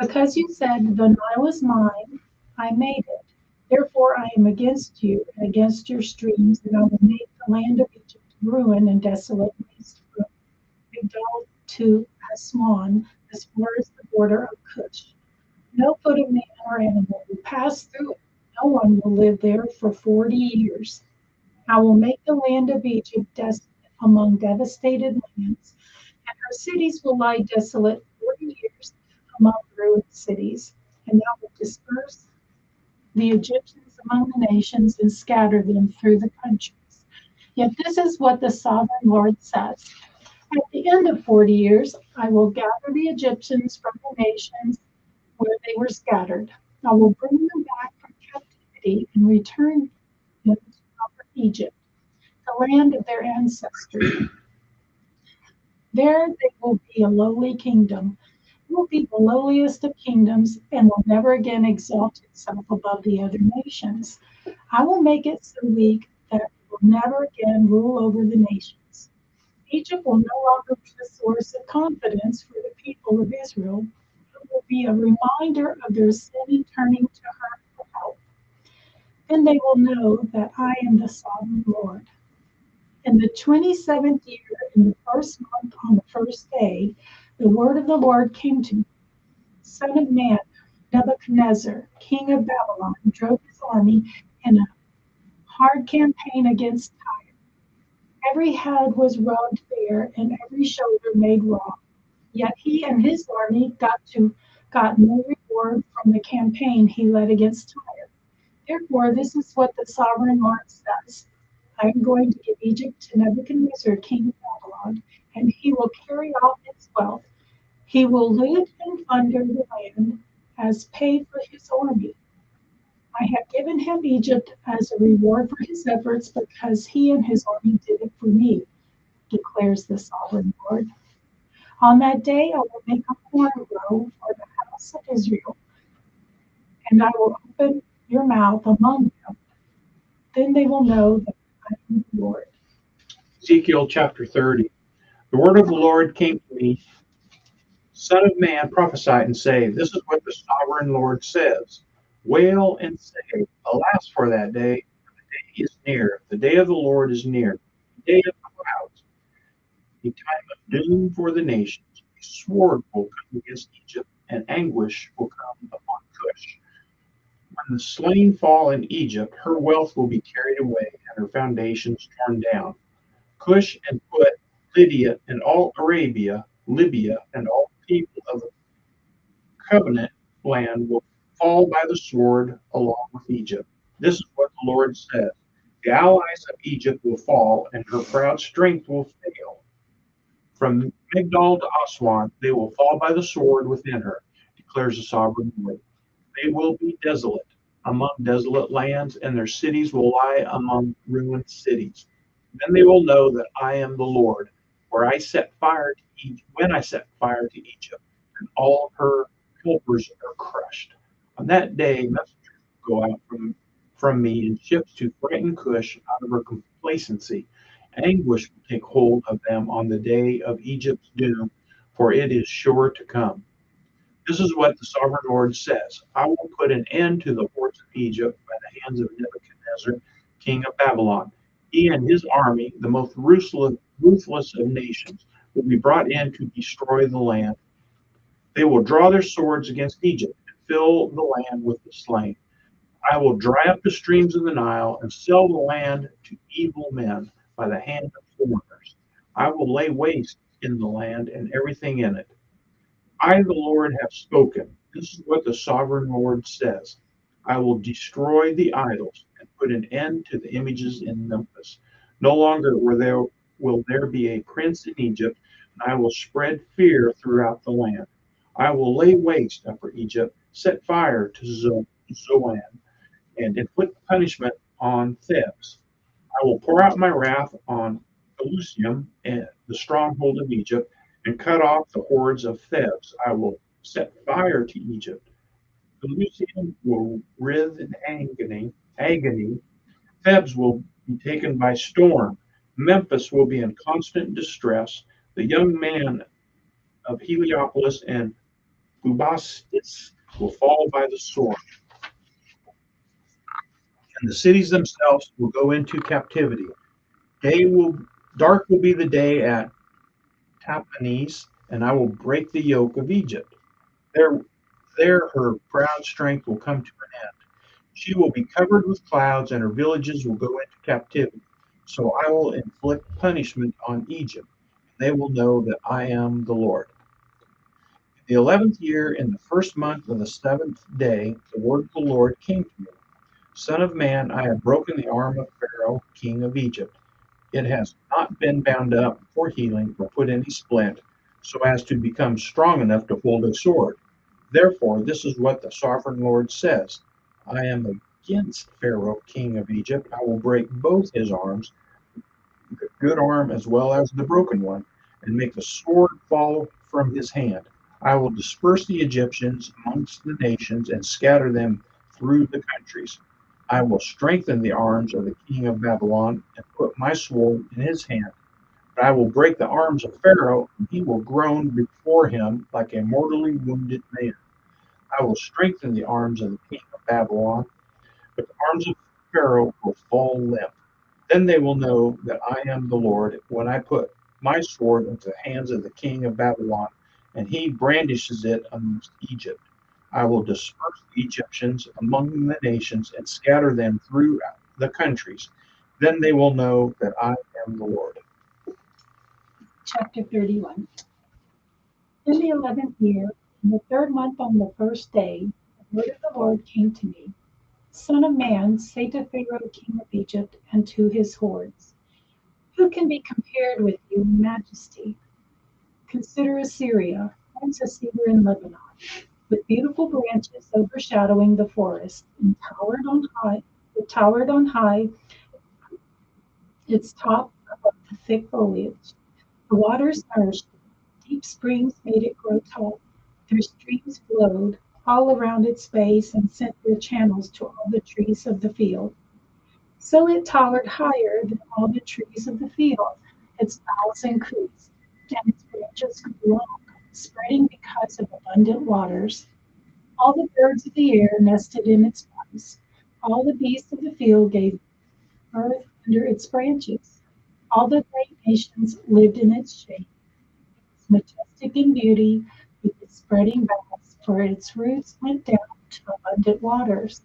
Because you said, The Nile is mine, I made it. Therefore I am against you and against your streams, and I will make the land of Egypt ruin and desolate waste from Migdol to Aswan, as far as the border of Cush. No foot of man or animal will pass through it. No one will live there for 40 years. I will make the land of Egypt desolate among devastated lands, and her cities will lie desolate 40 years among ruined cities. And I will disperse the Egyptians among the nations and scatter them through the countries. Yet this is what the sovereign Lord says. At the end of 40 years, I will gather the Egyptians from the nations where they were scattered. I will bring them back from captivity and return them to Egypt, the land of their ancestry. There they will be a lowly kingdom. It will be the lowliest of kingdoms and will never again exalt itself above the other nations. I will make it so weak that it will never again rule over the nations. Egypt will no longer be a source of confidence for the people of Israel. It will be a reminder of their sin and turning to her for help. Then they will know that I am the sovereign Lord. In the 27th year, in the first month, on the first day, the word of the Lord came to me. Son of man, Nebuchadnezzar, king of Babylon, drove his army in a hard campaign against Tyre. Every head was rubbed bare and every shoulder made raw. Yet he and his army got no reward from the campaign he led against Tyre. Therefore, this is what the sovereign Lord says. I am going to give Egypt to Nebuchadnezzar, king of Babylon, and he will carry off its wealth. He will loot and plunder the land as pay for his army. I have given him Egypt as a reward for his efforts because he and his army did it for me, declares the sovereign Lord. On that day I will make a horn grow for the house of Israel, and I will open your mouth among them. Then they will know that I am the Lord. Ezekiel chapter 30. The word of the Lord came to me, Son of man, prophesy and say, this is what the sovereign Lord says. Wail and say, alas for that day, for the day is near. The day of the Lord is near. The day of clouds, a time of doom for the nations. A sword will come against Egypt, and anguish will come upon Cush. When the slain fall in Egypt, her wealth will be carried away, and her foundations torn down. Cush and Put, Lydia, and all Arabia, Libya, and all the people of the covenant land will fall by the sword along with Egypt. This is what the Lord says. The allies of Egypt will fall, and her proud strength will fail. From Migdol to Aswan, they will fall by the sword within her, declares the sovereign Lord. They will be desolate among desolate lands, and their cities will lie among ruined cities. Then they will know that I am the Lord, when I set fire to Egypt, and all of her helpers are crushed. On that day, messengers will go out from me in ships to frighten Cush out of her complacency. Anguish will take hold of them on the day of Egypt's doom, for it is sure to come. This is what the sovereign Lord says. I will put an end to the hordes of Egypt by the hands of Nebuchadnezzar, king of Babylon. He and his army, the most ruthless of nations, will be brought in to destroy the land. They will draw their swords against Egypt and fill the land with the slain. I will dry up the streams of the Nile and sell the land to evil men by the hand of foreigners. I will lay waste in the land and everything in it. I, the Lord, have spoken. This is what the sovereign Lord says. I will destroy the idols and put an end to the images in Memphis. No longer will there be a prince in Egypt, and I will spread fear throughout the land. I will lay waste upper Egypt, set fire to Zoan, and inflict punishment on Thebes. I will pour out my wrath on Pelusium, and the stronghold of Egypt, and cut off the hordes of Thebes. I will set fire to Egypt. Pelusium will writhe in agony. Thebes will be taken by storm. Memphis will be in constant distress. The young man of Heliopolis and Bubastis will fall by the sword. And the cities themselves will go into captivity. Dark will be the day at Tahpanhes, and I will break the yoke of Egypt. There her proud strength will come to an end. She will be covered with clouds, and her villages will go into captivity. So I will inflict punishment on Egypt, and they will know that I am the Lord. In the 11th year, in the first month of the 7th day, the word of the Lord came to me. Son of man, I have broken the arm of Pharaoh, king of Egypt. It has not been bound up for healing or put any splint, so as to become strong enough to hold a sword. Therefore, this is what the sovereign Lord says. I am against Pharaoh, king of Egypt. I will break both his arms, the good arm as well as the broken one, and make the sword fall from his hand. I will disperse the Egyptians amongst the nations and scatter them through the countries. I will strengthen the arms of the king of Babylon and put my sword in his hand. But I will break the arms of Pharaoh, and he will groan before him like a mortally wounded man. I will strengthen the arms of the king of Babylon, but the arms of Pharaoh will fall limp. Then they will know that I am the Lord when I put my sword into the hands of the king of Babylon, and he brandishes it amongst Egypt. I will disperse the Egyptians among the nations and scatter them throughout the countries. Then they will know that I am the Lord. Chapter 31. In the 11th year, in the 3rd month on the 1st day, the word of the Lord came to me. Son of man, say to Pharaoh, king of Egypt, and to his hordes, who can be compared with you in majesty? Consider Assyria, once a cedar in Lebanon, with beautiful branches overshadowing the forest, and towered on high, its top above the thick foliage. The waters nourished it. Deep springs made it grow tall. Their streams flowed all around its base and sent their channels to all the trees of the field. So it towered higher than all the trees of the field. Its boughs increased, and its branches grew long, spreading because of abundant waters. All the birds of the air nested in its boughs. All the beasts of the field gave birth under its branches. All the great nations lived in its shade. It was majestic in beauty, with its spreading boughs, for its roots went down to abundant waters.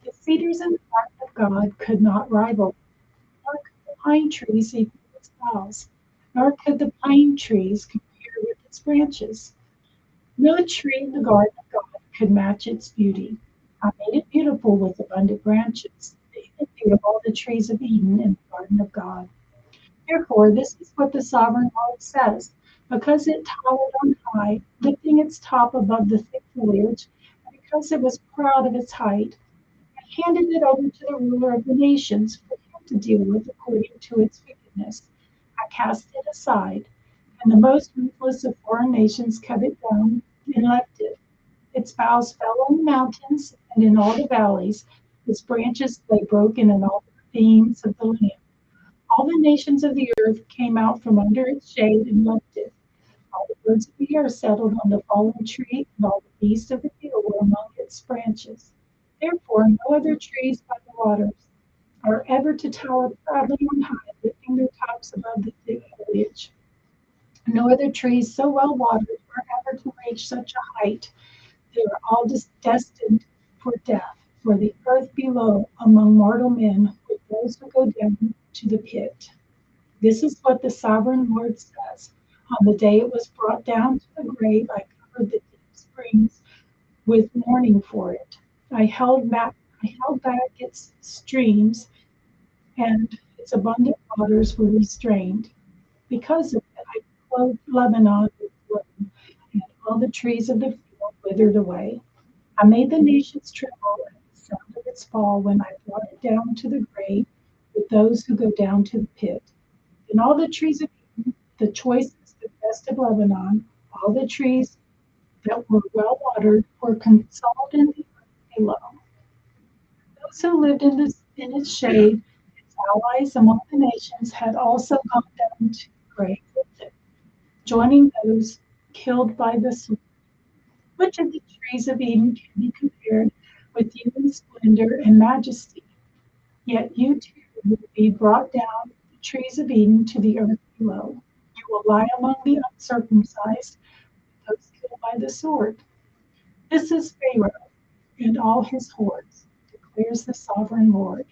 The cedars in the garden of God could not rival, nor could the pine trees equal its boughs, nor could the pine trees compare with its branches. No tree in the garden of God could match its beauty. I made it beautiful with abundant branches, the image of all the trees of Eden in the garden of God. Therefore, this is what the sovereign Lord says. Because it towered on high, lifting its top above the thick foliage, and because it was proud of its height, I handed it over to the ruler of the nations for him to deal with according to its wickedness. I cast it aside, and the most ruthless of foreign nations cut it down and left it. Its boughs fell on the mountains and in all the valleys. Its branches lay broken in all the beams of the land. All the nations of the earth came out from under its shade and loved it. All the birds of the air settled on the fallen tree, and all the beasts of the field were among its branches. Therefore, no other trees by the waters are ever to tower proudly on high, lifting their tops above the thick foliage. No other trees so well watered are ever to reach such a height. They are all destined for death, for the earth below among mortal men, with those who go down to the pit. This is what the sovereign Lord says. On the day it was brought down to the grave, I covered the deep springs with mourning for it. I held back its streams, and its abundant waters were restrained. Because of it, I clothed Lebanon with gloom, and all the trees of the field withered away. I made the nations tremble at the sound of its fall when I brought it down to the grave with those who go down to the pit. And all the trees of Eden, the choicest, the best of Lebanon, all the trees that were well watered, were consoled in the earth below. Those who lived in its shade, its allies among the nations, had also gone down to the grave with it, joining those killed by the sword. Which of the trees of Eden can be compared with you in splendor and majesty? Yet you too will be brought down, the trees of Eden, to the earth below. You will lie among the uncircumcised, those killed by the sword. This is Pharaoh and all his hordes, declares the sovereign Lord.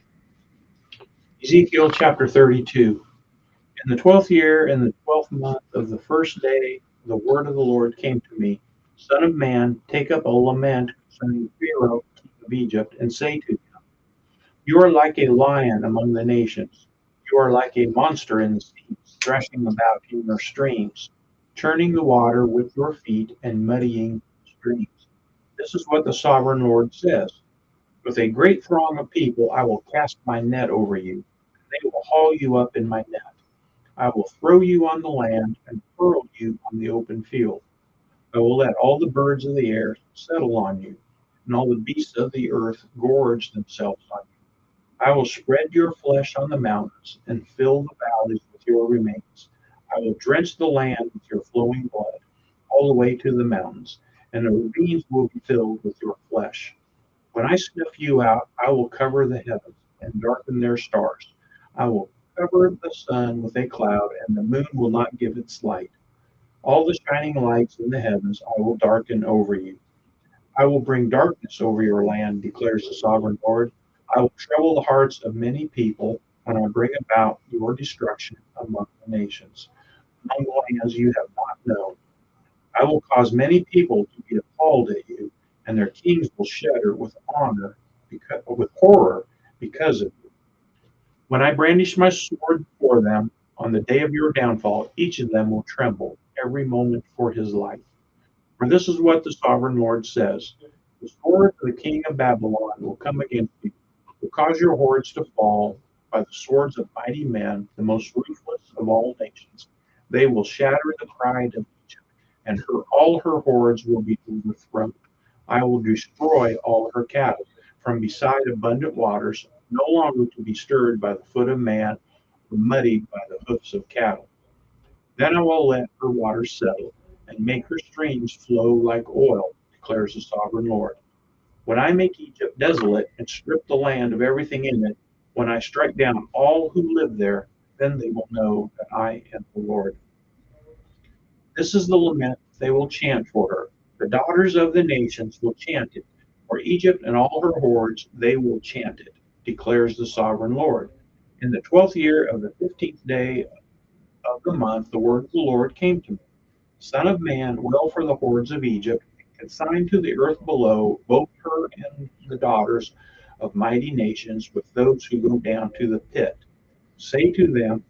Ezekiel chapter 32. In the 12th year, in the 12th month of the 1st day, the word of the Lord came to me. Son of man, take up a lament concerning Pharaoh, king of Egypt, and say to him, you are like a lion among the nations. You are like a monster in the seas, thrashing about in your streams, churning the water with your feet and muddying streams. This is what the sovereign Lord says. With a great throng of people, I will cast my net over you. They will haul you up in my net. I will throw you on the land and hurl you on the open field. I will let all the birds of the air settle on you, and all the beasts of the earth gorge themselves on you. I will spread your flesh on the mountains and fill the valleys with your remains. I will drench the land with your flowing blood all the way to the mountains, and the ravines will be filled with your flesh. When I snuff you out, I will cover the heavens and darken their stars. I will cover the sun with a cloud, and the moon will not give its light. All the shining lights in the heavens I will darken over you. I will bring darkness over your land, declares the sovereign Lord. I will trouble the hearts of many people when I bring about your destruction among the nations, among the lands you have not known. I will cause many people to be appalled at you, and their kings will shudder with horror because of you. When I brandish my sword before them on the day of your downfall, each of them will tremble every moment for his life. For this is what the sovereign Lord says: the sword of the king of Babylon will come against you, will cause your hordes to fall by the swords of mighty men, the most ruthless of all nations. They will shatter the pride of Egypt, and all her hordes will be overthrown. I will destroy all her cattle from beside abundant waters, no longer to be stirred by the foot of man, or muddied by the hoofs of cattle. Then I will let her waters settle, and make her streams flow like oil, declares the sovereign Lord. When I make Egypt desolate and strip the land of everything in it, when I strike down all who live there, then they will know that I am the Lord. This is the lament they will chant for her. The daughters of the nations will chant it. For Egypt and all her hordes, they will chant it, declares the sovereign Lord. In the 12th year of the 15th day of the month, the word of the Lord came to me. Son of man, wail for the hordes of Egypt, and consign to the earth below both her and the daughters of mighty nations with those who go down to the pit. Say to them,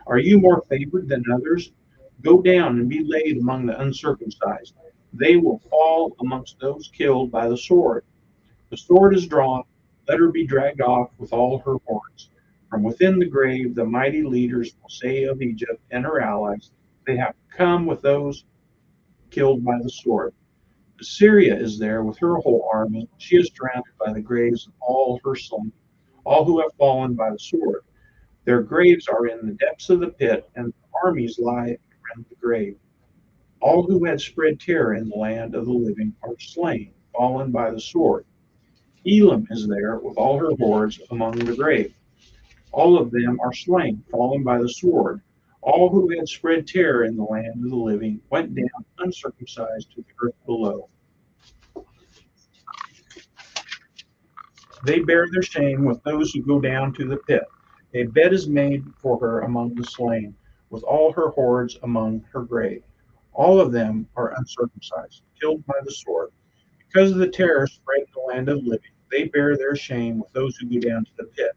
are you more favored than others? Go down and be laid among the uncircumcised. They will fall amongst those killed by the sword. The sword is drawn, let her be dragged off with all her hordes. From within the grave, the mighty leaders will say of Egypt and her allies, they have come with those killed by the sword. Assyria is there with her whole army. She is surrounded by the graves of all her slain, all who have fallen by the sword. Their graves are in the depths of the pit, and their armies lie around the grave. All who had spread terror in the land of the living are slain, fallen by the sword. Elam is there with all her hordes among the grave. All of them are slain, fallen by the sword. All who had spread terror in the land of the living went down uncircumcised to the earth below. They bear their shame with those who go down to the pit. A bed is made for her among the slain, with all her hordes among her grave. All of them are uncircumcised, killed by the sword. Because of the terror spread in the land of the living, they bear their shame with those who go down to the pit.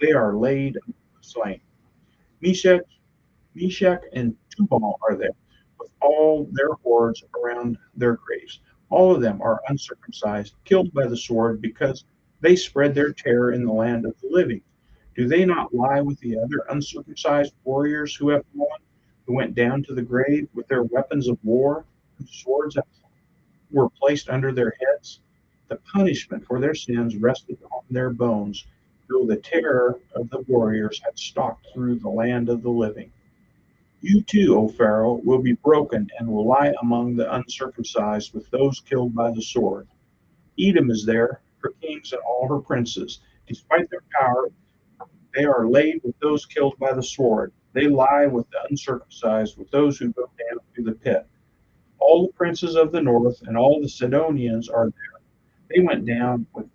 They are laid among the slain. Meshach and Tubal are there, with all their hordes around their graves. All of them are uncircumcised, killed by the sword, because they spread their terror in the land of the living. Do they not lie with the other uncircumcised warriors who have fallen, who went down to the grave with their weapons of war, whose swords were placed under their heads? The punishment for their sins rested on their bones, though the terror of the warriors had stalked through the land of the living. You too, O Pharaoh, will be broken and will lie among the uncircumcised with those killed by the sword. Edom is there, her kings and all her princes. Despite their power, they are laid with those killed by the sword. They lie with the uncircumcised, with those who go down to the pit. All the princes of the north and all the Sidonians are there. They went down with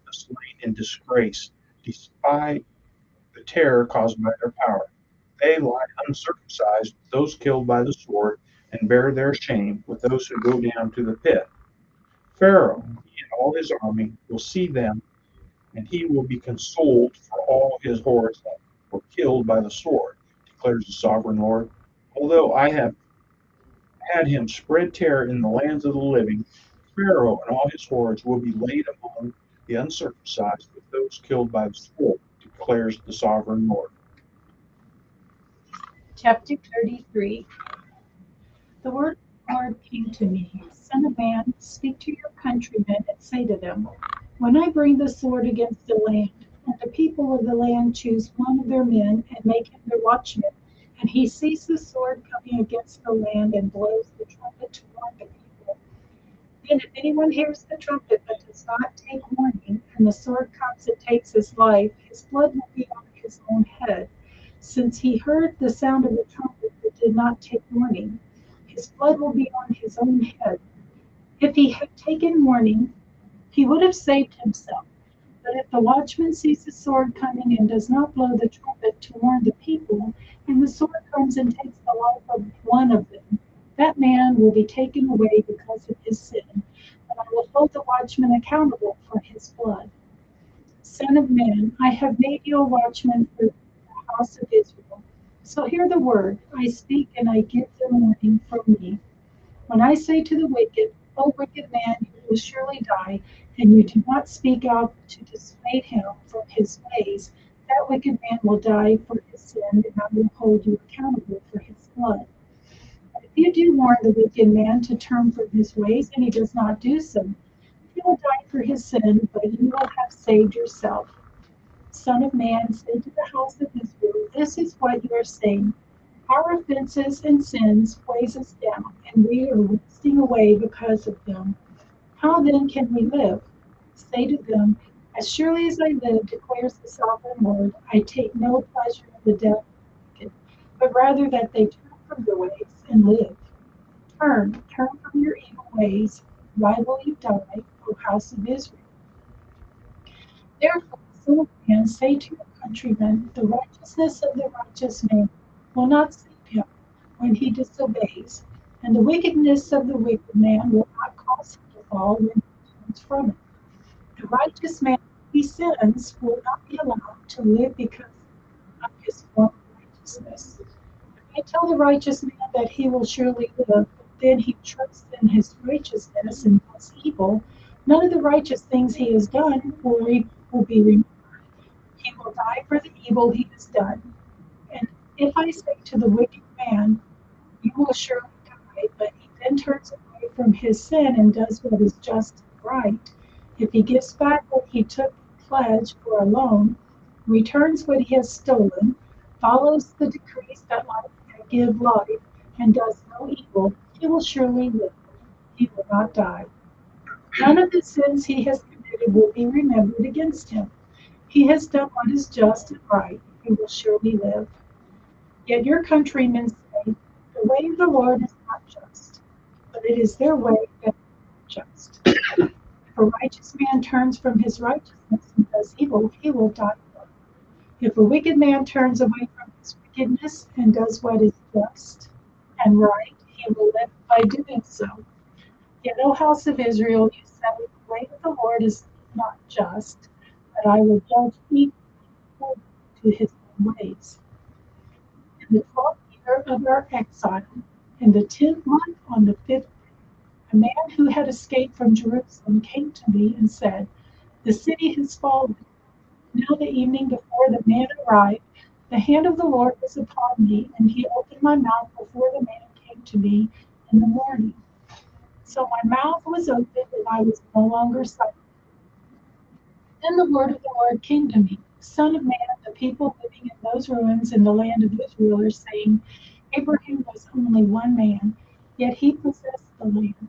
the slain in disgrace, despite the terror caused by their power. They lie uncircumcised, with those killed by the sword, and bear their shame with those who go down to the pit. Pharaoh and all his army will see them, and he will be consoled for all his hordes that were killed by the sword, declares the sovereign Lord. Although I have had him spread terror in the lands of the living, Pharaoh and all his hordes will be laid among the uncircumcised with those killed by the sword, declares the sovereign Lord. Chapter 33. The word of the Lord came to me, Son of man, speak to your countrymen and say to them, when I bring the sword against the land, and the people of the land choose one of their men and make him their watchman, and he sees the sword coming against the land and blows the trumpet to warn the people. Then if anyone hears the trumpet but does not take warning, and the sword comes and takes his life, his blood will be on his own head. Since he heard the sound of the trumpet but did not take warning, his blood will be on his own head. If he had taken warning, he would have saved himself. But if the watchman sees the sword coming and does not blow the trumpet to warn the people, and the sword comes and takes the life of one of them, that man will be taken away because of his sin, and I will hold the watchman accountable for his blood. Son of man, I have made you a watchman for the house of Israel. So hear the word I speak, and I give them warning from me. When I say to the wicked, O wicked man, you will surely die, and you do not speak out to dissuade him from his ways, that wicked man will die for his sin, and I will hold you accountable for his blood. But if you do warn the wicked man to turn from his ways, and he does not do so, he will die for his sin, but you will have saved yourself. Son of man, say to the house of Israel, this is what you are saying. Our offenses and sins weighs us down, and we are wasting away because of them. How then can we live? Say to them, as surely as I live, declares the sovereign Lord, I take no pleasure in the death of the wicked, but rather that they turn from their ways and live. Turn from your evil ways. Why will you die, O house of Israel? Therefore, Son of man, say to your countrymen, the righteousness of the righteous man will not save him when he disobeys, and the wickedness of the wicked man will not cause him to fall when he turns from it. The righteous man, if he sins, will not be allowed to live because of his former righteousness. I tell the righteous man that he will surely live, but then he trusts in his righteousness and does evil. None of the righteous things he has done will be remembered. He will die for the evil he has done. And if I say to the wicked man, you will surely die, but he then turns away from his sin and does what is just and right, if he gives back what he took in pledge for a loan, returns what he has stolen, follows the decrees that give life, and does no evil, he will surely live. He will not die. None of the sins he has committed will be remembered against him. He has done what is just and right. He will surely live. Yet your countrymen say, the way of the Lord is not just, but it is their way that is just. If a righteous man turns from his righteousness and does evil, he will die. If a wicked man turns away from his wickedness and does what is just and right, he will live by doing so. Yet, O house of Israel, you say, the way of the Lord is not just, but I will judge each according to his own ways. In the 12th year of our exile, in the 10th month, on the 5th day, a man who had escaped from Jerusalem came to me and said, the city has fallen. Now the evening before the man arrived, the hand of the Lord was upon me, and he opened my mouth before the man came to me in the morning. So my mouth was opened, and I was no longer silent. Then the word of the Lord came to me, Son of man, the people living in those ruins in the land of Israel are saying, Abraham was only one man, yet he possessed the land.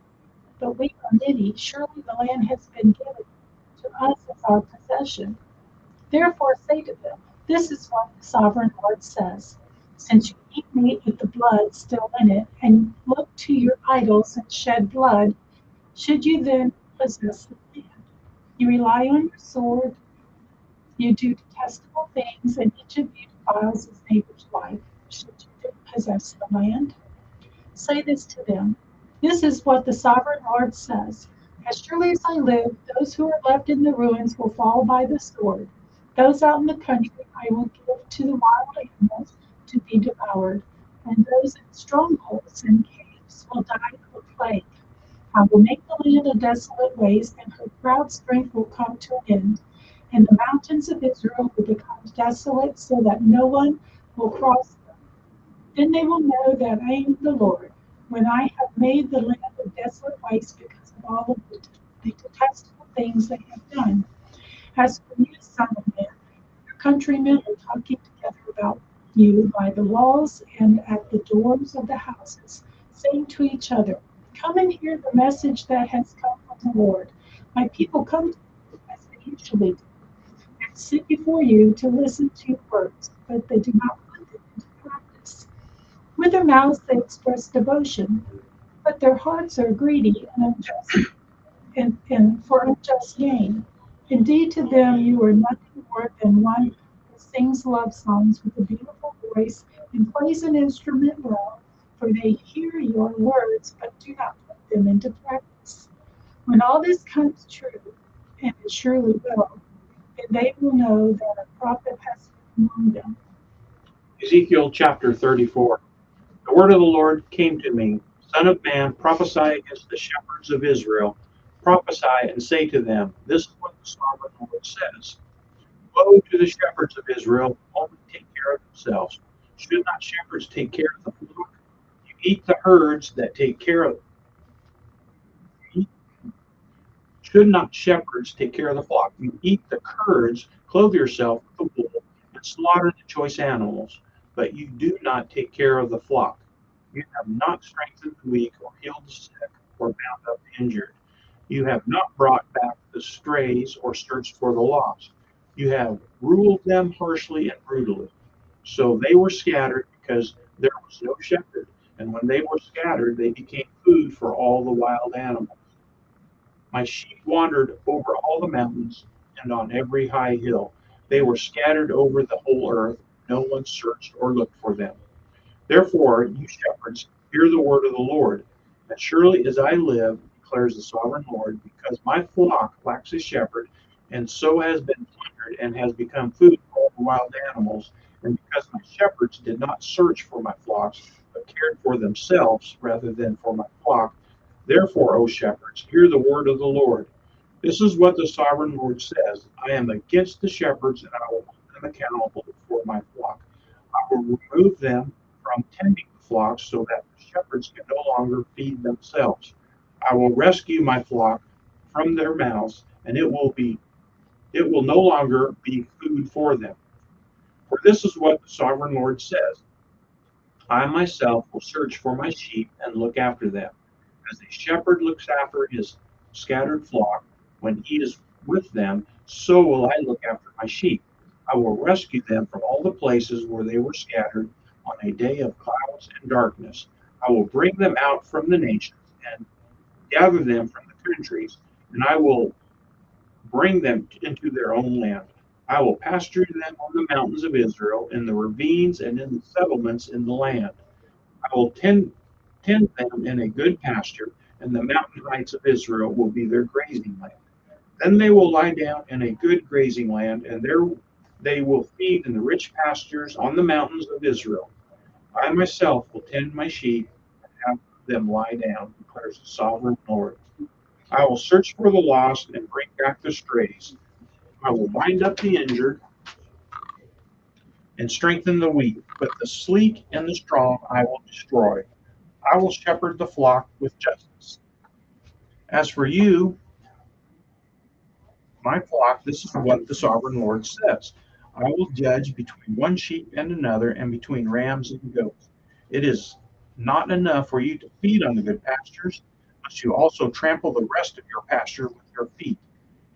But we are many. Surely the land has been given to us as our possession. Therefore say to them, this is what the sovereign Lord says. Since you eat meat with the blood still in it, and look to your idols and shed blood, should you then possess the land? You rely on your sword, you do detestable things, and each of you defiles his neighbor's wife. Should you then possess the land? Say this to them. This is what the sovereign Lord says. As surely as I live, those who are left in the ruins will fall by the sword. Those out in the country I will give to the wild animals to be devoured, and those in strongholds and caves will die of a plague. I will make the land a desolate waste, and her proud strength will come to an end, and the mountains of Israel will become desolate, so that no one will cross them. Then they will know that I am the Lord, when I have made the land a desolate waste because of all of the detestable things they have done. As for you, son of man, your countrymen are talking together about you by the walls and at the doors of the houses, saying to each other, come and hear the message that has come from the Lord. My people come to you as they usually do, and sit before you to listen to your words, but they do not put them into practice. With their mouths they express devotion, but their hearts are greedy and unjust, and for unjust gain. Indeed, to them you are nothing more than one who sings love songs with a beautiful voice and plays an instrument well, for they hear your words but do not put them into practice. When all this comes true, and it surely will, then they will know that a prophet has been among them. Ezekiel chapter 34. The word of the Lord came to me, Son of man, prophesy against the shepherds of Israel. Prophesy and say to them, this is what the sovereign Lord says. Woe to the shepherds of Israel, who only take care of themselves. Should not shepherds take care of the flock? You eat the herds that take care of Should not shepherds take care of the flock? You eat the curds, clothe yourself with the wool, and slaughter the choice animals, but you do not take care of the flock. You have not strengthened the weak, or healed the sick, or bound up the injured. You have not brought back the strays, or searched for the lost. You have ruled them harshly and brutally. So they were scattered because there was no shepherd. And when they were scattered, they became food for all the wild animals. My sheep wandered over all the mountains and on every high hill. They were scattered over the whole earth. No one searched or looked for them. Therefore, you shepherds, hear the word of the Lord. As surely as I live, declares the sovereign Lord, because my flock lacks a shepherd, and so has been plundered and has become food for all the wild animals, and because my shepherds did not search for my flocks, but cared for themselves rather than for my flock, therefore, O shepherds, hear the word of the Lord. This is what the sovereign Lord says: I am against the shepherds, and I will hold them accountable for my flock. I will remove them from tending the flocks so that the shepherds can no longer feed themselves. I will rescue my flock from their mouths, and it will no longer be food for them. For this is what the sovereign Lord says: I myself will search for my sheep and look after them. As a shepherd looks after his scattered flock when he is with them, so will I look after my sheep. I will rescue them from all the places where they were scattered on a day of clouds and darkness. I will bring them out from the nations and gather them from the countries, and I will bring them into their own land. I will pasture them on the mountains of Israel, in the ravines and in the settlements in the land. I will tend them in a good pasture, and the mountain heights of Israel will be their grazing land. Then they will lie down in a good grazing land, and there they will feed in the rich pastures on the mountains of Israel. I myself will tend my sheep and have them lie down, declares the sovereign Lord. I will search for the lost and bring back the strays. I will bind up the injured and strengthen the weak, but the sleek and the strong I will destroy. I will shepherd the flock with justice. As for you, my flock, this is what the sovereign Lord says: I will judge between one sheep and another, and between rams and goats. It is not enough for you to feed on the good pastures, must you also trample the rest of your pasture with your feet?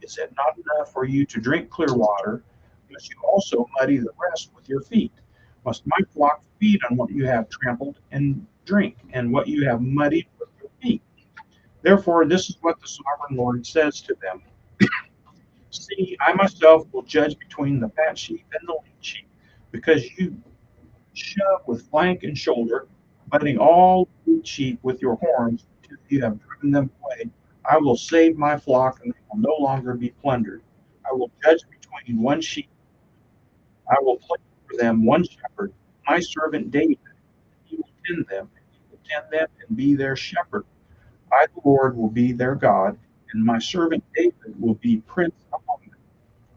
Is it not enough for you to drink clear water, must you also muddy the rest with your feet? Must my flock feed on what you have trampled and drink, and what you have muddied with your feet? Therefore, this is what the sovereign Lord says to them: See, I myself will judge between the fat sheep and the lean sheep, because you shove with flank and shoulder, butting all the weak sheep with your horns until you have driven them away. I will save my flock, and they will no longer be plundered. I will judge between one sheep. I will place for them one shepherd, my servant David. He will tend them, and he will tend them and be their shepherd. I, the Lord, will be their God, and my servant David will be prince among them.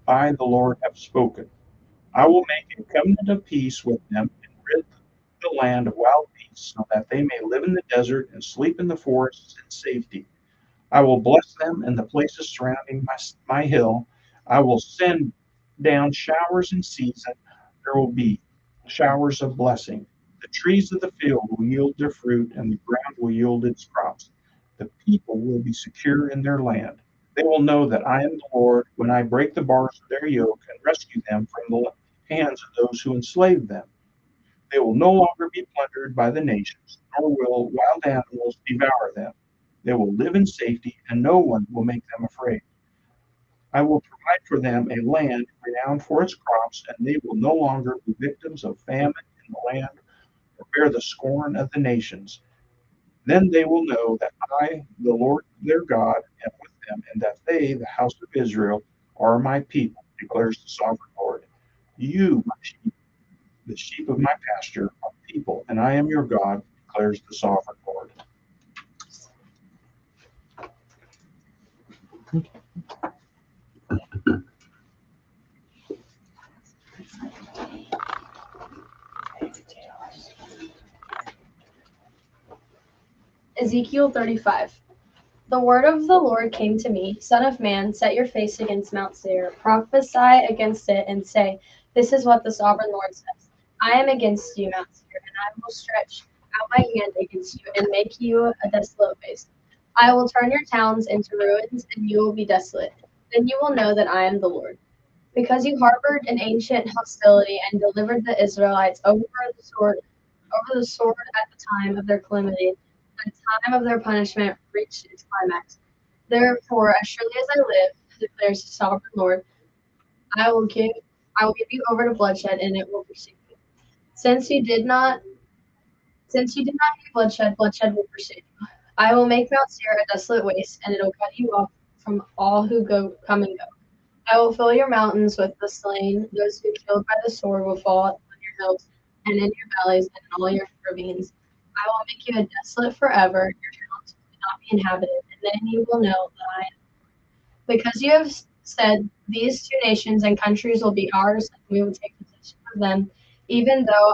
I, the Lord, have spoken. I will make a covenant of peace with them and rid the land of wild beasts, so that they may live in the desert and sleep in the forests in safety. I will bless them in the places surrounding my hill. I will send down showers in season. There will be showers of blessing. The trees of the field will yield their fruit, and the ground will yield its crops. The people will be secure in their land. They will know that I am the Lord when I break the bars of their yoke and rescue them from the hands of those who enslaved them. They will no longer be plundered by the nations, nor will wild animals devour them. They will live in safety, and no one will make them afraid. I will provide for them a land renowned for its crops, and they will no longer be victims of famine in the land or bear the scorn of the nations. Then they will know that I, the Lord their God, am with them, and that they, the house of Israel, are my people, declares the sovereign Lord. You, my sheep, the sheep of my pasture, are people, and I am your God, declares the sovereign Lord. Ezekiel 35. The word of the Lord came to me, Son of man, set your face against Mount Seir, prophesy against it, and say, This is what the sovereign Lord says. I am against you, Mount Seir, and I will stretch out my hand against you and make you a desolate waste. I will turn your towns into ruins, and you will be desolate. Then you will know that I am the Lord. Because you harbored an ancient hostility and delivered the Israelites over the sword at the time of their calamity, the time of their punishment reached its climax. Therefore, as surely as I live, declares the sovereign Lord, I will give you over to bloodshed, and it will pursue you. Since you did not hate bloodshed, bloodshed will pursue you. I will make Mount Seir a desolate waste, and it will cut you off from all who come and go. I will fill your mountains with the slain; those who killed by the sword will fall on your hills and in your valleys and in all your ravines. I will make you a desolate forever; your towns will not be inhabited, and then you will know that I am. Because you have said, These two nations and countries will be ours, and we will take possession of them, even though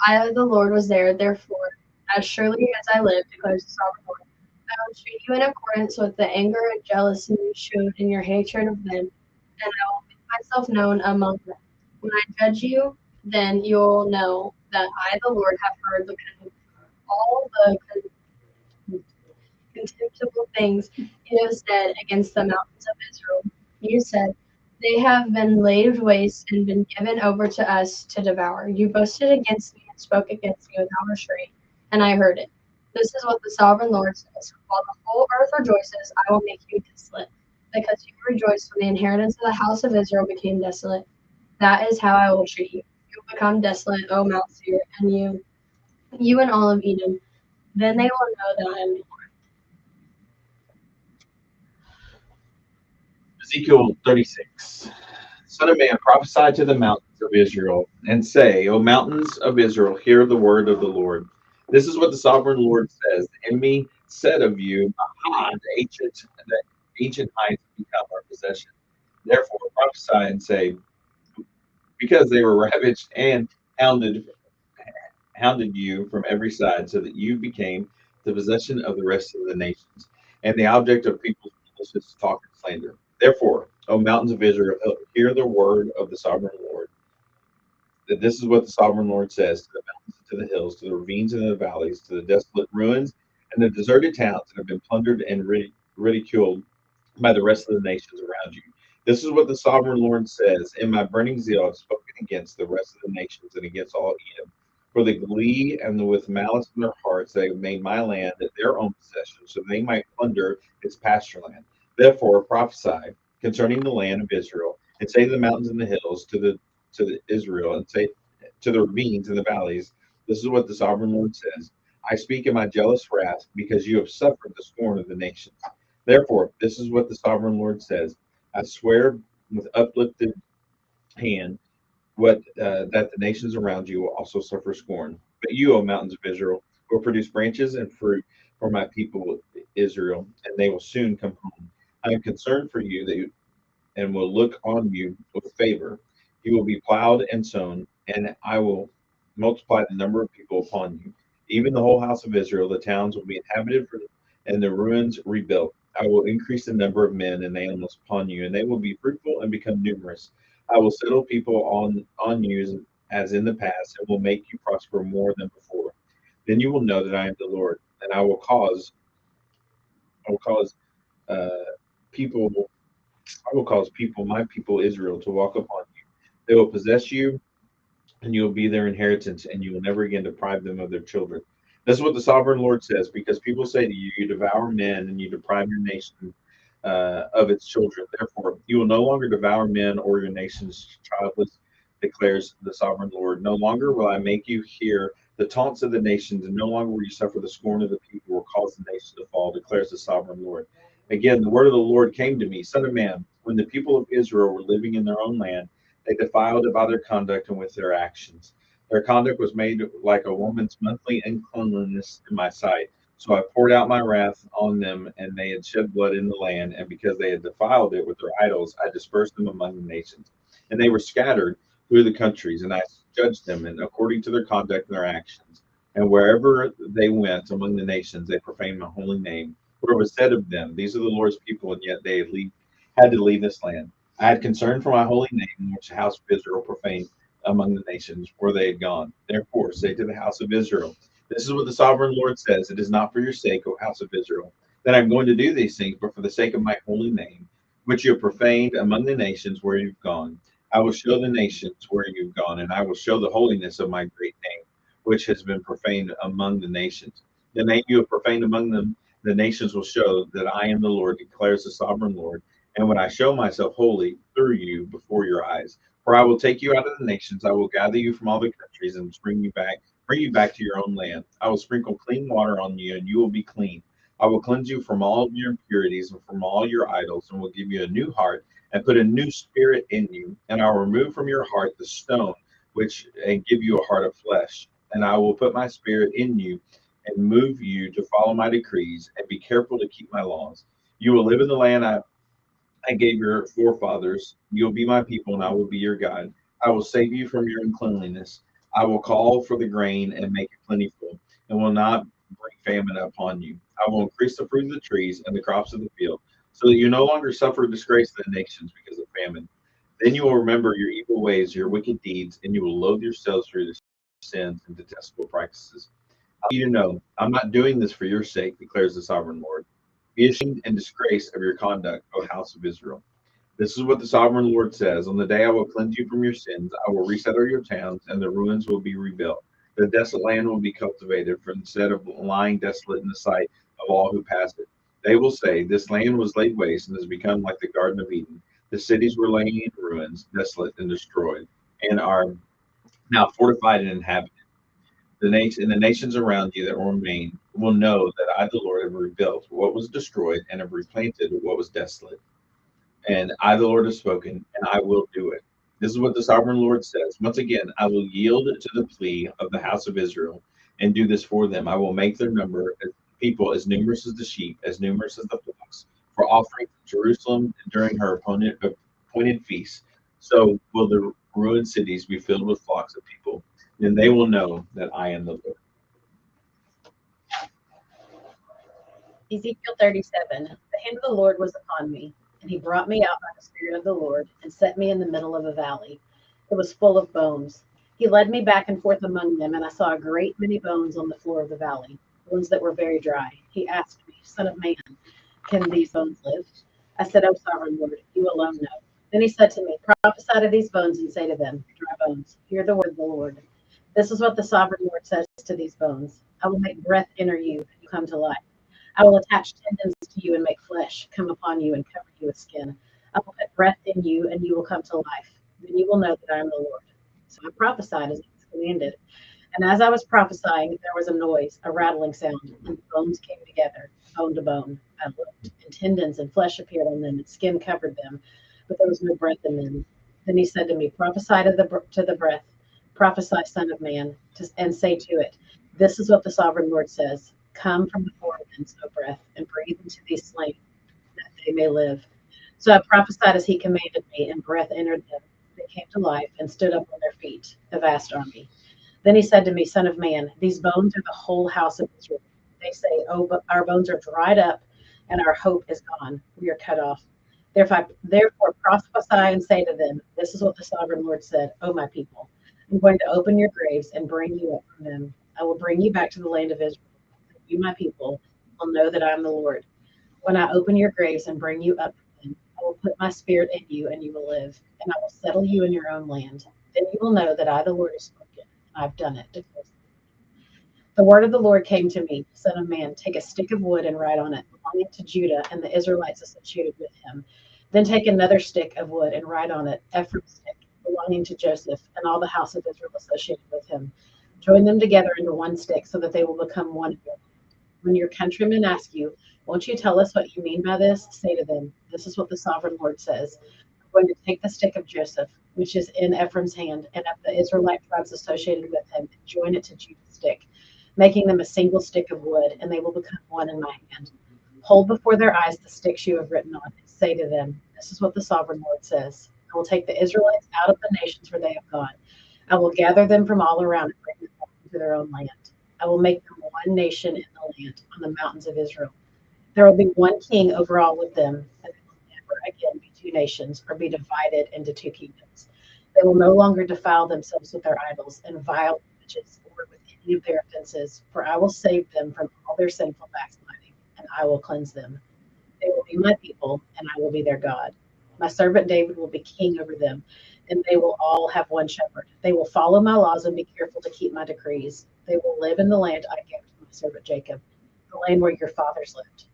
I, the Lord, was there. Therefore, as surely as I live, declares the sovereign Lord, I will treat you in accordance with the anger and jealousy you showed in your hatred of them, and I will make myself known among them. When I judge you, then you'll know that I, the Lord, have heard all the contemptible things you have said against the mountains of Israel. You said, They have been laid waste and been given over to us to devour. You boasted against me and spoke against me without restraint, and I heard it. This is what the sovereign Lord says. While the whole earth rejoices, I will make you desolate, because you rejoiced when the inheritance of the house of Israel became desolate. That is how I will treat you. You will become desolate, O Mount Seir, and you and all of Edom. Then they will know that I am the Lord. Ezekiel 36. Son of man, prophesy to the mountains of Israel, and say, O mountains of Israel, hear the word of the Lord. This is what the sovereign Lord says. The enemy said of you, Aha, the ancient heights become our possession. Therefore prophesy and say, because they were ravaged and hounded you from every side, so that you became the possession of the rest of the nations, and the object of people's malicious talk and slander. Therefore, O mountains of Israel, hear the word of the sovereign Lord. That this is what the sovereign Lord says to the mountains, to the hills, to the ravines and the valleys, to the desolate ruins and the deserted towns that have been plundered and ridiculed by the rest of the nations around you. This is what the sovereign Lord says. In my burning zeal, I've spoken against the rest of the nations and against all Edom. For the glee and with malice in their hearts, they have made my land their own possession, so they might plunder its pasture land. Therefore, prophesy concerning the land of Israel, and say to the mountains and the hills, to the Israel, and say to the ravines and the valleys, this is what the sovereign Lord says. I speak in my jealous wrath, because you have suffered the scorn of the nations. Therefore, this is what the sovereign Lord says. I swear with uplifted hand that the nations around you will also suffer scorn. But you, O mountains of Israel, will produce branches and fruit for my people Israel, and they will soon come home. I am concerned for you and will look on you with favor. You will be plowed and sown, and I will multiply the number of people upon you. Even the whole house of Israel, the towns will be inhabited and the ruins rebuilt. I will increase the number of men and animals upon you, and they will be fruitful and become numerous. I will settle people on you as in the past, and will make you prosper more than before. Then you will know that I am the Lord, and I will cause uh, people, my people Israel, to walk upon you. They will possess you, and you will be their inheritance, and you will never again deprive them of their children. This is what the sovereign Lord says, because people say to you, you devour men and you deprive your nation of its children. Therefore, you will no longer devour men or your nations childless, declares the sovereign Lord. No longer will I make you hear the taunts of the nations, and no longer will you suffer the scorn of the people or cause the nation to fall, declares the sovereign Lord. Again, the word of the Lord came to me, Son of man, when the people of Israel were living in their own land, they defiled it by their conduct and with their actions. Their conduct was made like a woman's monthly uncleanliness in my sight. So I poured out my wrath on them, and they had shed blood in the land. And because they had defiled it with their idols, I dispersed them among the nations. And they were scattered through the countries, and I judged them, and according to their conduct and their actions. And wherever they went among the nations, they profaned my holy name. For it was said of them, These are the Lord's people, and yet they had to leave this land. I had concern for my holy name, which the house of Israel profaned among the nations where they had gone. Therefore, say to the house of Israel, This is what the sovereign Lord says. It is not for your sake, O house of Israel, that I'm going to do these things, but for the sake of my holy name, which you have profaned among the nations where you've gone. I will show the nations where you've gone, and I will show the holiness of my great name, which has been profaned among the nations. The name you have profaned among them, the nations will show that I am the Lord, declares the sovereign Lord. And when I show myself holy through you before your eyes, for I will take you out of the nations, I will gather you from all the countries and bring you back to your own land. I will sprinkle clean water on you, and you will be clean. I will cleanse you from all of your impurities and from all your idols, and will give you a new heart and put a new spirit in you. And I will remove from your heart the stone, and give you a heart of flesh. And I will put my spirit in you and move you to follow my decrees and be careful to keep my laws. You will live in the land I gave your forefathers. You will be my people, and I will be your God. I will save you from your uncleanliness. I will call for the grain and make it plentiful, and will not bring famine upon you. I will increase the fruit of the trees and the crops of the field, so that you no longer suffer disgrace in the nations because of famine. Then you will remember your evil ways, your wicked deeds, and you will loathe yourselves for your sins and detestable practices. I want you to know, I'm not doing this for your sake, declares the sovereign Lord. Be ashamed and disgraced of your conduct, O house of Israel. This is what the sovereign Lord says. On the day I will cleanse you from your sins, I will resettle your towns, and the ruins will be rebuilt. The desolate land will be cultivated, for instead of lying desolate in the sight of all who pass it. They will say, This land was laid waste and has become like the Garden of Eden. The cities were laying in ruins, desolate and destroyed, and are now fortified and inhabited. The nations around you that will remain will know that I, the Lord, have rebuilt what was destroyed and have replanted what was desolate. And I, the Lord, have spoken, and I will do it. This is what the sovereign Lord says. Once again, I will yield to the plea of the house of Israel and do this for them. I will make their people as numerous as the sheep, as numerous as the flocks, for offering to Jerusalem during her appointed feasts. So will the ruined cities be filled with flocks of people. Then they will know that I am the Lord. Ezekiel 37. The hand of the Lord was upon me, and he brought me out by the Spirit of the Lord and set me in the middle of a valley. It was full of bones. He led me back and forth among them, and I saw a great many bones on the floor of the valley, bones that were very dry. He asked me, Son of man, can these bones live? I said, O sovereign Lord, you alone know. Then he said to me, Prophesy to these bones and say to them, Dry bones, hear the word of the Lord. This is what the sovereign Lord says to these bones. I will make breath enter you, and you come to life. I will attach tendons to you and make flesh come upon you and cover you with skin. I will put breath in you, and you will come to life. Then you will know that I am the Lord. So I prophesied as he was commanded. And as I was prophesying, there was a noise, a rattling sound, and the bones came together, bone to bone. I looked, and tendons and flesh appeared on them, and skin covered them, but there was no breath in them. Then he said to me, Prophesy to the breath. Prophesy, Son of man, and say to it, This is what the sovereign Lord says. Come from the four winds, O breath, and breathe into these slain, that they may live. So I prophesied as he commanded me, and breath entered them. They came to life and stood up on their feet, a vast army. Then he said to me, Son of man, these bones are the whole house of Israel. They say, Oh, but our bones are dried up, and our hope is gone. We are cut off. Therefore prophesy and say to them, This is what the sovereign Lord said, O my people. I'm going to open your graves and bring you up from them. I will bring you back to the land of Israel. You, my people, will know that I am the Lord. When I open your graves and bring you up from them, I will put my spirit in you, and you will live, and I will settle you in your own land. Then you will know that I, the Lord, have spoken, and I've done it. The word of the Lord came to me, Son of man, take a stick of wood and write on it, belonging to Judah and the Israelites associated with him. Then take another stick of wood and write on it, Ephraim's stick, belonging to Joseph and all the house of Israel associated with him. Join them together into one stick so that they will become one. When your countrymen ask you, won't you tell us what you mean by this? Say to them, this is what the sovereign Lord says. I'm going to take the stick of Joseph, which is in Ephraim's hand, and of the Israelite tribes associated with him, and join it to Judah's stick, making them a single stick of wood, and they will become one in my hand. Hold before their eyes the sticks you have written on, and say to them, this is what the sovereign Lord says. I will take the Israelites out of the nations where they have gone. I will gather them from all around and bring them back into their own land. I will make them one nation in the land on the mountains of Israel. There will be one king over all of them, and they will never again be two nations or be divided into two kingdoms. They will no longer defile themselves with their idols and vile images or with any of their offenses, for I will save them from all their sinful backsliding, and I will cleanse them. They will be my people, and I will be their God. My servant David will be king over them, and they will all have one shepherd. They will follow my laws and be careful to keep my decrees. They will live in the land I gave to my servant Jacob, the land where your fathers lived.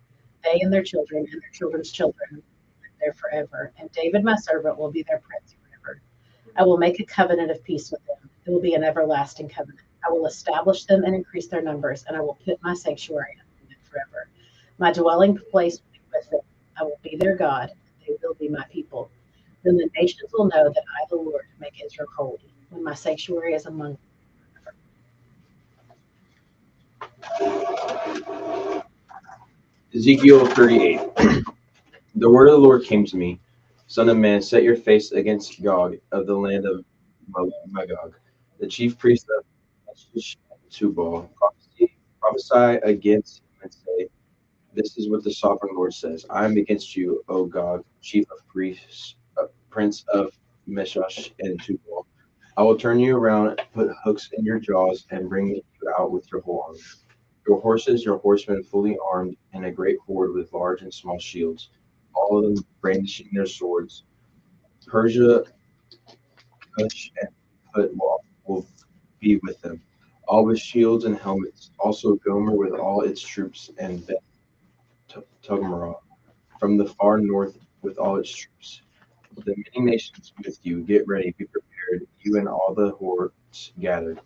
They and their children and their children's children will live there forever, and David my servant will be their prince forever. I will make a covenant of peace with them. It will be an everlasting covenant. I will establish them and increase their numbers, and I will put my sanctuary on them forever. My dwelling place will be with them. I will be their God, and they will be my people. Then the nations will know that I, the Lord, make Israel holy, when my sanctuary is among them. Ezekiel 38. The word of the Lord came to me, Son of man, set your face against Gog of the land of Magog, the chief priest of Tubal. Prophesy against him and say, this is what the sovereign Lord says. I am against you, O Gog, chief of priests, prince of Meshash and Tubal. I will turn you around, put hooks in your jaws, and bring you out with your whole army. Your horses, your horsemen fully armed, and a great horde with large and small shields, all of them brandishing their swords. Persia, Cush, and Put will be with them, all with shields and helmets. Also Gomer with all its troops, and Beth Togarmah from the far north with all its troops. The many nations with you, get ready, be prepared, you and all the hordes gathered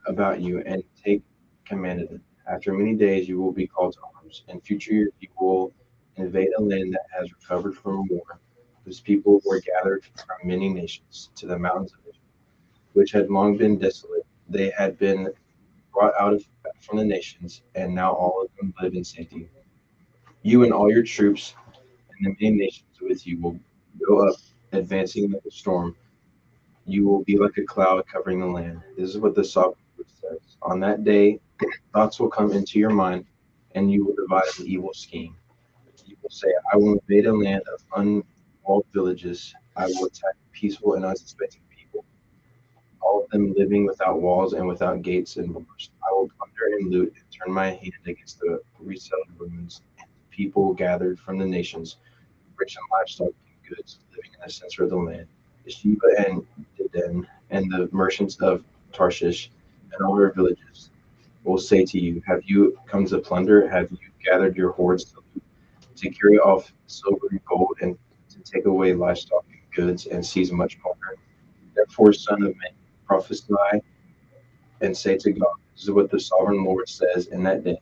about you, and take command of them. After many days you will be called to arms. In future years you will invade a land that has recovered from war, whose people were gathered from many nations to the mountains of Israel, which had long been desolate. They had been brought out from the nations, and now all of them live in safety. You and all your troops and the many nations with you will go up, advancing like a storm. You will be like a cloud covering the land. This is what the sovereign Lord says. On that day, thoughts will come into your mind, and you will devise an evil scheme. You will say, I will invade a land of unwalled villages. I will attack peaceful and unsuspecting people, all of them living without walls and without gates and bars. I will plunder and loot and turn my hand against the resettled ruins and the people gathered from the nations, rich in livestock and goods, living in the center of the land. Sheba and Dedan and the merchants of Tarshish and all their villages will say to you, have you come to plunder? Have you gathered your hordes to loot, to carry off silver and gold, and to take away livestock and goods, and seize much plunder? Therefore, son of man, prophesy and say to God, this is what the sovereign Lord says in that day.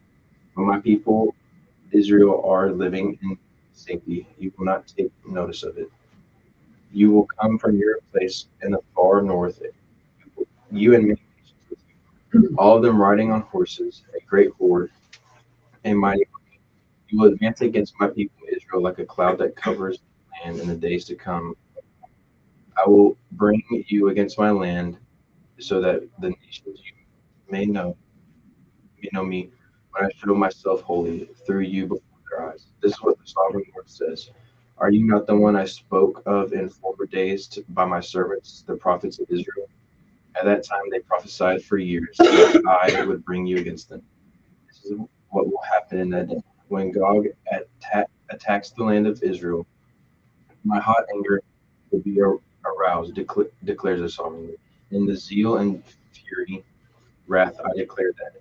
When my people Israel are living in safety, you will not take notice of it. You will come from your place in the far north, you and many nations with you, all of them riding on horses, a great horde, a mighty army. You will advance against my people Israel like a cloud that covers the land in the days to come. I will bring you against my land so that the nations you may know me when I show myself holy through you before their eyes. This is what the sovereign Lord says. Are you not the one I spoke of in former days by my servants, the prophets of Israel? At that time they prophesied for years that I would bring you against them. This is what will happen in that day. When Gog attacks the land of Israel, my hot anger will be aroused, declares the sovereign Lord. In the zeal and fury, wrath, I declare that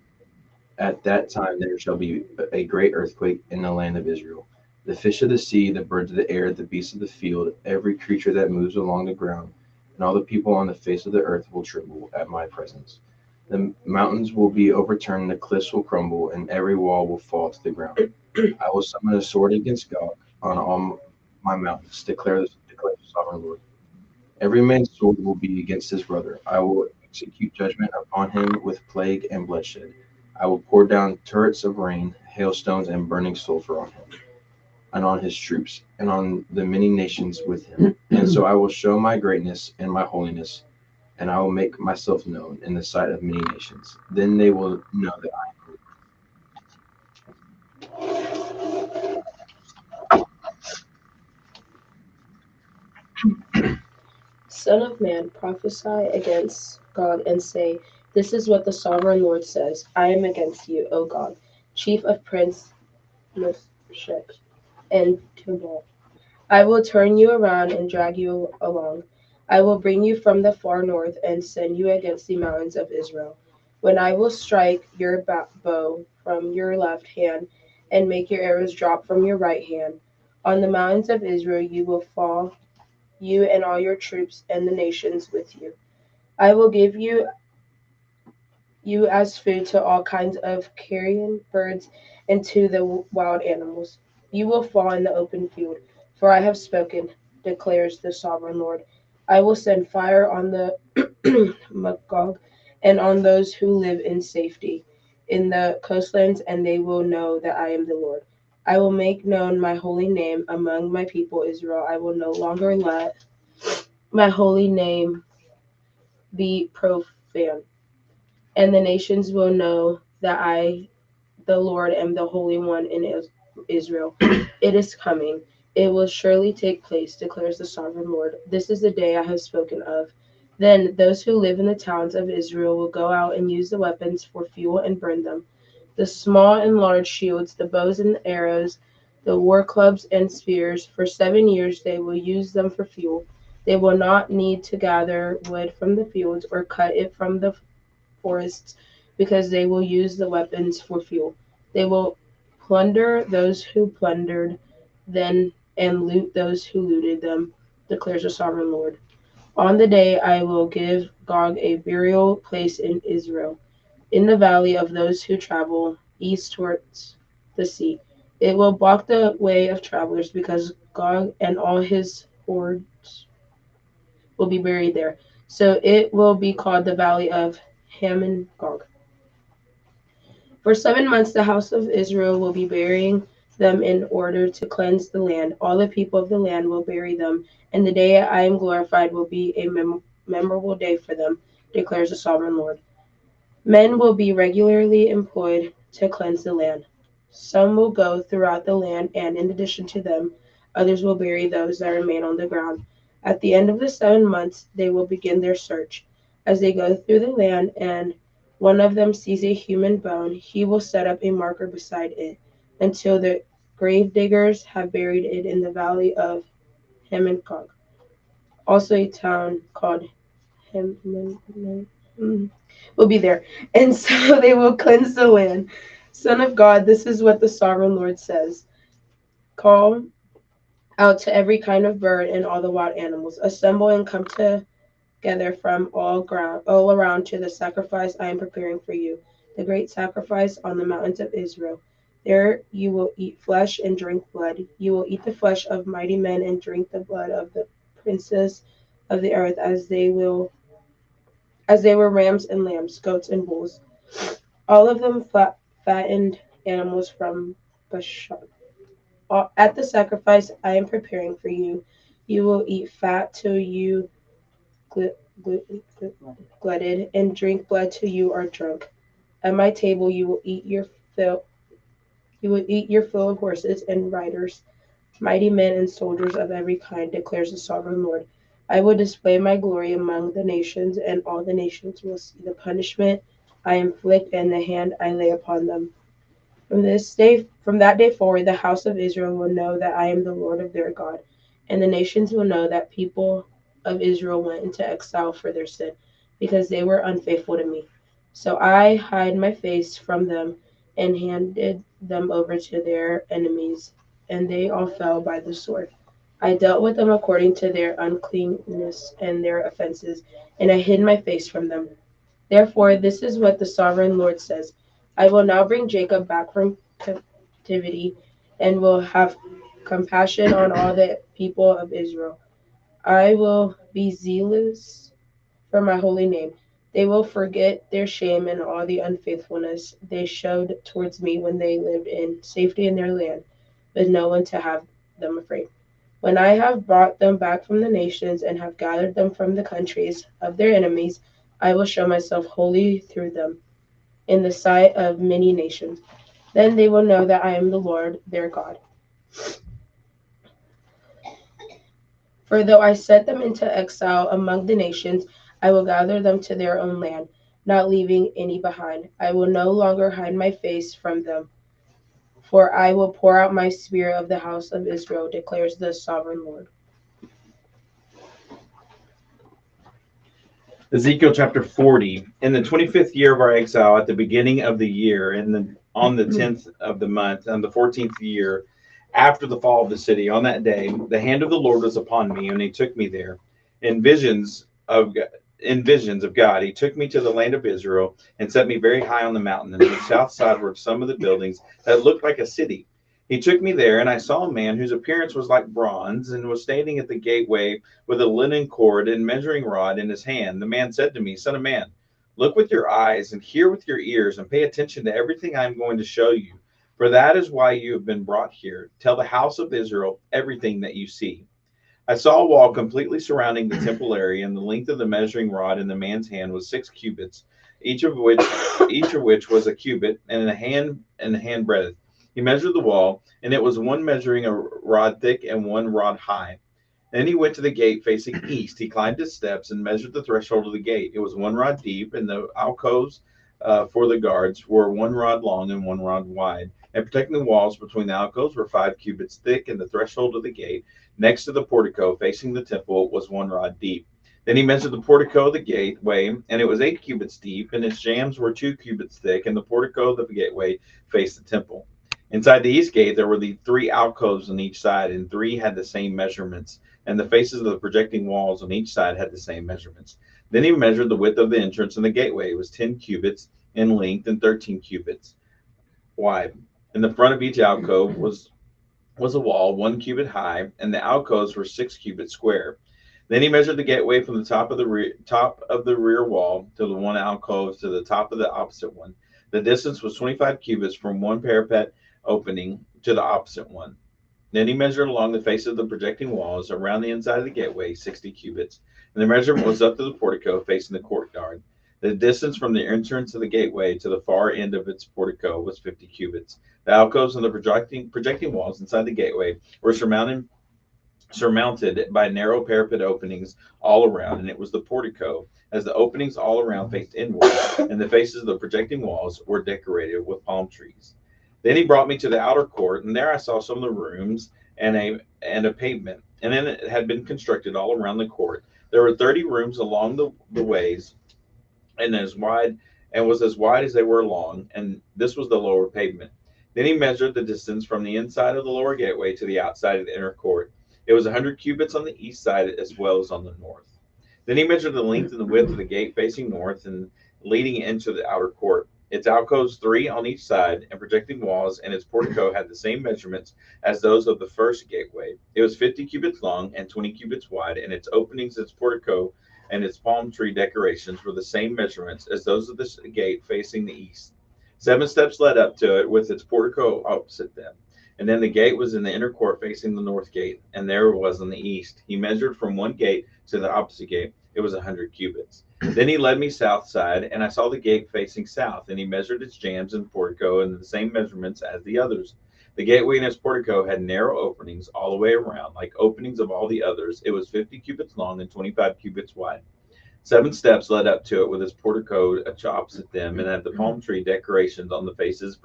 At that time there shall be a great earthquake in the land of Israel. The fish of the sea, the birds of the air, the beasts of the field, every creature that moves along the ground, and all the people on the face of the earth will tremble at my presence. The mountains will be overturned, the cliffs will crumble, and every wall will fall to the ground. I will summon a sword against God on all my mountains, declares the sovereign Lord. Every man's sword will be against his brother. I will execute judgment upon him with plague and bloodshed. I will pour down torrents of rain, hailstones, and burning sulfur on him, and on his troops, and on the many nations with him. And so I will show my greatness and my holiness, and I will make myself known in the sight of many nations. Then they will know that I am Son of man, prophesy against God and say, this is what the sovereign Lord says. I am against you, O God, chief of prince Meshech and Tubal. I will turn you around and drag you along. I will bring you from the far north and send you against the mountains of Israel. When I will strike your bow from your left hand and make your arrows drop from your right hand, on the mountains of Israel you will fall, you and all your troops and the nations with you. I will give you as food to all kinds of carrion birds and to the wild animals. You will fall in the open field, for I have spoken, declares the sovereign Lord. I will send fire on the Magog and on those who live in safety in the coastlands, and they will know that I am the Lord. I will make known my holy name among my people Israel. I will no longer let my holy name be profaned, and the nations will know that I, the Lord, am the Holy One in Israel. It is coming. It will surely take place, declares the sovereign Lord. This is the day I have spoken of. Then those who live in the towns of Israel will go out and use the weapons for fuel and burn them. The small and large shields, the bows and the arrows, the war clubs and spears. For 7 years they will use them for fuel. They will not need to gather wood from the fields or cut it from the forests, because they will use the weapons for fuel. They will plunder those who plundered them and loot those who looted them, declares the sovereign Lord. On the day I will give Gog a burial place in Israel, in the valley of those who travel east towards the sea. It will block the way of travelers, because Gog and all his hordes will be buried there. So it will be called the valley of Hamon Gog. For 7 months the house of Israel will be burying them in order to cleanse the land. All the people of the land will bury them, and the day I am glorified will be a memorable day for them, declares the sovereign Lord. Men will be regularly employed to cleanse the land. Some will go throughout the land, and in addition to them, others will bury those that remain on the ground. At the end of the 7 months, they will begin their search. As they go through the land and one of them sees a human bone, he will set up a marker beside it until the grave diggers have buried it in the valley of Hamon-Gog, also a town called Hamon will be there. And so they will cleanse the land. Son of God, this is what the sovereign Lord says. Call out to every kind of bird and all the wild animals. Assemble and come together from all around to the sacrifice I am preparing for you, the great sacrifice on the mountains of Israel. There you will eat flesh and drink blood. You will eat the flesh of mighty men and drink the blood of the princes of the earth, as they were rams and lambs, goats and bulls, all of them fattened animals from Bashan. At the sacrifice I am preparing for you, you will eat fat till you glutted, and drink blood till you are drunk. At my table you will eat your fill. You will eat your fill of horses and riders, mighty men and soldiers of every kind, declares the sovereign Lord. I will display my glory among the nations, and all the nations will see the punishment I inflict and the hand I lay upon them. From that day forward, the house of Israel will know that I am the Lord of their God, and the nations will know that people of Israel went into exile for their sin, because they were unfaithful to me. So I hide my face from them, and handed them over to their enemies, and they all fell by the sword. I dealt with them according to their uncleanness and their offenses, and I hid my face from them. Therefore, this is what the sovereign Lord says: I will now bring Jacob back from captivity, and will have compassion on all the people of Israel. I will be zealous for my holy name. They will forget their shame and all the unfaithfulness they showed towards me when they lived in safety in their land, with no one to have them afraid. When I have brought them back from the nations and have gathered them from the countries of their enemies, I will show myself holy through them in the sight of many nations. Then they will know that I am the Lord their God. For though I set them into exile among the nations, I will gather them to their own land, not leaving any behind. I will no longer hide my face from them, for I will pour out my spirit of the house of Israel, declares the sovereign Lord. Ezekiel chapter 40. In the 25th year of our exile, at the beginning of the year, on the 10th of the month, on the 14th year after the fall of the city, on that day, the hand of the Lord was upon me, and he took me there. In visions of God, he took me to the land of Israel and set me very high on the mountain. And on the south side were some of the buildings that looked like a city. He took me there, and I saw a man whose appearance was like bronze, and was standing at the gateway with a linen cord and measuring rod in his hand. The man said to me, Son of man, look with your eyes and hear with your ears, and pay attention to everything I am going to show you. For that is why you have been brought here. Tell the house of Israel everything that you see. I saw a wall completely surrounding the temple area, and the length of the measuring rod in the man's hand was 6 cubits, each of which was a cubit and a hand breadth. He measured the wall, and it was one measuring a rod thick and 1 rod high. Then he went to the gate facing east. He climbed its steps and measured the threshold of the gate. It was 1 rod deep, and the alcoves for the guards were 1 rod long and 1 rod wide. And protecting the walls between the alcoves were 5 cubits thick, and the threshold of the gate next to the portico facing the temple was 1 rod deep. Then he measured the portico of the gateway, and it was 8 cubits deep, and its jambs were 2 cubits thick, and the portico of the gateway faced the temple. Inside the east gate, there were the 3 alcoves on each side, and 3 had the same measurements, and the faces of the projecting walls on each side had the same measurements. Then he measured the width of the entrance in the gateway. It was 10 cubits in length and 13 cubits wide. In the front of each alcove was a wall 1 cubit high, and the alcoves were 6 cubits square. Then he measured the gateway from the top of the rear wall to the one alcove to the top of the opposite one. The distance was 25 cubits from one parapet opening to the opposite one. Then he measured along the face of the projecting walls around the inside of the gateway 60 cubits, and the measurement was up to the portico facing the courtyard. The distance from the entrance of the gateway to the far end of its portico was 50 cubits. The alcoves and the projecting walls inside the gateway were surmounted by narrow parapet openings all around, and it was the portico, as the openings all around faced inward, and the faces of the projecting walls were decorated with palm trees. Then he brought me to the outer court, and there I saw some of the rooms and a pavement, and then it had been constructed all around the court. There were 30 rooms along the ways, and was as wide as they were long, and this was the lower pavement. Then he measured the distance from the inside of the lower gateway to the outside of the inner court. It was 100 cubits on the east side as well as on the north. Then he measured the length and the width of the gate facing north and leading into the outer court. Its alcoves 3 on each side and projecting walls, and its portico had the same measurements as those of the first gateway. It was 50 cubits long and 20 cubits wide, and its openings, its portico, and its palm tree decorations were the same measurements as those of the gate facing the east. 7 steps led up to it with its portico opposite them. And then the gate was in the inner court facing the north gate, and there it was on the east. He measured from one gate to the opposite gate. It was 100 cubits. Then he led me south side, and I saw the gate facing south, and he measured its jambs and portico in the same measurements as the others. The gateway and its portico had narrow openings all the way around, like openings of all the others. It was 50 cubits long and 25 cubits wide. 7 steps led up to it with its portico opposite them, and had the palm tree decorations on the faces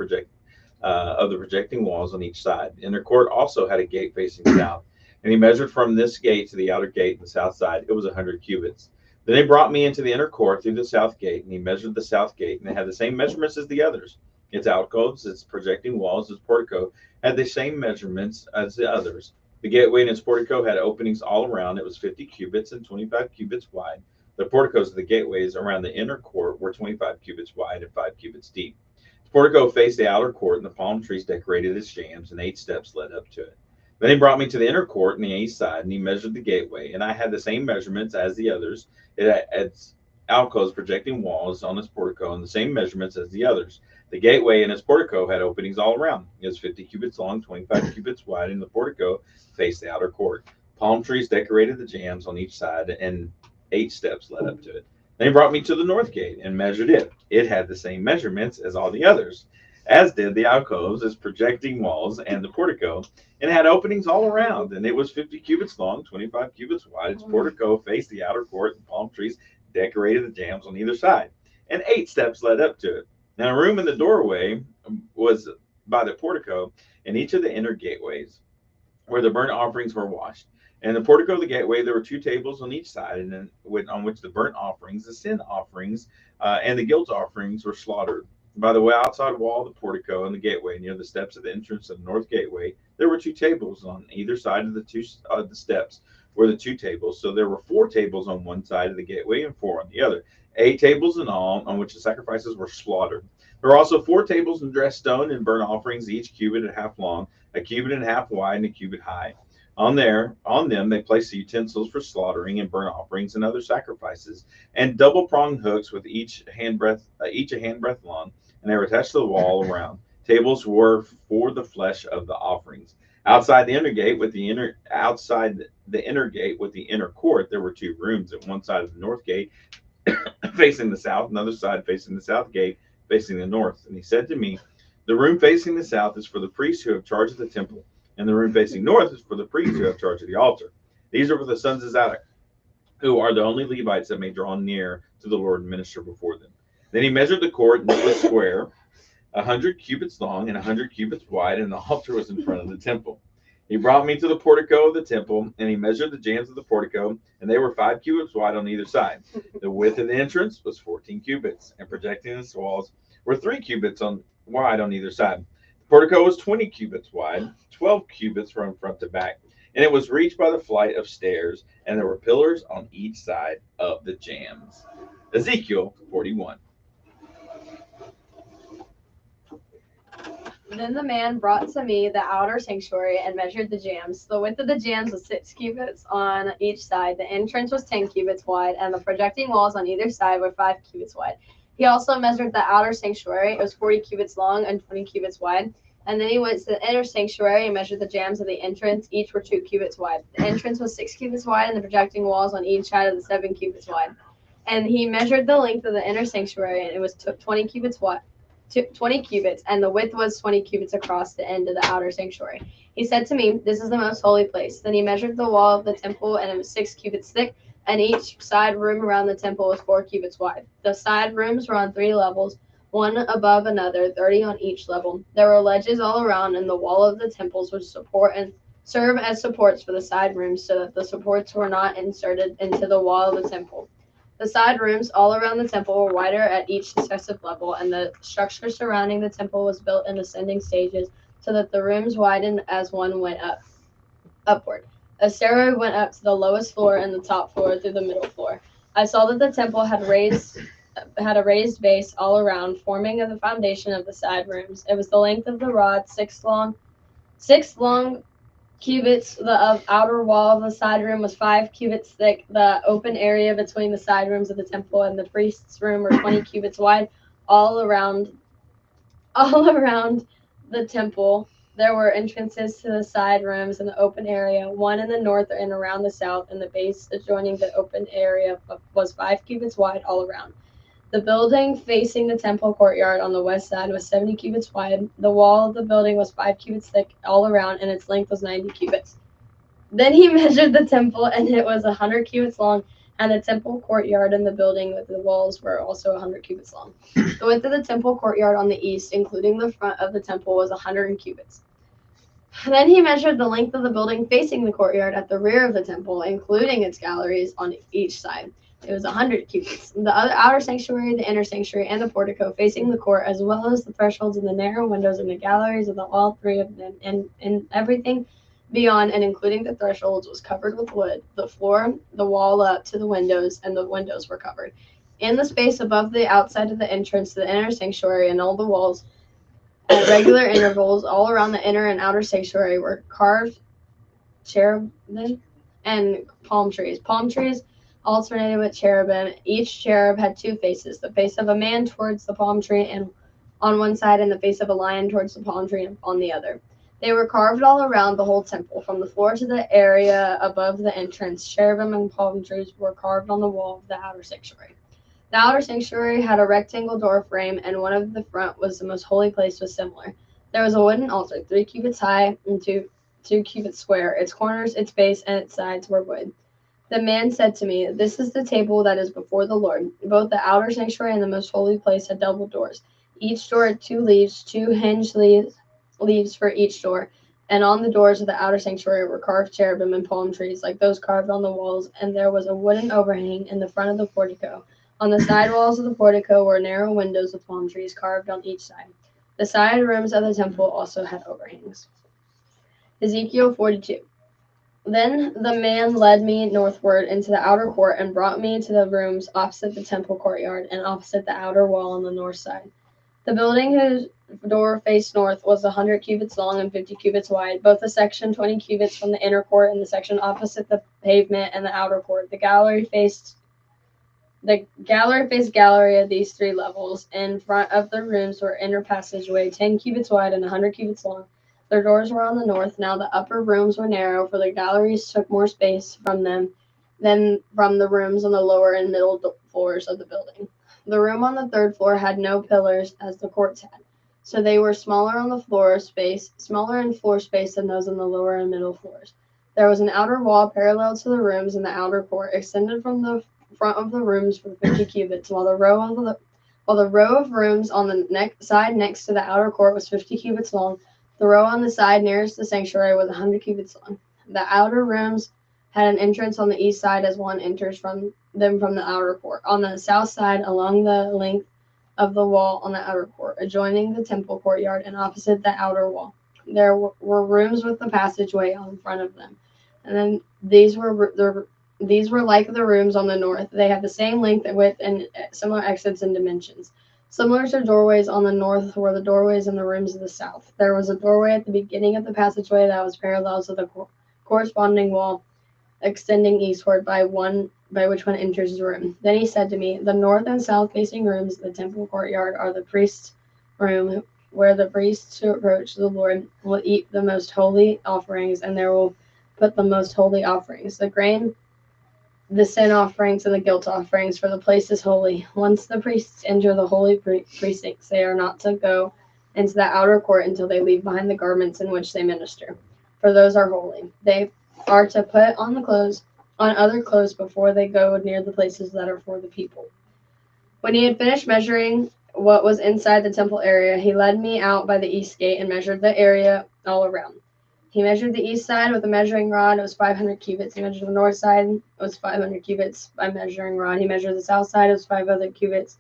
of the projecting walls on each side. The inner court also had a gate facing south, and he measured from this gate to the outer gate on the south side. It was 100 cubits. Then he brought me into the inner court through the south gate, and he measured the south gate, and it had the same measurements as the others, Its alcoves, its projecting walls, its portico had the same measurements as the others. The gateway and its portico had openings all around. It was 50 cubits and 25 cubits wide. The porticos of the gateways around the inner court were 25 cubits wide and 5 cubits deep. The portico faced the outer court, and the palm trees decorated its jambs, and 8 steps led up to it. Then he brought me to the inner court on the east side, and he measured the gateway, and I had the same measurements as the others. It had its alcoves, projecting walls on its portico, and the same measurements as the others. The gateway and its portico had openings all around. It was 50 cubits long, 25 cubits wide, and the portico faced the outer court. Palm trees decorated the jambs on each side, and 8 steps led up to it. Then he brought me to the north gate and measured it. It had the same measurements as all the others, as did the alcoves, its projecting walls, and the portico, and it had openings all around. And it was 50 cubits long, 25 cubits wide. Its portico faced the outer court, and palm trees decorated the jambs on either side, and 8 steps led up to it. Now, a room in the doorway was by the portico in each of the inner gateways where the burnt offerings were washed. And the portico of the gateway, there were 2 tables on each side, and then on which the burnt offerings, the sin offerings, and the guilt offerings were slaughtered. By the outside wall of the portico and the gateway, near the steps of the entrance of the north gateway, there were 2 tables on either side of the steps were the 2 tables. So there were 4 tables on one side of the gateway and 4 on the other. 8 tables in all, on which the sacrifices were slaughtered. There were also 4 tables in dressed stone and burnt offerings, each cubit and a half long, a cubit and a half wide, and a cubit high. On them they placed the utensils for slaughtering and burnt offerings and other sacrifices, and double-pronged hooks with each a handbreadth long, and they were attached to the wall around. Tables were for the flesh of the offerings. Outside the inner gate with the inner court, there were 2 rooms. At one side of the north gate, facing the south, and the other side facing the south gate, facing the north. And he said to me, "The room facing the south is for the priests who have charge of the temple, and the room facing north is for the priests who have charge of the altar. These are for the sons of Zadok, who are the only Levites that may draw near to the Lord and minister before them." Then he measured the court, and it was square, 100 cubits long and 100 cubits wide, and the altar was in front of the temple. He brought me to the portico of the temple, and he measured the jambs of the portico, and they were 5 cubits wide on either side. The width of the entrance was 14 cubits, and projecting its walls were 3 cubits wide on either side. The portico was 20 cubits wide, 12 cubits from front to back, and it was reached by the flight of stairs, and there were pillars on each side of the jambs. Ezekiel 41. Then the man brought to me the outer sanctuary and measured the jambs. The width of the jambs was 6 cubits on each side. The entrance was 10 cubits wide, and the projecting walls on either side were 5 cubits wide. He also measured the outer sanctuary. It was 40 cubits long and 20 cubits wide. And then he went to the inner sanctuary and measured the jambs of the entrance. Each were 2 cubits wide. The entrance was 6 cubits wide, and the projecting walls on each side of the 7 cubits wide. And he measured the length of the inner sanctuary, and it was 20 cubits wide. 20 cubits, and the width was 20 cubits across the end of the outer sanctuary. He said to me, "This is the most holy place." Then he measured the wall of the temple, and it was 6 cubits thick, and each side room around the temple was 4 cubits wide. The side rooms were on 3 levels, one above another, 30 on each level. There were ledges all around, and the wall of the temples would support and serve as supports for the side rooms, so that the supports were not inserted into the wall of the temple. The side rooms all around the temple were wider at each successive level, and the structure surrounding the temple was built in ascending stages, so that the rooms widened as one went upward. A stairway went up to the lowest floor and the top floor through the middle floor. I saw that the temple had a raised base all around, forming the foundation of the side rooms. It was the length of the rod, 6 long cubits. The outer wall of the side room was 5 cubits thick. The open area between the side rooms of the temple and the priest's room were 20 cubits wide. All around the temple, there were entrances to the side rooms in the open area, one in the north and around the south, and the base adjoining the open area was 5 cubits wide all around. The building facing the temple courtyard on the west side was 70 cubits wide. The wall of the building was 5 cubits thick all around, and its length was 90 cubits. Then he measured the temple, and it was 100 cubits long, and the temple courtyard and the building with the walls were also 100 cubits long. The width of the temple courtyard on the east, including the front of the temple, was 100 cubits. Then he measured the length of the building facing the courtyard at the rear of the temple, including its galleries on each side. It was 100 cubits. The other outer sanctuary, the inner sanctuary, and the portico facing the court, as well as the thresholds and the narrow windows and the galleries of all three of them, and everything beyond and including the thresholds was covered with wood. The floor, the wall up to the windows, and the windows were covered. In the space above the outside of the entrance to the inner sanctuary and all the walls, at regular intervals, all around the inner and outer sanctuary were carved cherubim and palm trees. Palm trees alternated with cherubim. Each cherub had two faces, the face of a man towards the palm tree and on one side and the face of a lion towards the palm tree on the other. They were carved all around the whole temple, from the floor to the area above the entrance. Cherubim and palm trees were carved on the wall of the outer sanctuary. The outer sanctuary had a rectangle door frame, and one of the front was the most holy place was similar. There was a wooden altar, 3 cubits high and 2 cubits square. Its corners, its base, and its sides were wood. The man said to me, "This is the table that is before the Lord." Both the outer sanctuary and the most holy place had double doors. Each door had 2 leaves, 2 hinged leaves for each door. And on the doors of the outer sanctuary were carved cherubim and palm trees, like those carved on the walls, and there was a wooden overhang in the front of the portico. On the side walls of the portico were narrow windows with palm trees carved on each side. The side rooms of the temple also had overhangs. Ezekiel 42. Then the man led me northward into the outer court and brought me to the rooms opposite the temple courtyard and opposite the outer wall on the north side. The building whose door faced north was 100 cubits long and 50 cubits wide, both the section 20 cubits from the inner court and the section opposite the pavement and the outer court. The gallery faced gallery at these 3 levels. In front of the rooms were inner passageway 10 cubits wide and 100 cubits long. Their doors were on the north. Now the upper rooms were narrow, for the galleries took more space from them than from the rooms on the lower and middle floors of the building. The room on the 3rd floor had no pillars as the courts had, so they were smaller in floor space than those on the lower and middle floors. There was an outer wall parallel to the rooms in the outer court, extended from the front of the rooms for 50 cubits, while the row of rooms on the side next to the outer court was 50 cubits long. The row on the side nearest the sanctuary was 100 cubits long. The outer rooms had an entrance on the east side as one enters from the outer court. On the south side, along the length of the wall on the outer court, adjoining the temple courtyard and opposite the outer wall, there were rooms with the passageway in front of them. And then these were like the rooms on the north. They had the same length and width and similar exits and dimensions. Similar to doorways on the north were the doorways in the rooms of the south. There was a doorway at the beginning of the passageway that was parallel to the corresponding wall, extending eastward by which one enters the room. Then he said to me, "The north and south facing rooms of the temple courtyard are the priest's room, where the priests who approach the Lord will eat the most holy offerings, and there will put the most holy offerings, the grain, the sin offerings, and the guilt offerings, for the place is holy. Once the priests enter the holy precincts, they are not to go into the outer court until they leave behind the garments in which they minister, for those are holy. They are to put on other clothes before they go near the places that are for the people." When he had finished measuring what was inside the temple area, he led me out by the east gate and measured the area all around. He measured the east side with a measuring rod. It was 500 cubits. He measured the north side. It was 500 cubits by measuring rod. He measured the south side. It was 500 cubits.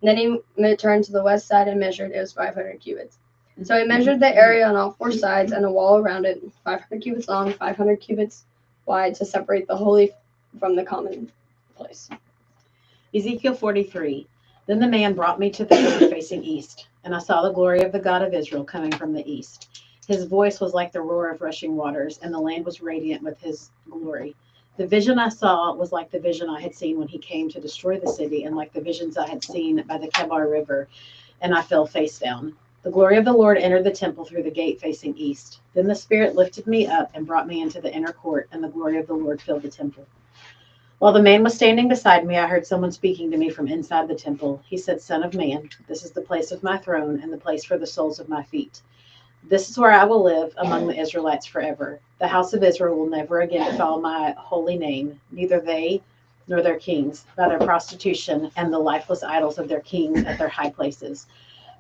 And then he turned to the west side and measured. It was 500 cubits. And so he measured the area on all 4 sides and the wall around it, 500 cubits long, 500 cubits wide, to separate the holy from the common place. Ezekiel 43. Then the man brought me to the door facing east, and I saw the glory of the God of Israel coming from the east. His voice was like the roar of rushing waters, and the land was radiant with his glory. The vision I saw was like the vision I had seen when he came to destroy the city, and like the visions I had seen by the Kebar River, and I fell face down. The glory of the Lord entered the temple through the gate facing east. Then the Spirit lifted me up and brought me into the inner court, and the glory of the Lord filled the temple. While the man was standing beside me, I heard someone speaking to me from inside the temple. He said, "Son of man, this is the place of my throne and the place for the soles of my feet. This is where I will live among the Israelites forever. The house of Israel will never again defile my holy name, neither they nor their kings, by their prostitution and the lifeless idols of their kings at their high places.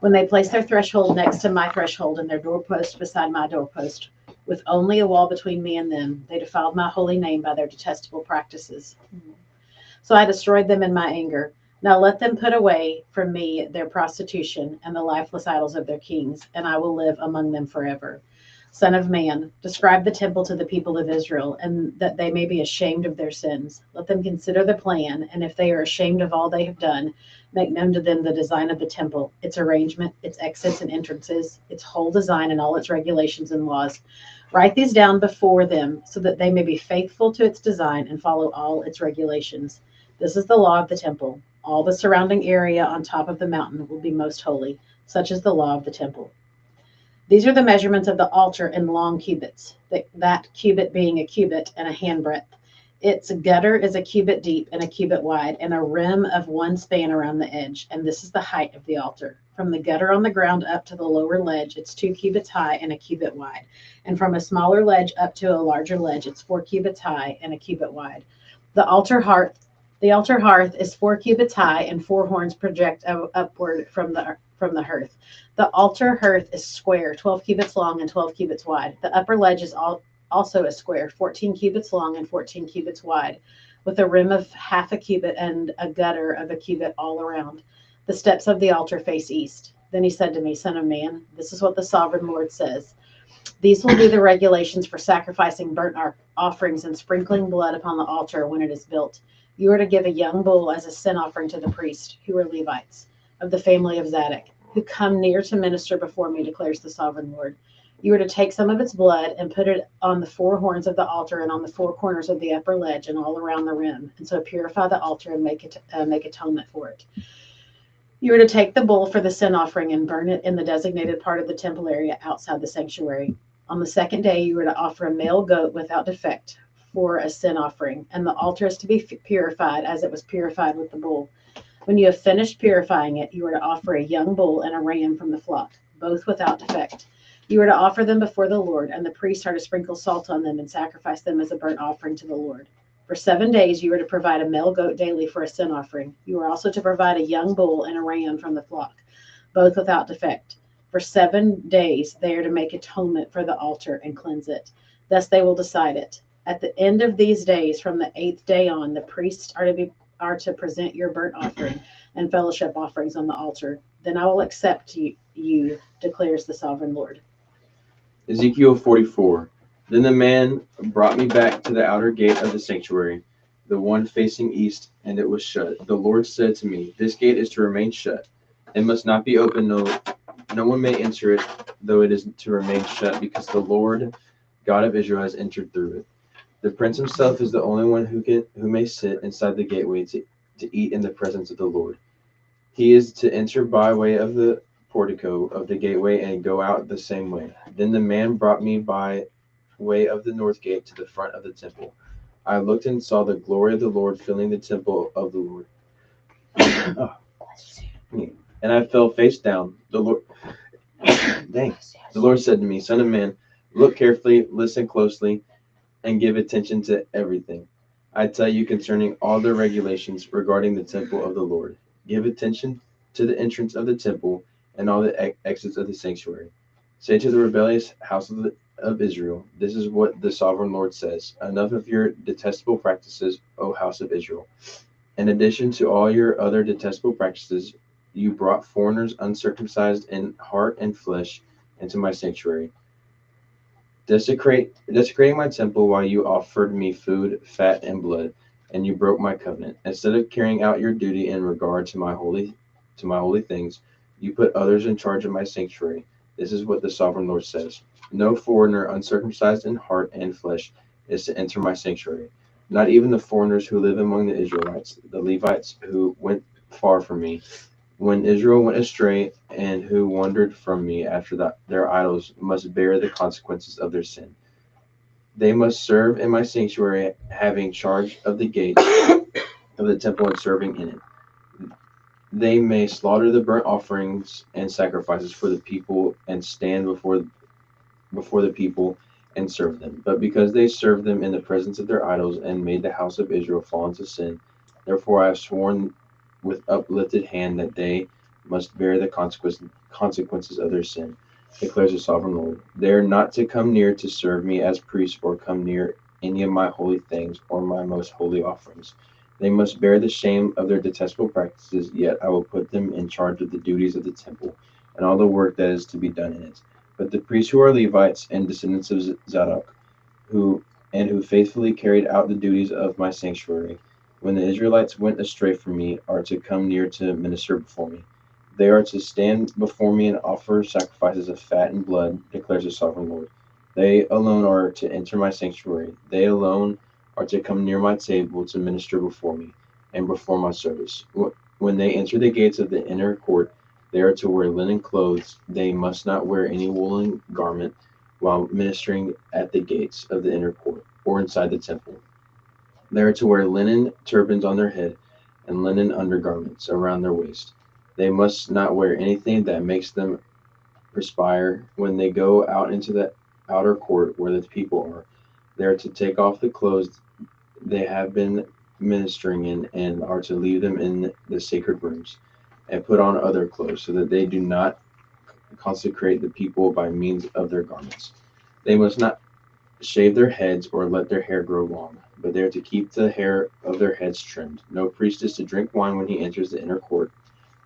When they placed their threshold next to my threshold and their doorpost beside my doorpost, with only a wall between me and them, they defiled my holy name by their detestable practices. So I destroyed them in my anger. Now let them put away from me their prostitution and the lifeless idols of their kings, and I will live among them forever. Son of man, describe the temple to the people of Israel, and that they may be ashamed of their sins. Let them consider the plan, and if they are ashamed of all they have done, make known to them the design of the temple, its arrangement, its exits and entrances, its whole design, and all its regulations and laws. Write these down before them, so that they may be faithful to its design and follow all its regulations. This is the law of the temple. All the surrounding area on top of the mountain will be most holy. Such is the law of the temple. These are the measurements of the altar in long cubits, that cubit being a cubit and a handbreadth. Its gutter is a cubit deep and a cubit wide, and a rim of one span around the edge. And this is the height of the altar. From the gutter on the ground up to the lower ledge, it's 2 cubits high and a cubit wide. And from a smaller ledge up to a larger ledge, it's 4 cubits high and a cubit wide. The altar hearth is 4 cubits high, and 4 horns project upward from the hearth. The altar hearth is square, 12 cubits long and 12 cubits wide. The upper ledge is also a square, 14 cubits long and 14 cubits wide, with a rim of half a cubit and a gutter of a cubit all around. The steps of the altar face east. Then he said to me, Son of man, this is what the sovereign Lord says. These will be the regulations for sacrificing burnt offerings and sprinkling blood upon the altar when it is built. You are to give a young bull as a sin offering to the priests, who are Levites, of the family of Zadok, who come near to minister before me, declares the sovereign Lord. You are to take some of its blood and put it on the 4 horns of the altar and on the 4 corners of the upper ledge and all around the rim, and so purify the altar and make atonement for it. You are to take the bull for the sin offering and burn it in the designated part of the temple area outside the sanctuary. On the second day, you are to offer a male goat without defect for a sin offering, and the altar is to be purified as it was purified with the bull. When you have finished purifying it, you are to offer a young bull and a ram from the flock, both without defect. You are to offer them before the Lord, and the priests are to sprinkle salt on them and sacrifice them as a burnt offering to the Lord. For 7 days, you are to provide a male goat daily for a sin offering. You are also to provide a young bull and a ram from the flock, both without defect. For 7 days, they are to make atonement for the altar and cleanse it. Thus they will decide it. At the end of these days, from the 8th day on, the priests are to present your burnt offering and fellowship offerings on the altar. Then I will accept you, declares the sovereign Lord. Ezekiel 44. Then the man brought me back to the outer gate of the sanctuary, the one facing east, and it was shut. The Lord said to me, This gate is to remain shut. It must not be open. No one may enter it, though it is to remain shut, because the Lord God of Israel has entered through it. The prince himself is the only one who may sit inside the gateway to eat in the presence of the Lord. He is to enter by way of the portico of the gateway and go out the same way. Then the man brought me by way of the north gate to the front of the temple. I looked and saw the glory of the Lord filling the temple of the Lord. And I fell face down. The Lord said to me, Son of man, look carefully, listen closely, and give attention to everything I tell you concerning all the regulations regarding the temple of the Lord. Give attention to the entrance of the temple and all the exits of the sanctuary. Say to the rebellious house of Israel, this is what the sovereign Lord says. Enough of your detestable practices, O house of Israel. In addition to all your other detestable practices, you brought foreigners uncircumcised in heart and flesh into my sanctuary, desecrating my temple while you offered me food, fat, and blood, and you broke my covenant. Instead of carrying out your duty in regard to my holy things, you put others in charge of my sanctuary. This is what the sovereign Lord says. No foreigner uncircumcised in heart and flesh is to enter my sanctuary. Not even the foreigners who live among the Israelites, the Levites who went far from me, when Israel went astray and who wandered from me after their idols must bear the consequences of their sin. They must serve in my sanctuary, having charge of the gates of the temple and serving in it. They may slaughter the burnt offerings and sacrifices for the people and stand before the people and serve them. But because they served them in the presence of their idols and made the house of Israel fall into sin, therefore I have sworn with uplifted hand that they must bear the consequences of their sin, declares the sovereign Lord. They are not to come near to serve me as priests or come near any of my holy things or my most holy offerings. They must bear the shame of their detestable practices, yet I will put them in charge of the duties of the temple and all the work that is to be done in it. But the priests who are Levites and descendants of Zadok, who faithfully carried out the duties of my sanctuary, when the Israelites went astray from me, are to come near to minister before me. They are to stand before me and offer sacrifices of fat and blood, declares the sovereign Lord. They alone are to enter my sanctuary. They alone are to come near my table to minister before me and perform my service. When they enter the gates of the inner court, they are to wear linen clothes. They must not wear any woolen garment while ministering at the gates of the inner court or inside the temple. They are to wear linen turbans on their head and linen undergarments around their waist. They must not wear anything that makes them perspire. When they go out into the outer court where the people are, they are to take off the clothes they have been ministering in and are to leave them in the sacred rooms and put on other clothes so that they do not consecrate the people by means of their garments. They must not shave their heads or let their hair grow long, but they are to keep the hair of their heads trimmed. No priest is to drink wine when he enters the inner court.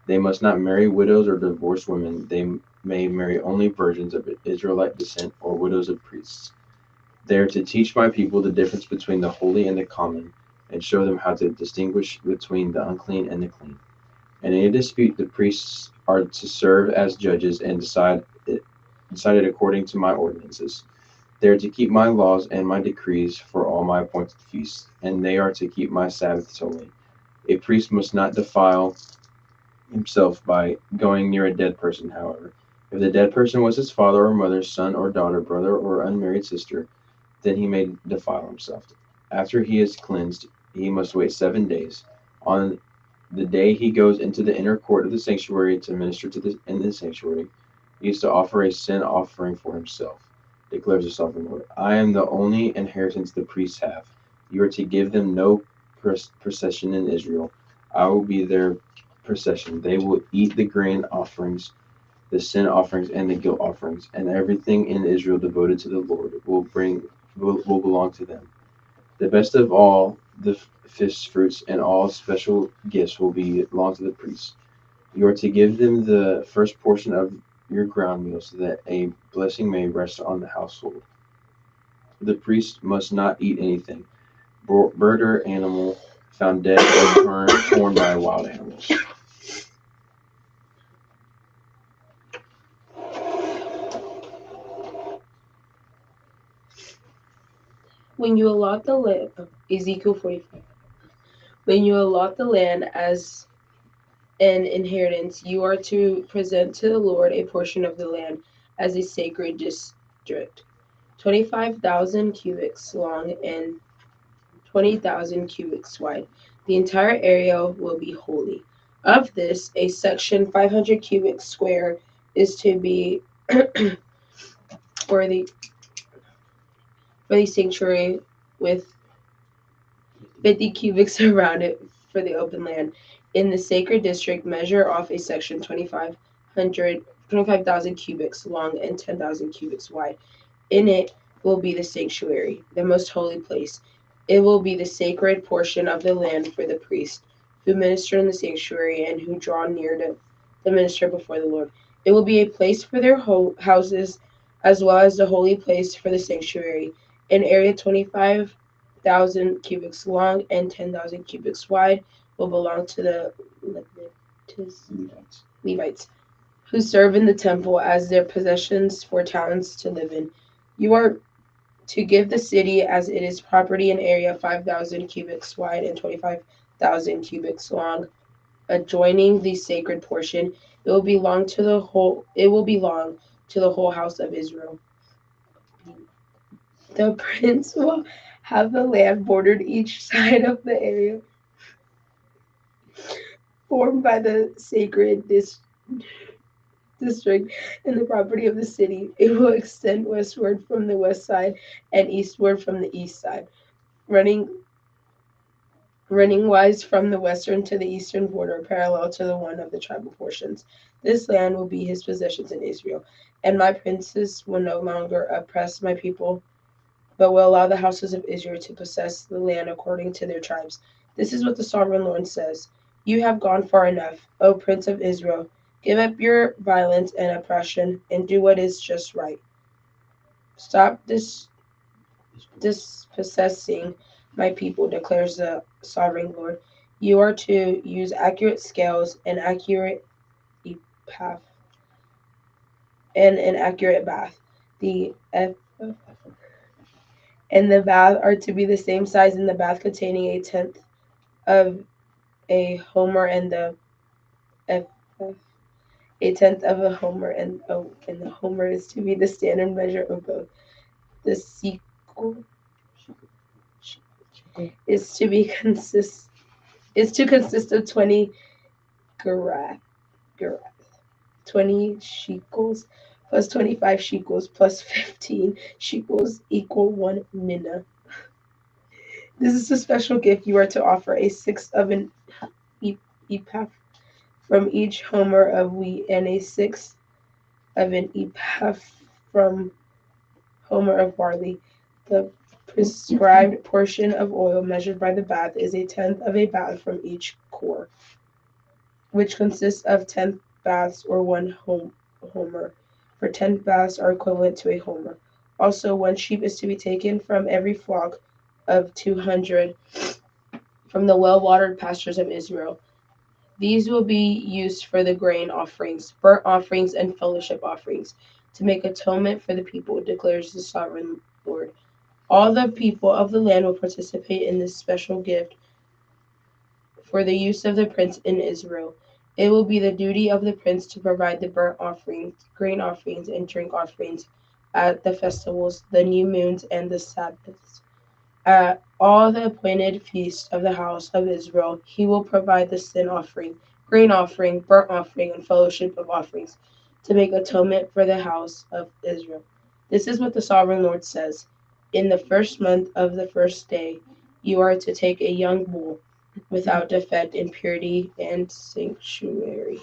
They must not marry widows or divorced women. They may marry only virgins of Israelite descent or widows of priests. They are to teach my people the difference between the holy and the common, and show them how to distinguish between the unclean and the clean. In any dispute, the priests are to serve as judges and decide it according to my ordinances. They are to keep my laws and my decrees for all my appointed feasts, and they are to keep my Sabbaths holy. A priest must not defile himself by going near a dead person, however. If the dead person was his father or mother, son or daughter, brother or unmarried sister, then he may defile himself. After he is cleansed, he must wait 7 days. On the day he goes into the inner court of the sanctuary to minister in the sanctuary, he is to offer a sin offering for himself, declares the sovereign Lord. I am the only inheritance the priests have. You are to give them no procession in Israel. I will be their procession. They will eat the grain offerings, the sin offerings, and the guilt offerings, and everything in Israel devoted to the Lord will belong to them. The best of all the first fruits and all special gifts will belong to the priests. You are to give them the first portion of your ground meal so that a blessing may rest on the household. The priest must not eat anything, bird or animal found dead or torn by wild animals. When you allot the land, Ezekiel 45. When you allot the land as an inheritance, you are to present to the Lord a portion of the land as a sacred district, 25,000 cubits long and 20,000 cubits wide. The entire area will be holy. Of this, a section 500 cubic square is to be for the sanctuary, with 50 cubics around it for the open land. In the sacred district, measure off a section 25,000 cubics long and 10,000 cubics wide. In it will be the sanctuary, the most holy place. It will be the sacred portion of the land for the priests who minister in the sanctuary and who draw near to the minister before the Lord. It will be a place for their houses, as well as the holy place for the sanctuary. An area 25,000 cubics long and 10,000 cubics wide will belong to the Levites, who serve in the temple as their possessions for towns to live in. You are to give the city as it is property an area 5,000 cubics wide and 25,000 cubics long, adjoining the sacred portion. It will belong to the whole. It will belong to the whole house of Israel. The prince will have the land bordered each side of the area formed by the sacred district and the property of the city. It will extend westward from the west side and eastward from the east side, running wise from the western to the eastern border, parallel to the one of the tribal portions. This land will be his possessions in Israel, and my princes will no longer oppress my people, but will allow the houses of Israel to possess the land according to their tribes. This is what the sovereign Lord says. You have gone far enough, O Prince of Israel. Give up your violence and oppression and do what is just right. Stop dispossessing my people, declares the sovereign Lord. You are to use accurate scales and accurate path and an accurate bath. The and the bath are to be the same size in the bath containing a tenth of a homer and the a tenth of a homer and the homer is to be the standard measure of both. The sequel is to consist of 20 garath, 20 shekels plus 25 shekels plus 15 shekels equal 1 mina. This is a special gift. You are to offer a sixth of an ephah from each homer of wheat and a sixth of an ephah from homer of barley. The prescribed portion of oil measured by the bath is a tenth of a bath from each core, which consists of 10 baths or 1 homer, for 10 baths are equivalent to a homer. Also, 1 sheep is to be taken from every flock of 200 from the well-watered pastures of Israel. These will be used for the grain offerings, burnt offerings, and fellowship offerings, to make atonement for the people, declares the sovereign Lord. All the people of the land will participate in this special gift for the use of the prince in Israel. It will be the duty of the prince to provide the burnt offerings, grain offerings, and drink offerings at the festivals, the new moons, and the Sabbaths. At all the appointed feasts of the house of Israel, he will provide the sin offering, grain offering, burnt offering, and fellowship of offerings to make atonement for the house of Israel. This is what the sovereign Lord says. In the first month of the first day, you are to take a young bull without defect in purity and sanctuary.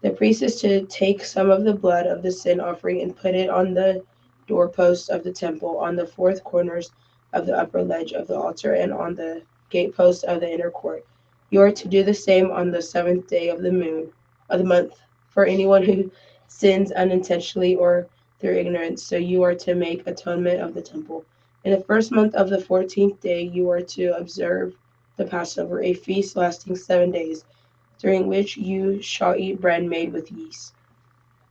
The priest is to take some of the blood of the sin offering and put it on the doorposts of the temple, on the 4 corners of the upper ledge of the altar, and on the gatepost of the inner court. You are to do the same on the 7th day of the month, for anyone who sins unintentionally or through ignorance. So you are to make atonement of the temple. In the first month of the 14th day, you are to observe the Passover, a feast lasting 7 days, during which you shall eat bread made with yeast.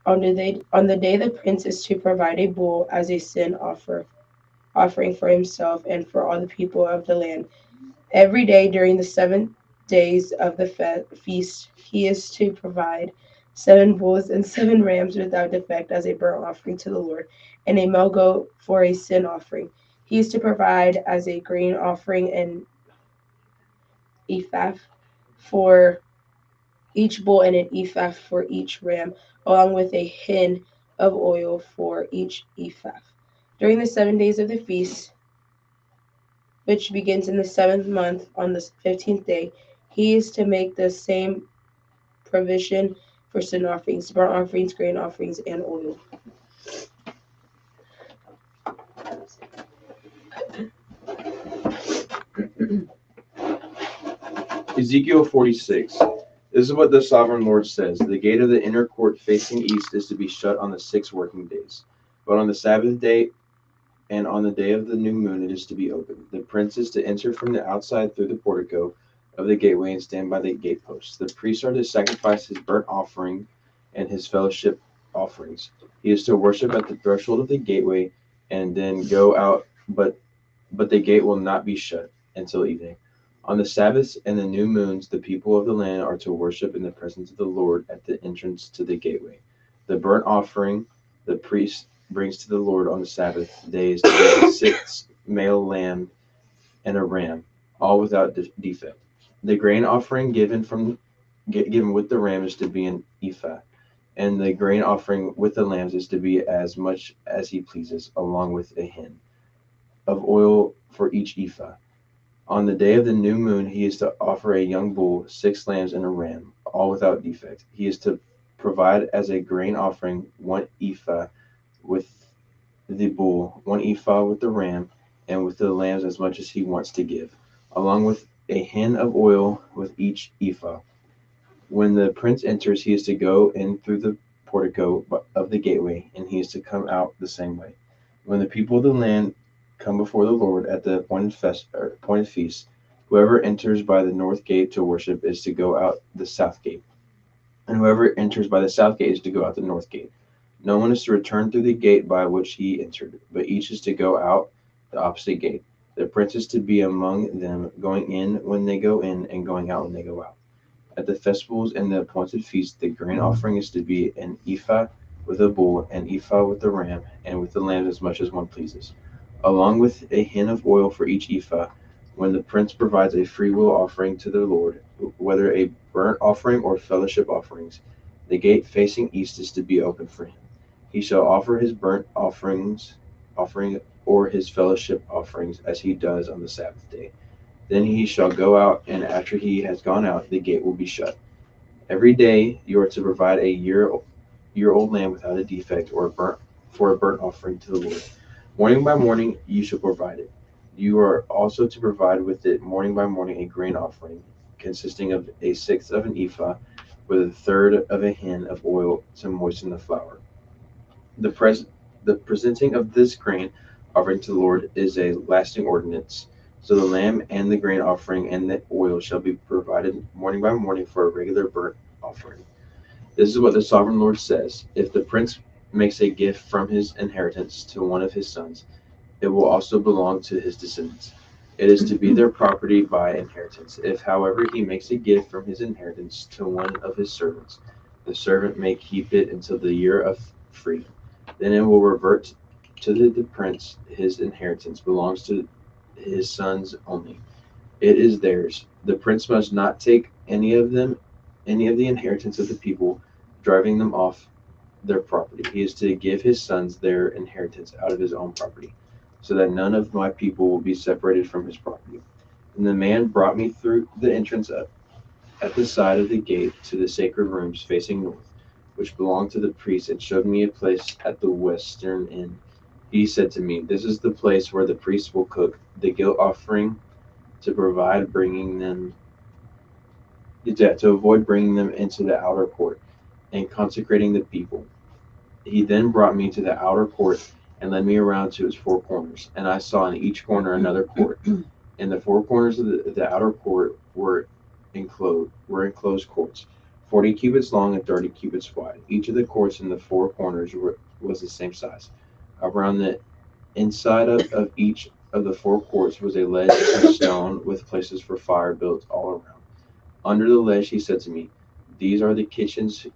On the day the prince is to provide a bull as a sin offering for himself and for all the people of the land. Every day during the 7 days of the feast, he is to provide 7 bulls and 7 rams without defect as a burnt offering to the Lord, and a male goat for a sin offering. He is to provide as a grain offering an ephah for each bull and an ephah for each ram, along with a hin of oil for each ephah. During the 7 days of the feast, which begins in the 7th month on the 15th day, he is to make the same provision for sin offerings, burnt offerings, grain offerings, and oil. Ezekiel 46. This is what the sovereign Lord says. The gate of the inner court facing east is to be shut on the 6 working days. But on the Sabbath day and on the day of the new moon it is to be opened. The prince is to enter from the outside through the portico of the gateway and stand by the gateposts. The priests are to sacrifice his burnt offering and his fellowship offerings. He is to worship at the threshold of the gateway and then go out, but the gate will not be shut until evening. On the Sabbaths and the new moons, the people of the land are to worship in the presence of the Lord at the entrance to the gateway. The burnt offering the priest brings to the Lord on the Sabbath day is to be 6 male lamb and a ram, all without defect. The grain offering given with the ram is to be an ephah, and the grain offering with the lambs is to be as much as he pleases, along with a hin of oil for each ephah. On the day of the new moon, he is to offer a young bull, 6 lambs, and a ram, all without defect. He is to provide as a grain offering 1 ephah with the bull, 1 ephah with the ram, and with the lambs as much as he wants to give, along with a hin of oil with each ephah. When the prince enters, he is to go in through the portico of the gateway, and he is to come out the same way. When the people of the land come before the Lord at the appointed feast, whoever enters by the north gate to worship is to go out the south gate, and whoever enters by the south gate is to go out the north gate. No one is to return through the gate by which he entered, but each is to go out the opposite gate. The prince is to be among them, going in when they go in, and going out when they go out. At the festivals and the appointed feasts, the grain offering is to be an ephah with a bull, an ephah with the ram, and with the lamb as much as one pleases, along with a hin of oil for each ephah. When the prince provides a freewill offering to the Lord, whether a burnt offering or fellowship offerings, the gate facing east is to be open for him. He shall offer his burnt offering or his fellowship offerings as he does on the Sabbath day. Then he shall go out, and after he has gone out, the gate will be shut. Every day you are to provide a year-old lamb without a defect or a burnt offering to the Lord. Morning by morning you shall provide it. You are also to provide with it morning by morning a grain offering, consisting of a sixth of an ephah, with a third of a hin of oil to moisten the flour. The presenting of this grain offering to the Lord is a lasting ordinance. So the lamb and the grain offering and the oil shall be provided morning by morning for a regular burnt offering. This is what the sovereign Lord says. If the prince makes a gift from his inheritance to one of his sons, it will also belong to his descendants. It is to be their property by inheritance. If, however, he makes a gift from his inheritance to one of his servants, the servant may keep it until the year of freedom. Then it will revert to the prince. His inheritance belongs to his sons only. It is theirs. The prince must not take any of the inheritance of the people, driving them off their property. He is to give his sons their inheritance out of his own property, so that none of my people will be separated from his property. And the man brought me through the entrance up at the side of the gate to the sacred rooms facing north, which belonged to the priests, and showed me a place at the western end. He said to me, "This is the place where the priests will cook the guilt offering to avoid bringing them into the outer court and consecrating the people." He then brought me to the outer court and led me around to its four corners, and I saw in each corner another court. And the four corners of the outer court were enclosed courts, 40 cubits long and 30 cubits wide. Each of the courts in the four corners was the same size. Around the inside of each of the four courts was a ledge of stone with places for fire built all around. Under the ledge, he said to me, "These are the kitchens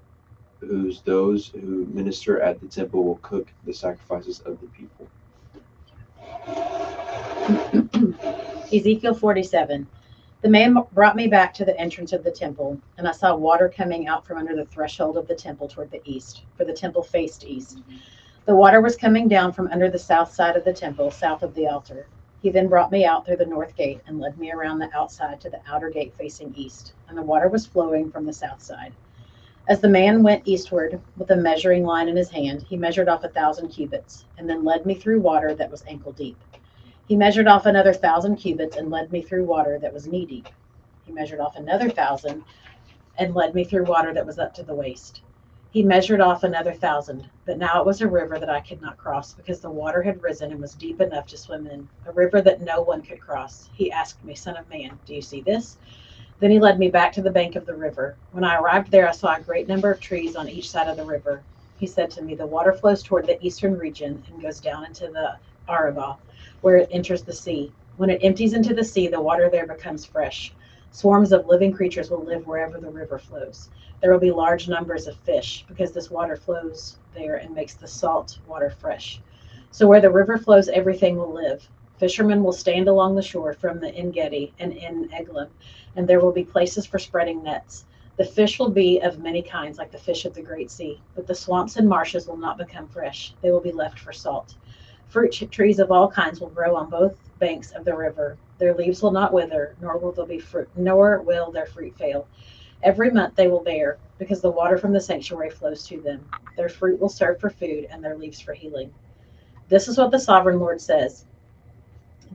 those who minister at the temple will cook the sacrifices of the people." Ezekiel 47. The man brought me back to the entrance of the temple, and I saw water coming out from under the threshold of the temple toward the east, for the temple faced east. The water was coming down from under the south side of the temple, south of the altar. He then brought me out through the north gate and led me around the outside to the outer gate facing east, and the water was flowing from the south side. As the man went eastward with a measuring line in his hand, he measured off 1,000 cubits, and then led me through water that was ankle deep. He measured off another 1,000 cubits and led me through water that was knee deep. He measured off another 1,000 and led me through water that was up to the waist. He measured off another 1,000, but now it was a river that I could not cross because the water had risen and was deep enough to swim in, a river that no one could cross. He asked me, "Son of man, do you see this?" Then he led me back to the bank of the river. When I arrived there, I saw a great number of trees on each side of the river. He said to me, "The water flows toward the eastern region and goes down into the Arabah, where it enters the sea. When it empties into the sea, the water there becomes fresh. Swarms of living creatures will live wherever the river flows. There will be large numbers of fish, because this water flows there and makes the salt water fresh. So where the river flows, everything will live. Fishermen will stand along the shore from the En-Gedi and En-Eglaim, and there will be places for spreading nets. The fish will be of many kinds, like the fish of the Great Sea, but the swamps and marshes will not become fresh. They will be left for salt. Fruit trees of all kinds will grow on both banks of the river. Their leaves will not wither, nor will their fruit fail. Every month they will bear, because the water from the sanctuary flows to them. Their fruit will serve for food, and their leaves for healing." This is what the sovereign Lord says.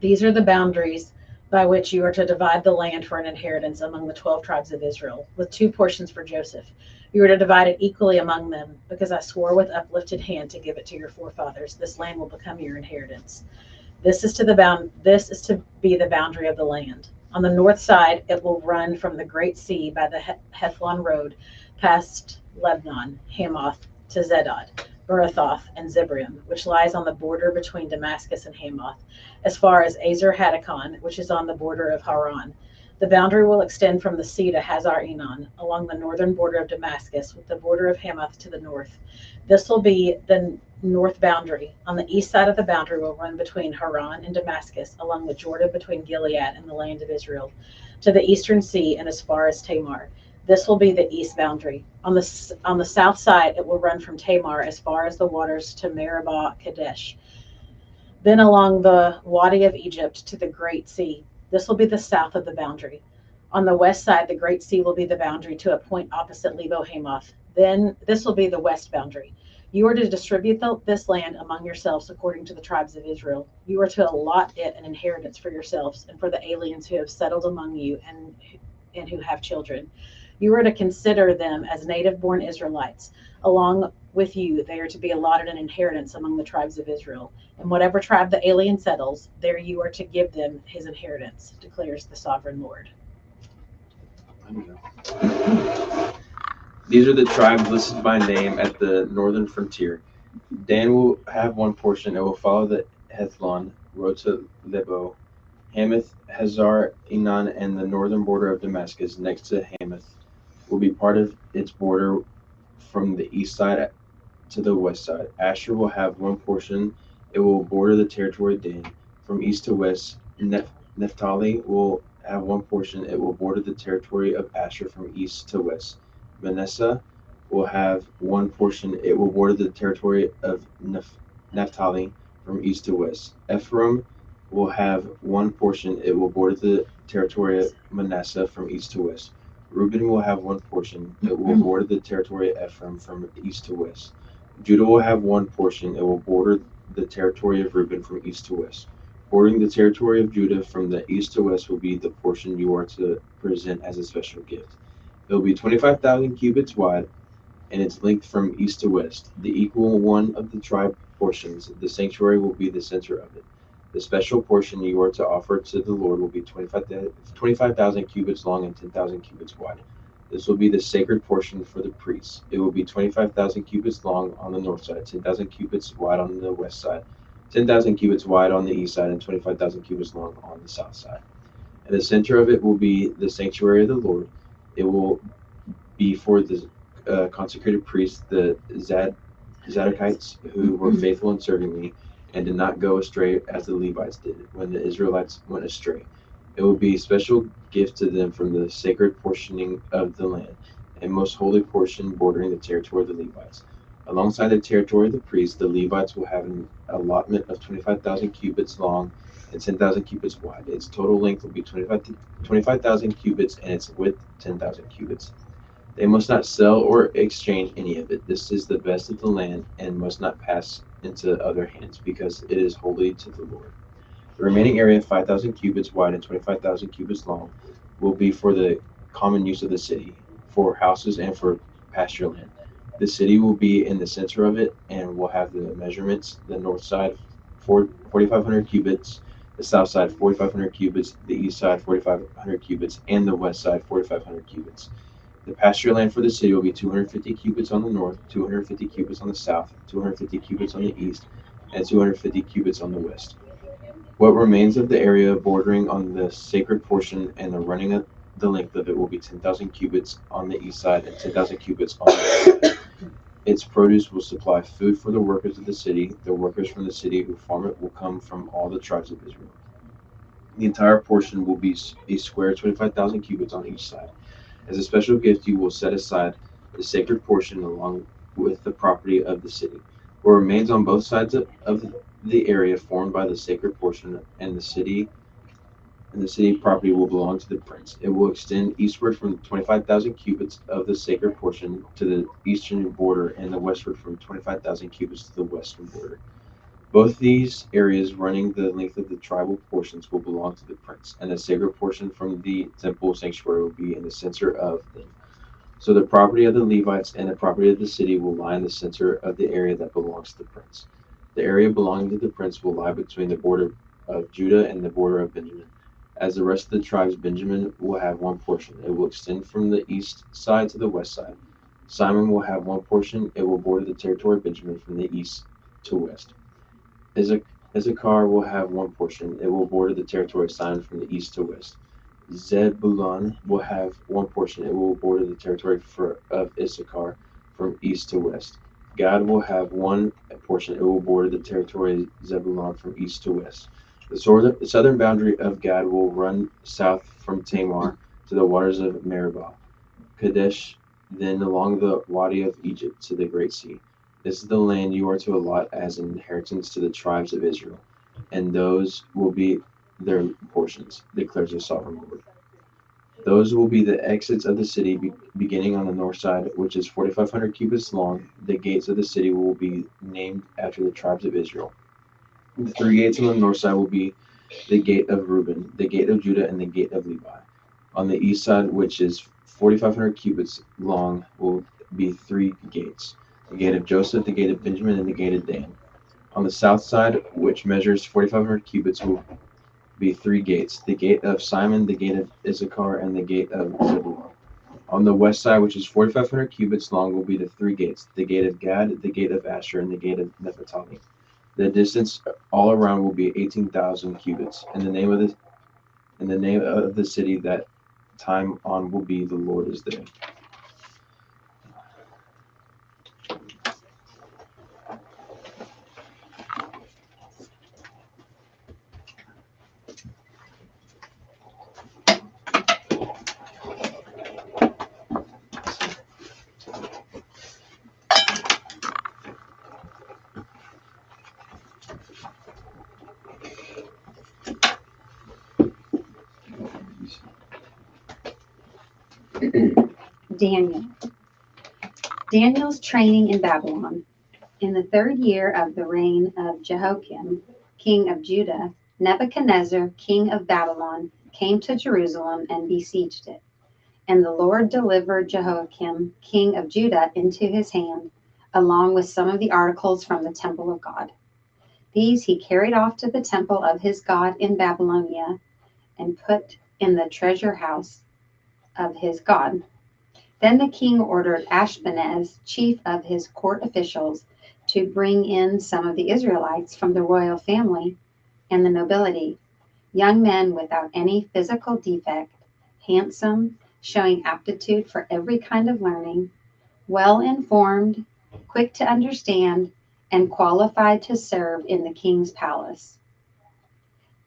"These are the boundaries by which you are to divide the land for an inheritance among the 12 tribes of Israel, with 2 portions for Joseph. You are to divide it equally among them, because I swore with uplifted hand to give it to your forefathers. This land will become your inheritance. This is to be the boundary of the land. On the north side, it will run from the Great Sea by the Hethlon road, past Lebanon, Hamath to Zedad, Berathoth, and Zebrim, which lies on the border between Damascus and Hamath, as far as Azer Haddakon, which is on the border of Haran. The boundary will extend from the sea to Hazar Enon, along the northern border of Damascus, with the border of Hamath to the north. This will be the north boundary. On the east side of the boundary will run between Haran and Damascus, along the Jordan between Gilead and the land of Israel, to the eastern sea and as far as Tamar. This will be the east boundary. On the south side, it will run from Tamar as far as the waters to Meribah Kadesh, then along the Wadi of Egypt to the Great Sea. This will be the south of the boundary. On the west side, the Great Sea will be the boundary to a point opposite Lebo Hamath. Then this will be the west boundary. You are to distribute this land among yourselves according to the tribes of Israel. You are to allot it an inheritance for yourselves and for the aliens who have settled among you and who have children. You are to consider them as native-born Israelites. Along with you, they are to be allotted an inheritance among the tribes of Israel. And whatever tribe the alien settles, there you are to give them his inheritance, declares the sovereign Lord. These are the tribes listed by name at the northern frontier. Dan will have 1 portion. It will follow the Hethlon road to Lebo, Hamath, Hazar Enon, and the northern border of Damascus next to Hamath will be part of its border from the east side to the west side. Asher will have 1 portion. It will border the territory of Dan from east to west. Naphtali will have 1 portion. It will border the territory of Asher from east to west. Manasseh will have 1 portion. It will border the territory of Naphtali from east to west. Ephraim will have 1 portion. It will border the territory of Manasseh from east to west. Reuben will have 1 portion. It will border the territory of Ephraim from east to west. Judah will have 1 portion. It will border the territory of Reuben from east to west. Bordering the territory of Judah from the east to west will be the portion you are to present as a special gift. It will be 25,000 cubits wide, and its length from east to west, the equal one of the tribe portions. The sanctuary will be the center of it. The special portion you are to offer to the Lord will be 25,000 cubits long and 10,000 cubits wide. This will be the sacred portion for the priests. It will be 25,000 cubits long on the north side, 10,000 cubits wide on the west side, 10,000 cubits wide on the east side, and 25,000 cubits long on the south side. And the center of it will be the sanctuary of the Lord. It will be for the consecrated priests, the Zadokites, who were faithful in serving me and did not go astray as the Levites did when the Israelites went astray. It will be a special gift to them from the sacred portioning of the land, a most holy portion bordering the territory of the Levites. Alongside the territory of the priests, the Levites will have an allotment of 25,000 cubits long and 10,000 cubits wide. Its total length will be 25,000 cubits and its width 10,000 cubits. They must not sell or exchange any of it. This is the best of the land and must not pass into other hands, because it is holy to the Lord. The remaining area, 5,000 cubits wide and 25,000 cubits long, will be for the common use of the city, for houses and for pasture land. The city will be in the center of it and will have the measurements: the north side 4,500 cubits, the south side 4,500 cubits, the east side 4,500 cubits, and the west side 4,500 cubits. The pasture land for the city will be 250 cubits on the north, 250 cubits on the south, 250 cubits on the east, and 250 cubits on the west. What remains of the area bordering on the sacred portion and the running of the length of it will be 10,000 cubits on the east side and 10,000 cubits on the west side. Its produce will supply food for the workers of the city. The workers from the city who farm it will come from all the tribes of Israel. The entire portion will be a square 25,000 cubits on each side. As a special gift, you will set aside the sacred portion along with the property of the city. What remains on both sides of the area formed by the sacred portion and the city property will belong to the prince. It will extend eastward from 25,000 cubits of the sacred portion to the eastern border, and the westward from 25,000 cubits to the western border. Both these areas running the length of the tribal portions will belong to the prince, and the sacred portion from the temple sanctuary will be in the center of them. So the property of the Levites and the property of the city will lie in the center of the area that belongs to the prince. The area belonging to the prince will lie between the border of Judah and the border of Benjamin. As the rest of the tribes, Benjamin will have one portion. It will extend from the east side to the west side. Simon will have one portion. It will border the territory of Benjamin from the east to west. Issachar will have one portion. It will border the territory of Simon from the east to west. Zebulun will have one portion. It will border the territory of Issachar from east to west. Gad will have one portion. It will border the territory of Zebulun from east to west. The southern boundary of Gad will run south from Tamar to the waters of Meribah, Kadesh, then along the Wadi of Egypt to the Great Sea. This is the land you are to allot as an inheritance to the tribes of Israel, and those will be their portions, declares the sovereign Lord. Those will be the exits of the city, beginning on the north side, which is 4,500 cubits long. The gates of the city will be named after the tribes of Israel. The three gates on the north side will be the gate of Reuben, the gate of Judah, and the gate of Levi. On the east side, which is 4,500 cubits long, will be three gates: the gate of Joseph, the gate of Benjamin, and the gate of Dan. On the south side, which measures 4,500 cubits, will be three gates: the gate of Simon, the gate of Issachar, and the gate of Zebulun. On the west side, which is 4,500 cubits long, will be the three gates: the gate of Gad, the gate of Asher, and the gate of Naphtali. The distance all around will be 18,000 cubits. And the name of the city that time on will be: the Lord is there. Daniel. Daniel's training in Babylon. In the 3rd year of the reign of Jehoiakim, king of Judah, Nebuchadnezzar, king of Babylon, came to Jerusalem and besieged it. And the Lord delivered Jehoiakim, king of Judah, into his hand, along with some of the articles from the temple of God. These he carried off to the temple of his God in Babylonia and put in the treasure house of his God. Then the king ordered Ashpenaz, chief of his court officials, to bring in some of the Israelites from the royal family and the nobility, young men without any physical defect, handsome, showing aptitude for every kind of learning, well informed, quick to understand, and qualified to serve in the king's palace.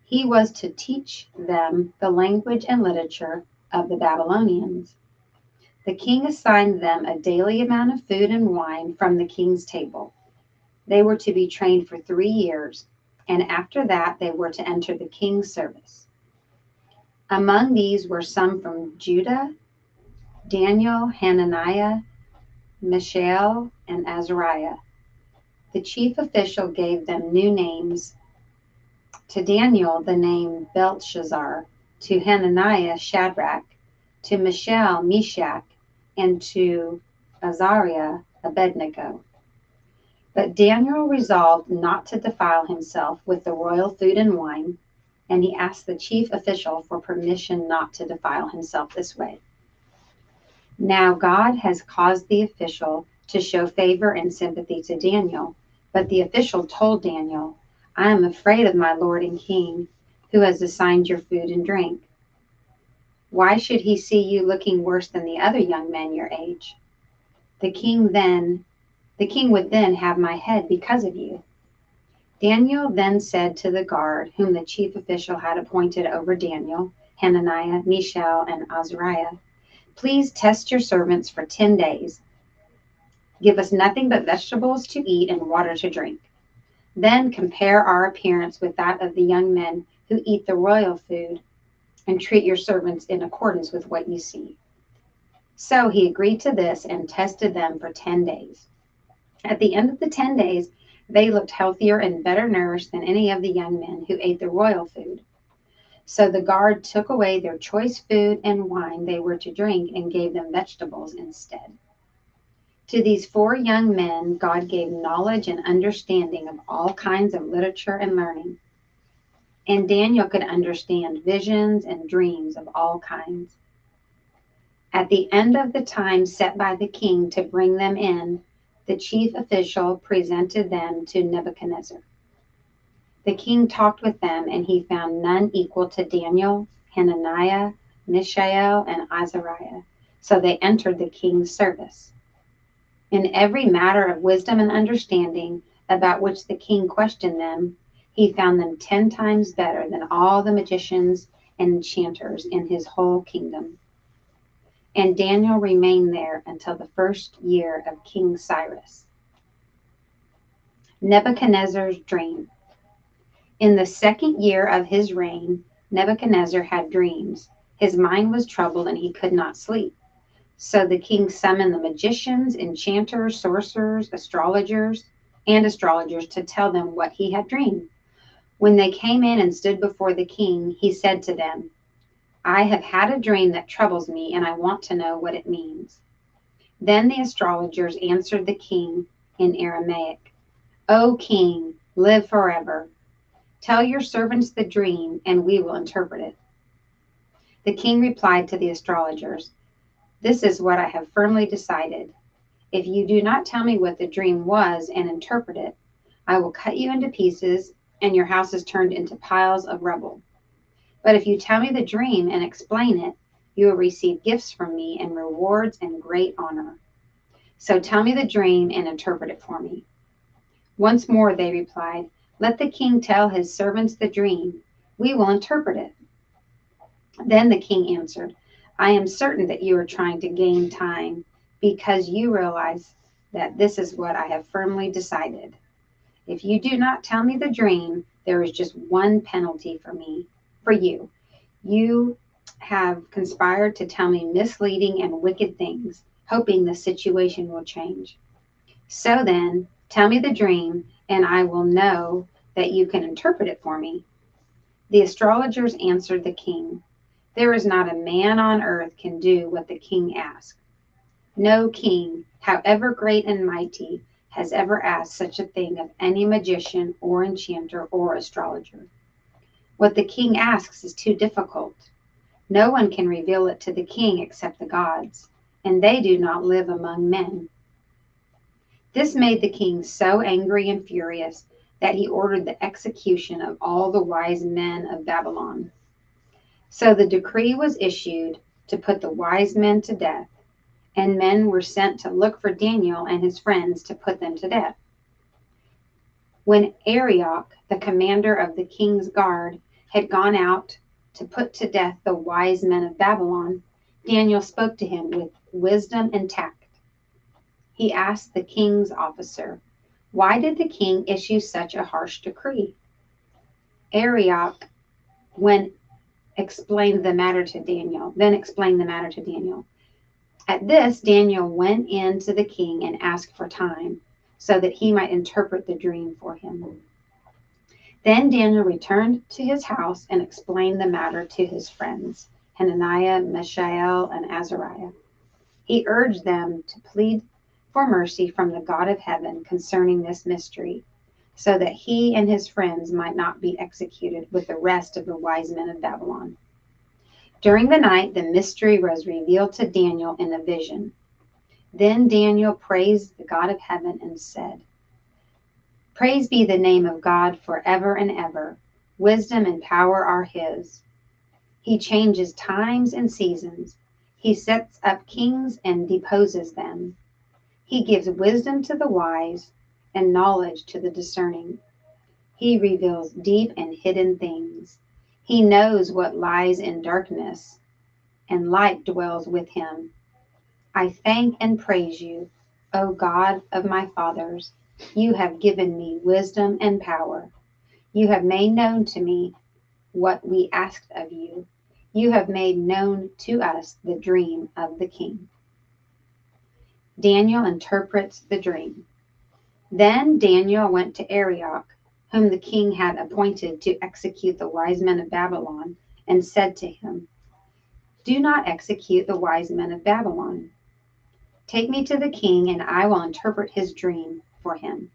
He was to teach them the language and literature of the Babylonians. The king assigned them a daily amount of food and wine from the king's table. They were to be trained for 3 years, and after that they were to enter the king's service. Among these were some from Judah: Daniel, Hananiah, Mishael, and Azariah. The chief official gave them new names. To Daniel, the name Belshazzar; to Hananiah, Shadrach; to Mishael, Meshach; and to Azariah, Abednego. But Daniel resolved not to defile himself with the royal food and wine, and he asked the chief official for permission not to defile himself this way. Now God has caused the official to show favor and sympathy to Daniel, but the official told Daniel, "I am afraid of my lord and king, who has assigned your food and drink. Why should he see you looking worse than the other young men your age? The king would then have my head because of you." Daniel then said to the guard, whom the chief official had appointed over Daniel, Hananiah, Mishael, and Azariah, "Please test your servants for 10 days. Give us nothing but vegetables to eat and water to drink. Then compare our appearance with that of the young men who eat the royal food, and treat your servants in accordance with what you see." So he agreed to this and tested them for 10 days. At the end of the 10 days, They looked healthier and better nourished than any of the young men who ate the royal food. So the guard took away their choice food and wine they were to drink and gave them vegetables instead. To these 4 young men, God gave knowledge and understanding of all kinds of literature and learning. And Daniel could understand visions and dreams of all kinds. At the end of the time set by the king to bring them in, the chief official presented them to Nebuchadnezzar. The king talked with them, and he found none equal to Daniel, Hananiah, Mishael, and Azariah. So they entered the king's service. In every matter of wisdom and understanding about which the king questioned them, he found them 10 times better than all the magicians and enchanters in his whole kingdom. And Daniel remained there until the 1st year of King Cyrus. Nebuchadnezzar's dream. In the 2nd year of his reign, Nebuchadnezzar had dreams. His mind was troubled and he could not sleep. So the king summoned the magicians, enchanters, sorcerers, astrologers to tell them what he had dreamed. When they came in and stood before the king, he said to them, "I have had a dream that troubles me, and I want to know what it means." Then the astrologers answered the king in Aramaic, "O king, live forever. Tell your servants the dream, and we will interpret it." The king replied to the astrologers, "This is what I have firmly decided. If you do not tell me what the dream was and interpret it, I will cut you into pieces, and your house is turned into piles of rubble. But if you tell me the dream and explain it, you will receive gifts from me and rewards and great honor. So tell me the dream and interpret it for me." Once more they replied, "Let the king tell his servants the dream. We will interpret it." Then the king answered, "I am certain that you are trying to gain time because you realize that this is what I have firmly decided. If you do not tell me the dream, there is just one penalty for you. You have conspired to tell me misleading and wicked things, hoping the situation will change. So then, tell me the dream, and I will know that you can interpret it for me." The astrologers answered the king, "There is not a man on earth can do what the king asked. No king, however great and mighty, has ever asked such a thing of any magician or enchanter or astrologer. What the king asks is too difficult. No one can reveal it to the king except the gods, and they do not live among men." This made the king so angry and furious that he ordered the execution of all the wise men of Babylon. So the decree was issued to put the wise men to death, and men were sent to look for Daniel and his friends to put them to death. When Arioch, the commander of the king's guard, had gone out to put to death the wise men of Babylon, Daniel spoke to him with wisdom and tact. He asked the king's officer, "Why did the king issue such a harsh decree?" Arioch explained the matter to Daniel. At this, Daniel went in to the king and asked for time so that he might interpret the dream for him. Then Daniel returned to his house and explained the matter to his friends, Hananiah, Mishael, and Azariah. He urged them to plead for mercy from the God of heaven concerning this mystery, so that he and his friends might not be executed with the rest of the wise men of Babylon. During the night, the mystery was revealed to Daniel in a vision. Then Daniel praised the God of heaven and said, "Praise be the name of God forever and ever. Wisdom and power are his. He changes times and seasons. He sets up kings and deposes them. He gives wisdom to the wise and knowledge to the discerning. He reveals deep and hidden things. He knows what lies in darkness, and light dwells with him. I thank and praise you, O God of my fathers. You have given me wisdom and power. You have made known to me what we asked of you. You have made known to us the dream of the king." Daniel interprets the dream. Then Daniel went to Arioch, whom the king had appointed to execute the wise men of Babylon, and said to him, "Do not execute the wise men of Babylon. Take me to the king, and I will interpret his dream for him."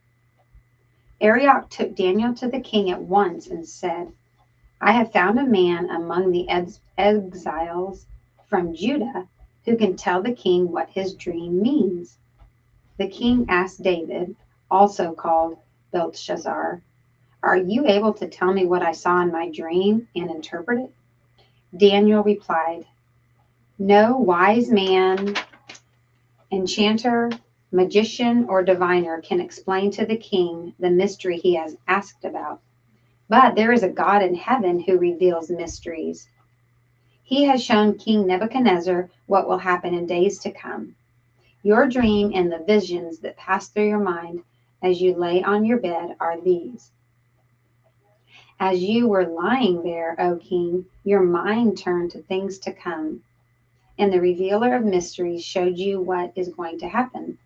Arioch took Daniel to the king at once and said, "I have found a man among the exiles from Judah who can tell the king what his dream means." The king asked David, also called Belteshazzar, "Are you able to tell me what I saw in my dream and interpret it?" Daniel replied, "No wise man, enchanter, magician, or diviner can explain to the king the mystery he has asked about. But there is a God in heaven who reveals mysteries. He has shown King Nebuchadnezzar what will happen in days to come. Your dream and the visions that pass through your mind as you lay on your bed are these. As you were lying there, O king, your mind turned to things to come, and the revealer of mysteries showed you what is going to happen.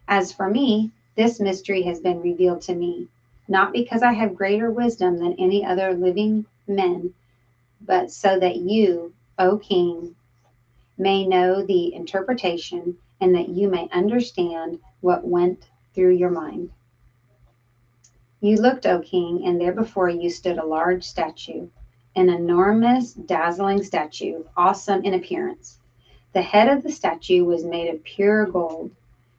As for me, this mystery has been revealed to me, not because I have greater wisdom than any other living men, but so that you, O king, may know the interpretation and that you may understand what went through your mind. You looked, O king, and there before you stood a large statue, an enormous, dazzling statue, awesome in appearance. The head of the statue was made of pure gold,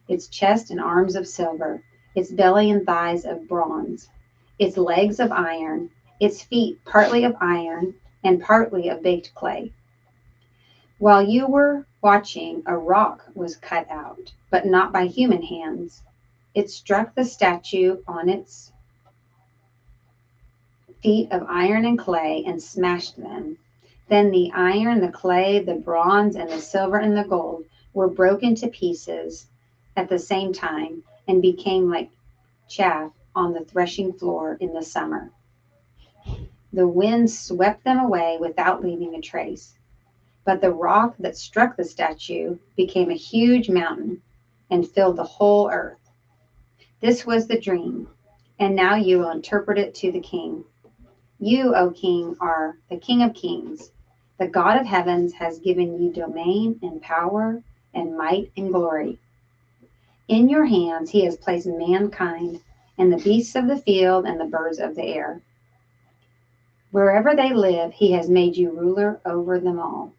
its chest and arms of silver, its belly and thighs of bronze, its legs of iron, its feet partly of iron and partly of baked clay. While you were watching, a rock was cut out, but not by human hands. It struck the statue on its feet of iron and clay and smashed them. Then the iron, the clay, the bronze, and the silver and the gold were broken to pieces at the same time and became like chaff on the threshing floor in the summer. The wind swept them away without leaving a trace. But the rock that struck the statue became a huge mountain and filled the whole earth. This was the dream, and now you will interpret it to the king. You, O king, are the King of Kings. The God of heavens has given you domain and power and might and glory. In your hands he has placed mankind and the beasts of the field and the birds of the air. Wherever they live, he has made you ruler over them all.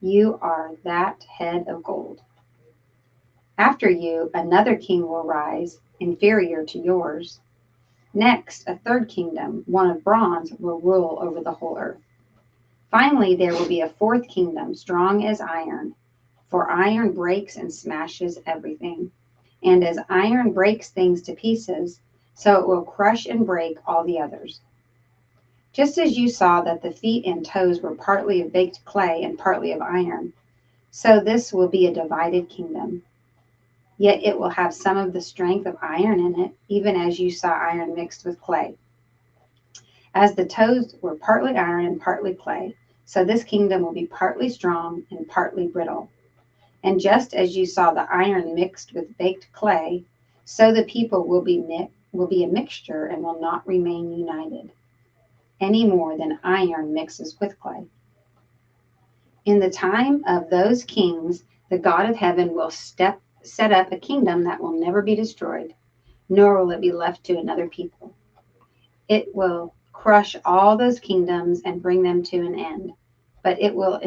You are that head of gold. After you, another king will rise, inferior to yours. Next, a third kingdom, one of bronze, will rule over the whole earth. Finally, there will be a fourth kingdom, strong as iron, for iron breaks and smashes everything. And as iron breaks things to pieces, so it will crush and break all the others. Just as you saw that the feet and toes were partly of baked clay and partly of iron, so this will be a divided kingdom. Yet it will have some of the strength of iron in it, even as you saw iron mixed with clay. As the toes were partly iron and partly clay, so this kingdom will be partly strong and partly brittle. And just as you saw the iron mixed with baked clay, so the people will be a mixture and will not remain united, any more than iron mixes with clay. In the time of those kings, the God of heaven will set up a kingdom that will never be destroyed, nor will it be left to another people. It will crush all those kingdoms and bring them to an end, but it will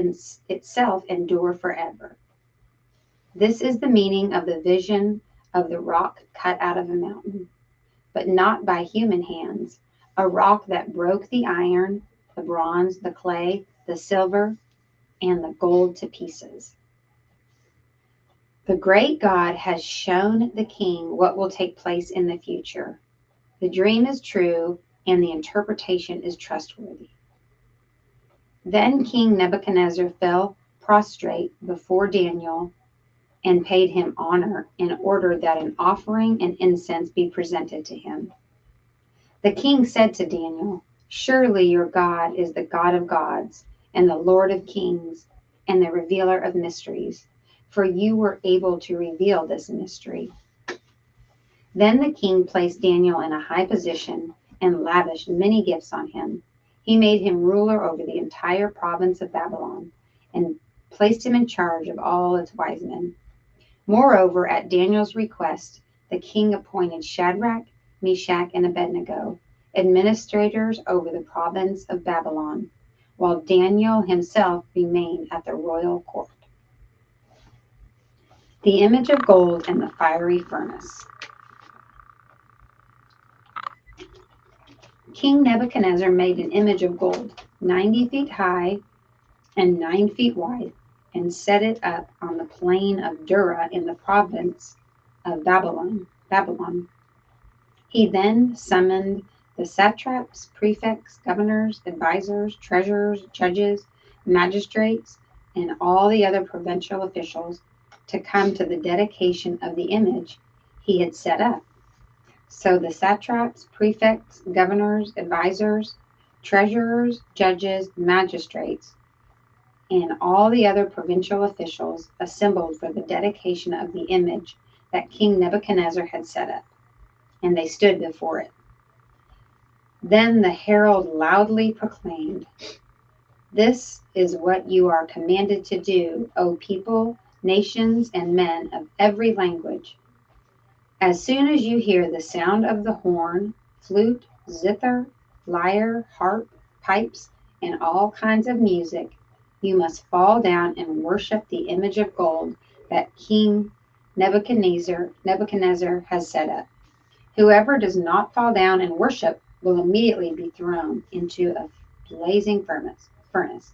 itself endure forever. This is the meaning of the vision of the rock cut out of a mountain, but not by human hands, a rock that broke the iron, the bronze, the clay, the silver, and the gold to pieces. The great God has shown the king what will take place in the future. The dream is true and the interpretation is trustworthy. Then King Nebuchadnezzar fell prostrate before Daniel and paid him honor and ordered that an offering and incense be presented to him. The king said to Daniel, "Surely your God is the God of gods and the Lord of kings and the revealer of mysteries, for you were able to reveal this mystery." Then the king placed Daniel in a high position and lavished many gifts on him. He made him ruler over the entire province of Babylon and placed him in charge of all its wise men. Moreover, at Daniel's request, the king appointed Shadrach, Meshach, and Abednego administrators over the province of Babylon, while Daniel himself remained at the royal court. The image of gold and the fiery furnace. King Nebuchadnezzar made an image of gold, 90 feet high and 9 feet wide, and set it up on the plain of Dura in the province of Babylon. He then summoned the satraps, prefects, governors, advisors, treasurers, judges, magistrates, and all the other provincial officials to come to the dedication of the image he had set up. So the satraps, prefects, governors, advisors, treasurers, judges, magistrates, and all the other provincial officials assembled for the dedication of the image that King Nebuchadnezzar had set up, and they stood before it. Then the herald loudly proclaimed, "This is what you are commanded to do, O people, nations, and men of every language. As soon as you hear the sound of the horn, flute, zither, lyre, harp, pipes, and all kinds of music, you must fall down and worship the image of gold that King Nebuchadnezzar has set up. Whoever does not fall down and worship will immediately be thrown into a blazing furnace."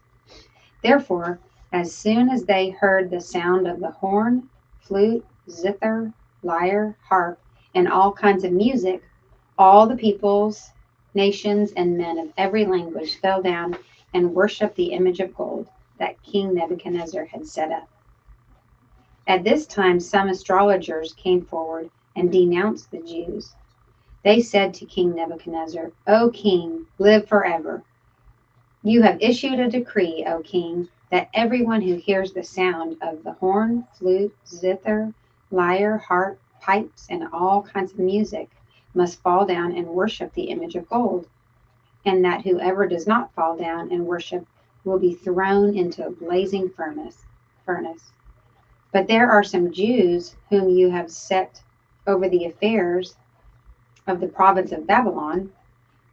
Therefore, as soon as they heard the sound of the horn, flute, zither, lyre, harp, and all kinds of music, all the peoples, nations, and men of every language fell down and worshiped the image of gold that King Nebuchadnezzar had set up. At this time, some astrologers came forward and denounced the Jews. They said to King Nebuchadnezzar, "O king, live forever. You have issued a decree, O king, that everyone who hears the sound of the horn, flute, zither, lyre, harp, pipes, and all kinds of music must fall down and worship the image of gold, and that whoever does not fall down and worship will be thrown into a blazing furnace. But there are some Jews whom you have set over the affairs of the province of Babylon,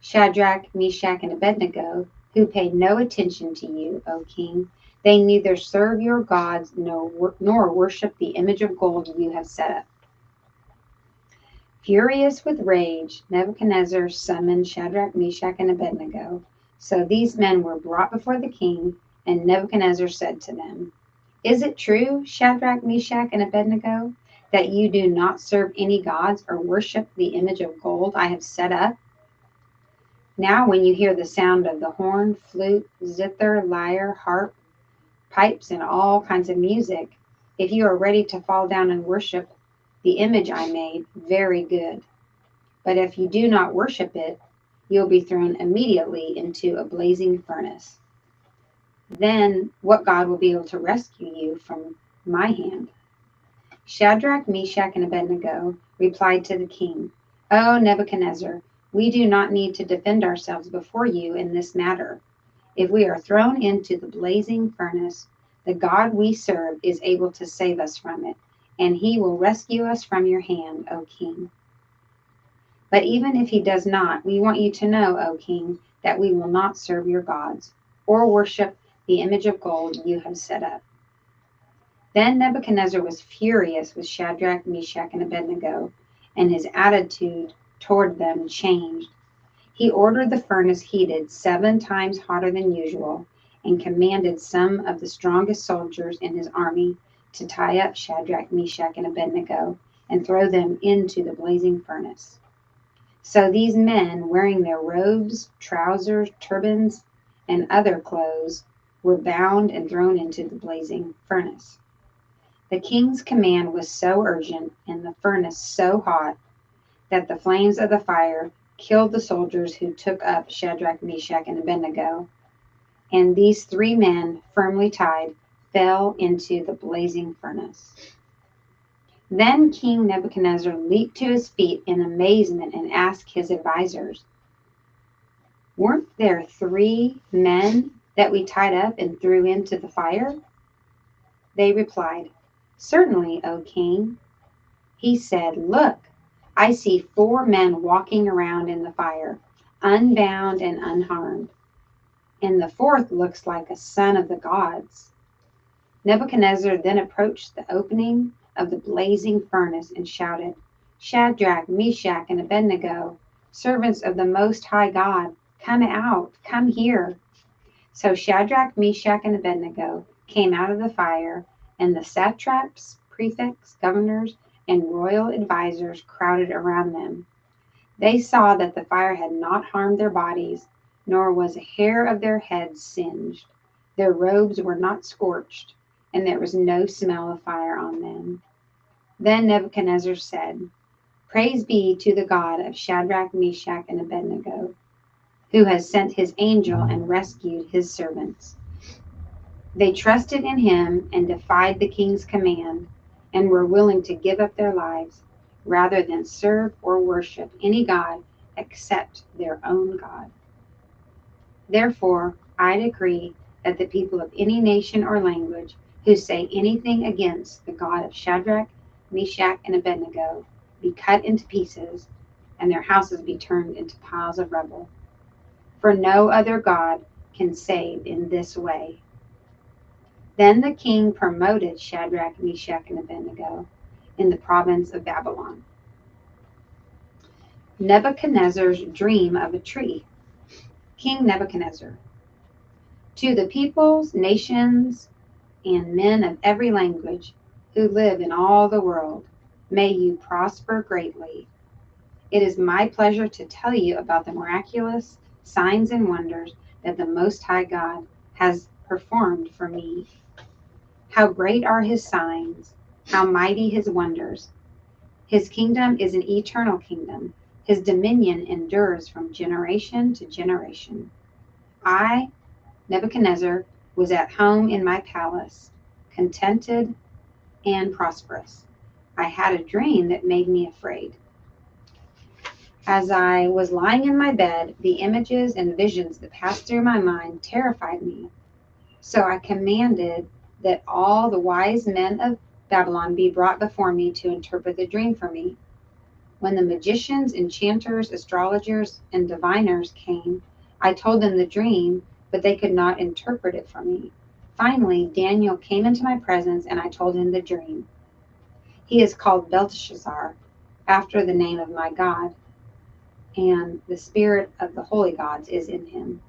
Shadrach, Meshach, and Abednego, who pay no attention to you, O king. They neither serve your gods nor worship the image of gold you have set up." Furious with rage, Nebuchadnezzar summoned Shadrach, Meshach, and Abednego. So these men were brought before the king, and Nebuchadnezzar said to them, "Is it true, Shadrach, Meshach, and Abednego, that you do not serve any gods or worship the image of gold I have set up? Now when you hear the sound of the horn, flute, zither, lyre, harp, pipes, and all kinds of music, if you are ready to fall down and worship the image I made, very good. But if you do not worship it, you'll be thrown immediately into a blazing furnace. Then what God will be able to rescue you from my hand?" Shadrach, Meshach, and Abednego replied to the king, "O Nebuchadnezzar, we do not need to defend ourselves before you in this matter. If we are thrown into the blazing furnace, the God we serve is able to save us from it, and he will rescue us from your hand, O king. But even if he does not, we want you to know, O king, that we will not serve your gods or worship the image of gold you have set up." Then Nebuchadnezzar was furious with Shadrach, Meshach, and Abednego, and his attitude toward them changed. He ordered the furnace heated 7 times hotter than usual, and commanded some of the strongest soldiers in his army to tie up Shadrach, Meshach, and Abednego and throw them into the blazing furnace. So these men, wearing their robes, trousers, turbans, and other clothes, were bound and thrown into the blazing furnace. The king's command was so urgent and the furnace so hot that the flames of the fire killed the soldiers who took up Shadrach, Meshach, and Abednego. And these 3 men, firmly tied, fell into the blazing furnace. Then King Nebuchadnezzar leaped to his feet in amazement and asked his advisors, "Weren't there 3 men that we tied up and threw into the fire?" They replied, "Certainly, O king." He said, "Look, I see 4 men walking around in the fire, unbound and unharmed. And the 4th looks like a son of the gods." Nebuchadnezzar then approached the opening of the blazing furnace and shouted, "Shadrach, Meshach, and Abednego, servants of the Most High God, come out, come here." So Shadrach, Meshach, and Abednego came out of the fire, and the satraps, prefects, governors, and royal advisors crowded around them. They saw that the fire had not harmed their bodies, nor was a hair of their heads singed. Their robes were not scorched, and there was no smell of fire on them. Then Nebuchadnezzar said, "Praise be to the God of Shadrach, Meshach, and Abednego, who has sent his angel and rescued his servants." They trusted in him and defied the king's command, and were willing to give up their lives rather than serve or worship any god except their own God. Therefore, I decree that the people of any nation or language who say anything against the God of Shadrach, Meshach, and Abednego be cut into pieces, and their houses be turned into piles of rubble. For no other God can save in this way. Then the king promoted Shadrach, Meshach, and Abednego in the province of Babylon. Nebuchadnezzar's dream of a tree. King Nebuchadnezzar. To the peoples, nations, and men of every language who live in all the world, may you prosper greatly. It is my pleasure to tell you about the miraculous signs and wonders that the Most High God has performed for me. How great are his signs, how mighty his wonders. His kingdom is an eternal kingdom. His dominion endures from generation to generation. I, Nebuchadnezzar, was at home in my palace, contented and prosperous. I had a dream that made me afraid. As I was lying in my bed, the images and visions that passed through my mind terrified me. So I commanded that all the wise men of Babylon be brought before me to interpret the dream for me. When the magicians, enchanters, astrologers, and diviners came, I told them the dream, but they could not interpret it for me. Finally, Daniel came into my presence, and I told him the dream. He is called Belteshazzar, after the name of my God, and the spirit of the holy gods is in him.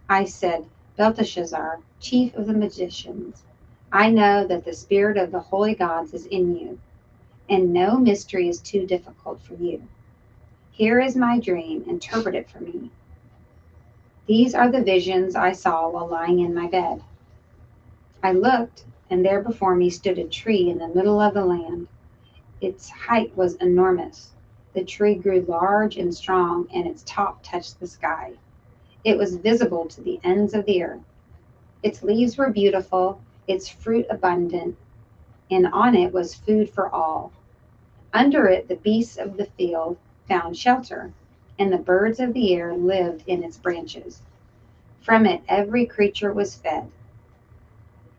I said, "Belteshazzar, chief of the magicians, I know that the spirit of the holy gods is in you, and no mystery is too difficult for you. Here is my dream, interpret it for me." These are the visions I saw while lying in my bed. I looked, and there before me stood a tree in the middle of the land. Its height was enormous. The tree grew large and strong, and its top touched the sky. It was visible to the ends of the earth. Its leaves were beautiful, its fruit abundant, and on it was food for all. Under it, the beasts of the field found shelter, and the birds of the air lived in its branches. From it, every creature was fed.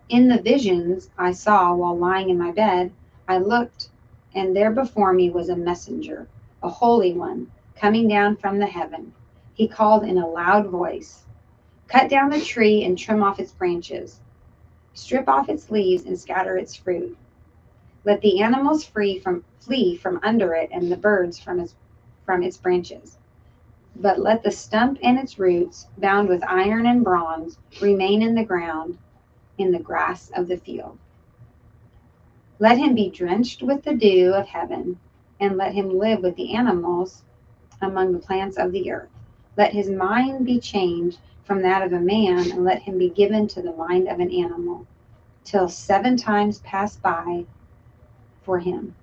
In the visions I saw while lying in my bed, I looked, and there before me was a messenger, a holy one, coming down from the heaven. He called in a loud voice, "Cut down the tree and trim off its branches. Strip off its leaves and scatter its fruit. Let the animals flee from under it and the birds from its branches. But let the stump and its roots, bound with iron and bronze, remain in the ground, in the grass of the field. Let him be drenched with the dew of heaven, and let him live with the animals among the plants of the earth. Let his mind be changed from that of a man, and let him be given to the mind of an animal, till 7 times pass by for him.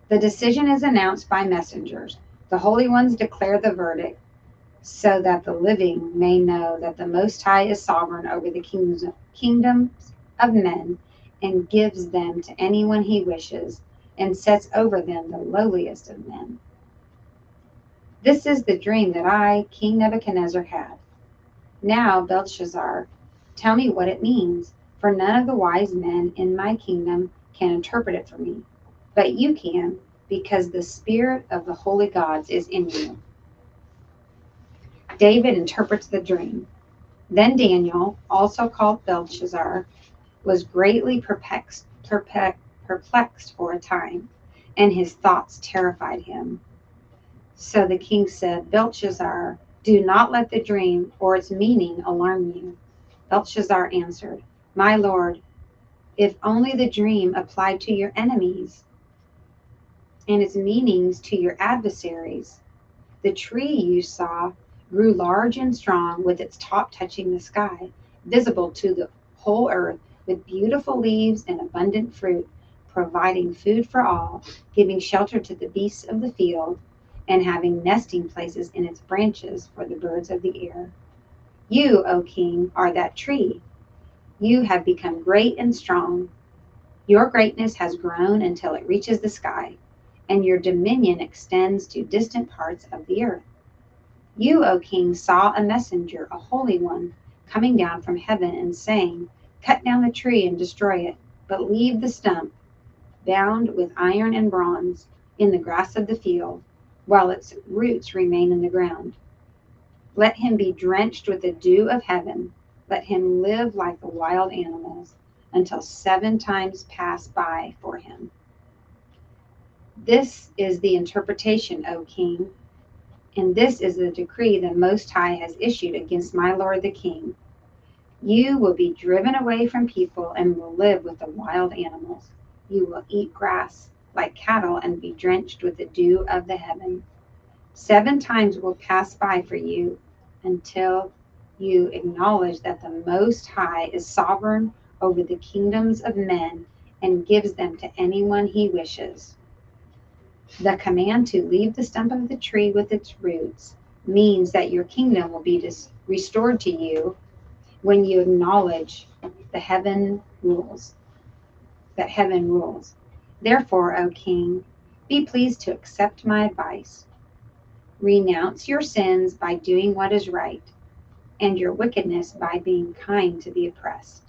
The decision is announced by messengers. The holy ones declare the verdict, so that the living may know that the Most High is sovereign over the kingdoms of men, and gives them to anyone he wishes, and sets over them the lowliest of men. This is the dream that I, King Nebuchadnezzar, had. Now, Belshazzar, tell me what it means, for none of the wise men in my kingdom can interpret it for me. But you can, because the spirit of the holy gods is in you. David interprets the dream. Then Daniel, also called Belshazzar, was greatly perplexed for a time, and his thoughts terrified him. So the king said, Belshazzar, do not let the dream or its meaning alarm you. Belshazzar answered, My lord, if only the dream applied to your enemies and its meanings to your adversaries. The tree you saw grew large and strong, with its top touching the sky, visible to the whole earth, with beautiful leaves and abundant fruit, providing food for all, giving shelter to the beasts of the field, and having nesting places in its branches for the birds of the air. You, O king, are that tree. You have become great and strong. Your greatness has grown until it reaches the sky, and your dominion extends to distant parts of the earth. You, O king, saw a messenger, a holy one, coming down from heaven and saying, Cut down the tree and destroy it, but leave the stump, bound with iron and bronze, in the grass of the field, while its roots remain in the ground. Let him be drenched with the dew of heaven. Let him live like the wild animals, until 7 times pass by for him. This is the interpretation, O king, and this is the decree the Most High has issued against my lord the king. You will be driven away from people and will live with the wild animals. You will eat grass like cattle and be drenched with the dew of the heaven. 7 times will pass by for you until you acknowledge that the Most High is sovereign over the kingdoms of men and gives them to anyone he wishes. The command to leave the stump of the tree with its roots means that your kingdom will be restored to you when you acknowledge that heaven rules. Therefore, O king, be pleased to accept my advice. Renounce your sins by doing what is right, and your wickedness by being kind to the oppressed.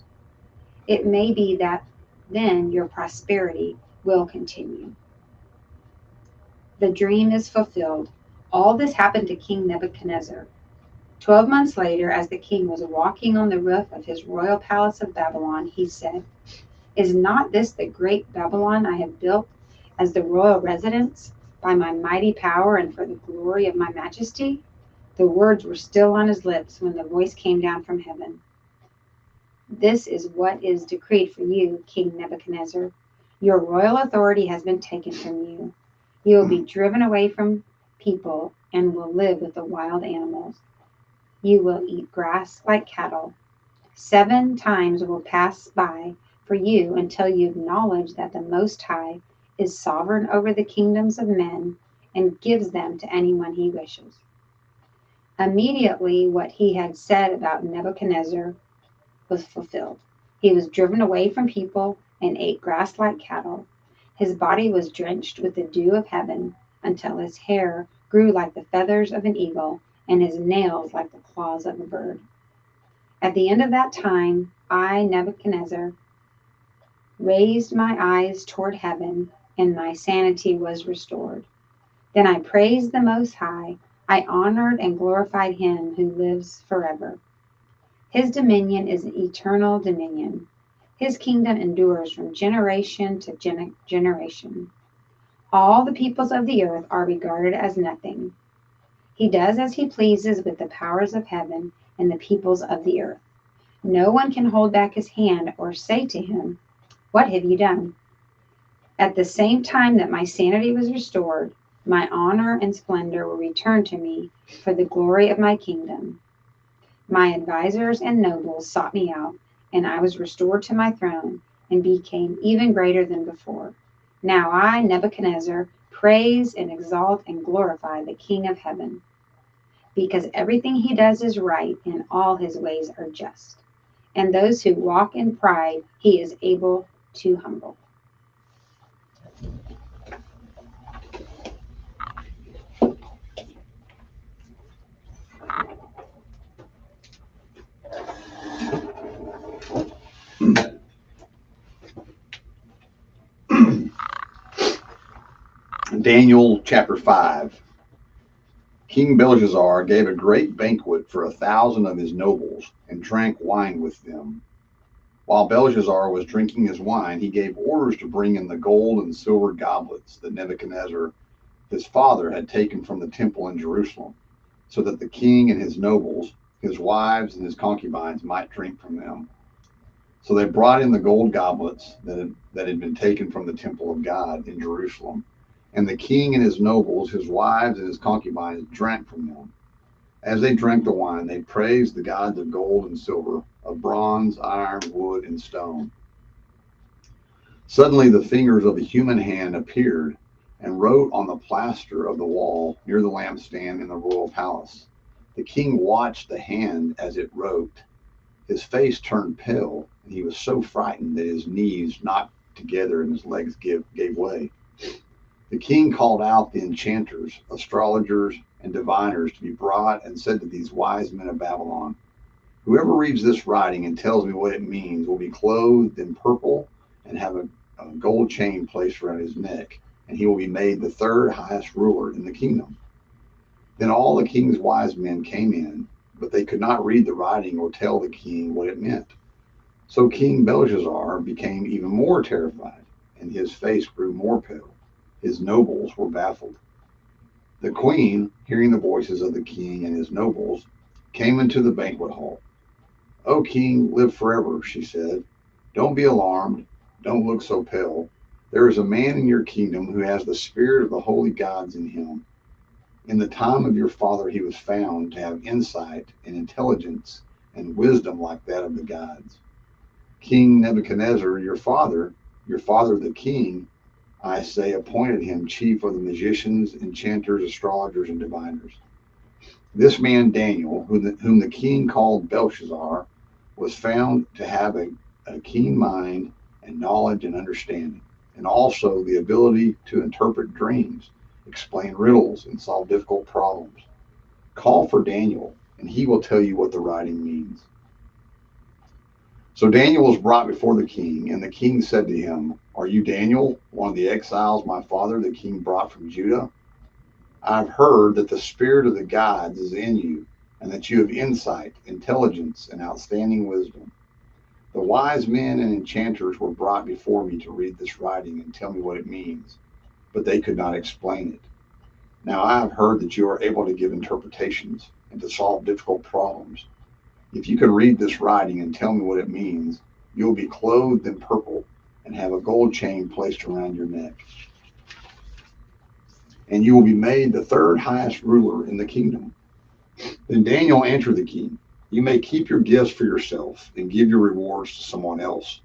It may be that then your prosperity will continue. The dream is fulfilled. All this happened to King Nebuchadnezzar. 12 months later, as the king was walking on the roof of his royal palace of Babylon, he said, Is not this the great Babylon I have built as the royal residence by my mighty power and for the glory of my majesty? The words were still on his lips when the voice came down from heaven. This is what is decreed for you, King Nebuchadnezzar. Your royal authority has been taken from you. You will be driven away from people and will live with the wild animals. You will eat grass like cattle. 7 times will pass by for you until you acknowledge that the Most High is sovereign over the kingdoms of men and gives them to anyone he wishes. Immediately, what he had said about Nebuchadnezzar was fulfilled. He was driven away from people and ate grass like cattle. His body was drenched with the dew of heaven until his hair grew like the feathers of an eagle and his nails like the claws of a bird. At the end of that time, I, Nebuchadnezzar, raised my eyes toward heaven, and my sanity was restored. Then I praised the Most High. I honored and glorified him who lives forever. His dominion is an eternal dominion. His kingdom endures from generation to generation. All the peoples of the earth are regarded as nothing. He does as he pleases with the powers of heaven and the peoples of the earth. No one can hold back his hand or say to him, What have you done? At the same time that my sanity was restored, my honor and splendor were returned to me for the glory of my kingdom. My advisors and nobles sought me out, and I was restored to my throne and became even greater than before. Now I, Nebuchadnezzar, praise and exalt and glorify the King of heaven, because everything he does is right and all his ways are just. And those who walk in pride, he is able to humble. Daniel chapter 5. King Belshazzar gave a great banquet for 1,000 of his nobles and drank wine with them. While Belshazzar was drinking his wine, he gave orders to bring in the gold and silver goblets that Nebuchadnezzar, his father, had taken from the temple in Jerusalem, so that the king and his nobles, his wives, and his concubines might drink from them. So they brought in the gold goblets that had been taken from the temple of God in Jerusalem. And the king and his nobles, his wives, and his concubines drank from them. As they drank the wine, they praised the gods of gold and silver, of bronze, iron, wood, and stone. Suddenly the fingers of a human hand appeared and wrote on the plaster of the wall near the lampstand in the royal palace. The king watched the hand as it wrote. His face turned pale, and he was so frightened that his knees knocked together and his legs gave way. The king called out the enchanters, astrologers, and diviners to be brought and said to these wise men of Babylon, "Whoever reads this writing and tells me what it means will be clothed in purple and have a gold chain placed around his neck, and he will be made the third highest ruler in the kingdom." Then all the king's wise men came in, but they could not read the writing or tell the king what it meant. So King Belshazzar became even more terrified, and his face grew more pale. His nobles were baffled. The queen, hearing the voices of the king and his nobles, came into the banquet hall. "O king, live forever," she said. "Don't be alarmed. Don't look so pale. There is a man in your kingdom who has the spirit of the holy gods in him. In the time of your father, he was found to have insight and intelligence and wisdom like that of the gods. King Nebuchadnezzar, your father the king, I say, appointed him chief of the magicians, enchanters, astrologers, and diviners. This man Daniel, whom the king called Belshazzar, was found to have a keen mind and knowledge and understanding, and also the ability to interpret dreams, explain riddles, and solve difficult problems. Call for Daniel, and he will tell you what the writing means." So Daniel was brought before the king, and the king said to him, "Are you Daniel, one of the exiles my father, the king, brought from Judah? I've heard that the spirit of the gods is in you, and that you have insight, intelligence, and outstanding wisdom. The wise men and enchanters were brought before me to read this writing and tell me what it means, but they could not explain it. Now I have heard that you are able to give interpretations and to solve difficult problems. If you can read this writing and tell me what it means, you will be clothed in purple and have a gold chain placed around your neck. And you will be made the third highest ruler in the kingdom." Then Daniel answered the king, "You may keep your gifts for yourself and give your rewards to someone else.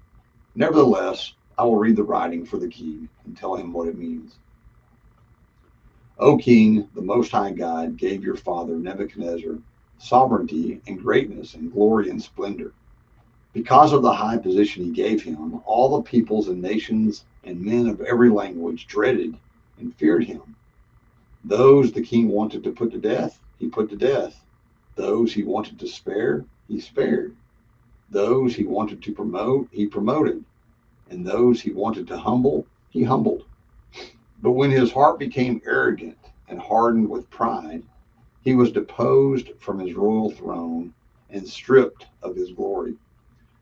Nevertheless, I will read the writing for the king and tell him what it means. O king, the Most High God gave your father Nebuchadnezzar sovereignty and greatness and glory and splendor. Because of the high position he gave him, all the peoples and nations and men of every language dreaded and feared him. Those the king wanted to put to death, he put to death. Those he wanted to spare, he spared. Those he wanted to promote, he promoted. And those he wanted to humble, he humbled. But when his heart became arrogant and hardened with pride, he was deposed from his royal throne and stripped of his glory.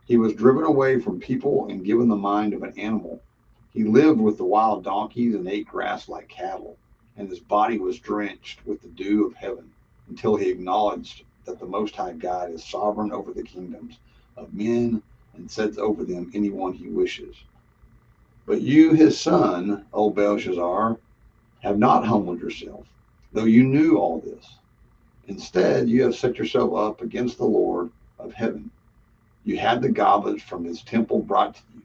He was driven away from people and given the mind of an animal. He lived with the wild donkeys and ate grass like cattle, and his body was drenched with the dew of heaven until he acknowledged that the Most High God is sovereign over the kingdoms of men and sets over them anyone he wishes. But you, his son, O Belshazzar, have not humbled yourself, though you knew all this. Instead, you have set yourself up against the Lord of heaven. You had the goblets from his temple brought to you,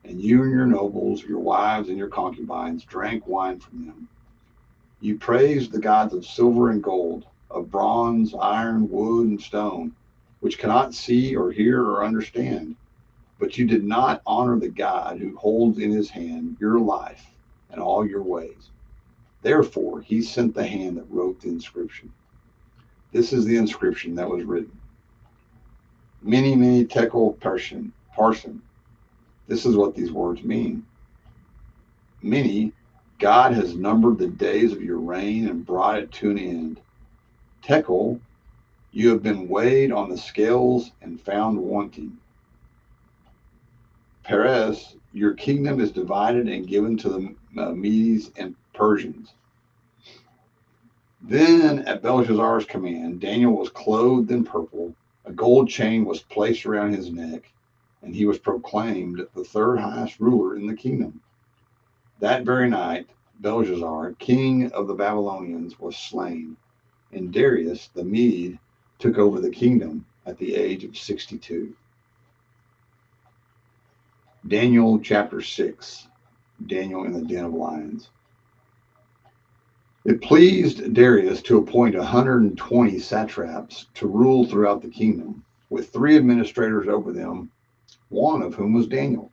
and you and your nobles, your wives, and your concubines drank wine from them. You praised the gods of silver and gold, of bronze, iron, wood, and stone, which cannot see or hear or understand. But you did not honor the God who holds in his hand your life and all your ways. Therefore, he sent the hand that wrote the inscription. This is the inscription that was written. Mene, tekel, parsin. This is what these words mean. Mene God has numbered the days of your reign and brought it to an end. Tekel, you have been weighed on the scales and found wanting. Peres, your kingdom is divided and given to the Medes and Persians. Then, at Belshazzar's command, Daniel was clothed in purple, a gold chain was placed around his neck, and he was proclaimed the third highest ruler in the kingdom. That very night, Belshazzar, king of the Babylonians, was slain, and Darius the Mede took over the kingdom at the age of 62. Daniel chapter 6, Daniel in the den of lions. It pleased Darius to appoint 120 satraps to rule throughout the kingdom, with 3 administrators over them, one of whom was Daniel.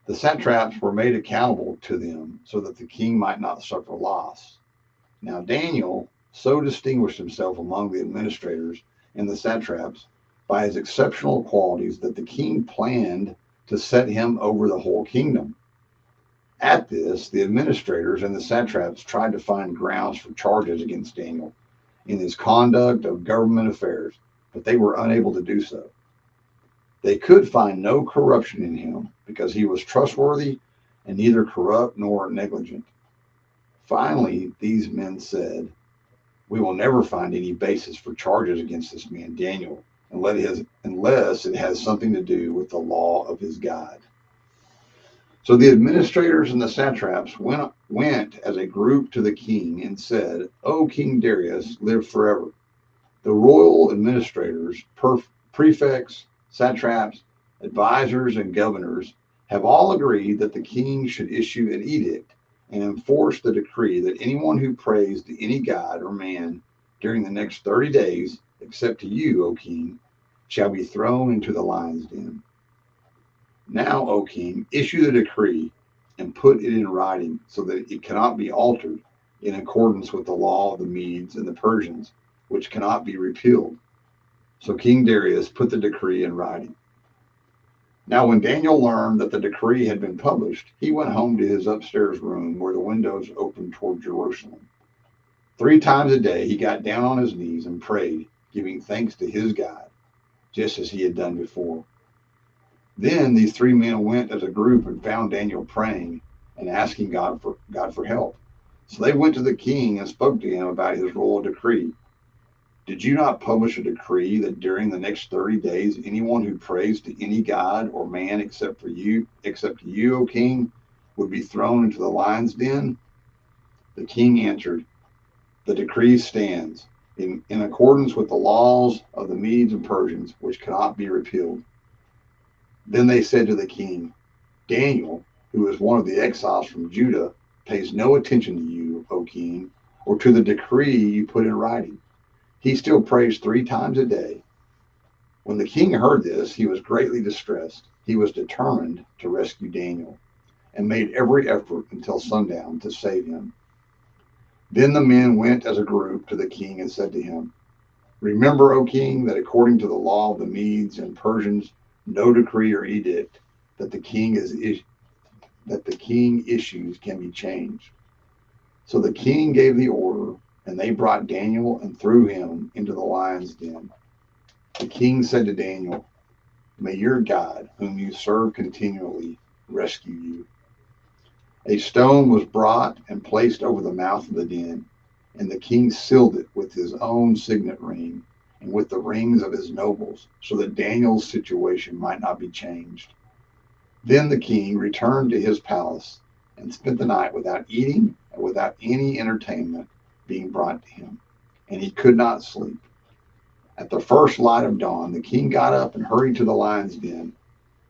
The satraps were made accountable to them so that the king might not suffer loss. Now Daniel so distinguished himself among the administrators and the satraps by his exceptional qualities that the king planned to set him over the whole kingdom. At this, the administrators and the satraps tried to find grounds for charges against Daniel in his conduct of government affairs, but they were unable to do so. They could find no corruption in him because he was trustworthy and neither corrupt nor negligent. Finally, these men said, "We will never find any basis for charges against this man Daniel unless it has something to do with the law of his God." So the administrators and the satraps went as a group to the king and said, "O King Darius, live forever. The royal administrators, prefects, satraps, advisors, and governors have all agreed that the king should issue an edict and enforce the decree that anyone who prays to any god or man during the next 30 days, except to you, O king, shall be thrown into the lion's den. Now, O king, issue the decree and put it in writing so that it cannot be altered in accordance with the law of the Medes and the Persians, which cannot be repealed." So King Darius put the decree in writing. Now, when Daniel learned that the decree had been published, he went home to his upstairs room where the windows opened toward Jerusalem. 3 times a day, he got down on his knees and prayed, giving thanks to his God, just as he had done before. Then these 3 men went as a group and found Daniel praying and asking God for help. So they went to the king and spoke to him about his royal decree. "Did you not publish a decree that during the next 30 days, anyone who prays to any god or man except you, O king, would be thrown into the lion's den?" The king answered, "The decree stands in accordance with the laws of the Medes and Persians, which cannot be repealed." Then they said to the king, "Daniel, who is one of the exiles from Judah, pays no attention to you, O king, or to the decree you put in writing. He still prays 3 times a day." When the king heard this, he was greatly distressed. He was determined to rescue Daniel and made every effort until sundown to save him. Then the men went as a group to the king and said to him, "Remember, O king, that according to the law of the Medes and Persians, no decree or edict that the king issues can be changed." So the king gave the order, and they brought Daniel and threw him into the lion's den. The king said to Daniel, "May your God, whom you serve continually, rescue you." A stone was brought and placed over the mouth of the den, and the king sealed it with his own signet ring and with the rings of his nobles, so that Daniel's situation might not be changed. Then the king returned to his palace and spent the night without eating and without any entertainment being brought to him, and he could not sleep. At the first light of dawn, the king got up and hurried to the lion's den.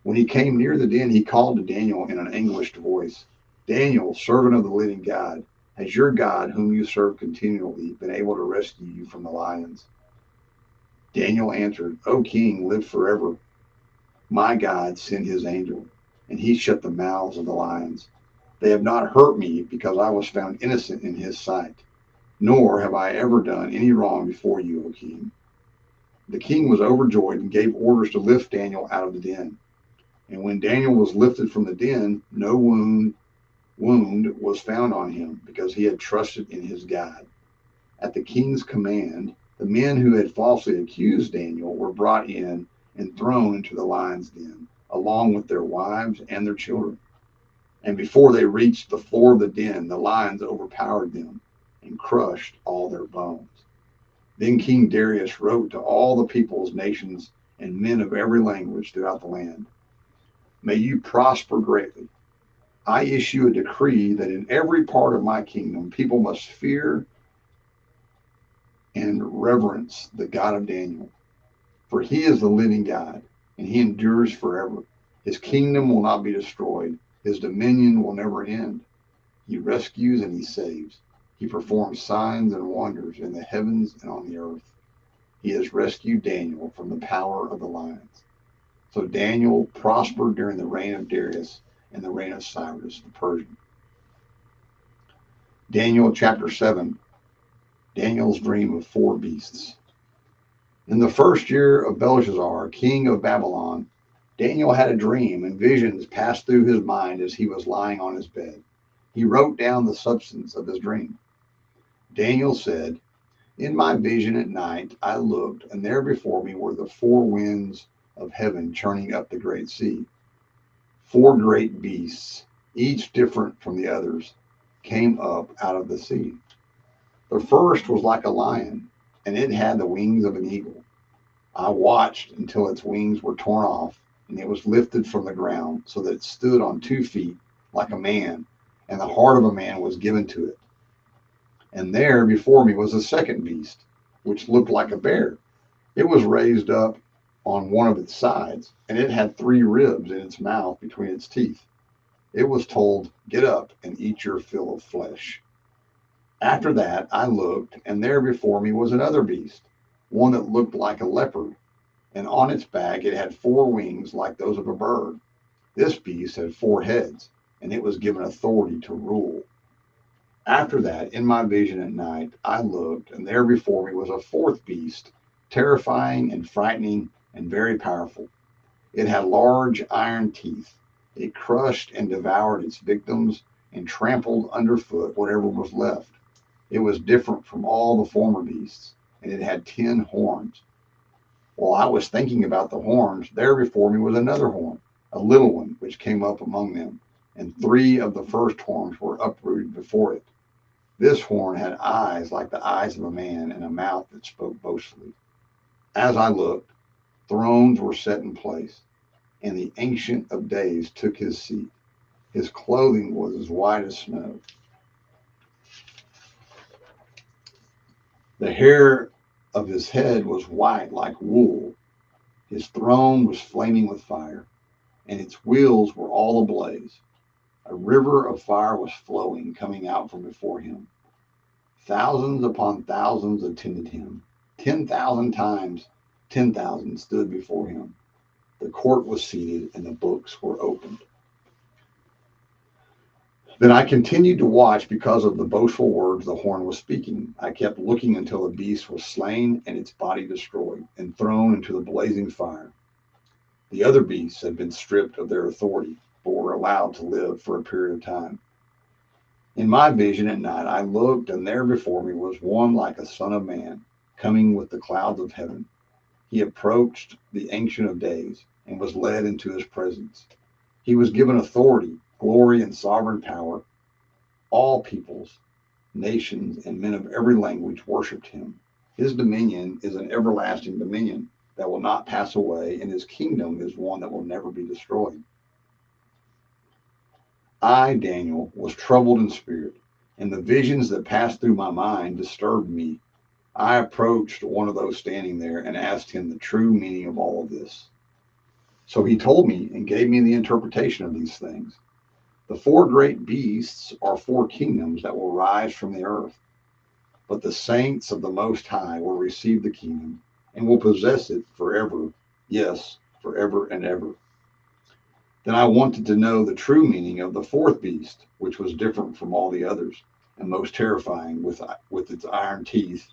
When he came near the den, he called to Daniel in an anguished voice, "Daniel, servant of the living God, has your God, whom you serve continually, been able to rescue you from the lions?" Daniel answered, "O king, live forever. My God sent his angel, and he shut the mouths of the lions. They have not hurt me because I was found innocent in his sight, nor have I ever done any wrong before you, O king." The king was overjoyed and gave orders to lift Daniel out of the den. And when Daniel was lifted from the den, no wound wound was found on him because he had trusted in his God. At the king's command, the men who had falsely accused Daniel were brought in and thrown into the lion's den, along with their wives and their children. And before they reached the floor of the den, the lions overpowered them and crushed all their bones. Then King Darius wrote to all the peoples, nations, and men of every language throughout the land, "May you prosper greatly. I issue a decree that in every part of my kingdom, people must fear and reverence the God of Daniel. For he is the living God, and he endures forever. His kingdom will not be destroyed. His dominion will never end. He rescues and he saves. He performs signs and wonders in the heavens and on the earth. He has rescued Daniel from the power of the lions." So Daniel prospered during the reign of Darius and the reign of Cyrus the Persian. Daniel chapter 7. Daniel's dream of 4 beasts. In the first year of Belshazzar, king of Babylon, Daniel had a dream, and visions passed through his mind as he was lying on his bed. He wrote down the substance of his dream. Daniel said, "In my vision at night I looked, and there before me were the 4 winds of heaven churning up the great sea. 4 great beasts, each different from the others, came up out of the sea. The first was like a lion, and it had the wings of an eagle. I watched until its wings were torn off, and it was lifted from the ground so that it stood on 2 feet like a man, and the heart of a man was given to it. And there before me was a second beast, which looked like a bear. It was raised up on one of its sides, and it had 3 ribs in its mouth between its teeth. It was told, 'Get up and eat your fill of flesh.' After that I looked, and there before me was another beast, one that looked like a leopard, and on its back it had 4 wings like those of a bird. This beast had 4 heads, and it was given authority to rule. After that, in my vision at night, I looked, and there before me was a 4th beast, terrifying and frightening and very powerful. It had large iron teeth. It crushed and devoured its victims and trampled underfoot whatever was left. It was different from all the former beasts, and it had 10 horns. While I was thinking about the horns, there before me was another horn, a little one, which came up among them, and 3 of the first horns were uprooted before it. This horn had eyes like the eyes of a man, and a mouth that spoke boastfully. As I looked, thrones were set in place, and the Ancient of Days took his seat. His clothing was as white as snow. The hair of his head was white like wool. His throne was flaming with fire, and its wheels were all ablaze. A river of fire was flowing, coming out from before him. Thousands upon thousands attended him. 10,000 times 10,000 stood before him. The court was seated, and the books were opened. Then I continued to watch because of the boastful words the horn was speaking. I kept looking until the beast was slain and its body destroyed and thrown into the blazing fire. The other beasts had been stripped of their authority, but were allowed to live for a period of time. In my vision at night, I looked, and there before me was one like a son of man, coming with the clouds of heaven. He approached the Ancient of Days and was led into his presence. He was given authority, glory, and sovereign power. All peoples, nations, and men of every language worshipped him. His dominion is an everlasting dominion that will not pass away, and his kingdom is one that will never be destroyed. I, Daniel, was troubled in spirit, and the visions that passed through my mind disturbed me. I approached one of those standing there and asked him the true meaning of all of this. So he told me and gave me the interpretation of these things. The 4 great beasts are 4 kingdoms that will rise from the earth, but the saints of the Most High will receive the kingdom and will possess it forever, yes, forever and ever. Then I wanted to know the true meaning of the 4th beast, which was different from all the others and most terrifying with its iron teeth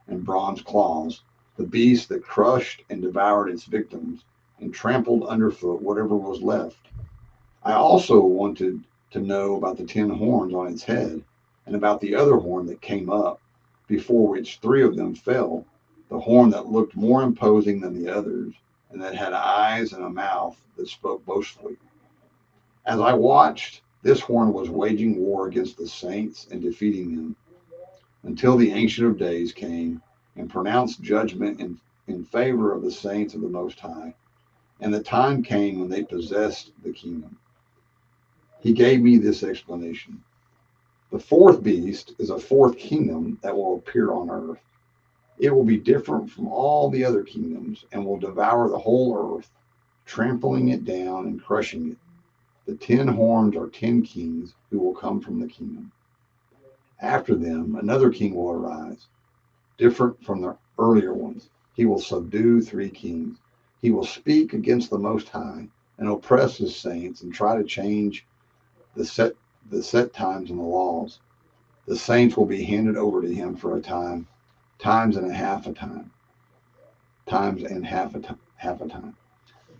and bronze claws, the beast that crushed and devoured its victims and trampled underfoot whatever was left. I also wanted to know about the 10 horns on its head, and about the other horn that came up, before which 3 of them fell, the horn that looked more imposing than the others, and that had eyes and a mouth that spoke boastfully. As I watched, this horn was waging war against the saints and defeating them, until the Ancient of Days came and pronounced judgment in favor of the saints of the Most High. And the time came when they possessed the kingdom. He gave me this explanation. The 4th beast is a 4th kingdom that will appear on earth. It will be different from all the other kingdoms and will devour the whole earth, trampling it down and crushing it. The 10 horns are 10 kings who will come from the kingdom. After them, another king will arise, different from the earlier ones. He will subdue 3 kings. He will speak against the Most High and oppress his saints and try to change the set times and the laws. The saints will be handed over to him for a time, times and half a time.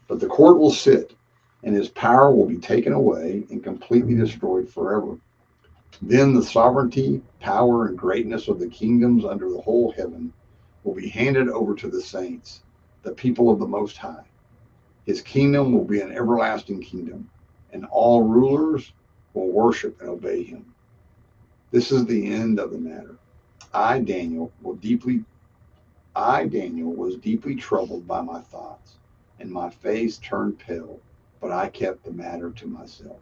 But the court will sit, and his power will be taken away and completely destroyed forever. Then the sovereignty, power, and greatness of the kingdoms under the whole heaven will be handed over to the saints, the people of the Most High. His kingdom will be an everlasting kingdom, and all rulers will worship and obey him. This is the end of the matter. I, Daniel, was deeply troubled by my thoughts, and my face turned pale, but I kept the matter to myself.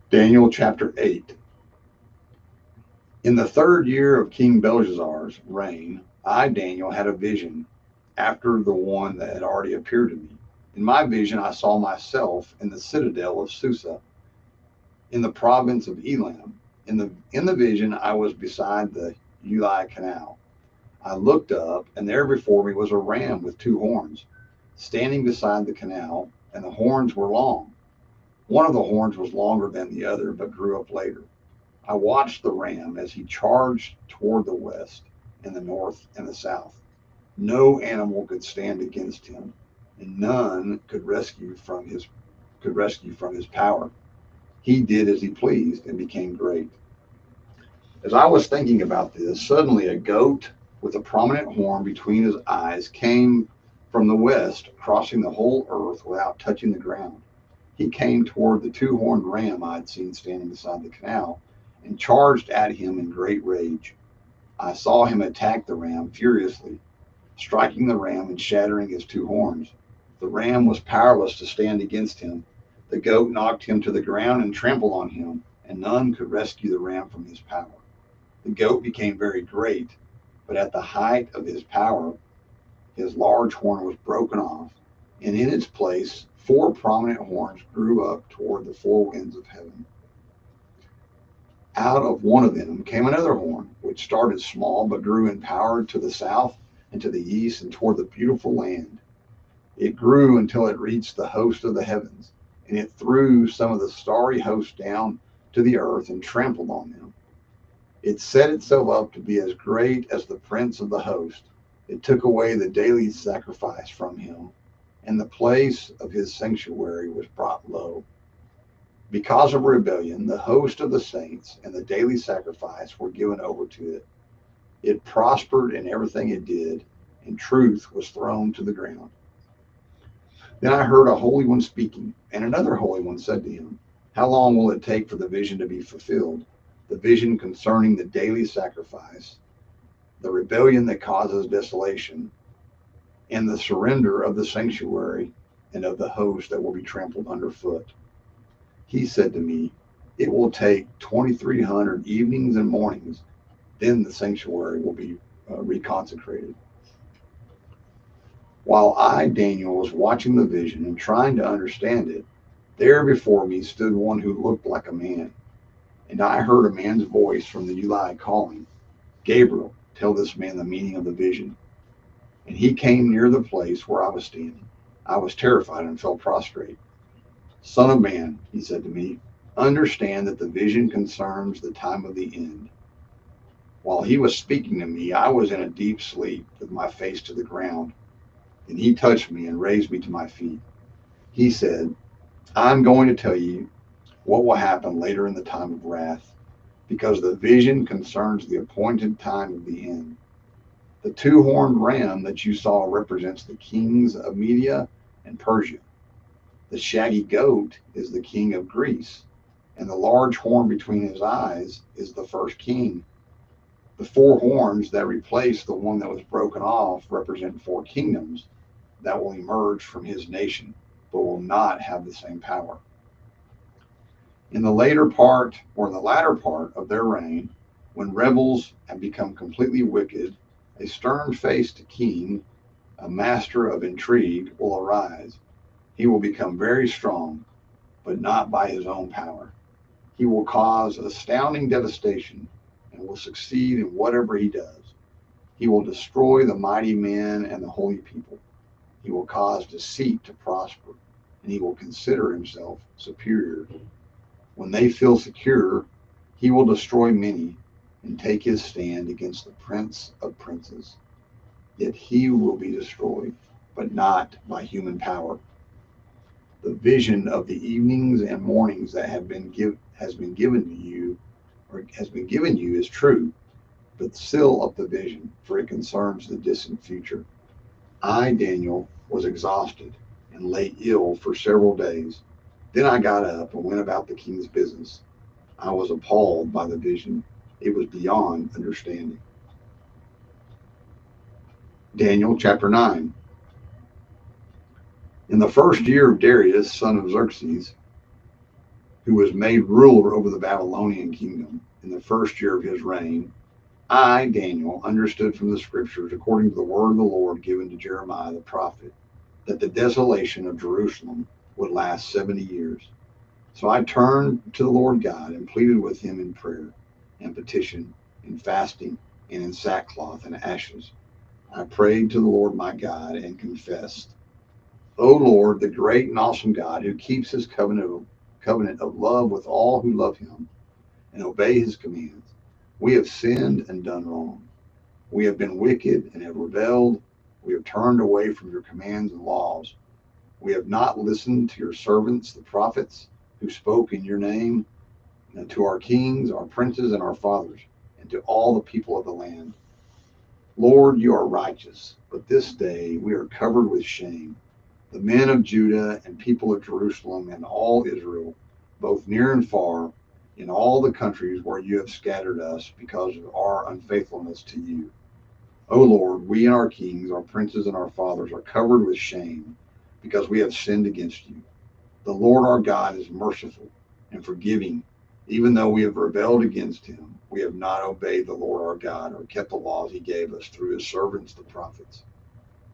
Daniel chapter 8. In the 3rd year of King Belshazzar's reign, I, Daniel, had a vision after the one that had already appeared to me. In my vision, I saw myself in the citadel of Susa, in the province of Elam. In the vision, I was beside the Ulai Canal. I looked up, and there before me was a ram with 2 horns, standing beside the canal, and the horns were long. One of the horns was longer than the other, but grew up later. I watched the ram as he charged toward the west and the north and the south. No animal could stand against him, and none could rescue from his power. He did as he pleased and became great. As I was thinking about this, suddenly a goat with a prominent horn between his eyes came from the west, crossing the whole earth without touching the ground. He came toward the 2-horned ram I had seen standing beside the canal and charged at him in great rage. I saw him attack the ram furiously, striking the ram and shattering his 2 horns. The ram was powerless to stand against him. The goat knocked him to the ground and trampled on him, and none could rescue the ram from his power. The goat became very great, but at the height of his power, his large horn was broken off, and in its place 4 prominent horns grew up toward the 4 winds of heaven. Out of one of them came another horn, which started small but grew in power to the south and to the east and toward the beautiful land. It grew until it reached the host of the heavens, and it threw some of the starry host down to the earth and trampled on them. It set itself up to be as great as the prince of the host. It took away the daily sacrifice from him, and the place of his sanctuary was brought low. Because of rebellion, the host of the saints and the daily sacrifice were given over to it. It prospered in everything it did, and truth was thrown to the ground. Then I heard a holy one speaking, and another holy one said to him, "How long will it take for the vision to be fulfilled? The vision concerning the daily sacrifice, the rebellion that causes desolation, and the surrender of the sanctuary and of the host that will be trampled underfoot." He said to me, "It will take 2,300 evenings and mornings. Then the sanctuary will be reconsecrated." While I, Daniel, was watching the vision and trying to understand it, there before me stood one who looked like a man. And I heard a man's voice from the Ulai calling, "Gabriel, tell this man the meaning of the vision." And he came near the place where I was standing. I was terrified and fell prostrate. "Son of man," he said to me, "understand that the vision concerns the time of the end." While he was speaking to me, I was in a deep sleep with my face to the ground. And he touched me and raised me to my feet. He said, I'm going to tell you what will happen later in the time of wrath, because the vision concerns the appointed time of the end. The two-horned ram that you saw represents the kings of Media and Persia. The shaggy goat is the king of Greece, and the large horn between his eyes is the first king. The four horns that replace the one that was broken off represent four kingdoms that will emerge from his nation, but will not have the same power. In the later part or the latter part of their reign, when rebels have become completely wicked, a stern-faced king, a master of intrigue, will arise. He will become very strong, but not by his own power. He will cause astounding devastation and will succeed in whatever he does. He will destroy the mighty men and the holy people. He will cause deceit to prosper, and he will consider himself superior. When they feel secure, he will destroy many and take his stand against the prince of princes. Yet he will be destroyed, but not by human power. The vision of the evenings and mornings that has been given to you, or has been given you, is true, but seal up the vision, for it concerns the distant future. I, Daniel, was exhausted and lay ill for several days. Then I got up and went about the king's business. I was appalled by the vision. It was beyond understanding. Daniel chapter 9. In the first year of Darius, son of Xerxes, who was made ruler over the Babylonian kingdom, in the first year of his reign, I, Daniel, understood from the scriptures, according to the word of the Lord given to Jeremiah the prophet, that the desolation of Jerusalem would last 70 years. So I turned to the Lord God and pleaded with him in prayer and petition, in fasting, and in sackcloth and ashes. I prayed to the Lord my God and confessed, O Lord, the great and awesome God, who keeps his covenant of love with all who love him and obey his commands, we have sinned and done wrong. We have been wicked and have rebelled. We have turned away from your commands and laws. We have not listened to your servants, the prophets, who spoke in your name, and to our kings, our princes, and our fathers, and to all the people of the land. Lord, you are righteous, but this day we are covered with shame. The men of Judah and people of Jerusalem and all Israel, both near and far, in all the countries where you have scattered us because of our unfaithfulness to you. O Lord, we and our kings, our princes, and our fathers are covered with shame because we have sinned against you. The Lord our God is merciful and forgiving. Even though we have rebelled against him, we have not obeyed the Lord our God or kept the laws he gave us through his servants, the prophets.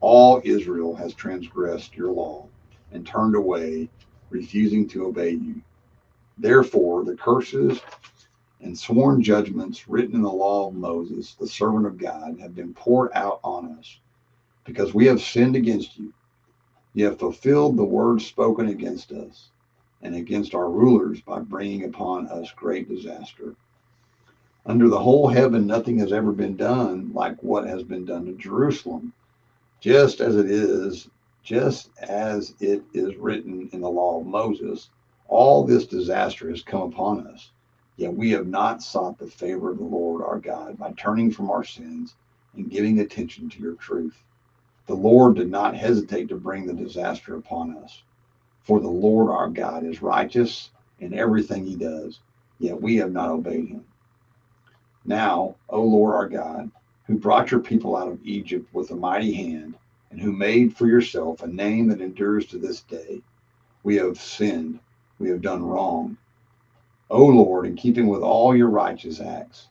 All Israel has transgressed your law and turned away, refusing to obey you. Therefore, the curses and sworn judgments written in the law of Moses, the servant of God, have been poured out on us because we have sinned against you. You have fulfilled the words spoken against us and against our rulers by bringing upon us great disaster. Under the whole heaven, nothing has ever been done like what has been done to Jerusalem, just as it is written in the law of Moses. All this disaster has come upon us, yet we have not sought the favor of the Lord our God by turning from our sins and giving attention to your truth. The Lord did not hesitate to bring the disaster upon us, for the Lord our God is righteous in everything he does, yet we have not obeyed him. Now, O Lord our God, who brought your people out of Egypt with a mighty hand, and who made for yourself a name that endures to this day, we have sinned, we have done wrong. O Lord, in keeping with all your righteous acts,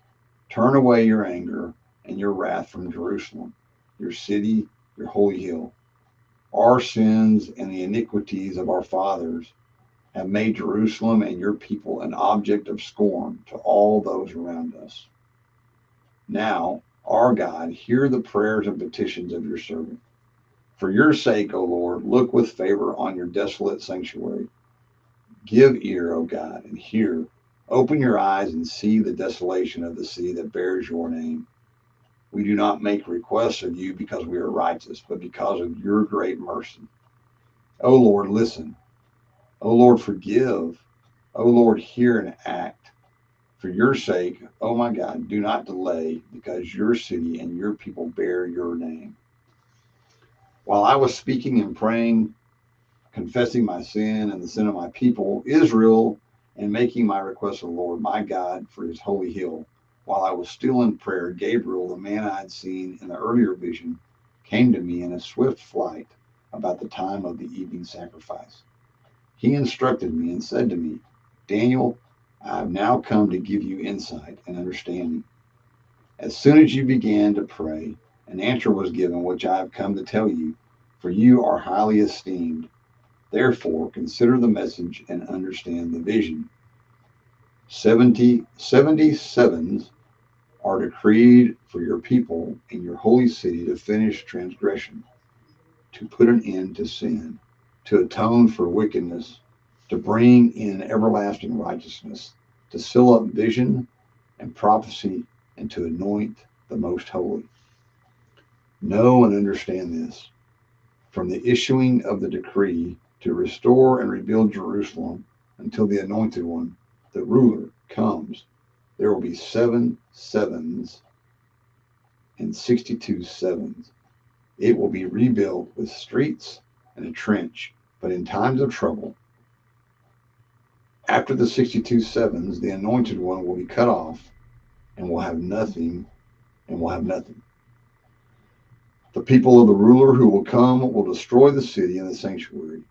turn away your anger and your wrath from Jerusalem, your city, your holy hill. Our sins and the iniquities of our fathers have made Jerusalem and your people an object of scorn to all those around us. Now, our God, hear the prayers and petitions of your servant. For your sake, O Lord, look with favor on your desolate sanctuary. Give ear, O God, and hear. Open your eyes and see the desolation of the city that bears your name. We do not make requests of you because we are righteous, but because of your great mercy. O Lord, listen. O Lord, forgive. O Lord, hear and act. For your sake, oh my God, do not delay, because your city and your people bear your name. While I was speaking and praying, confessing my sin and the sin of my people, Israel, and making my request of the Lord, my God, for his holy hill, while I was still in prayer, Gabriel, the man I had seen in the earlier vision, came to me in a swift flight about the time of the evening sacrifice. He instructed me and said to me, Daniel, I have now come to give you insight and understanding. As soon as you began to pray, an answer was given, which I have come to tell you, for you are highly esteemed. Therefore, consider the message and understand the vision. 77s are decreed for your people in your holy city to finish transgression, to put an end to sin, to atone for wickedness, to bring in everlasting righteousness, to seal up vision and prophecy, and to anoint the most holy. Know and understand this. From the issuing of the decree to restore and rebuild Jerusalem until the anointed one, the ruler, comes, there will be 7 sevens and 62 sevens. It will be rebuilt with streets and a trench, but in times of trouble, after the 62 sevens, the anointed one will be cut off and will have nothing, The people of the ruler who will come will destroy the city and the sanctuary.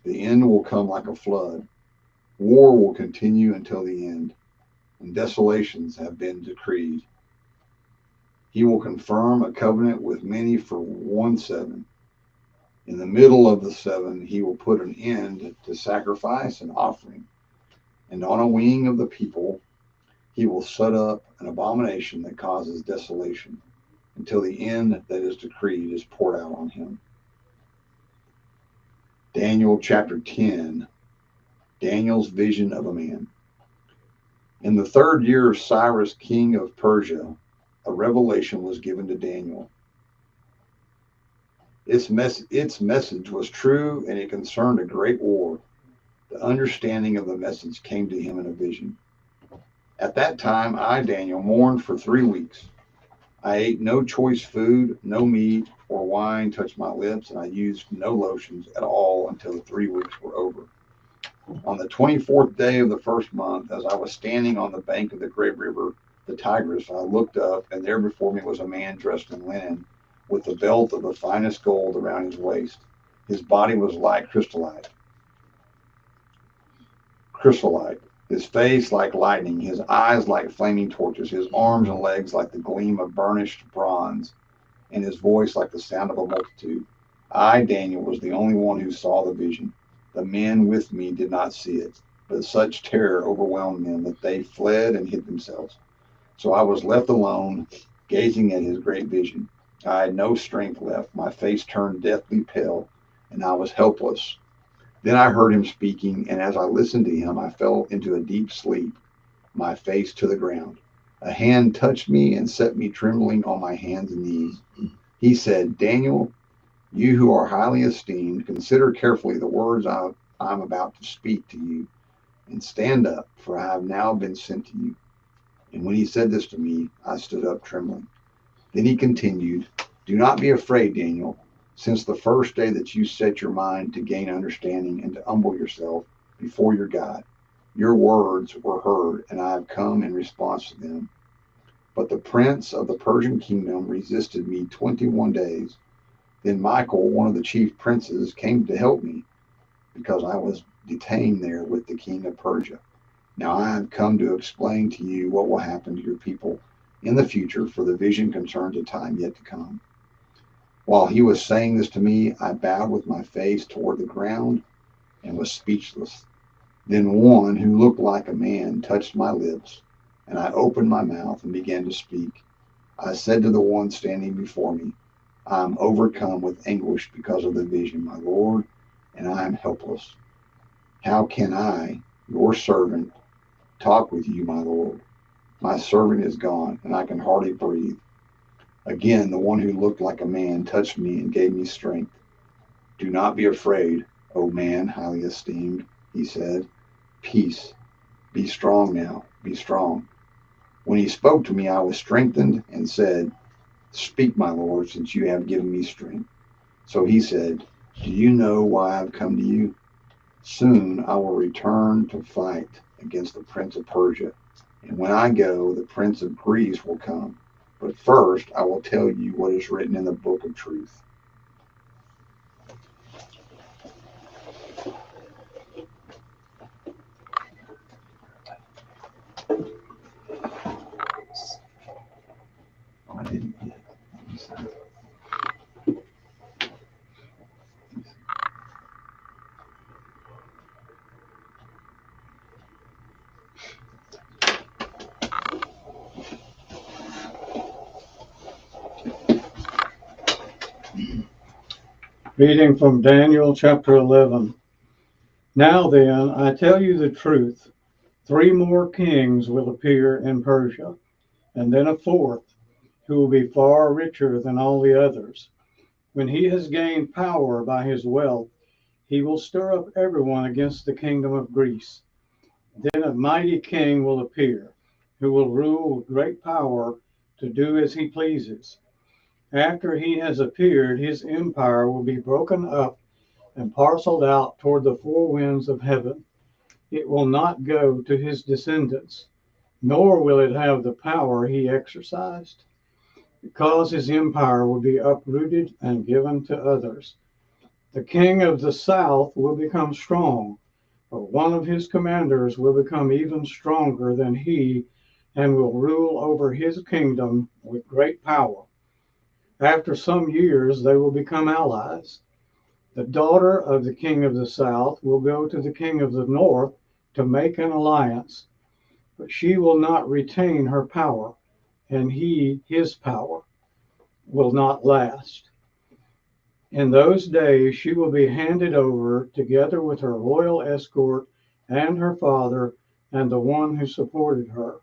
The end will come like a flood. War will continue until the end, and desolations have been decreed. He will confirm a covenant with many for 1 7. In the middle of the 7, he will put an end to sacrifice and offering. And on a wing of the people, he will set up an abomination that causes desolation until the end that is decreed is poured out on him. Daniel chapter 10, Daniel's vision of a man. In the 3rd year of Cyrus, king of Persia, a revelation was given to Daniel. Its message was true, and it concerned a great war. The understanding of the message came to him in a vision. At that time, I, Daniel, mourned for 3 weeks. I ate no choice food, no meat or wine touched my lips, and I used no lotions at all until the 3 weeks were over. On the 24th day of the 1st month, as I was standing on the bank of the great river, the Tigris, I looked up, and there before me was a man dressed in linen, with the belt of the finest gold around his waist. His body was like chrysolite. His face like lightning, his eyes like flaming torches, his arms and legs like the gleam of burnished bronze, and his voice like the sound of a multitude. I, Daniel, was the only one who saw the vision. The men with me did not see it, but such terror overwhelmed them that they fled and hid themselves. So I was left alone, gazing at his great vision. I had no strength left. My face turned deathly pale, and I was helpless. Then I heard him speaking, and as I listened to him, I fell into a deep sleep, my face to the ground. A hand touched me and set me trembling on my hands and knees. He said, Daniel, you who are highly esteemed, consider carefully the words I'm about to speak to you, and stand up, for I have now been sent to you. And when he said this to me, I stood up trembling. Then he continued, do not be afraid, Daniel. Since the first day that you set your mind to gain understanding and to humble yourself before your God, your words were heard, and I have come in response to them. But the prince of the Persian kingdom resisted me 21 days. Then Michael, one of the chief princes, came to help me, because I was detained there with the king of Persia. Now I have come to explain to you what will happen to your people in the future, for the vision concerns a time yet to come. While he was saying this to me, I bowed with my face toward the ground and was speechless. Then one who looked like a man touched my lips, and I opened my mouth and began to speak. I said to the one standing before me, I am overcome with anguish because of the vision, my Lord, and I am helpless. How can I, your servant, talk with you, my Lord? My servant is gone, and I can hardly breathe. Again, the one who looked like a man touched me and gave me strength. Do not be afraid, O man highly esteemed. He said, Peace. Be strong now. Be strong. When he spoke to me, I was strengthened and said, Speak, my Lord, since you have given me strength. So he said, Do you know why I've come to you? Soon I will return to fight against the prince of Persia. And when I go, the prince of Greece will come. But first, I will tell you what is written in the book of truth. I didn't get it. Reading from Daniel chapter 11. Now then, I tell you the truth. 3 more kings will appear in Persia, and then a 4th, who will be far richer than all the others. When he has gained power by his wealth, he will stir up everyone against the kingdom of Greece. Then a mighty king will appear, who will rule with great power to do as he pleases. After he has appeared, his empire will be broken up and parceled out toward the 4 winds of heaven. It will not go to his descendants, nor will it have the power he exercised, because his empire will be uprooted and given to others. The king of the south will become strong, but one of his commanders will become even stronger than he and will rule over his kingdom with great power. After some years, they will become allies. The daughter of the king of the south will go to the king of the north to make an alliance, but she will not retain her power, and his power will not last. In those days, she will be handed over together with her royal escort and her father and the one who supported her.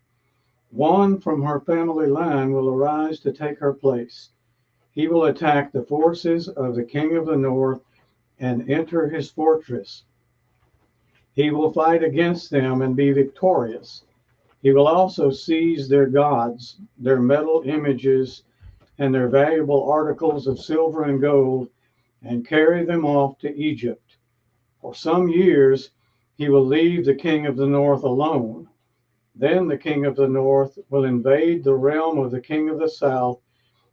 One from her family line will arise to take her place. He will attack the forces of the king of the north and enter his fortress. He will fight against them and be victorious. He will also seize their gods, their metal images, and their valuable articles of silver and gold, and carry them off to Egypt. For some years, he will leave the king of the north alone. Then the king of the north will invade the realm of the king of the south,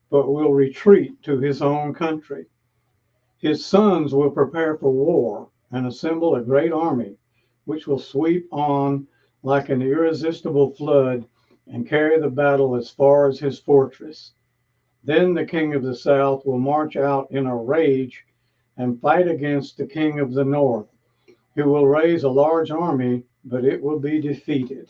but will retreat to his own country. His sons will prepare for war and assemble a great army, which will sweep on like an irresistible flood and carry the battle as far as his fortress. Then the king of the south will march out in a rage and fight against the king of the north, who will raise a large army, but it will be defeated.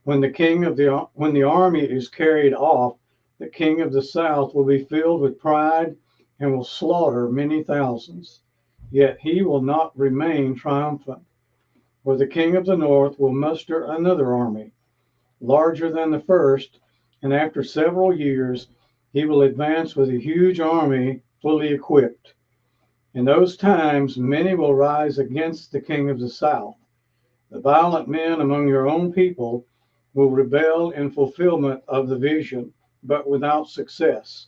When the army is carried off, the king of the south will be filled with pride and will slaughter many thousands. Yet he will not remain triumphant, for the king of the north will muster another army, larger than the first, and after several years, he will advance with a huge army fully equipped. In those times, many will rise against the king of the south. The violent men among your own people will rebel in fulfillment of the vision, but without success.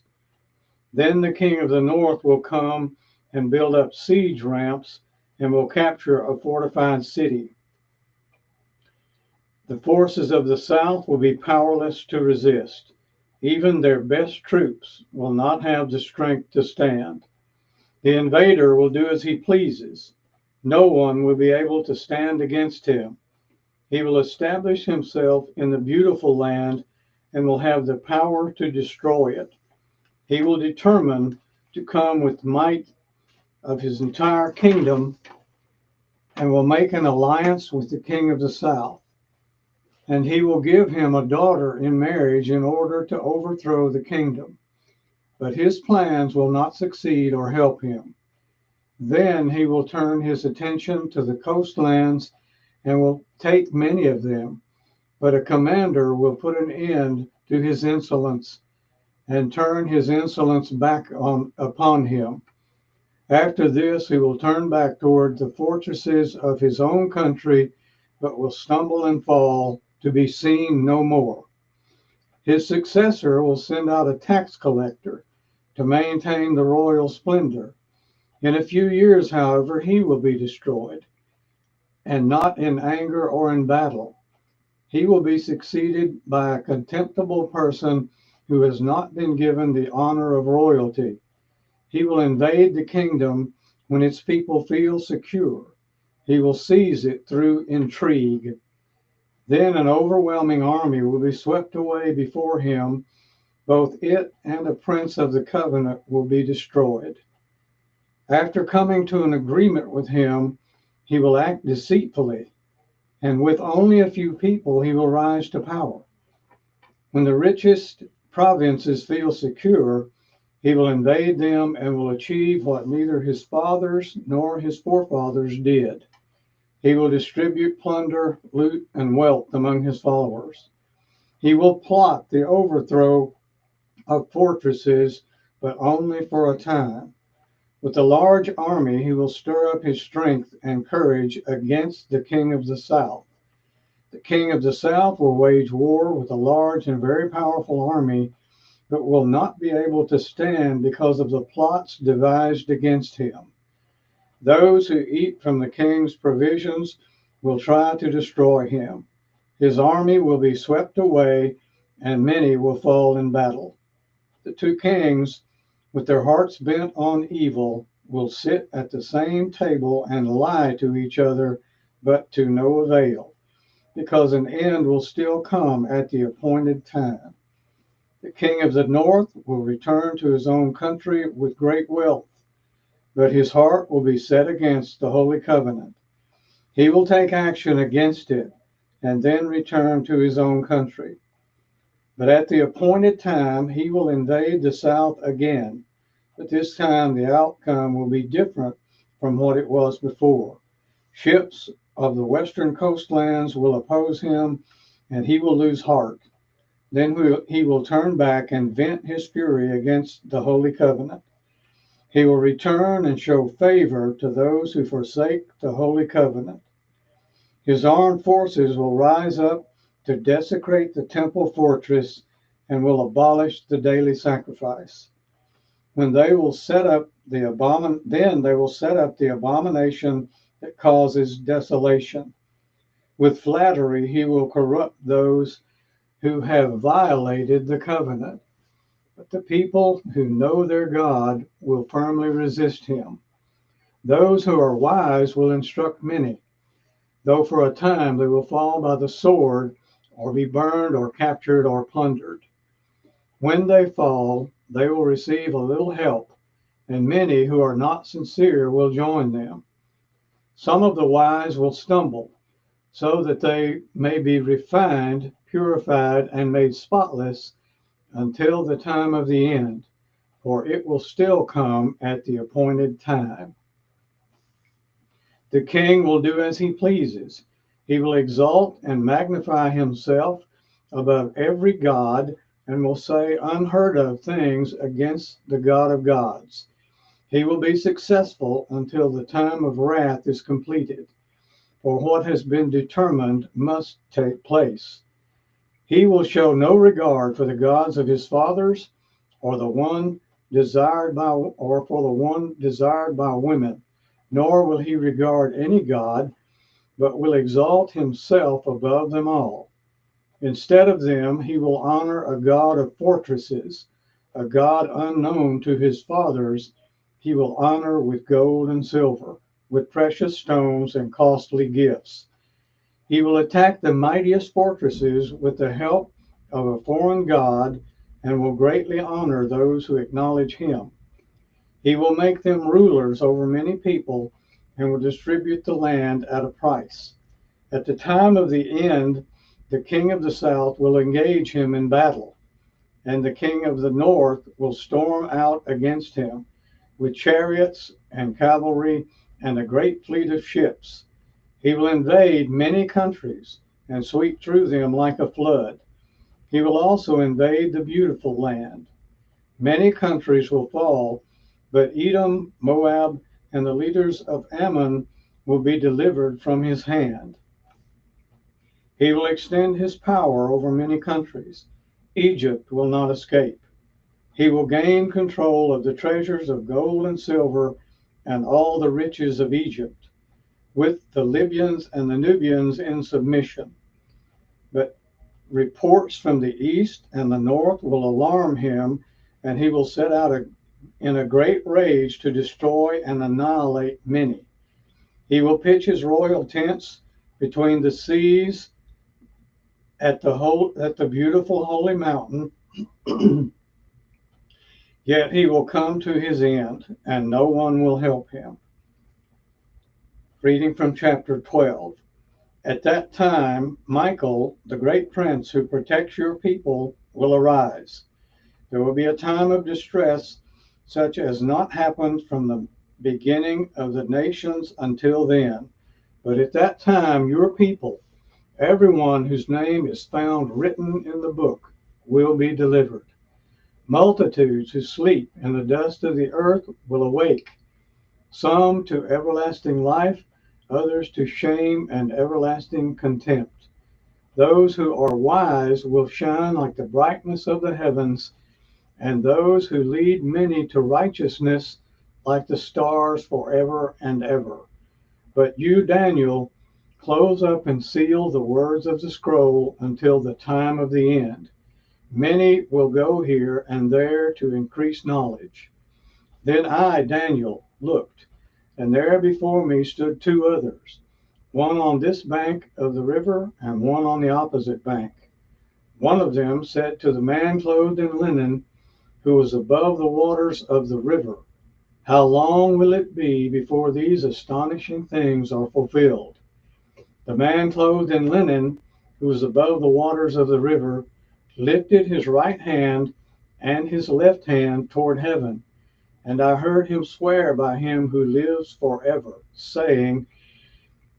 Then the king of the north will come and build up siege ramps and will capture a fortified city. The forces of the south will be powerless to resist. Even their best troops will not have the strength to stand. The invader will do as he pleases. No one will be able to stand against him. He will establish himself in the beautiful land and will have the power to destroy it. He will determine to come with might of his entire kingdom and will make an alliance with the king of the south. And he will give him a daughter in marriage in order to overthrow the kingdom. But his plans will not succeed or help him. Then he will turn his attention to the coastlands and will take many of them. But a commander will put an end to his insolence and turn his insolence back upon him. After this, he will turn back toward the fortresses of his own country, but will stumble and fall to be seen no more. His successor will send out a tax collector to maintain the royal splendor. In a few years, however, he will be destroyed, and not in anger or in battle. He will be succeeded by a contemptible person who has not been given the honor of royalty. He will invade the kingdom when its people feel secure. He will seize it through intrigue. Then an overwhelming army will be swept away before him. Both it and a prince of the covenant will be destroyed. After coming to an agreement with him, he will act deceitfully, and with only a few people, he will rise to power. When the richest provinces feel secure, he will invade them and will achieve what neither his fathers nor his forefathers did. He will distribute plunder, loot, and wealth among his followers. He will plot the overthrow of fortresses, but only for a time. With a large army, he will stir up his strength and courage against the king of the south. The king of the south will wage war with a large and very powerful army, but will not be able to stand because of the plots devised against him. Those who eat from the king's provisions will try to destroy him. His army will be swept away, and many will fall in battle. The two kings, with their hearts bent on evil, will sit at the same table and lie to each other, but to no avail, because an end will still come at the appointed time. The king of the north will return to his own country with great wealth, but his heart will be set against the Holy Covenant. He will take action against it and then return to his own country. But at the appointed time, he will invade the south again. But this time, the outcome will be different from what it was before. Ships of the western coastlands will oppose him, and he will lose heart. Then he will turn back and vent his fury against the Holy Covenant. He will return and show favor to those who forsake the Holy Covenant. His armed forces will rise up to desecrate the temple fortress and will abolish the daily sacrifice. Then they will set up the abomination that causes desolation. With flattery, he will corrupt those who have violated the covenant. But the people who know their God will firmly resist him. Those who are wise will instruct many, though for a time they will fall by the sword or be burned or captured or plundered. When they fall, they will receive a little help, and many who are not sincere will join them. Some of the wise will stumble, so that they may be refined, purified, and made spotless until the time of the end, for it will still come at the appointed time. The king will do as he pleases. He will exalt and magnify himself above every god and will say unheard of things against the God of gods. He will be successful until the time of wrath is completed, for what has been determined must take place. He will show no regard for the gods of his fathers or for the one desired by women, nor will he regard any god, but will exalt himself above them all. Instead of them, he will honor a god of fortresses, a god unknown to his fathers. He will honor with gold and silver, with precious stones and costly gifts. He will attack the mightiest fortresses with the help of a foreign god and will greatly honor those who acknowledge him. He will make them rulers over many people and will distribute the land at a price. At the time of the end, the king of the south will engage him in battle, and the king of the north will storm out against him with chariots and cavalry and a great fleet of ships. He will invade many countries and sweep through them like a flood. He will also invade the beautiful land. Many countries will fall, But Edom, Moab, and the leaders of Ammon will be delivered from his hand. He will extend his power over many countries. Egypt will not escape. He will gain control of the treasures of gold and silver and all the riches of Egypt, with the Libyans and the Nubians in submission. But reports from the east and the north will alarm him, and he will set out in a great rage to destroy and annihilate many. He will pitch his royal tents between the seas at the beautiful holy mountain. Yet he will come to his end, and no one will help him. Reading from chapter 12. At that time, Michael, the great prince who protects your people, will arise. There will be a time of distress such as not happened from the beginning of the nations until then. But at that time, your people, everyone whose name is found written in the book, will be delivered. Multitudes who sleep in the dust of the earth will awake, some to everlasting life, others to shame and everlasting contempt. Those who are wise will shine like the brightness of the heavens, and those who lead many to righteousness like the stars forever and ever. But you, Daniel, close up and seal the words of the scroll until the time of the end. Many will go here and there to increase knowledge. Then I, Daniel, looked, and there before me stood two others, one on this bank of the river and one on the opposite bank. One of them said to the man clothed in linen, who was above the waters of the river, "How long will it be before these astonishing things are fulfilled?" The man clothed in linen, who was above the waters of the river, lifted his right hand and his left hand toward heaven, and I heard him swear by him who lives forever, saying,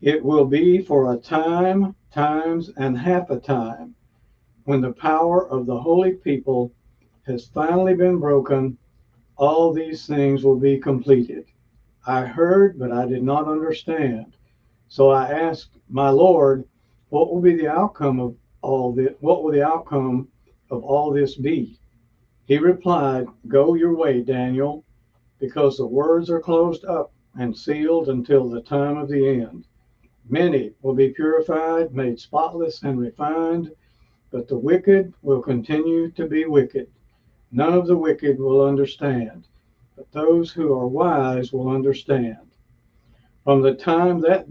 "It will be for a time, times, and half a time, when the power of the holy people has finally been broken, all these things will be completed." I heard, but I did not understand. So I asked, "My Lord, what will be the outcome of all this? What will the outcome of all this be?" He replied, "Go your way, Daniel, because the words are closed up and sealed until the time of the end. Many will be purified, made spotless, and refined, but the wicked will continue to be wicked. None of the wicked will understand, but those who are wise will understand. From the time that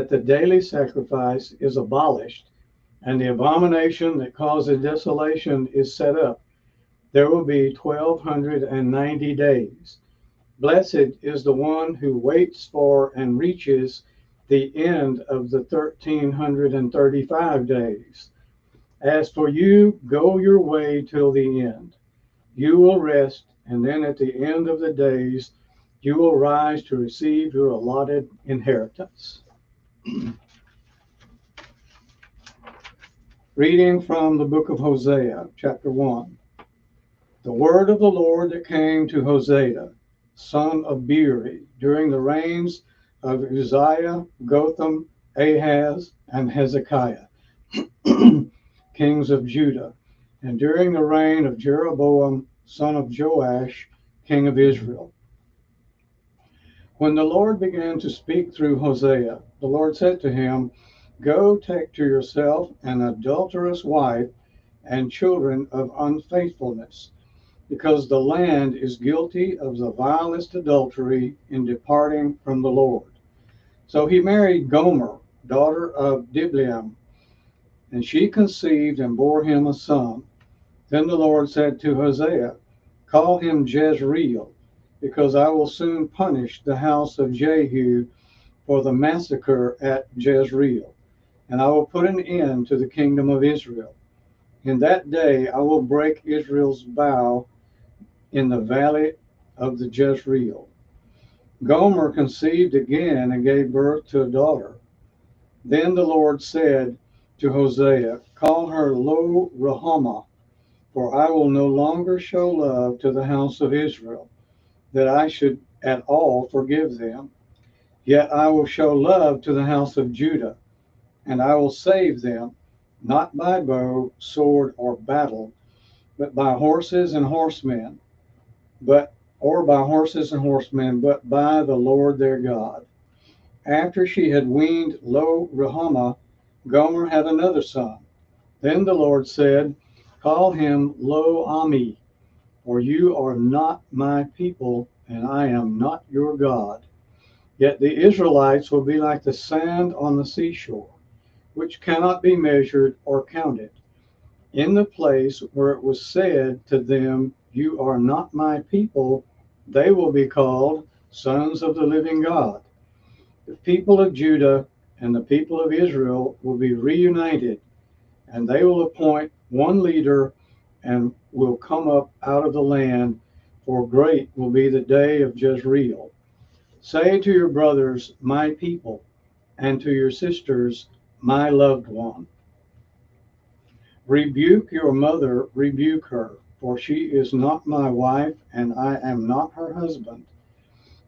the daily sacrifice is abolished and the abomination that causes desolation is set up, there will be 1,290 days. Blessed is the one who waits for and reaches the end of the 1,335 days. As for you, go your way till the end. You will rest, and then at the end of the days, you will rise to receive your allotted inheritance. Reading from the book of Hosea, chapter 1. The word of the Lord that came to Hosea, son of Beeri, during the reigns of Uzziah, Jotham, Ahaz, and Hezekiah, kings of Judah, and during the reign of Jeroboam, son of Joash, king of Israel. When the Lord began to speak through Hosea, the Lord said to him, "Go take to yourself an adulterous wife and children of unfaithfulness, because the land is guilty of the vilest adultery in departing from the Lord." So he married Gomer, daughter of Diblaim, and she conceived and bore him a son. Then the Lord said to Hosea, "Call him Jezreel, because I will soon punish the house of Jehu for the massacre at Jezreel, and I will put an end to the kingdom of Israel. In that day I will break Israel's bow in the valley of the Jezreel." Gomer conceived again and gave birth to a daughter. Then the Lord said to Hosea, "Call her Lo Ruhamah, For I will no longer show love to the house of Israel, that I should at all forgive them. Yet I will show love to the house of Judah, and I will save them, not by bow, sword, or battle, but by horses and horsemen, but by the Lord their God. After she had weaned Lo-ruhamah, Gomer had another son. Then the Lord said, Call him Lo-ammi, for you are not my people, and I am not your God. Yet the Israelites will be like the sand on the seashore, which cannot be measured or counted. In the place where it was said to them, You are not my people, they will be called sons of the living God. The people of Judah and the people of Israel will be reunited, and they will appoint one leader and will come up out of the land, for great will be the day of Jezreel. Say to your brothers, my people, and to your sisters, my loved one. Rebuke your mother, rebuke her, for she is not my wife, and I am not her husband.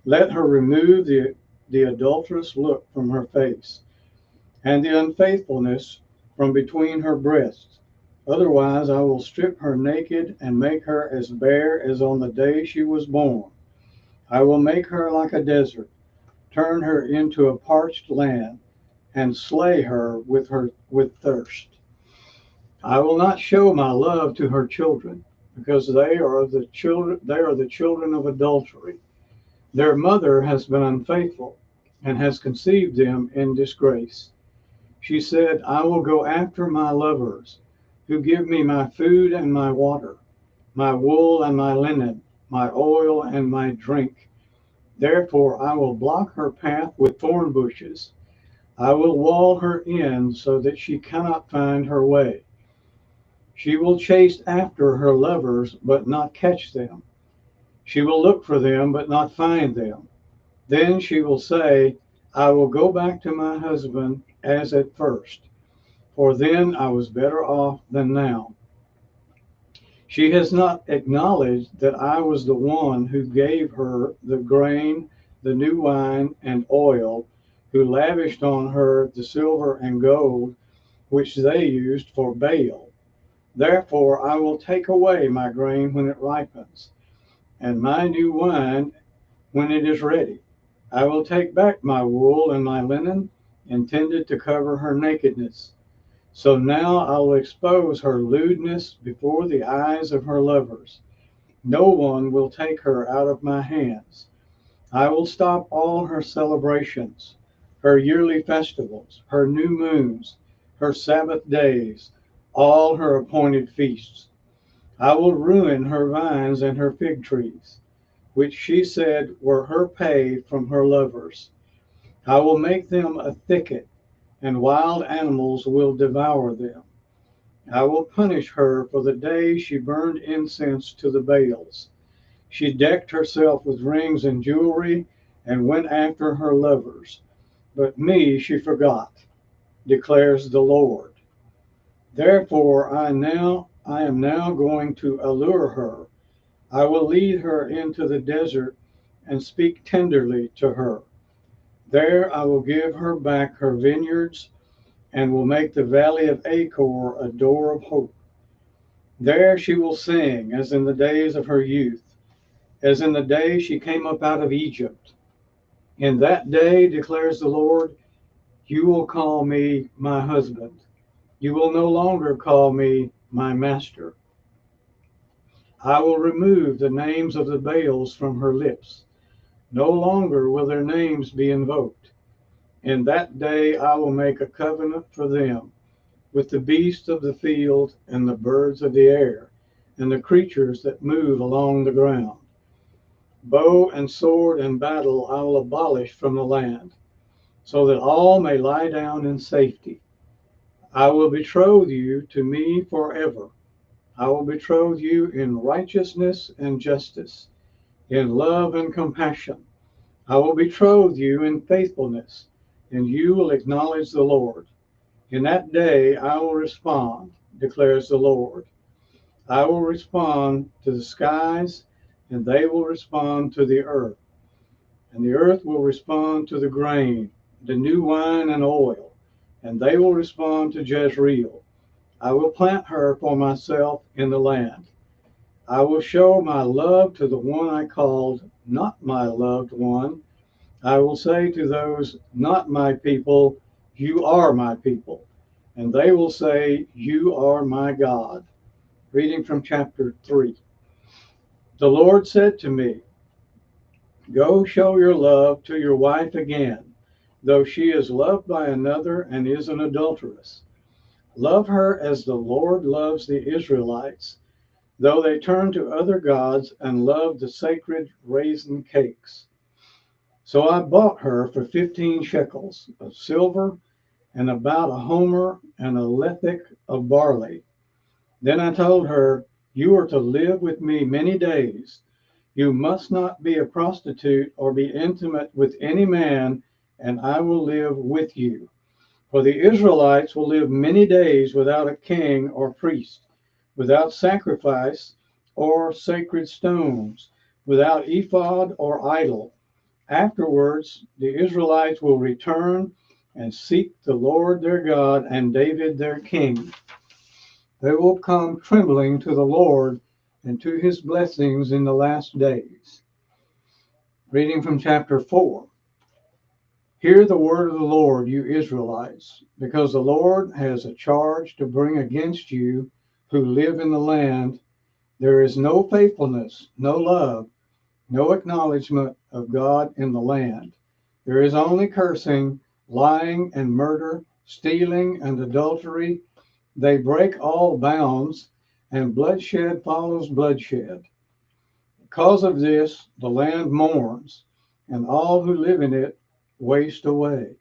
Let her remove the adulterous look from her face, and the unfaithfulness from between her breasts. Otherwise I will strip her naked and make her as bare as on the day she was born. I will make her like a desert, turn her into a parched land, and slay her with thirst. I will not show my love to her children, because they are the children of adultery. Their mother has been unfaithful and has conceived them in disgrace. She said, I will go after my lovers, who give me my food and my water, my wool and my linen, my oil and my drink. Therefore I will block her path with thorn bushes. I will wall her in so that she cannot find her way. She will chase after her lovers, but not catch them. She will look for them, but not find them. Then she will say, I will go back to my husband as at first, for then I was better off than now. She has not acknowledged that I was the one who gave her the grain, the new wine, and oil, who lavished on her the silver and gold, which they used for Baal. Therefore I will take away my grain when it ripens, and my new wine when it is ready. I will take back my wool and my linen, intended to cover her nakedness. So now I will expose her lewdness before the eyes of her lovers. No one will take her out of my hands. I will stop all her celebrations, her yearly festivals, her new moons, her Sabbath days, all her appointed feasts. I will ruin her vines and her fig trees, which she said were her pay from her lovers. I will make them a thicket, and wild animals will devour them. I will punish her for the day she burned incense to the Baals. She decked herself with rings and jewelry and went after her lovers. But me she forgot, declares the Lord. Therefore I am now going to allure her. I will lead her into the desert and speak tenderly to her. There I will give her back her vineyards and will make the valley of Achor a door of hope. There she will sing as in the days of her youth, as in the day she came up out of Egypt. In that day, declares the Lord, you will call me my husband. You will no longer call me my master. I will remove the names of the Baals from her lips. No longer will their names be invoked. In that day I will make a covenant for them with the beasts of the field and the birds of the air and the creatures that move along the ground. Bow and sword and battle I will abolish from the land, so that all may lie down in safety. I will betroth you to me forever. I will betroth you in righteousness and justice, in love and compassion. I will betroth you in faithfulness, and you will acknowledge the Lord. In that day I will respond, declares the Lord. I will respond to the skies, and they will respond to the earth. And the earth will respond to the grain, the new wine and oil, and they will respond to Jezreel. I will plant her for myself in the land. I will show my love to the one I called not my loved one. I will say to those not my people, you are my people. And they will say, you are my God. Reading from chapter 3. The Lord said to me, go show your love to your wife again, though she is loved by another and is an adulteress. Love her as the Lord loves the Israelites, though they turn to other gods and love the sacred raisin cakes. So I bought her for 15 shekels of silver and about a homer and a lethek of barley. Then I told her, you are to live with me many days. You must not be a prostitute or be intimate with any man, and I will live with you. For the Israelites will live many days without a king or priest, without sacrifice or sacred stones, without ephod or idol. Afterwards, the Israelites will return and seek the Lord their God and David their king. They will come trembling to the Lord and to his blessings in the last days. Reading from chapter 4. Hear the word of the Lord, you Israelites, because the Lord has a charge to bring against you who live in the land. There is no faithfulness, no love, no acknowledgement of God in the land. There is only cursing, lying and murder, stealing and adultery. They break all bounds, and bloodshed follows bloodshed. Because of this, the land mourns, and all who live in it waste away.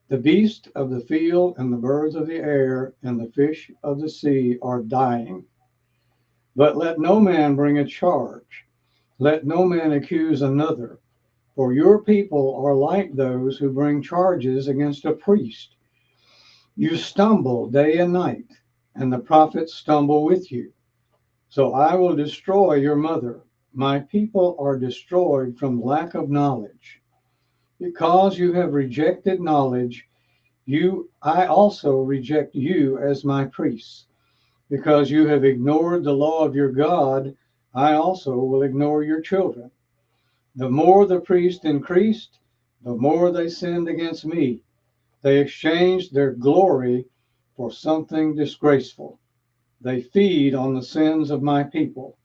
The beasts of the field and the birds of the air and the fish of the sea are dying. But let no man bring a charge. Let no man accuse another. For your people are like those who bring charges against a priest. You stumble day and night, and the prophets stumble with you. So I will destroy your mother. My people are destroyed from lack of knowledge. Because you have rejected knowledge, I also reject you as my priests. Because you have ignored the law of your God, I also will ignore your children. The more the priest increased, the more they sinned against me. They exchanged their glory for something disgraceful. They feed on the sins of my people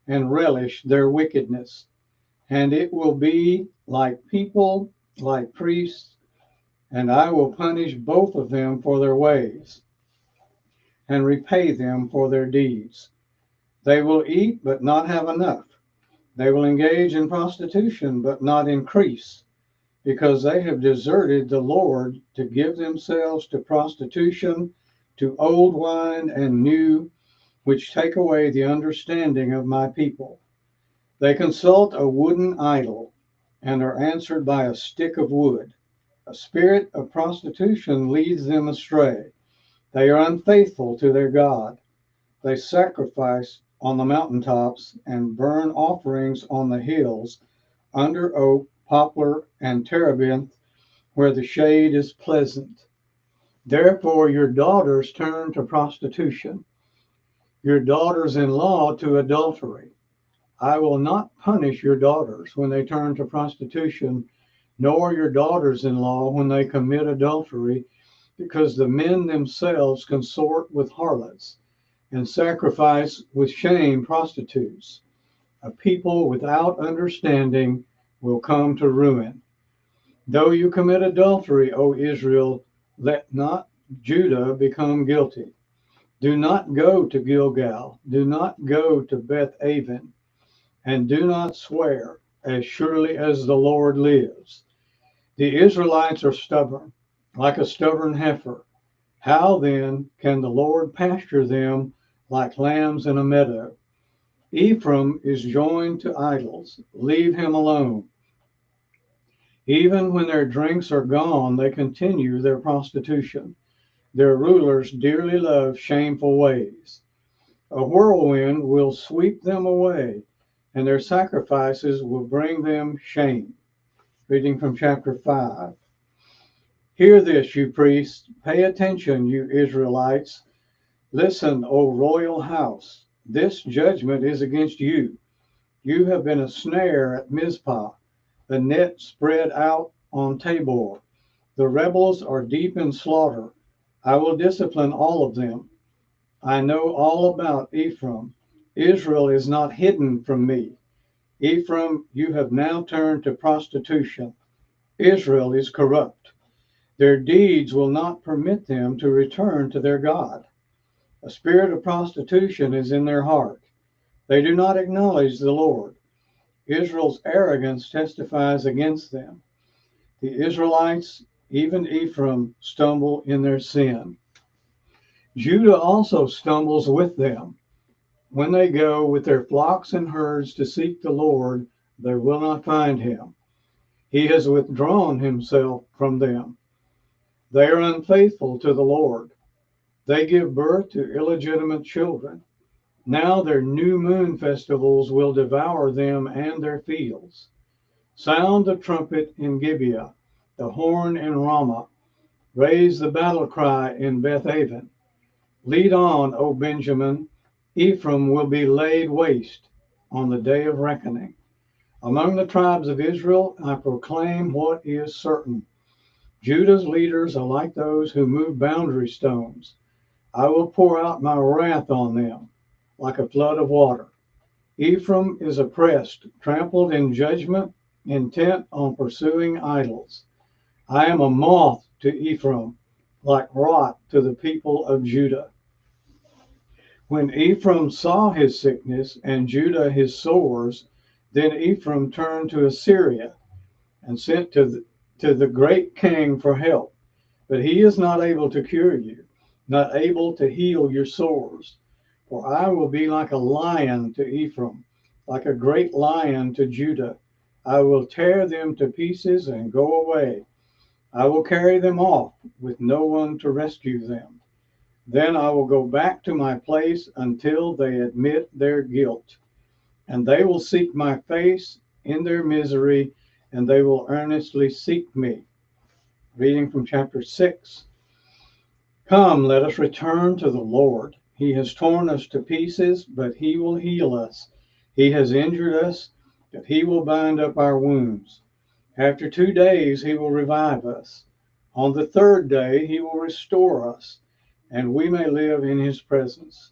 and relish their wickedness. And it will be like people, like priests, and I will punish both of them for their ways and repay them for their deeds. They will eat but not have enough. They will engage in prostitution but not increase, because they have deserted the Lord to give themselves to prostitution, to old wine and new, which take away the understanding of my people. They consult a wooden idol and are answered by a stick of wood. A spirit of prostitution leads them astray. They are unfaithful to their God. They sacrifice on the mountaintops and burn offerings on the hills under oak, poplar, and terebinth, where the shade is pleasant. Therefore your daughters turn to prostitution, your daughters-in-law to adultery. I will not punish your daughters when they turn to prostitution, nor your daughters-in-law when they commit adultery, because the men themselves consort with harlots and sacrifice with shame prostitutes. A people without understanding will come to ruin. Though you commit adultery, O Israel, let not Judah become guilty. Do not go to Gilgal. Do not go to Beth Aven. And do not swear, as surely as the Lord lives. The Israelites are stubborn, like a stubborn heifer. How then can the Lord pasture them like lambs in a meadow? Ephraim is joined to idols. Leave him alone. Even when their drinks are gone, they continue their prostitution. Their rulers dearly love shameful ways. A whirlwind will sweep them away, and their sacrifices will bring them shame. Reading from chapter 5. Hear this, you priests. Pay attention, you Israelites. Listen, O royal house. This judgment is against you. You have been a snare at Mizpah, a net spread out on Tabor. The rebels are deep in slaughter. I will discipline all of them. I know all about Ephraim. Israel is not hidden from me. Ephraim, you have now turned to prostitution. Israel is corrupt. Their deeds will not permit them to return to their God. A spirit of prostitution is in their heart. They do not acknowledge the Lord. Israel's arrogance testifies against them. The Israelites, even Ephraim, stumble in their sin. Judah also stumbles with them. When they go with their flocks and herds to seek the Lord, they will not find him. He has withdrawn himself from them. They are unfaithful to the Lord. They give birth to illegitimate children. Now their new moon festivals will devour them and their fields. Sound the trumpet in Gibeah, the horn in Ramah. Raise the battle cry in Bethaven. Lead on, O Benjamin. Ephraim will be laid waste on the day of reckoning. Among the tribes of Israel, I proclaim what is certain. Judah's leaders are like those who move boundary stones. I will pour out my wrath on them like a flood of water. Ephraim is oppressed, trampled in judgment, intent on pursuing idols. I am a moth to Ephraim, like rot to the people of Judah. When Ephraim saw his sickness and Judah his sores, then Ephraim turned to Assyria and sent to the great king for help. But he is not able to cure you, not able to heal your sores. For I will be like a lion to Ephraim, like a great lion to Judah. I will tear them to pieces and go away. I will carry them off with no one to rescue them. Then I will go back to my place until they admit their guilt. And they will seek my face in their misery, and they will earnestly seek me. Reading from chapter 6. Come, let us return to the Lord. He has torn us to pieces, but he will heal us. He has injured us, but he will bind up our wounds. After 2 days, he will revive us. On the third day, he will restore us, and we may live in his presence.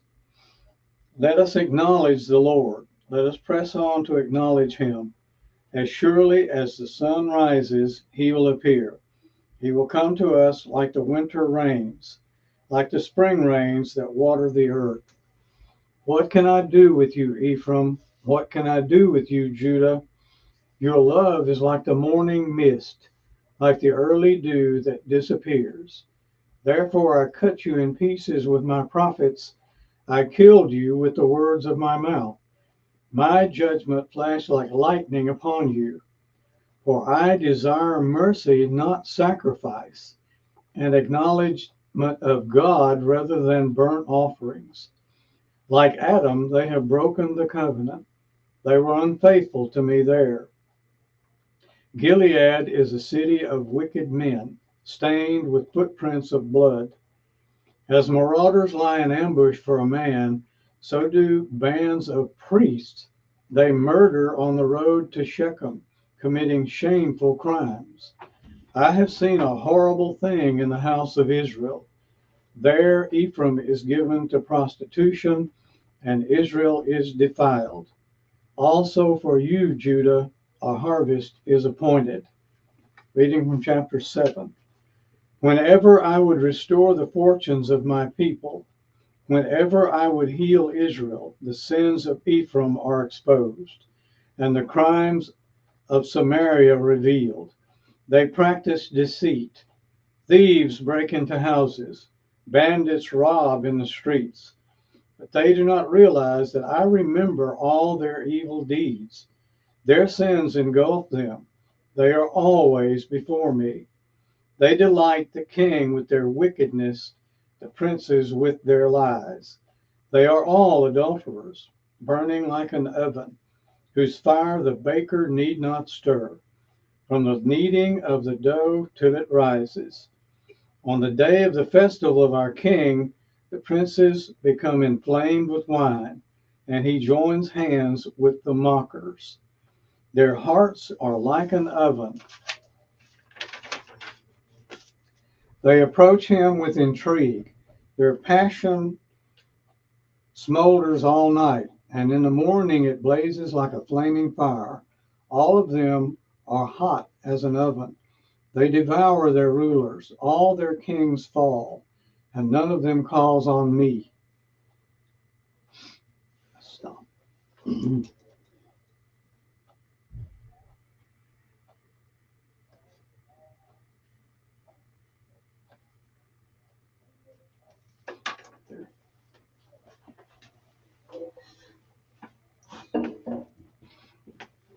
Let us acknowledge the Lord. Let us press on to acknowledge him. As surely as the sun rises, he will appear. He will come to us like the winter rains, like the spring rains that water the earth. What can I do with you, Ephraim? What can I do with you, Judah? Your love is like the morning mist, like the early dew that disappears. Therefore I cut you in pieces with my prophets. I killed you with the words of my mouth. My judgment flashed like lightning upon you. For I desire mercy, not sacrifice, and acknowledgement of God rather than burnt offerings. Like Adam, they have broken the covenant. They were unfaithful to me there. Gilead is a city of wicked men, stained with footprints of blood. As marauders lie in ambush for a man, so do bands of priests. They murder on the road to Shechem, committing shameful crimes. I have seen a horrible thing in the house of Israel. There Ephraim is given to prostitution, and Israel is defiled. Also for you, Judah, a harvest is appointed. Reading from chapter 7. Whenever I would restore the fortunes of my people, whenever I would heal Israel, the sins of Ephraim are exposed, and the crimes of Samaria revealed. They practice deceit. Thieves break into houses. Bandits rob in the streets. But they do not realize that I remember all their evil deeds. Their sins engulf them. They are always before me. They delight the king with their wickedness, the princes with their lies. They are all adulterers, burning like an oven, whose fire the baker need not stir, from the kneading of the dough till it rises. On the day of the festival of our king, the princes become inflamed with wine, and he joins hands with the mockers. Their hearts are like an oven. They approach him with intrigue. Their passion smolders all night, and in the morning it blazes like a flaming fire. All of them are hot as an oven. They devour their rulers. All their kings fall, and none of them calls on me. Stop.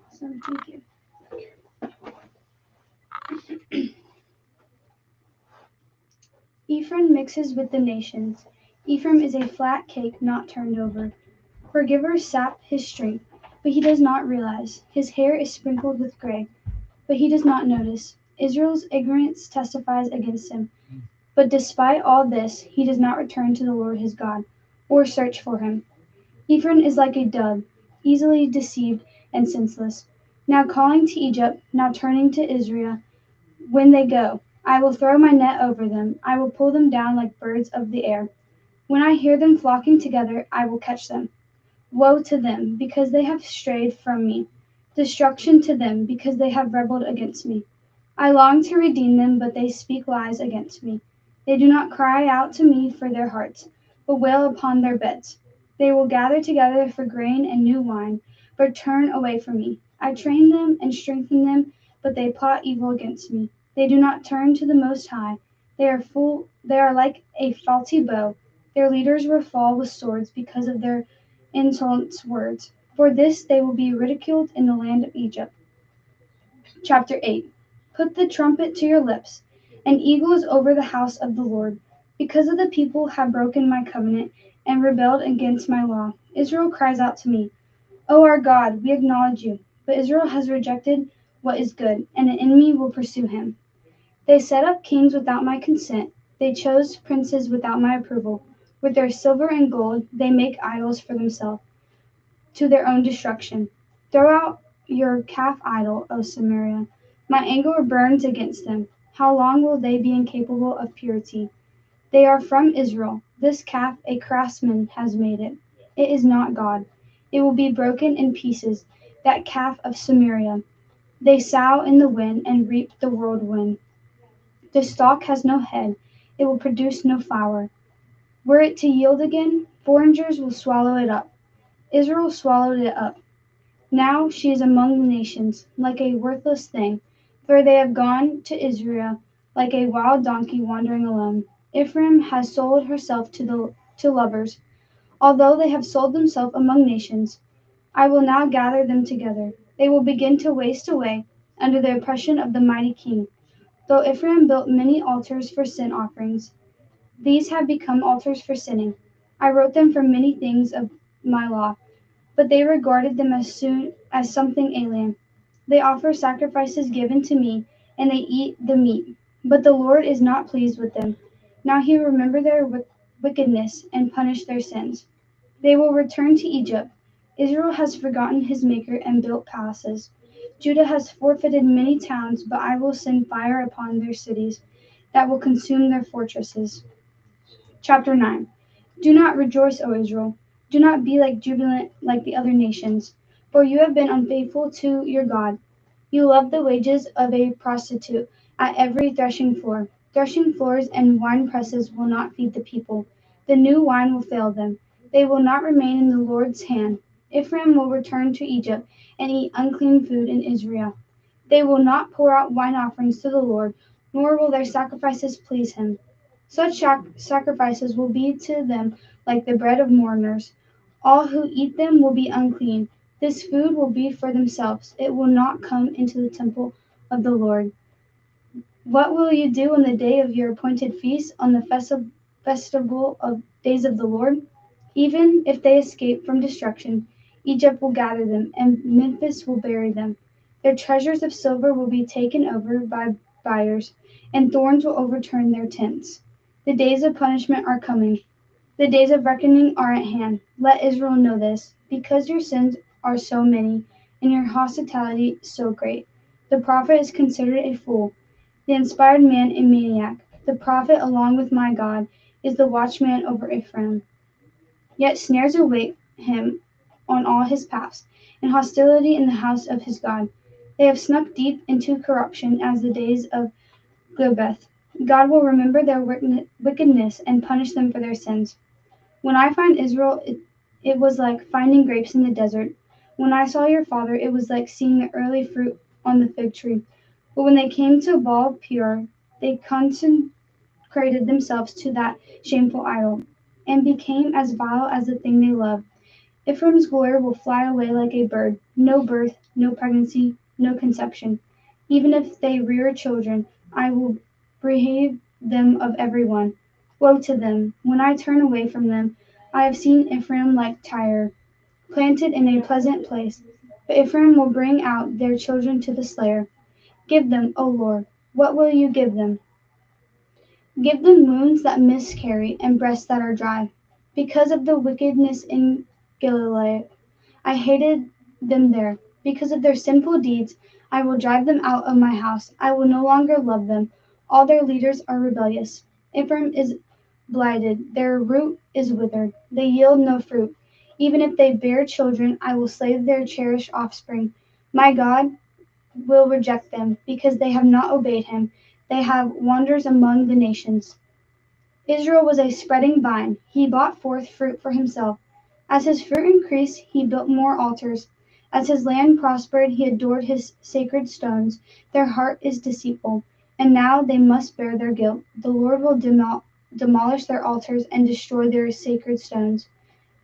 Awesome, thank you. Ephraim mixes with the nations. Ephraim is a flat cake not turned over. Forgivers sap his strength, but he does not realize. His hair is sprinkled with gray, but he does not notice. Israel's ignorance testifies against him. But despite all this, he does not return to the Lord his God, or search for him. Ephraim is like a dove, easily deceived and senseless. Now calling to Egypt, now turning to Israel. When they go, I will throw my net over them. I will pull them down like birds of the air. When I hear them flocking together, I will catch them. Woe to them, because they have strayed from me. Destruction to them, because they have rebelled against me. I long to redeem them, but they speak lies against me. They do not cry out to me for their hearts, but wail upon their beds. They will gather together for grain and new wine, but turn away from me. I train them and strengthen them, but they plot evil against me. They do not turn to the Most High. They are like a faulty bow. Their leaders will fall with swords because of their insolent words. For this they will be ridiculed in the land of Egypt. Chapter 8. Put the trumpet to your lips. An eagle is over the house of the Lord. Because of the people have broken my covenant and rebelled against my law, Israel cries out to me, O our God, we acknowledge you. But Israel has rejected what is good, and an enemy will pursue him. They set up kings without my consent. They chose princes without my approval. With their silver and gold, they make idols for themselves, to their own destruction. Throw out your calf idol, O Samaria. My anger burns against them. How long will they be incapable of purity? They are from Israel. This calf a craftsman has made it. It is not God. It will be broken in pieces, that calf of Samaria. They sow in the wind and reap the whirlwind. The stalk has no head. It will produce no flower. Were it to yield again, foreigners will swallow it up. Israel swallowed it up. Now she is among the nations, like a worthless thing, for they have gone to Israel like a wild donkey wandering alone. Ephraim has sold herself to lovers, although they have sold themselves among nations. I will now gather them together. They will begin to waste away under the oppression of the mighty king. Though Ephraim built many altars for sin offerings, these have become altars for sinning. I wrote them for many things of my law, but they regarded them as something alien. They offer sacrifices given to me, and they eat the meat. But the Lord is not pleased with them. Now he will remember their wickedness and punish their sins. They will return to Egypt. Israel has forgotten his maker and built palaces. Judah has forfeited many towns, but I will send fire upon their cities that will consume their fortresses. Chapter 9. Do not rejoice, O Israel. Do not be jubilant like the other nations, for you have been unfaithful to your God. You love the wages of a prostitute at every threshing floor. Threshing floors and wine presses will not feed the people. The new wine will fail them. They will not remain in the Lord's hand. Ephraim will return to Egypt and eat unclean food in Israel. They will not pour out wine offerings to the Lord, nor will their sacrifices please him. Such sacrifices will be to them like the bread of mourners. All who eat them will be unclean. This food will be for themselves. It will not come into the temple of the Lord. What will you do on the day of your appointed feast, on the festival of days of the Lord? Even if they escape from destruction, Egypt will gather them, and Memphis will bury them. Their treasures of silver will be taken over by buyers, and thorns will overturn their tents. The days of punishment are coming. The days of reckoning are at hand. Let Israel know this, because your sins are so many, and your hospitality so great. The prophet is considered a fool, the inspired man a maniac. The prophet, along with my God, is the watchman over Ephraim. Yet snares await him on all his paths, and hostility in the house of his God. They have snuck deep into corruption as the days of Gobeth. God will remember their wickedness and punish them for their sins. When I find Israel, it was like finding grapes in the desert. When I saw your father, it was like seeing the early fruit on the fig tree. But when they came to Baal Peor, they consecrated themselves to that shameful idol, and became as vile as the thing they loved. Ephraim's glory will fly away like a bird. No birth, no pregnancy, no conception. Even if they rear children, I will bereave them of every one. Woe to them! When I turn away from them, I have seen Ephraim like Tyre, planted in a pleasant place. But Ephraim will bring out their children to the slayer. Give them, O Lord, what will you give them? Give them wounds that miscarry and breasts that are dry. Because of the wickedness in Gilead, I hated them there. Because of their sinful deeds, I will drive them out of my house. I will no longer love them. All their leaders are rebellious. Ephraim is blighted, their root is withered. They yield no fruit. Even if they bear children, I will slay their cherished offspring. My God will reject them because they have not obeyed him. They have wanderers among the nations. Israel was a spreading vine. He brought forth fruit for himself. As his fruit increased, he built more altars. As his land prospered, he adored his sacred stones. Their heart is deceitful, and now they must bear their guilt. The Lord will demolish their altars and destroy their sacred stones.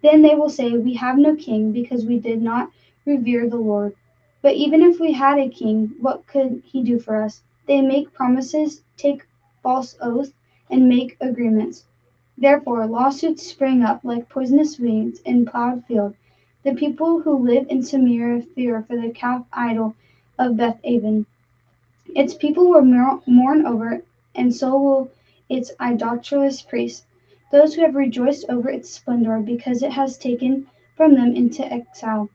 Then they will say, we have no king because we did not revere the Lord. But even if we had a king, what could he do for us? They make promises, take false oaths, and make agreements. Therefore, lawsuits spring up like poisonous weeds in plowed field. The people who live in Samaria fear for the calf idol of Beth Aven. Its people will mourn over it, and so will its idolatrous priests, those who have rejoiced over its splendor because it has taken from them into exile.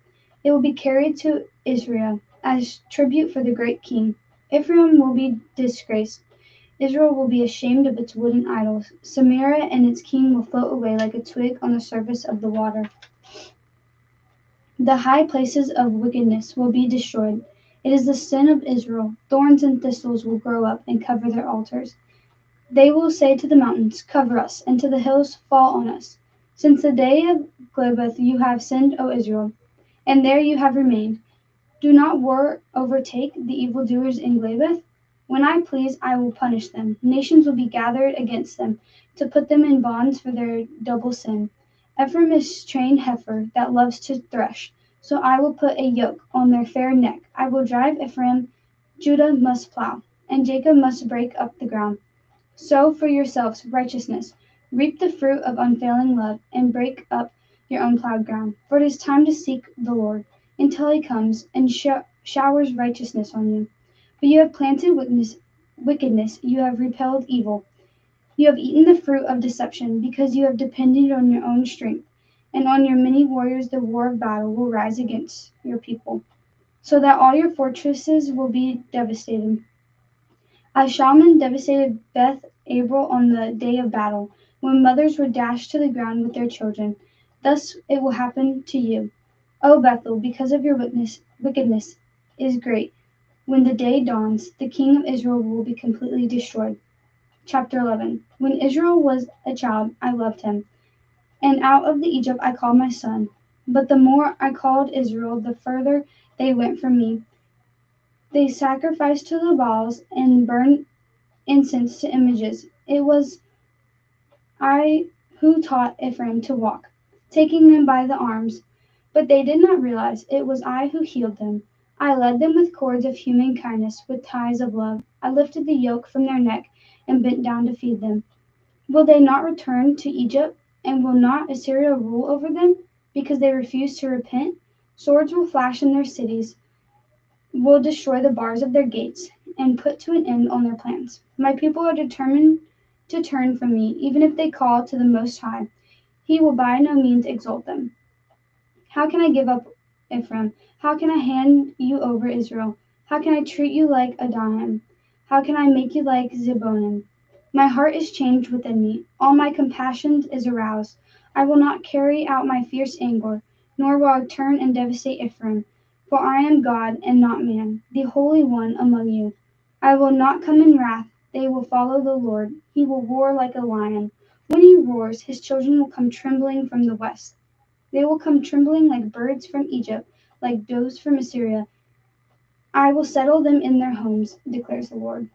It will be carried to Israel as tribute for the great king. Ephraim will be disgraced. Israel will be ashamed of its wooden idols. Samaria and its king will float away like a twig on the surface of the water. The high places of wickedness will be destroyed. It is the sin of Israel. Thorns and thistles will grow up and cover their altars. They will say to the mountains, cover us, and to the hills, fall on us. Since the day of Gobeth you have sinned, O Israel, and there you have remained. Do not war overtake the evildoers in Gobeth? When I please, I will punish them. Nations will be gathered against them, to put them in bonds for their double sin. Ephraim is trained heifer that loves to thresh, so I will put a yoke on their fair neck. I will drive Ephraim, Judah must plow, and Jacob must break up the ground. Sow for yourselves righteousness, reap the fruit of unfailing love, and break up your own plowed ground. For it is time to seek the Lord, until he comes and showers righteousness on you. But you have planted wickedness, you have repelled evil. You have eaten the fruit of deception, because you have depended on your own strength, and on your many warriors the war of battle will rise against your people, so that all your fortresses will be devastated. As Shalman devastated Beth Abel on the day of battle, when mothers were dashed to the ground with their children, thus it will happen to you. O Bethel, because of your wickedness is great. When the day dawns, the king of Israel will be completely destroyed. Chapter 11. When Israel was a child, I loved him, and out of the Egypt I called my son. But the more I called Israel, the further they went from me. They sacrificed to the Baals and burned incense to images. It was I who taught Ephraim to walk, taking them by the arms, but they did not realize it was I who healed them. I led them with cords of human kindness, with ties of love. I lifted the yoke from their neck and bent down to feed them. Will they not return to Egypt And will not Assyria rule over them because they refuse to repent? Swords will flash in their cities, will destroy the bars of their gates, and put to an end on their plans. My people are determined to turn from me, even if they call to the Most High. He will by no means exalt them. How can I give up Ephraim? How can I hand you over Israel? How can I treat you like Adaham? How can I make you like Zeboim? My heart is changed within me. All my compassion is aroused. I will not carry out my fierce anger, nor will I turn and devastate Ephraim. For I am God and not man, the Holy One among you. I will not come in wrath. They will follow the Lord. He will roar like a lion. When he roars, his children will come trembling from the west. They will come trembling like birds from Egypt, like doves from Assyria. I will settle them in their homes, declares the Lord.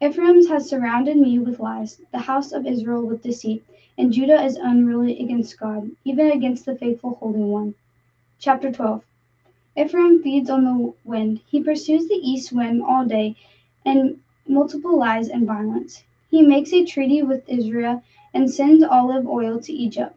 Ephraim has surrounded me with lies, the house of Israel with deceit, and Judah is unruly against God, even against the faithful Holy One. Chapter 12. Ephraim feeds on the wind. He pursues the east wind all day, and multiple lies and violence. He makes a treaty with Israel and sends olive oil to Egypt.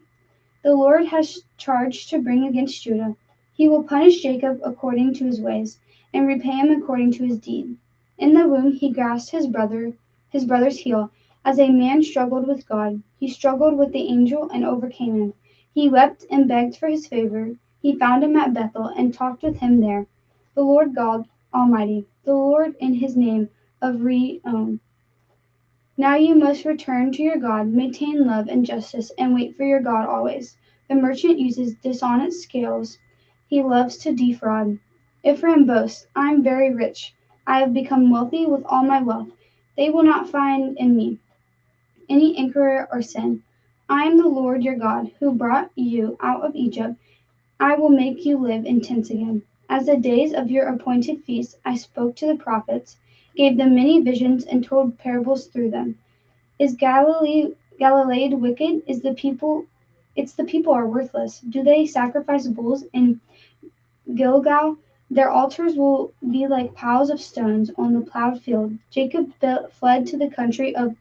The Lord has charge to bring against Judah. He will punish Jacob according to his ways, and repay him according to his deed. In the womb he grasped his brother's heel. As a man struggled with God, he struggled with the angel and overcame him. He wept and begged for his favor. He found him at Bethel and talked with him there. The Lord God Almighty, the Lord in his name of Re-on. Now you must return to your God, maintain love and justice, and wait for your God always. The merchant uses dishonest scales. He loves to defraud. Ephraim boasts, I am very rich. I have become wealthy with all my wealth. They will not find in me any inquiry or sin. I am the Lord your God, who brought you out of Egypt. I will make you live in tents again. As the days of your appointed feasts, I spoke to the prophets, gave them many visions, and told parables through them. Is Galilee wicked? It's the people are worthless. Do they sacrifice bulls in Gilgal? Their altars will be like piles of stones on the plowed field. Jacob fled to the country of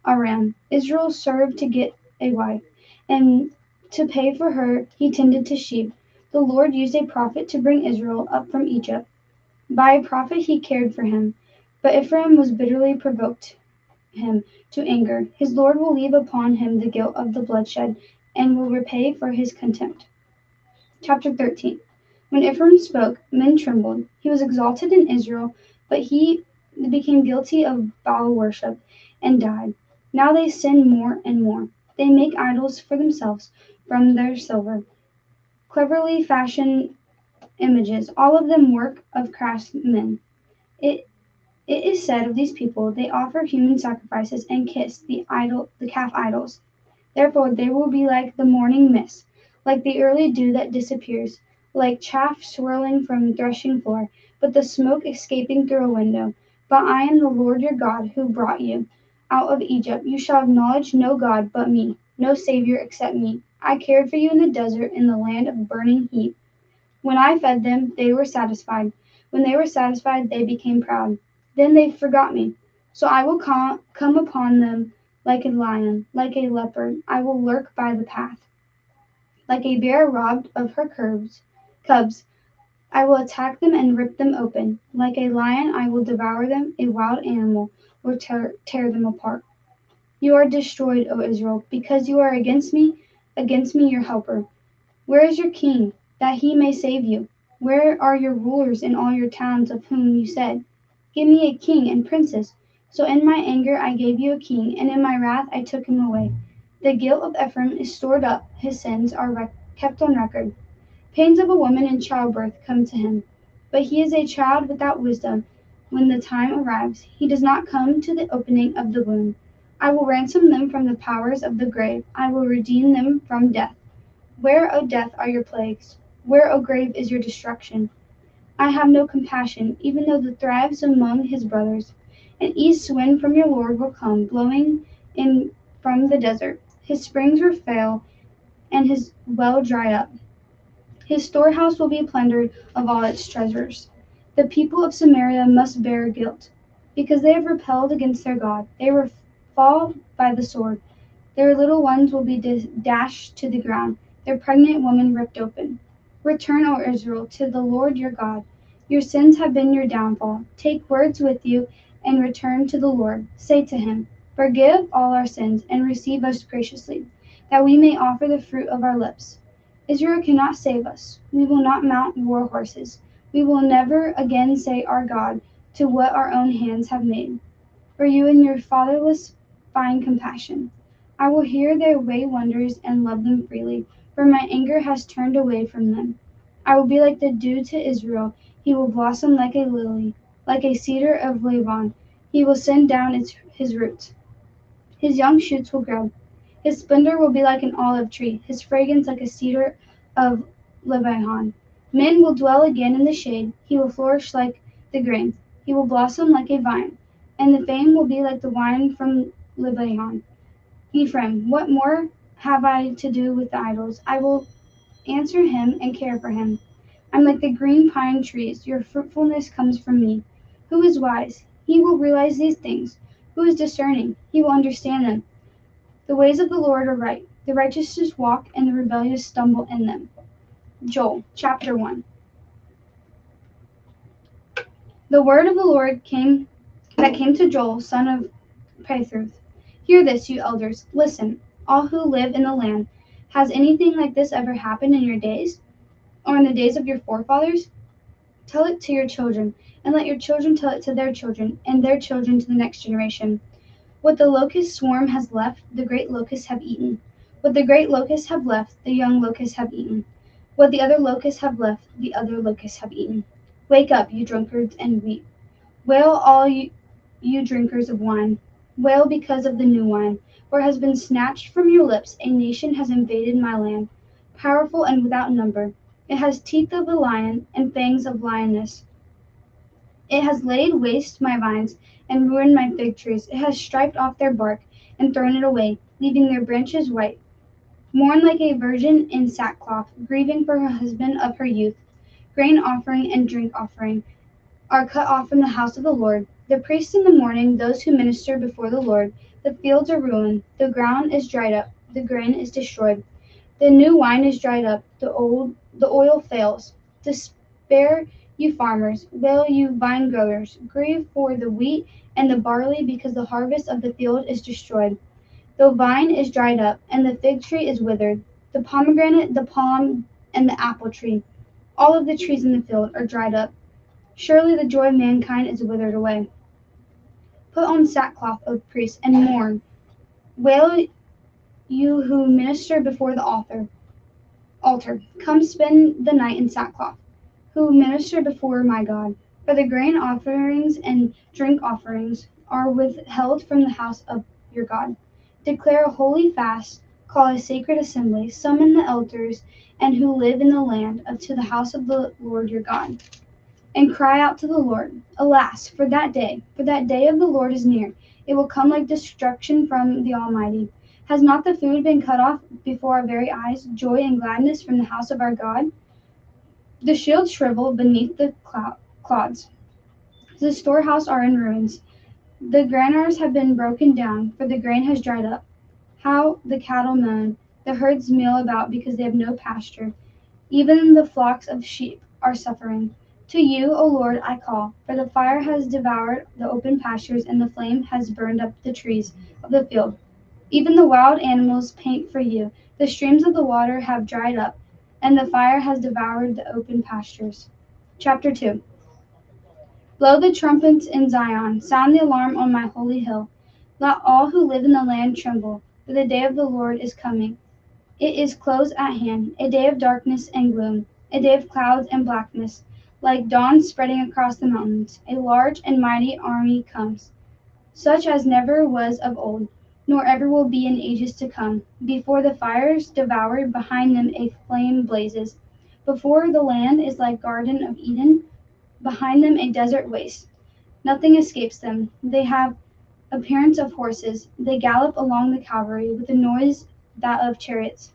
Aram. Israel served to get a wife, and to pay for her he tended to sheep. The Lord used a prophet to bring Israel up from Egypt. By a prophet he cared for him, but Ephraim was bitterly provoked him to anger. His Lord will leave upon him the guilt of the bloodshed, and will repay for his contempt. Chapter 13. When Ephraim spoke, men trembled. He was exalted in Israel, but he became guilty of Baal worship and died. Now they sin more and more. They make idols for themselves from their silver, cleverly fashioned images, all of them work of craftsmen. It is said of these people, they offer human sacrifices and kiss the calf idols. Therefore they will be like the morning mist, like the early dew that disappears, like chaff swirling from the threshing floor, but the smoke escaping through a window. But I am the Lord your God who brought you out of Egypt. You shall acknowledge no God but me, no Savior except me. I cared for you in the desert, in the land of burning heat. When I fed them, they were satisfied. When they were satisfied, they became proud. Then they forgot me. So I will come upon them like a lion, like a leopard. I will lurk by the path. Like a bear robbed of her cubs, I will attack them and rip them open. Like a lion, I will devour them. A wild animal will tear them apart. You are destroyed, O Israel, because you are against me your helper. Where is your king, that he may save you? Where are your rulers in all your towns of whom you said, give me a king and princes? So in my anger I gave you a king, and in my wrath I took him away. The guilt of Ephraim is stored up, his sins are kept on record. Pains of a woman in childbirth come to him, but he is a child without wisdom. When the time arrives, he does not come to the opening of the womb. I will ransom them from the powers of the grave. I will redeem them from death. Where, O death, are your plagues? Where, O grave, is your destruction? I have no compassion, even though the thrives among his brothers. An east wind from your Lord will come, blowing in from the desert. His springs will fail, and his well dry up. His storehouse will be plundered of all its treasures. The people of Samaria must bear guilt, because they have rebelled against their God. They will fall by the sword. Their little ones will be dashed to the ground, their pregnant women ripped open. Return, O Israel, to the Lord your God. Your sins have been your downfall. Take words with you and return to the Lord. Say to him, forgive all our sins and receive us graciously, that we may offer the fruit of our lips. Israel cannot save us. We will not mount war horses. We will never again say our God to what our own hands have made. For you and your fatherless find compassion. I will hear their way wonders and love them freely, for my anger has turned away from them. I will be like the dew to Israel. He will blossom like a lily, like a cedar of Lebanon. He will send down his roots. His young shoots will grow. His splendor will be like an olive tree, his fragrance like a cedar of Lebanon. Men will dwell again in the shade. He will flourish like the grain. He will blossom like a vine, and the fame will be like the wine from Lebanon. Ephraim, what more have I to do with the idols? I will answer him and care for him. I'm like the green pine trees. Your fruitfulness comes from me. Who is wise? He will realize these things. Who is discerning? He will understand them. The ways of the Lord are right. The righteous walk, and the rebellious stumble in them. Joel, chapter 1. The word of the Lord came to Joel, son of Pethuel. Hear this, you elders. Listen, all who live in the land. Has anything like this ever happened in your days, or in the days of your forefathers? Tell it to your children, and let your children tell it to their children, and their children to the next generation. What the locust swarm has left, the great locusts have eaten. What the great locusts have left, the young locusts have eaten. What the other locusts have left, the other locusts have eaten. Wake up, you drunkards, and weep. Wail, all you drinkers of wine. Wail because of the new wine, for it has been snatched from your lips. A nation has invaded my land, powerful and without number. It has teeth of a lion and fangs of lioness. It has laid waste my vines and ruined my fig trees. It has stripped off their bark and thrown it away, leaving their branches white. Mourn like a virgin in sackcloth, grieving for her husband of her youth. Grain offering and drink offering are cut off from the house of the Lord. The priests in the morning, those who minister before the Lord. The fields are ruined, the ground is dried up, the grain is destroyed. The new wine is dried up, the oil fails. Despair, you farmers, wail, you vine growers. Grieve for the wheat and the barley, because the harvest of the field is destroyed. The vine is dried up, and the fig tree is withered. The pomegranate, the palm, and the apple tree, all of the trees in the field, are dried up. Surely the joy of mankind is withered away. Put on sackcloth, O priests, and mourn. Wail, you who minister before the altar. Come spend the night in sackcloth, who minister before my God. For the grain offerings and drink offerings are withheld from the house of your God. Declare a holy fast, call a sacred assembly, summon the elders and who live in the land to the house of the Lord your God. And cry out to the Lord. Alas, for that day of the Lord is near. It will come like destruction from the Almighty. Has not the food been cut off before our very eyes, joy and gladness from the house of our God? The shields shrivel beneath the clods. The storehouse are in ruins. The granaries have been broken down, for the grain has dried up. How the cattle moan, the herds meal about because they have no pasture. Even the flocks of sheep are suffering. To you, O Lord, I call, for the fire has devoured the open pastures, and the flame has burned up the trees of the field. Even the wild animals pant for you. The streams of the water have dried up, and the fire has devoured the open pastures. Chapter 2. Blow the trumpets in Zion, sound the alarm on my holy hill. Let all who live in the land tremble, for the day of the Lord is coming. It is close at hand, a day of darkness and gloom, a day of clouds and blackness, like dawn spreading across the mountains. A large and mighty army comes, such as never was of old, nor ever will be in ages to come. Before the fires devoured, behind them a flame blazes. Before the land is like Garden of Eden, behind them a desert waste. Nothing escapes them. They have appearance of horses. They gallop along the cavalry with the noise that of chariots.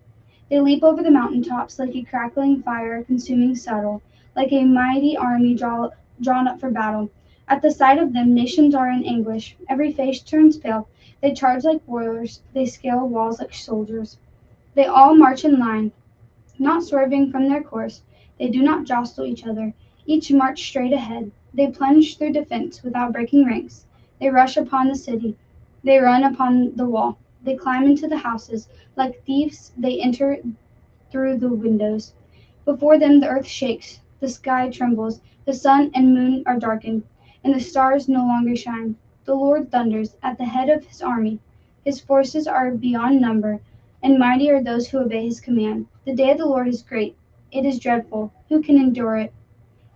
They leap over the mountain tops like a crackling fire consuming saddle, like a mighty army drawn up for battle. At the sight of them, nations are in anguish. Every face turns pale. They charge like warriors. They scale walls like soldiers. They all march in line, not swerving from their course. They do not jostle each other. Each march straight ahead. They plunge through defense without breaking ranks. They rush upon the city. They run upon the wall. They climb into the houses. Like thieves, they enter through the windows. Before them the earth shakes. The sky trembles. The sun and moon are darkened, and the stars no longer shine. The Lord thunders at the head of his army. His forces are beyond number, and mighty are those who obey his command. The day of the Lord is great. It is dreadful. Who can endure it?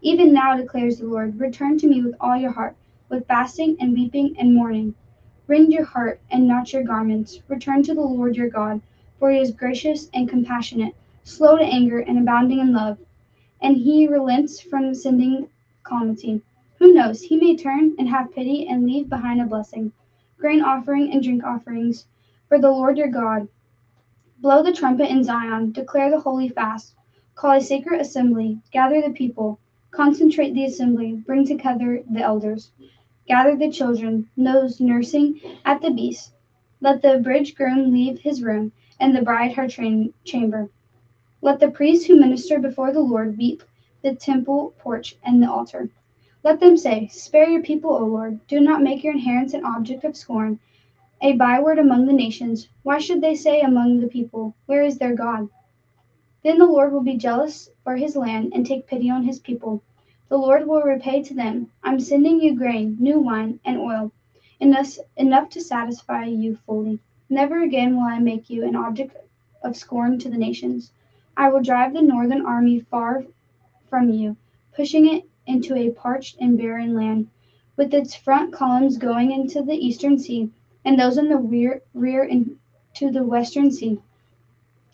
Even now, declares the Lord, return to me with all your heart, with fasting and weeping and mourning. Rend your heart and not your garments. Return to the Lord your God, for he is gracious and compassionate, slow to anger and abounding in love, and he relents from sending calamity. Who knows? He may turn and have pity and leave behind a blessing, grain offering and drink offerings for the Lord your God. Blow the trumpet in Zion, declare the holy fast, call a sacred assembly, gather the people, concentrate the assembly, bring together the elders, gather the children, those nursing at the beast. Let the bridegroom leave his room, and the bride her chamber. Let the priests who minister before the Lord weep the temple porch and the altar. Let them say, spare your people, O Lord. Do not make your inheritance an object of scorn, a byword among the nations. Why should they say among the people, where is their God? Then the Lord will be jealous for his land and take pity on his people. The Lord will repay to them, I'm sending you grain, new wine, and oil, enough to satisfy you fully. Never again will I make you an object of scorn to the nations. I will drive the northern army far from you, pushing it into a parched and barren land, with its front columns going into the eastern sea, and those in the rear into the western sea.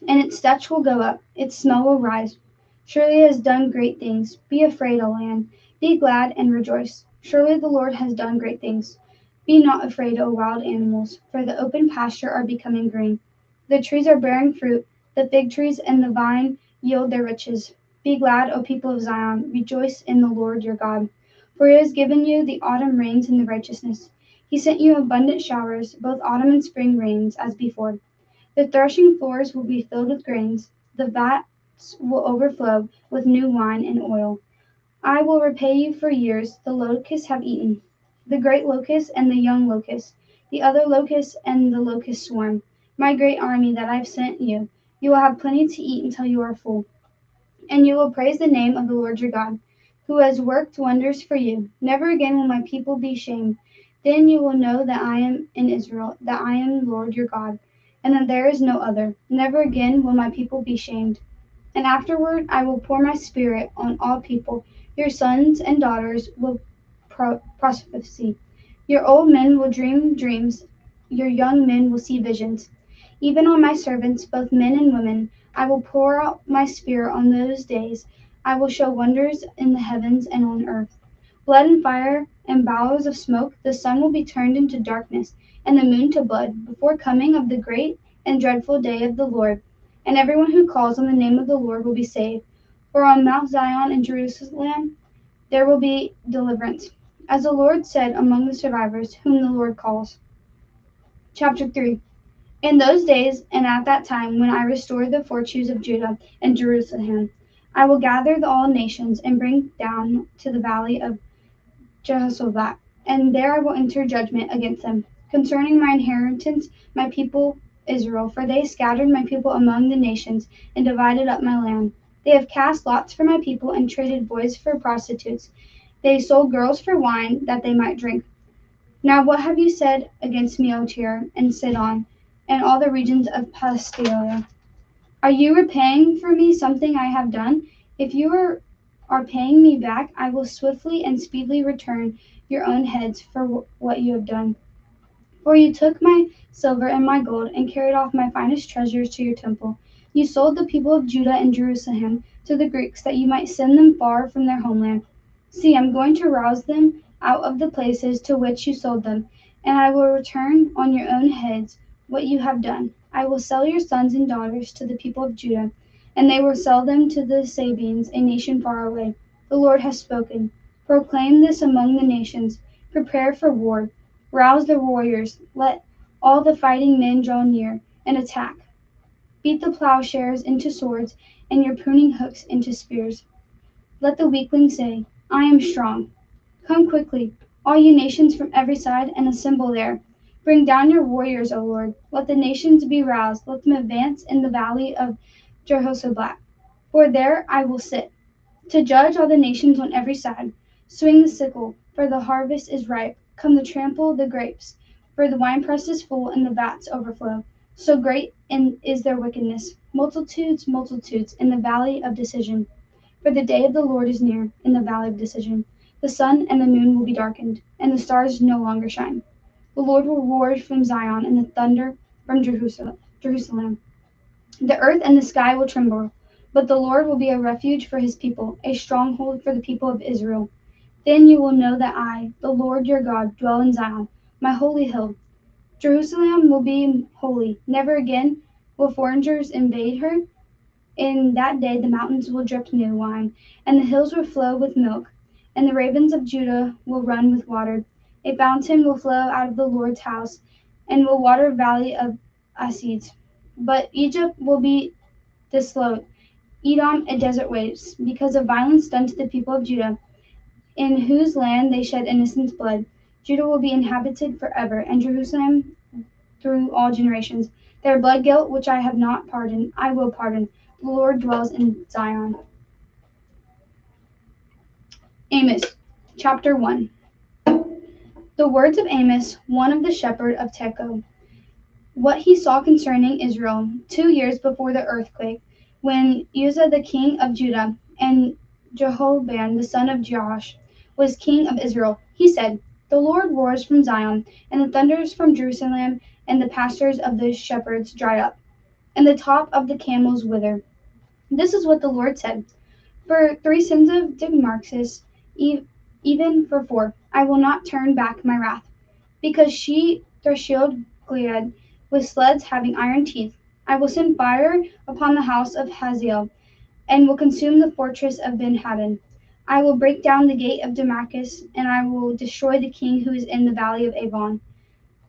And its Dutch will go up, its smell will rise. Surely it has done great things. Be afraid, O land. Be glad and rejoice. Surely the Lord has done great things. Be not afraid, O wild animals, for the open pasture are becoming green. The trees are bearing fruit, the fig trees and the vine yield their riches. Be glad, O people of Zion. Rejoice in the Lord your God. For he has given you the autumn rains and the righteousness. He sent you abundant showers, both autumn and spring rains, as before. The threshing floors will be filled with grains. The vats will overflow with new wine and oil. I will repay you for years the locusts have eaten, the great locust and the young locust, the other locust and the locust swarm, my great army that I've sent you. You will have plenty to eat until you are full. And you will praise the name of the Lord your God, who has worked wonders for you. Never again will my people be shamed. Then you will know that I am in Israel, that I am the Lord your God, and that there is no other. Never again will my people be shamed. And afterward I will pour my spirit on all people. Your sons and daughters will prophesy. Your old men will dream dreams. Your young men will see visions. Even on my servants, both men and women, I will pour out my spirit on those days. I will show wonders in the heavens and on earth. Blood and fire and bowls of smoke, the sun will be turned into darkness, and the moon to blood, before coming of the great and dreadful day of the Lord. And everyone who calls on the name of the Lord will be saved. For on Mount Zion and Jerusalem there will be deliverance, as the Lord said among the survivors whom the Lord calls. Chapter 3. In those days and at that time, when I restore the fortunes of Judah and Jerusalem, I will gather all nations and bring down to the valley of Jehoshaphat, and there I will enter judgment against them, concerning my inheritance, my people Israel, for they scattered my people among the nations and divided up my land. They have cast lots for my people and traded boys for prostitutes. They sold girls for wine that they might drink. Now what have you said against me, O Tyre and Sidon, and all the regions of Palestina? Are you repaying for me something I have done? If you are paying me back, I will swiftly and speedily return your own heads for what you have done. For you took my silver and my gold and carried off my finest treasures to your temple. You sold the people of Judah and Jerusalem to the Greeks that you might send them far from their homeland. See, I'm going to rouse them out of the places to which you sold them, and I will return on your own heads what you have done. I will sell your sons and daughters to the people of Judah, and they will sell them to the Sabeans, a nation far away. The Lord has spoken. Proclaim this among the nations. Prepare for war. Rouse the warriors. Let All the fighting men draw near and attack. Beat the plowshares into swords and your pruning hooks into spears. Let the weakling say, I am strong. Come quickly, all you nations from every side, and assemble there. Bring down your warriors, O Lord. Let the nations be roused. Let them advance in the valley of Jehoshaphat. For there I will sit, to judge all the nations on every side. Swing the sickle, for the harvest is ripe. Come to trample the grapes, for the winepress is full and the vats overflow. So great is their wickedness. Multitudes, multitudes, in the valley of decision. For the day of the Lord is near in the valley of decision. The sun and the moon will be darkened, and the stars no longer shine. The Lord will roar from Zion, and the thunder from Jerusalem. The earth and the sky will tremble, but the Lord will be a refuge for his people, a stronghold for the people of Israel. Then you will know that I, the Lord your God, dwell in Zion, my holy hill. Jerusalem will be holy. Never again will foreigners invade her. In that day the mountains will drip new wine, and the hills will flow with milk, and the ravens of Judah will run with water. A fountain will flow out of the Lord's house, and will water the valley of Assid. But Egypt will be desolate, Edom a desert waste, because of violence done to the people of Judah, in whose land they shed innocent blood. Judah will be inhabited forever, and Jerusalem through all generations. Their blood guilt, which I have not pardoned, I will pardon. The Lord dwells in Zion. Amos, chapter 1. The words of Amos, one of the shepherd of Tekoa. What he saw concerning Israel 2 years before the earthquake, when Uzziah the king of Judah and Jehoram the son of Joash was king of Israel. He said, The Lord roars from Zion, and the thunders from Jerusalem, and the pastures of the shepherds dry up, and the top of the camels wither. This is what the Lord said. For 3 sins of Damascus, even for 4, I will not turn back my wrath, because she threshed Gilead with sleds having iron teeth. I will send fire upon the house of Hazael, and will consume the fortress of Ben-Hadad. I will break down the gate of Damascus, and I will destroy the king who is in the valley of Avon,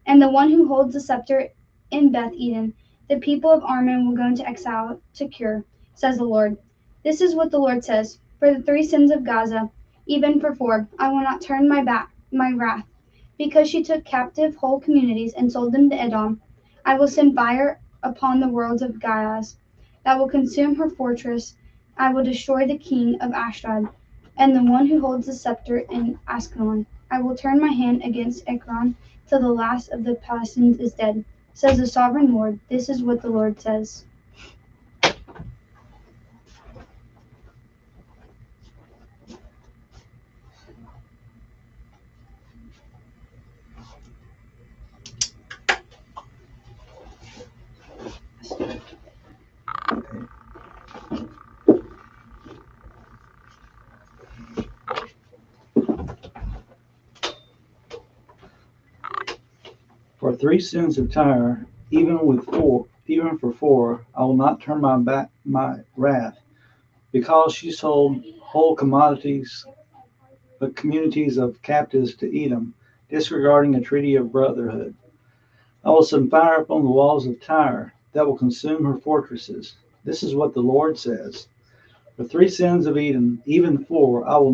and the one who holds the scepter in Beth Eden. The people of Ammon will go into exile to Kir, says the Lord. This is what the Lord says. For the 3 sins of Gaza, even for 4, I will not turn my wrath, because she took captive whole communities and sold them to Edom. I will send fire upon the worlds of Giaz, that will consume her fortress. I will destroy the king of Ashdod, and the one who holds the scepter in Ascalon. I will turn my hand against Ekron till the last of the Palestinians is dead, says the sovereign Lord. This is what the Lord says. For 3 sins of Tyre, even for 4, I will not turn my wrath, because she sold whole communities of captives to Edom, disregarding a treaty of brotherhood. I will send fire upon the walls of Tyre, that will consume her fortresses. This is what the Lord says. For 3 sins of Edom, even 4, I will